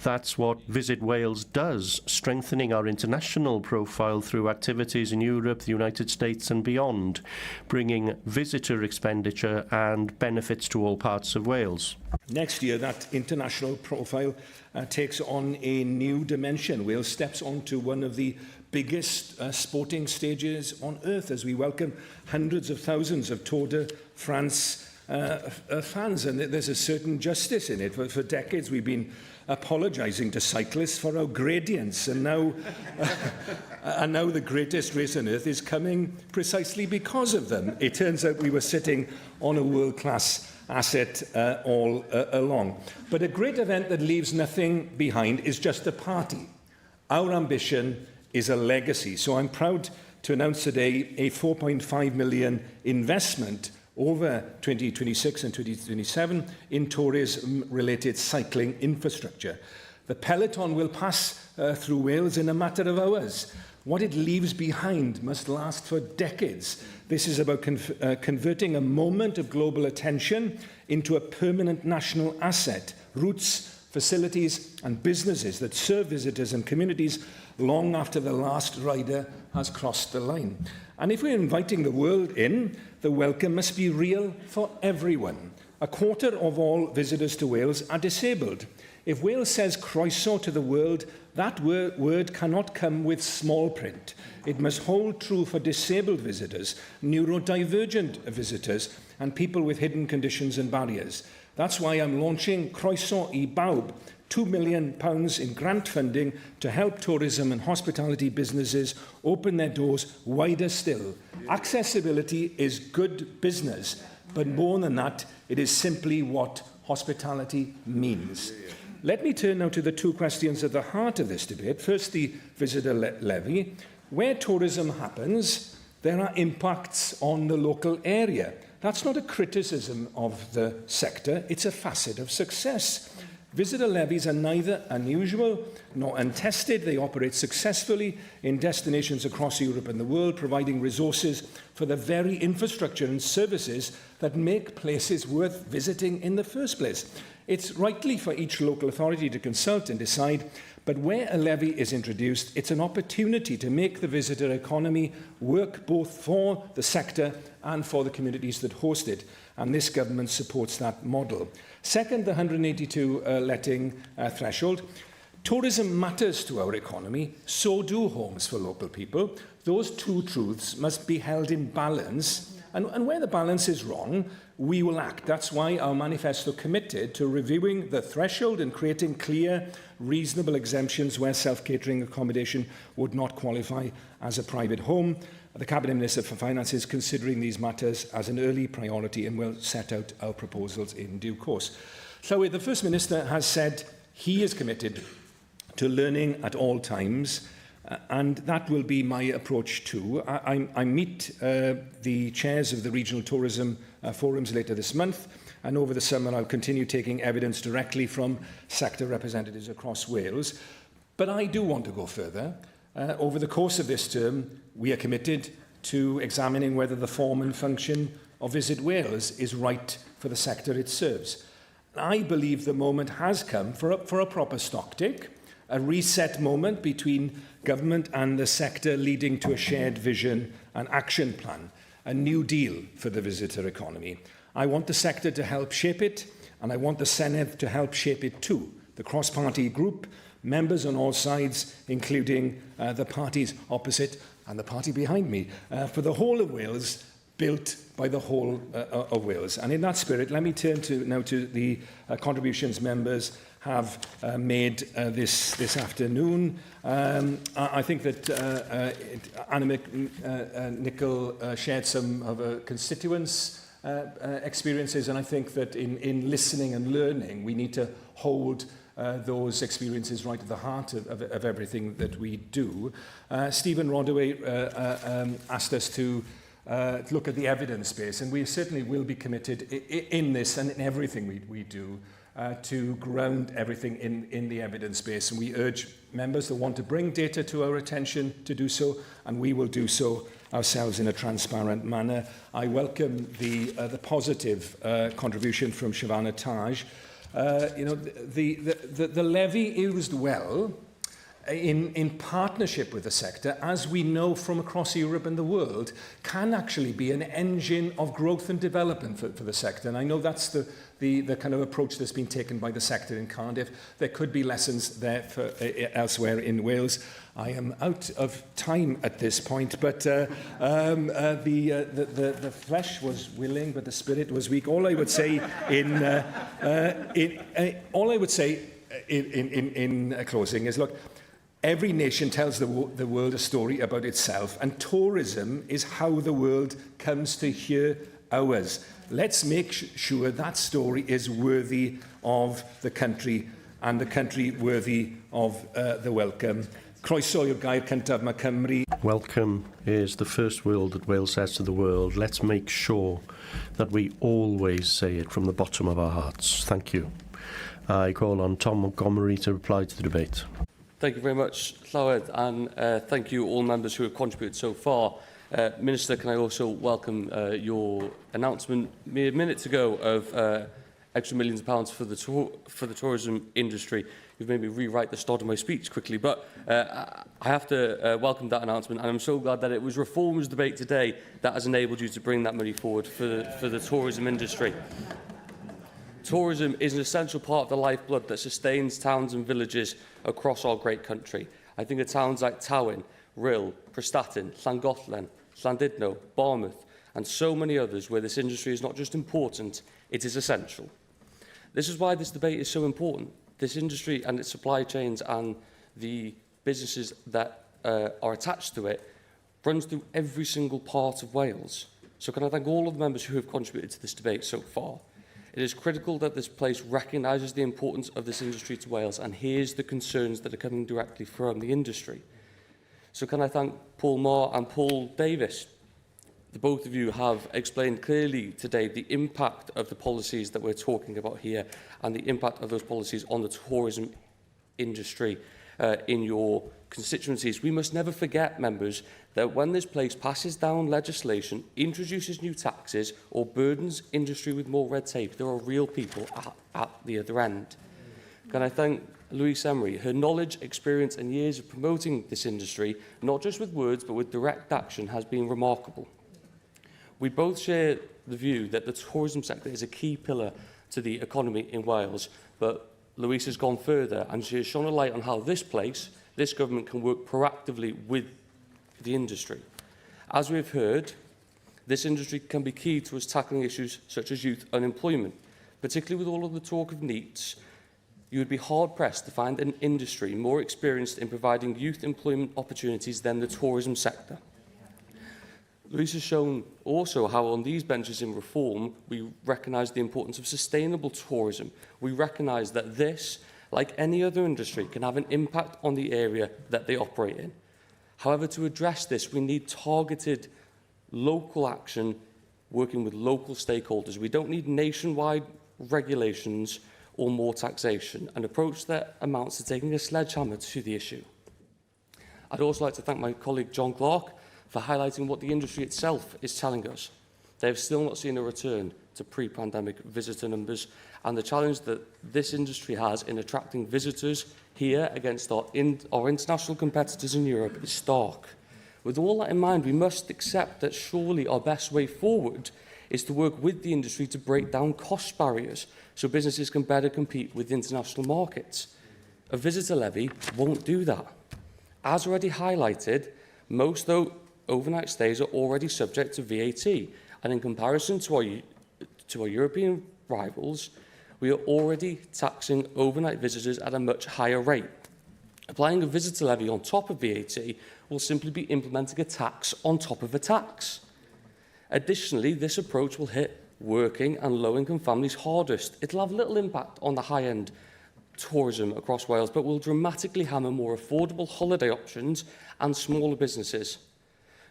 That's what Visit Wales does, strengthening our international profile through activities in Europe, the United States and beyond, bringing visitor expenditure and benefits to all parts of Wales.
Next year, that international profile takes on a new dimension. Wales steps onto one of the biggest sporting stages on earth as we welcome hundreds of thousands of Tour de France fans, and there's a certain justice in it. For decades, we've been apologising to cyclists for our gradients, and now the greatest race on earth is coming precisely because of them. It turns out we were sitting on a world-class asset all along. But a great event that leaves nothing behind is just a party. Our ambition is a legacy. So I'm proud to announce today a 4.5 million investment over 2026 and 2027 in tourism-related cycling infrastructure. The peloton will pass through Wales in a matter of hours. What it leaves behind must last for decades. This is about converting a moment of global attention into a permanent national asset, routes, facilities and businesses that serve visitors and communities long after the last rider has crossed the line. And if we're inviting the world in, the welcome must be real for everyone. A quarter of all visitors to Wales are disabled. If Wales says croeso to the world, that word cannot come with small print. It must hold true for disabled visitors, neurodivergent visitors, and people with hidden conditions and barriers. That's why I'm launching Croeso I Bawb, £2 million in grant funding to help tourism and hospitality businesses open their doors wider still. Accessibility is good business, but more than that, it is simply what hospitality means. Let me turn now to the two questions at the heart of this debate. First, the visitor levy. Where tourism happens, there are impacts on the local area. That's not a criticism of the sector, it's a facet of success. Visitor levies are neither unusual nor untested. They operate successfully in destinations across Europe and the world, providing resources for the very infrastructure and services that make places worth visiting in the first place. It's rightly for each local authority to consult and decide, but where a levy is introduced, it's an opportunity to make the visitor economy work both for the sector and for the communities that host it. And this government supports that model. Second, the 182 letting threshold. Tourism matters to our economy, so do homes for local people. Those two truths must be held in balance, and where the balance is wrong, we will act. That's why our manifesto committed to reviewing the threshold and creating clear, reasonable exemptions where self-catering accommodation would not qualify as a private home. The Cabinet Minister for Finance is considering these matters as an early priority and will set out our proposals in due course. So the First Minister has said he is committed to learning at all times, and that will be my approach too. I meet the chairs of the regional tourism forums later this month, and over the summer I'll continue taking evidence directly from sector representatives across Wales. But I do want to go further. Over the course of this term, we are committed to examining whether the form and function of Visit Wales is right for the sector it serves. I believe the moment has come for a proper stocktake, a reset moment between government and the sector, leading to a shared vision and action plan, a new deal for the visitor economy. I want the sector to help shape it, and I want the Senedd to help shape it too. The cross-party group, members on all sides, including the parties opposite and the party behind me, for the whole of Wales, built by the whole of Wales. And in that spirit, let me turn now to the contributions members have made this afternoon. I think that Anna Nicol shared some of her constituents' experiences, and I think that in listening and learning, we need to hold those experiences right at the heart of everything that we do. Stephen Rodaway asked us to look at the evidence base, and we certainly will be committed in this and in everything we do to ground everything in the evidence base. And we urge members that want to bring data to our attention to do so, and we will do so ourselves in a transparent manner. I welcome the positive contribution from Shavana Taj. The levy used well in partnership with the sector, as we know from across Europe and the world, can actually be an engine of growth and development for the sector. And I know that's the kind of approach that's been taken by the sector in Cardiff. There could be lessons there for elsewhere in Wales. I am out of time at this point, but the flesh was willing, but the spirit was weak. All I would say in closing is, look, every nation tells the world a story about itself, and tourism is how the world comes to hear ours. Let's make sure that story is worthy of the country, and the country worthy of the welcome. Croeso yw'r gair cyntaf, mae Cymru.
Welcome is the first word that Wales says to the world. Let's make sure that we always say it from the bottom of our hearts. Thank you. I call on Tom Montgomery to reply to the debate.
Thank you very much, Llywed, and thank you all members who have contributed so far. Minister, can I also welcome your announcement mere minutes ago of extra millions of pounds for the tourism industry. You've made me rewrite the start of my speech quickly, but I have to welcome that announcement, and I'm so glad that it was reforms debate today that has enabled you to bring that money forward for the tourism industry. Tourism is an essential part of the lifeblood that sustains towns and villages across our great country. I think of towns like Tywyn, Rhyl, Prestatyn, Llangollen, Llandudno, Barmouth, and so many others where this industry is not just important, it is essential. This is why this debate is so important. This industry and its supply chains and the businesses that are attached to it runs through every single part of Wales. So can I thank all of the members who have contributed to this debate so far. It is critical that this place recognises the importance of this industry to Wales and hears the concerns that are coming directly from the industry. So can I thank Paul Marr and Paul Davis. the both of you have explained clearly today the impact of the policies that we're talking about here and the impact of those policies on the tourism industry in your constituencies. We must never forget, members, that when this place passes down legislation, introduces new taxes or burdens industry with more red tape, there are real people at the other end. Can I thank Louise Emery? Her knowledge, experience and years of promoting this industry, not just with words but with direct action, has been remarkable. We both share the view that the tourism sector is a key pillar to the economy in Wales, but Louise has gone further and she has shone a light on how this place, this government, can work proactively with the industry. As we've heard, this industry can be key to us tackling issues such as youth unemployment. Particularly with all of the talk of NEETs, you would be hard-pressed to find an industry more experienced in providing youth employment opportunities than the tourism sector. Louise has shown also how on these benches in reform, we recognise the importance of sustainable tourism. We recognise that this, like any other industry, can have an impact on the area that they operate in. However, to address this, we need targeted local action working with local stakeholders. We don't need nationwide regulations or more taxation, an approach that amounts to taking a sledgehammer to the issue. I'd also like to thank my colleague John Clark for highlighting what the industry itself is telling us. They have still not seen a return to pre-pandemic visitor numbers, and the challenge that this industry has in attracting visitors here against our international competitors in Europe is stark. With all that in mind, we must accept that surely our best way forward is to work with the industry to break down cost barriers so businesses can better compete with international markets. A visitor levy won't do that. As already highlighted, most overnight stays are already subject to VAT, and in comparison to our European rivals, we are already taxing overnight visitors at a much higher rate. Applying a visitor levy on top of VAT will simply be implementing a tax on top of a tax. Additionally, this approach will hit working and low-income families hardest. It will have little impact on the high-end tourism across Wales, but will dramatically hammer more affordable holiday options and smaller businesses.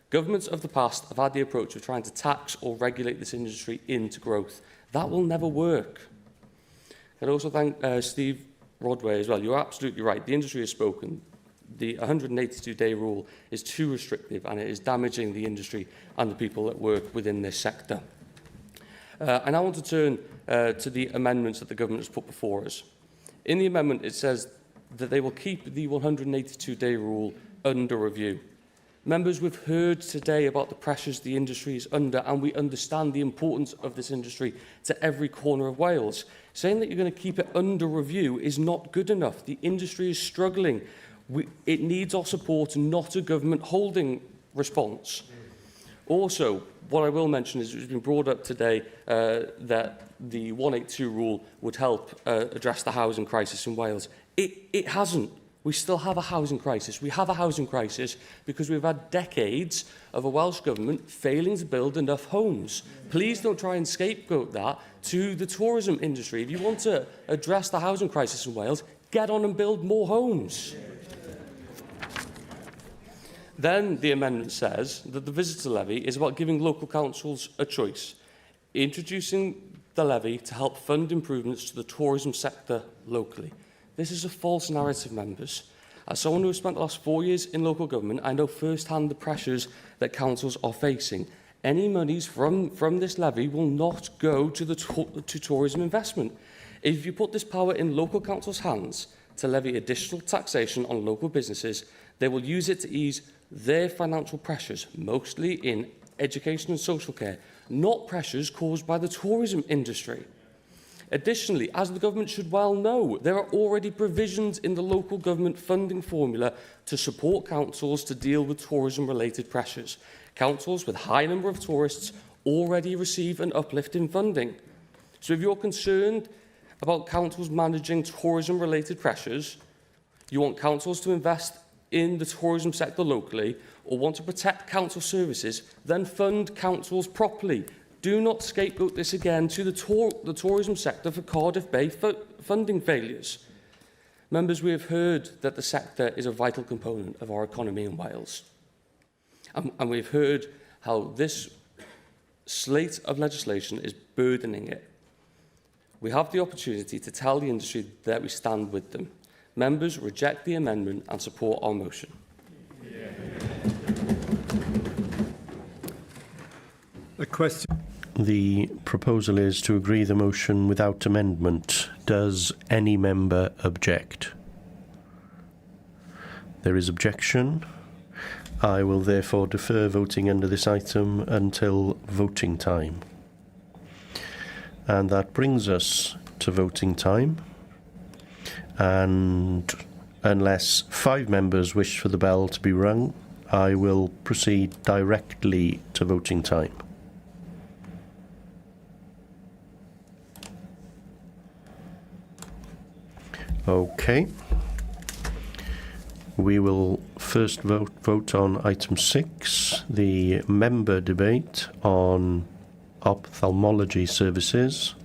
Governments of the past have had the approach of trying to tax or regulate this industry into growth. That will never work. I'd also thank Steve Rodway as well. You're absolutely right. The industry has spoken. The 182-day rule is too restrictive and it is damaging the industry and the people that work within this sector. And I want to turn to the amendments that the government has put before us. In the amendment, it says that they will keep the 182-day rule under review. Members, we've heard today about the pressures the industry is under, and we understand the importance of this industry to every corner of Wales. Saying that you're going to keep it under review is not good enough. The industry is struggling. It needs our support, not a government holding response. Also, what I will mention is it's been brought up today that the 182 rule would help address the housing crisis in Wales. It hasn't. We still have a housing crisis. We have a housing crisis because we've had decades of a Welsh Government failing to build enough homes. Please don't try and scapegoat that to the tourism industry. If you want to address the housing crisis in Wales, get on and build more homes. Then the amendment says that the visitor levy is about giving local councils a choice, introducing the levy to help fund improvements to the tourism sector locally. This is a false narrative, members. As someone who has spent the last 4 years in local government, I know firsthand the pressures that councils are facing. Any monies from this levy will not go to tourism investment. If you put this power in local councils' hands to levy additional taxation on local businesses, they will use it to ease their financial pressures, mostly in education and social care, not pressures caused by the tourism industry. Additionally, as the government should well know, there are already provisions in the local government funding formula to support councils to deal with tourism-related pressures. Councils with a high number of tourists already receive an uplift in funding. So if you're concerned about councils managing tourism-related pressures, you want councils to invest in the tourism sector locally, or want to protect council services, then fund councils properly. Do not scapegoat this again to the tourism sector for Cardiff Bay funding failures. Members, we have heard that the sector is a vital component of our economy in Wales. And we've heard how this slate of legislation is burdening it. We have the opportunity to tell the industry that we stand with them. Members reject the amendment and support our motion.
A question.
The proposal is to agree the motion without amendment. Does any member object? There is objection. I will therefore defer voting under this item until voting time. And that brings us to voting time. And unless 5 members wish for the bell to be rung, I will proceed directly to voting time. Okay. We will first vote on item 6, the member debate on ophthalmology services.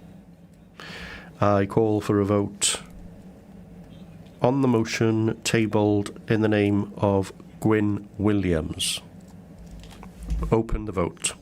I call for a vote on the motion tabled in the name of Gwyn Williams. Open the vote.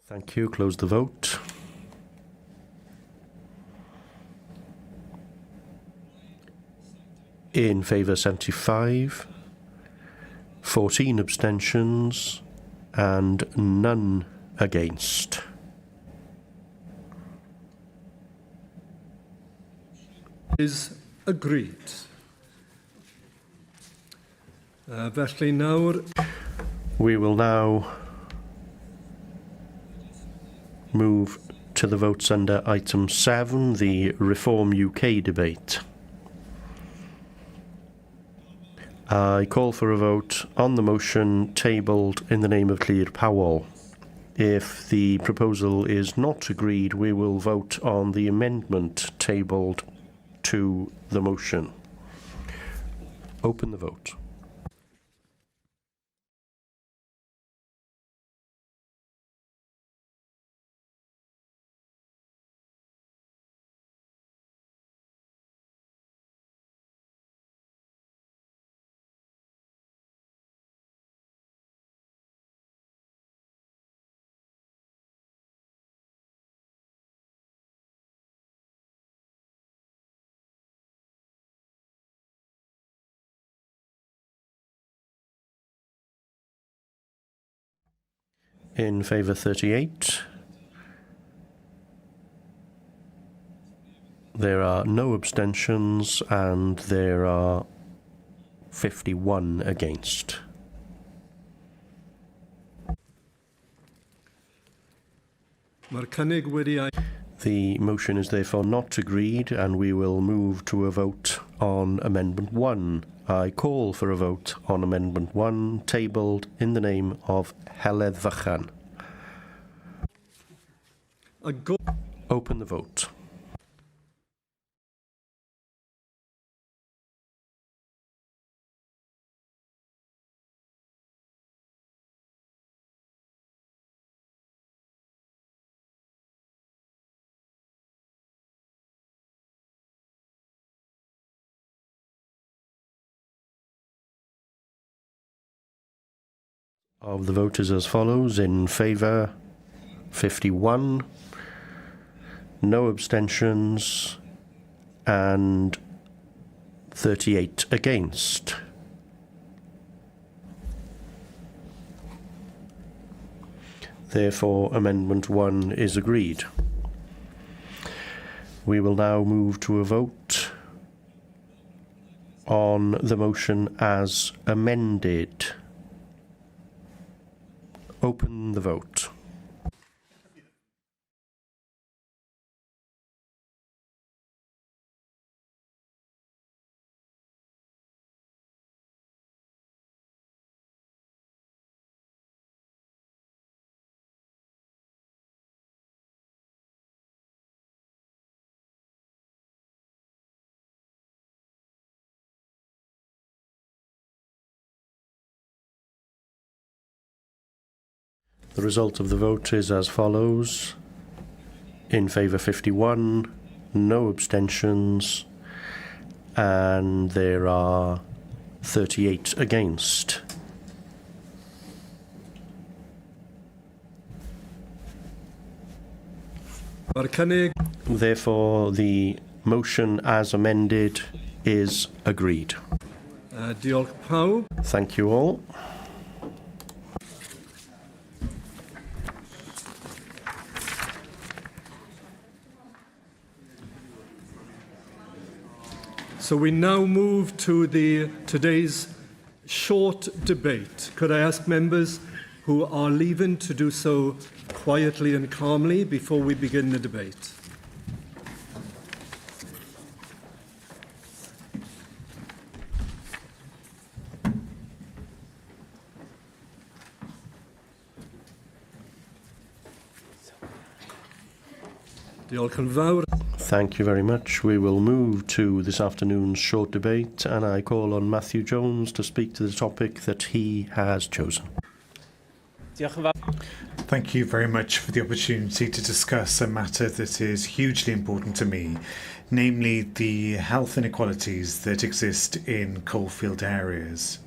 Thank you. Close the vote. In favour 75, 14 abstentions and none against.
Is agreed. Felly nawr.
We will now move to the votes under item 7, the Reform UK debate. I call for a vote on the motion tabled in the name of Clear Powell. If the proposal is not agreed, we will vote on the amendment tabled to the motion. Open the vote. In favour 38. There are no abstentions and there are 51 against. The motion is therefore not agreed and we will move to a vote on Amendment 1. I call for a vote on Amendment 1, tabled in the name of Heledd Vychan. Open the vote. Of the voters as follows: in favour 51, no abstentions, and 38 against. Therefore, Amendment 1 is agreed. We will now move to a vote on the motion as amended. Open the vote. The result of the vote is as follows. In favour 51, no abstentions, and there are 38 against. Therefore, the motion as amended is agreed.
Diolch pawb.
Thank you all.
So we now move to today's short debate. Could I ask members who are leaving to do so quietly and calmly before we begin the debate? Diolch yn fawr.
Thank you very much. We will move to this afternoon's short debate, and I call on Matthew Jones to speak to the topic that he has chosen.
Thank you very much for the opportunity to discuss a matter that is hugely important to me, namely the health inequalities that exist in coalfield areas.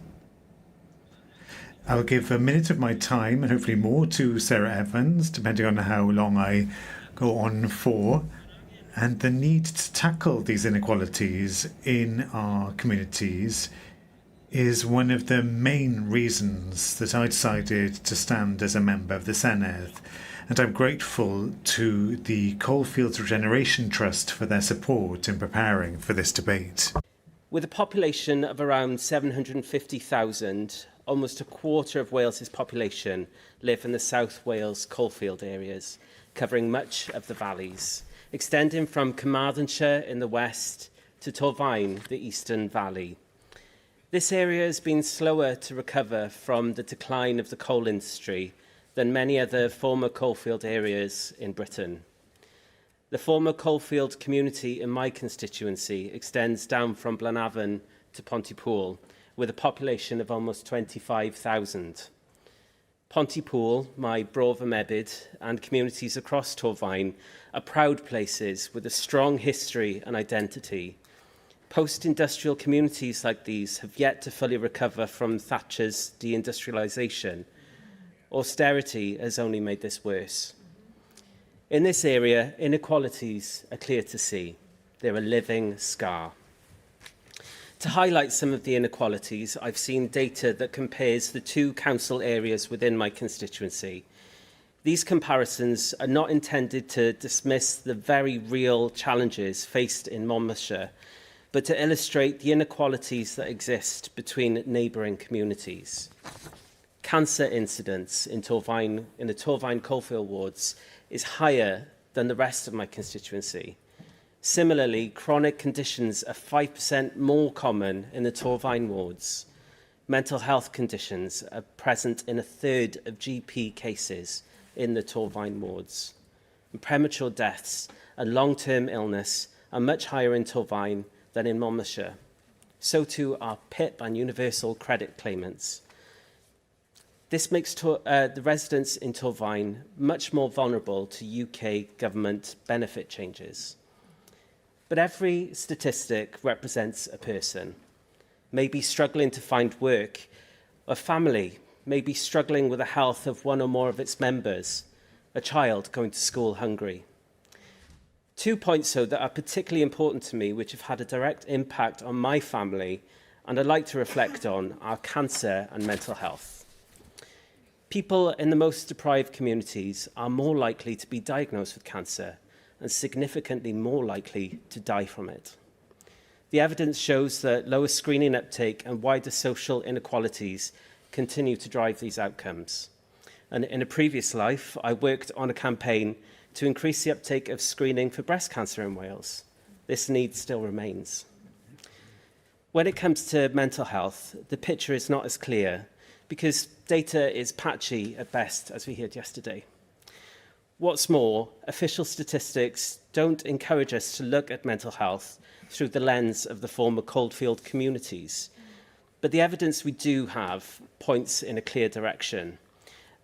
I'll give a minute of my time, and hopefully more, to Sarah Evans, depending on how long I go on for, and the need to tackle these inequalities in our communities is one of the main reasons that I decided to stand as a member of the Senedd, and I'm grateful to the Coalfields Regeneration Trust for their support in preparing for this debate.
With a population of around 750,000, almost a quarter of Wales's population live in the South Wales coalfield areas, covering much of the valleys, extending from Carmarthenshire in the west to Torfaen, the eastern valley. This area has been slower to recover from the decline of the coal industry than many other former coalfield areas in Britain. The former coalfield community in my constituency extends down from Blanavon to Pontypool, with a population of almost 25,000. Pontypool, my Brof Mebyd, and communities across Torfaen are proud places with a strong history and identity. Post-industrial communities like these have yet to fully recover from Thatcher's deindustrialisation. Austerity has only made this worse. In this area, inequalities are clear to see. They're a living scar. To highlight some of the inequalities, I've seen data that compares the two council areas within my constituency. These comparisons are not intended to dismiss the very real challenges faced in Monmouthshire, but to illustrate the inequalities that exist between neighbouring communities. Cancer incidence in the Torfaen coalfield wards is higher than the rest of my constituency. Similarly, chronic conditions are 5% more common in the Torfaen wards. Mental health conditions are present in a third of GP cases in the Torfaen wards. And premature deaths and long-term illness are much higher in Torfaen than in Monmouthshire. So too are PIP and universal credit claimants. This makes the residents in Torfaen much more vulnerable to UK government benefit changes. But every statistic represents a person, maybe struggling to find work, a family, maybe struggling with the health of one or more of its members, a child going to school hungry. 2 points, though, that are particularly important to me, which have had a direct impact on my family, and I'd like to reflect on, are cancer and mental health. People in the most deprived communities are more likely to be diagnosed with cancer and significantly more likely to die from it. The evidence shows that lower screening uptake and wider social inequalities continue to drive these outcomes. And in a previous life, I worked on a campaign to increase the uptake of screening for breast cancer in Wales. This need still remains. When it comes to mental health, the picture is not as clear because data is patchy at best, as we heard yesterday. What's more, official statistics don't encourage us to look at mental health through the lens of the former coalfield communities. But the evidence we do have points in a clear direction.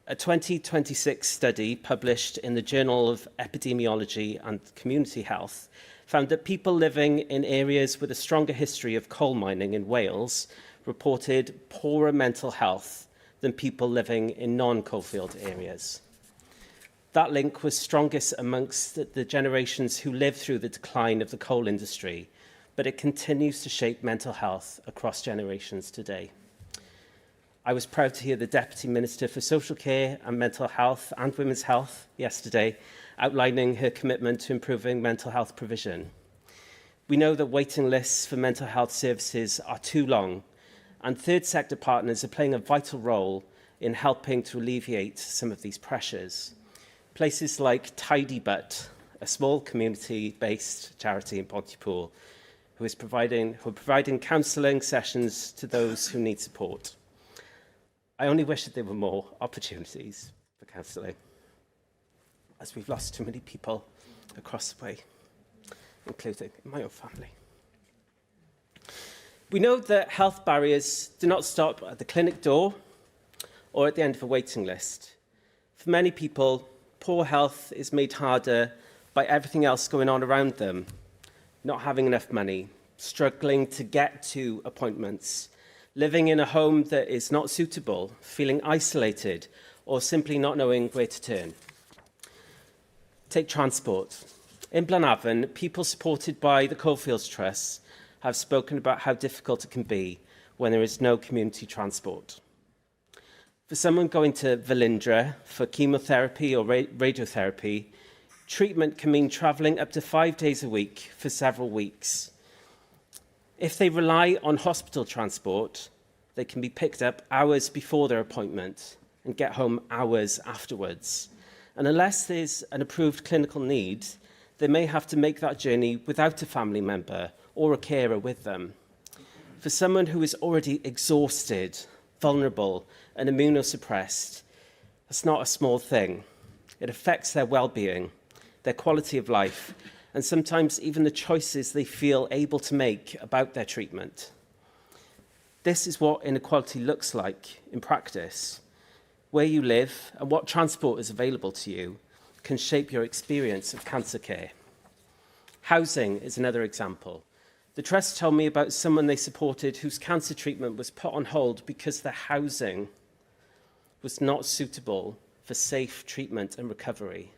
A 2026 study published in the Journal of Epidemiology and Community Health found that people living in areas with a stronger history of coal mining in Wales reported poorer mental health than people living in non-coalfield areas. That link was strongest amongst the generations who lived through the decline of the coal industry, but it continues to shape mental health across generations today. I was proud to hear the Deputy Minister for Social Care and Mental Health and Women's Health yesterday outlining her commitment to improving mental health provision. We know that waiting lists for mental health services are too long, and third sector partners are playing a vital role in helping to alleviate some of these pressures. Places like Tidy Butt, a small community-based charity in Pontypool, who are providing counselling sessions to those who need support. I only wish that there were more opportunities for counselling, as we've lost too many people across the way, including in my own family. We know that health barriers do not stop at the clinic door or at the end of a waiting list. For many people, poor health is made harder by everything else going on around them, not having enough money, struggling to get to appointments, living in a home that is not suitable, feeling isolated, or simply not knowing where to turn. Take transport. In Blanavon, people supported by the Coalfields Trust have spoken about how difficult it can be when there is no community transport. For someone going to Velindre for chemotherapy or radiotherapy, treatment can mean travelling up to 5 days a week for several weeks. If they rely on hospital transport, they can be picked up hours before their appointment and get home hours afterwards. And unless there's an approved clinical need, they may have to make that journey without a family member or a carer with them. For someone who is already exhausted, vulnerable, and immunosuppressed, that's not a small thing. It affects their well-being, their quality of life, and sometimes even the choices they feel able to make about their treatment. This is what inequality looks like in practice. Where you live and what transport is available to you can shape your experience of cancer care. Housing is another example. The Trust told me about someone they supported whose cancer treatment was put on hold because the housing was not suitable for safe treatment and recovery.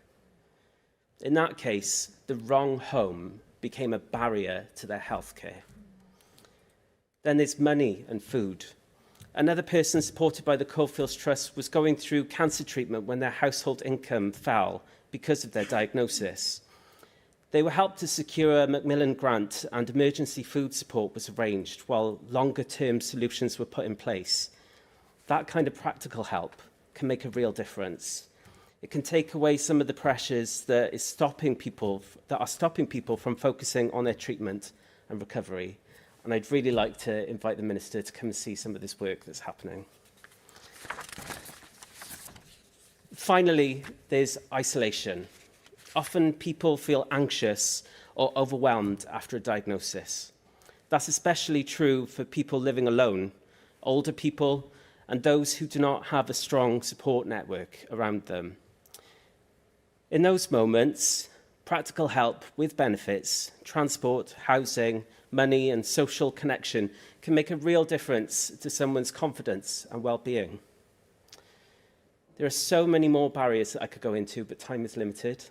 In that case, the wrong home became a barrier to their healthcare. Then there's money and food. Another person supported by the Coalfields Trust was going through cancer treatment when their household income fell because of their diagnosis. They were helped to secure a Macmillan grant and emergency food support was arranged while longer-term solutions were put in place. That kind of practical help can make a real difference. It can take away some of the pressures that are stopping people from focusing on their treatment and recovery. And I'd really like to invite the Minister to come and see some of this work that's happening. Finally, there's isolation. Often people feel anxious or overwhelmed after a diagnosis. That's especially true for people living alone, older people, and those who do not have a strong support network around them. In those moments, practical help with benefits, transport, housing, money and social connection can make a real difference to someone's confidence and well-being. There are so many more barriers that I could go into, but time is limited.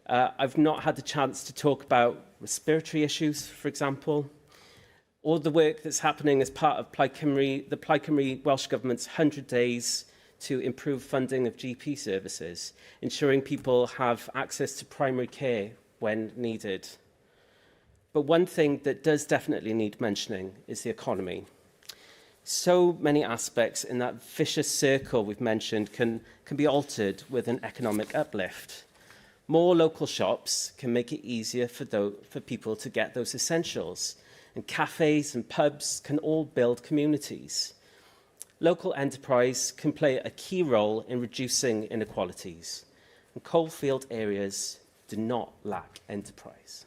I've not had the chance to talk about respiratory issues, for example, or the work that's happening as part of the Plaid Cymru Welsh Government's 100 days to improve funding of GP services, ensuring people have access to primary care when needed. But one thing that does definitely need mentioning is the economy. So many aspects in that vicious circle we've mentioned can be altered with an economic uplift. More local shops can make it easier for people to get those essentials, and cafes and pubs can all build communities. Local enterprise can play a key role in reducing inequalities, and coalfield areas do not lack enterprise.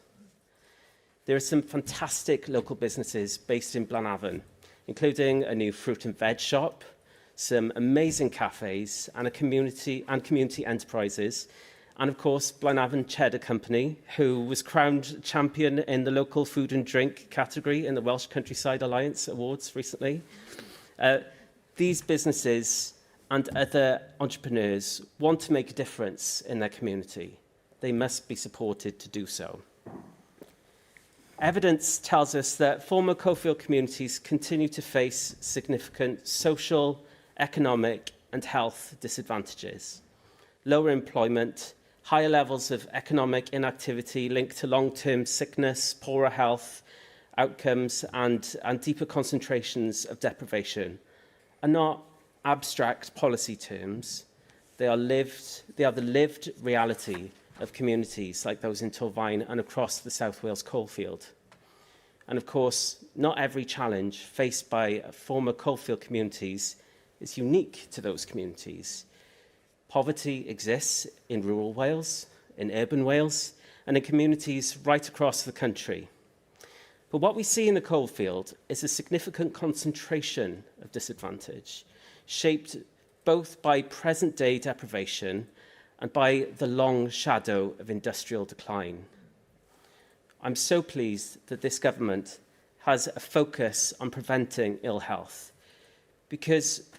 There are some fantastic local businesses based in Blanavon, including a new fruit and veg shop, some amazing cafes and community enterprises, and of course Blanavon Cheddar Company, who was crowned champion in the local food and drink category in the Welsh Countryside Alliance Awards recently. These businesses and other entrepreneurs want to make a difference in their community. They must be supported to do so. Evidence tells us that former coalfield communities continue to face significant social, economic and health disadvantages. Lower employment, higher levels of economic inactivity linked to long-term sickness, poorer health outcomes and deeper concentrations of deprivation are not abstract policy terms. They are the lived reality of communities like those in Torfaen and across the South Wales coalfield. And of course, not every challenge faced by former coalfield communities is unique to those communities. Poverty exists in rural Wales, in urban Wales, and in communities right across the country. But what we see in the coalfield is a significant concentration of disadvantage, shaped both by present-day deprivation and by the long shadow of industrial decline. I'm so pleased that this government has a focus on preventing ill health, because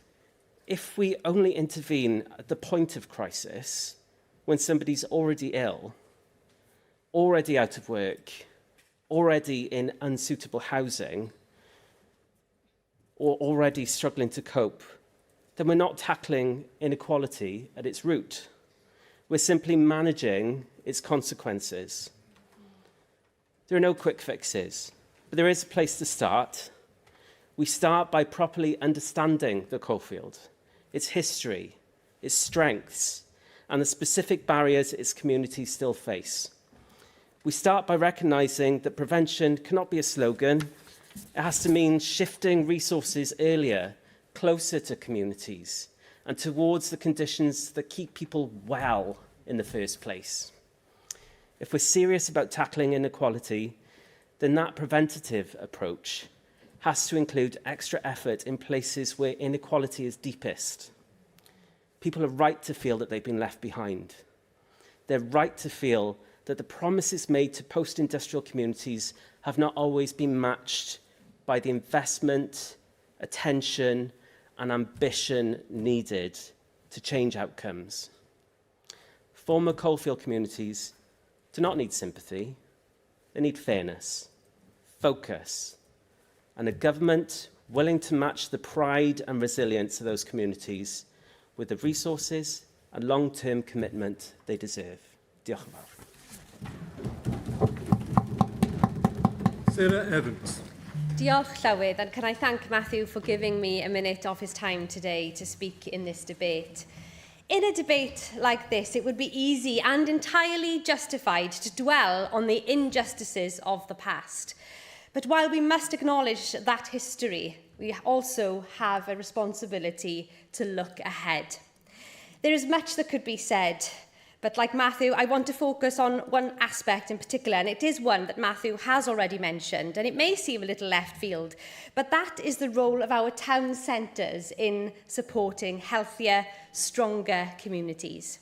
if we only intervene at the point of crisis, when somebody's already ill, already out of work, already in unsuitable housing, or already struggling to cope, then we're not tackling inequality at its root. We're simply managing its consequences. There are no quick fixes, but there is a place to start. We start by properly understanding the coalfield, its history, its strengths, and the specific barriers its communities still face. We start by recognising that prevention cannot be a slogan. It has to mean shifting resources earlier, closer to communities, and towards the conditions that keep people well in the first place. If we're serious about tackling inequality, then that preventative approach has to include extra effort in places where inequality is deepest. People are right to feel that they've been left behind. They're right to feel that the promises made to post-industrial communities have not always been matched by the investment, attention, and ambition needed to change outcomes. Former coalfield communities do not need sympathy. They need fairness, focus, and a government willing to match the pride and resilience of those communities with the resources and long-term commitment they deserve. Diolch yn fawr.
Sarah Evans.
Diolch, Llywydd, and can I thank Matthew for giving me a minute of his time today to speak in this debate. In a debate like this, it would be easy and entirely justified to dwell on the injustices of the past. But while we must acknowledge that history, we also have a responsibility to look ahead. There is much that could be said, but like Matthew, I want to focus on one aspect in particular, and it is one that Matthew has already mentioned, and it may seem a little left field, but that is the role of our town centres in supporting healthier, stronger communities.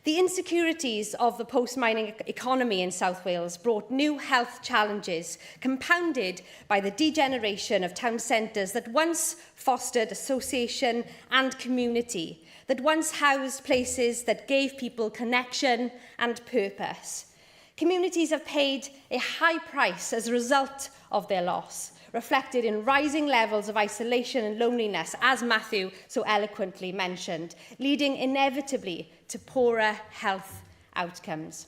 The insecurities of the post-mining economy in South Wales brought new health challenges, compounded by the degeneration of town centres that once fostered association and community, that once housed places that gave people connection and purpose. Communities have paid a high price as a result of their loss, reflected in rising levels of isolation and loneliness, as Matthew so eloquently mentioned, leading inevitably to poorer health outcomes.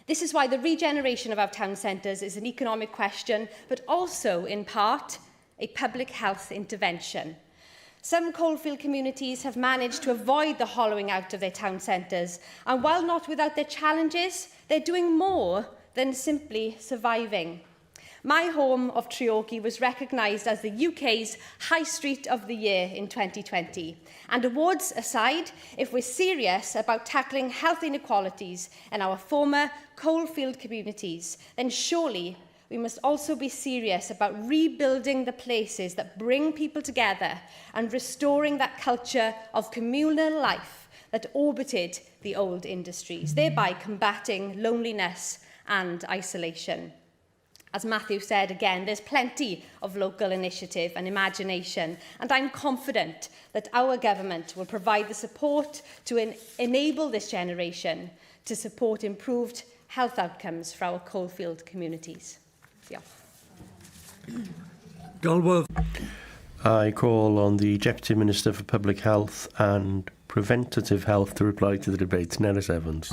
This is why the regeneration of our town centres is an economic question, but also, in part, a public health intervention. Some coalfield communities have managed to avoid the hollowing out of their town centres, and while not without their challenges, they're doing more than simply surviving. My home of Treorchy was recognised as the UK's High Street of the Year in 2020. And awards aside, if we're serious about tackling health inequalities in our former coalfield communities, then surely we must also be serious about rebuilding the places that bring people together and restoring that culture of communal life that orbited the old industries, thereby combating loneliness and isolation. As Matthew said again, there's plenty of local initiative and imagination, and I'm confident that our government will provide the support to enable this generation to support improved health outcomes for our coalfield communities.
Galway.
I call on the Deputy Minister for Public Health and Preventative Health to reply to the debate. Nerys Evans.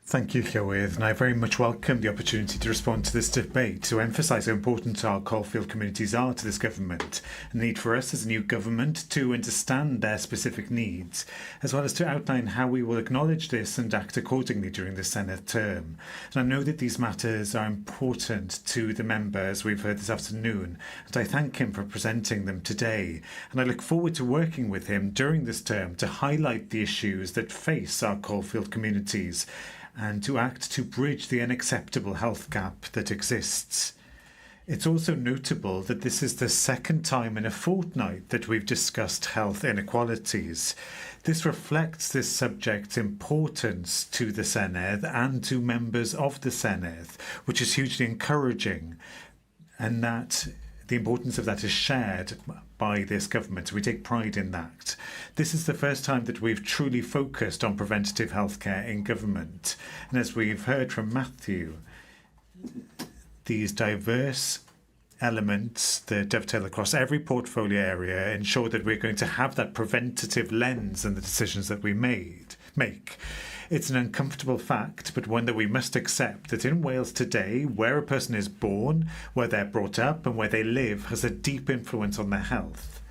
Thank you, Llywydd, and I very much welcome the opportunity to respond to this debate to emphasise how important our coalfield communities are to this government, and the need for us as a new government to understand their specific needs, as well as to outline how we will acknowledge this and act accordingly during the Senedd term. And I know that these matters are important to the member, as we've heard this afternoon, and I thank him for presenting them today. And I look forward to working with him during this term to highlight the issues that face our coalfield communities, and to act to bridge the unacceptable health gap that exists. It's also notable that this is the second time in a fortnight that we've discussed health inequalities. This reflects this subject's importance to the Senedd and to members of the Senedd, which is hugely encouraging, and that the importance of that is shared by this government. We take pride in that. This is the first time that we've truly focused on preventative healthcare in government. And as we've heard from Matthew, these diverse elements that dovetail across every portfolio area ensure that we're going to have that preventative lens in the decisions that we make. It's an uncomfortable fact, but one that we must accept, that in Wales today, where a person is born, where they're brought up and where they live has a deep influence on their health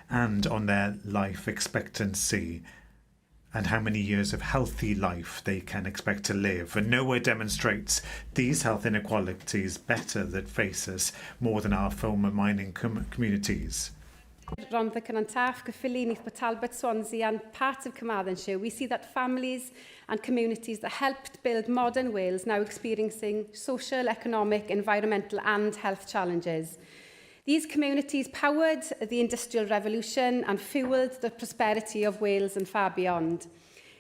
and on their life expectancy and how many years of healthy life they can expect to live. And nowhere demonstrates these health inequalities better that face us more than our former mining communities.
Rhondda Cynantaf, Gyffili, Neath Talbot, Swansea and part of Carmarthenshire, we see that families and communities that helped build modern Wales now experiencing social, economic, environmental and health challenges. These communities powered the Industrial Revolution and fuelled the prosperity of Wales and far beyond.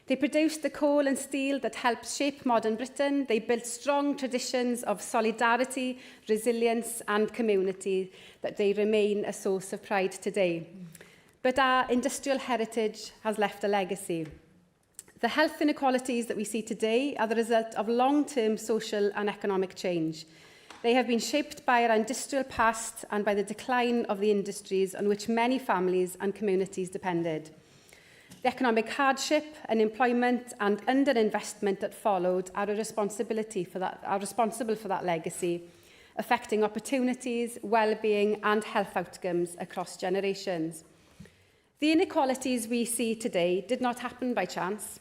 They produced the coal and steel that helped shape modern Britain. They built strong traditions of solidarity, resilience and community that they remain a source of pride today. But our industrial heritage has left a legacy. The health inequalities that we see today are the result of long-term social and economic change. They have been shaped by our industrial past and by the decline of the industries on which many families and communities depended. The economic hardship, unemployment and underinvestment that followed are responsible for that legacy, affecting opportunities, well-being and health outcomes across generations. The inequalities we see today did not happen by chance.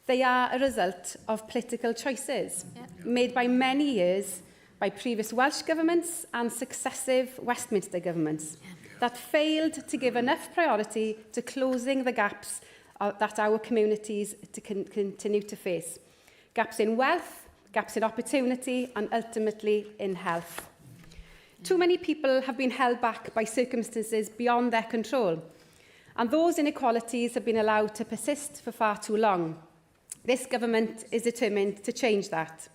They are a result of political choices made by many years by previous Welsh governments and successive Westminster governments that failed to give enough priority to closing the gaps that our communities continue to face. Gaps in wealth, gaps in opportunity and ultimately in health. Too many people have been held back by circumstances beyond their control. And those inequalities have been allowed to persist for far too long. This government is determined to change that.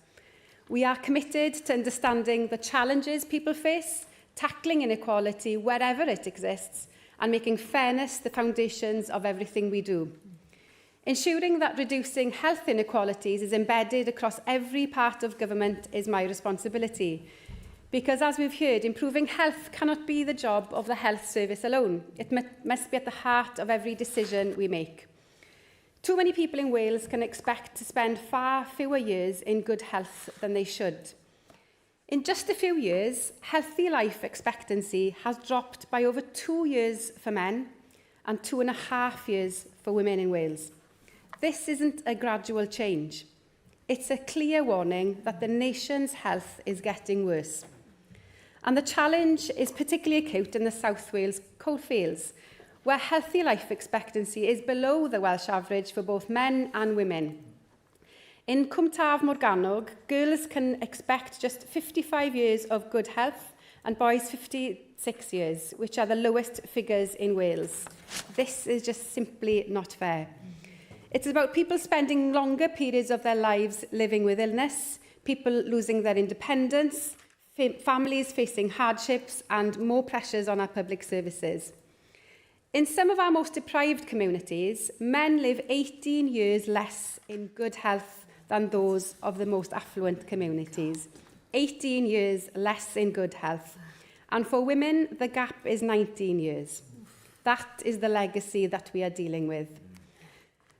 We are committed to understanding the challenges people face, tackling inequality wherever it exists, and making fairness the foundations of everything we do. Ensuring that reducing health inequalities is embedded across every part of government is my responsibility. Because, as we've heard, improving health cannot be the job of the health service alone. It must be at the heart of every decision we make. Too many people in Wales can expect to spend far fewer years in good health than they should. In just a few years, healthy life expectancy has dropped by over 2 years for men and 2.5 years for women in Wales. This isn't a gradual change. It's a clear warning that the nation's health is getting worse. And the challenge is particularly acute in the South Wales coalfields, where healthy life expectancy is below the Welsh average for both men and women. In Cwm Taf Morgannwg, girls can expect just 55 years of good health and boys 56 years, which are the lowest figures in Wales. This is just simply not fair. It's about people spending longer periods of their lives living with illness, people losing their independence, families facing hardships and more pressures on our public services. In some of our most deprived communities, men live 18 years less in good health than those of the most affluent communities. 18 years less in good health. And for women, the gap is 19 years. That is the legacy that we are dealing with.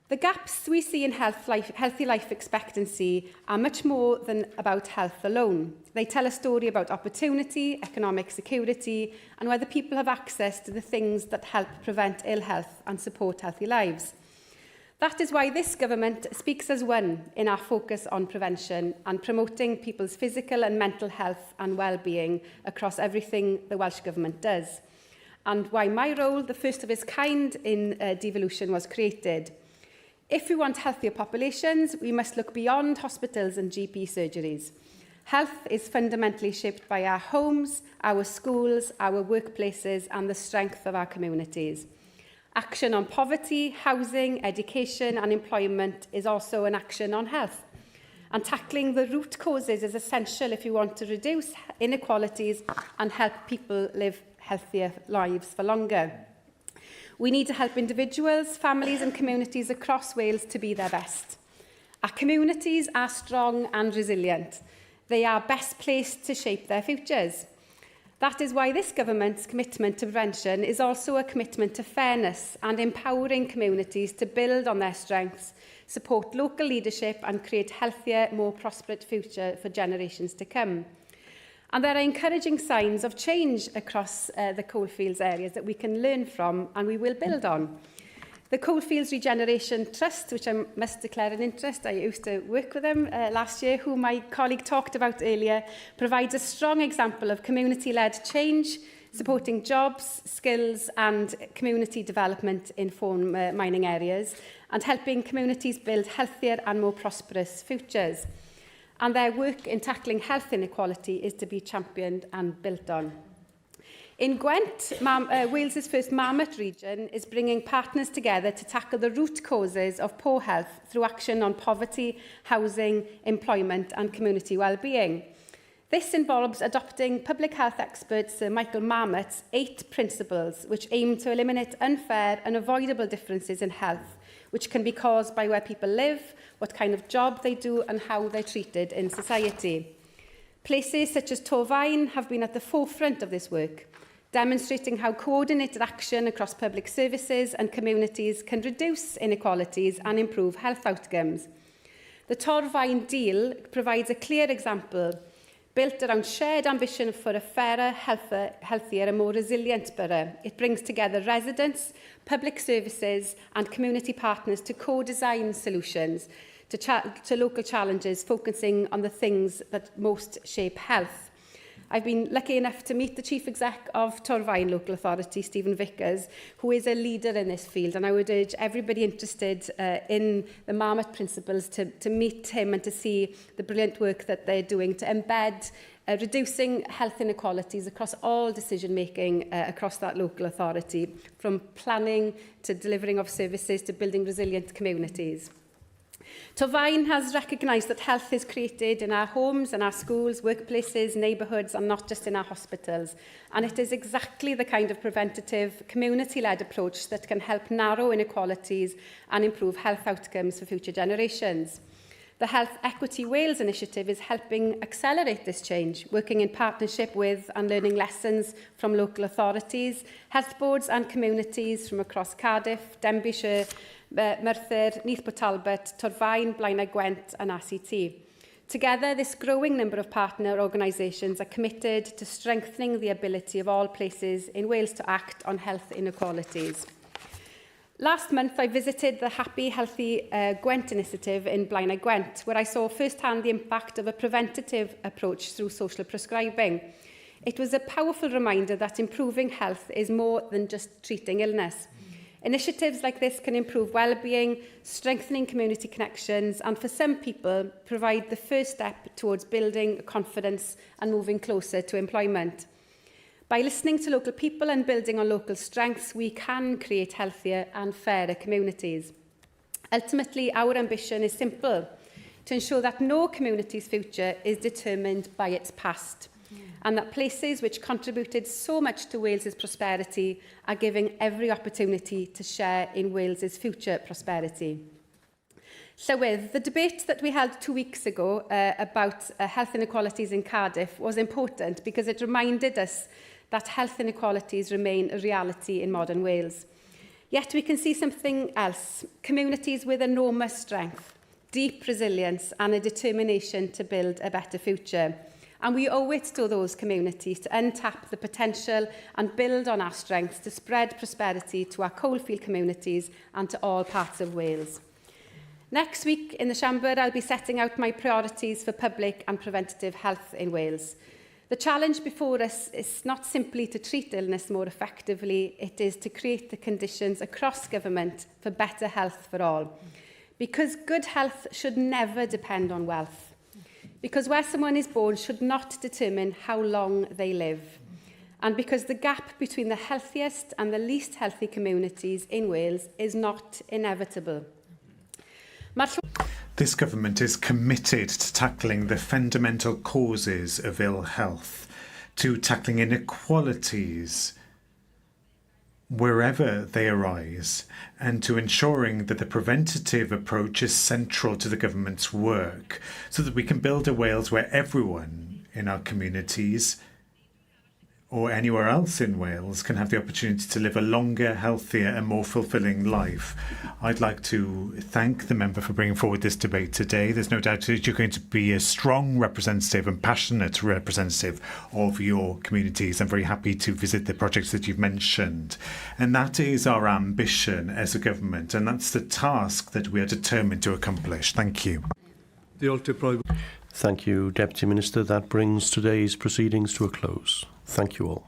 The gaps we see in healthy life expectancy are much more than about health alone. They tell a story about opportunity, economic security, and whether people have access to the things that help prevent ill health and support healthy lives. That is why this government speaks as one in our focus on prevention and promoting people's physical and mental health and well-being across everything the Welsh Government does, and why my role, the first of its kind in devolution, was created. If we want healthier populations, we must look beyond hospitals and GP surgeries. Health is fundamentally shaped by our homes, our schools, our workplaces, and the strength of our communities. Action on poverty, housing, education, and employment is also an action on health. And tackling the root causes is essential if you want to reduce inequalities and help people live healthier lives for longer. We need to help individuals, families and communities across Wales to be their best. Our communities are strong and resilient. They are best placed to shape their futures. That is why this government's commitment to prevention is also a commitment to fairness and empowering communities to build on their strengths, support local leadership and create healthier, more prosperous future for generations to come. And there are encouraging signs of change across the coalfields areas that we can learn from and we will build on. The Coalfields Regeneration Trust, which I must declare an interest, I used to work with them last year, who my colleague talked about earlier, provides a strong example of community-led change, supporting jobs, skills and community development in former mining areas and helping communities build healthier and more prosperous futures. And their work in tackling health inequality is to be championed and built on. In Gwent, Wales's first Marmot region is bringing partners together to tackle the root causes of poor health through action on poverty, housing, employment and community well-being. This involves adopting public health expert Sir Michael Marmot's 8 principles which aim to eliminate unfair and avoidable differences in health, which can be caused by where people live, what kind of job they do and how they're treated in society. Places such as Torfaen have been at the forefront of this work, demonstrating how coordinated action across public services and communities can reduce inequalities and improve health outcomes. The Torfaen deal provides a clear example, built around shared ambition for a fairer, healthier and more resilient borough. It brings together residents, public services and community partners to co-design solutions to local challenges, focusing on the things that most shape health. I've been lucky enough to meet the Chief Exec of Torfaen Local Authority, Stephen Vickers, who is a leader in this field, and I would urge everybody interested in the Marmot principles to meet him and to see the brilliant work that they're doing to embed reducing health inequalities across all decision-making across that local authority, from planning to delivering of services to building resilient communities. Torfaen has recognised that health is created in our homes, in our schools, workplaces, neighbourhoods, and not just in our hospitals. And it is exactly the kind of preventative, community-led approach that can help narrow inequalities and improve health outcomes for future generations. The Health Equity Wales initiative is helping accelerate this change, working in partnership with and learning lessons from local authorities, health boards and communities from across Cardiff, Denbighshire, Merthyr, Neath Talbot, Torfaen, Blaenau Gwent and RCT. Together, this growing number of partner organisations are committed to strengthening the ability of all places in Wales to act on health inequalities. Last month, I visited the Happy Healthy Gwent initiative in Blaenau Gwent, where I saw firsthand the impact of a preventative approach through social prescribing. It was a powerful reminder that improving health is more than just treating illness. Initiatives like this can improve well-being, strengthening community connections, and for some people, provide the first step towards building confidence and moving closer to employment. By listening to local people and building on local strengths, we can create healthier and fairer communities. Ultimately, our ambition is simple: to ensure that no community's future is determined by its past, and that places which contributed so much to Wales's prosperity are given every opportunity to share in Wales's future prosperity. Llywydd, the debate that we held 2 weeks ago about health inequalities in Cardiff was important because it reminded us that health inequalities remain a reality in modern Wales. Yet we can see something else: communities with enormous strength, deep resilience and a determination to build a better future. And we owe it to those communities to untap the potential and build on our strengths to spread prosperity to our coalfield communities and to all parts of Wales. Next week in the Siambr, I'll be setting out my priorities for public and preventative health in Wales. The challenge before us is not simply to treat illness more effectively, it is to create the conditions across government for better health for all. Because good health should never depend on wealth. Because where someone is born should not determine how long they live. And because the gap between the healthiest and the least healthy communities in Wales is not inevitable.
This government is committed to tackling the fundamental causes of ill health, to tackling inequalities wherever they arise, and to ensuring that the preventative approach is central to the government's work, so that we can build a Wales where everyone in our communities or anywhere else in Wales can have the opportunity to live a longer, healthier and more fulfilling life. I'd like to thank the member for bringing forward this debate today. There's no doubt that you're going to be a strong representative and passionate representative of your communities. I'm very happy to visit the projects that you've mentioned. And that is our ambition as a government, and that's the task that we are determined to accomplish. Thank you.
Thank you, Deputy Minister. That brings today's proceedings to a close. Thank you all.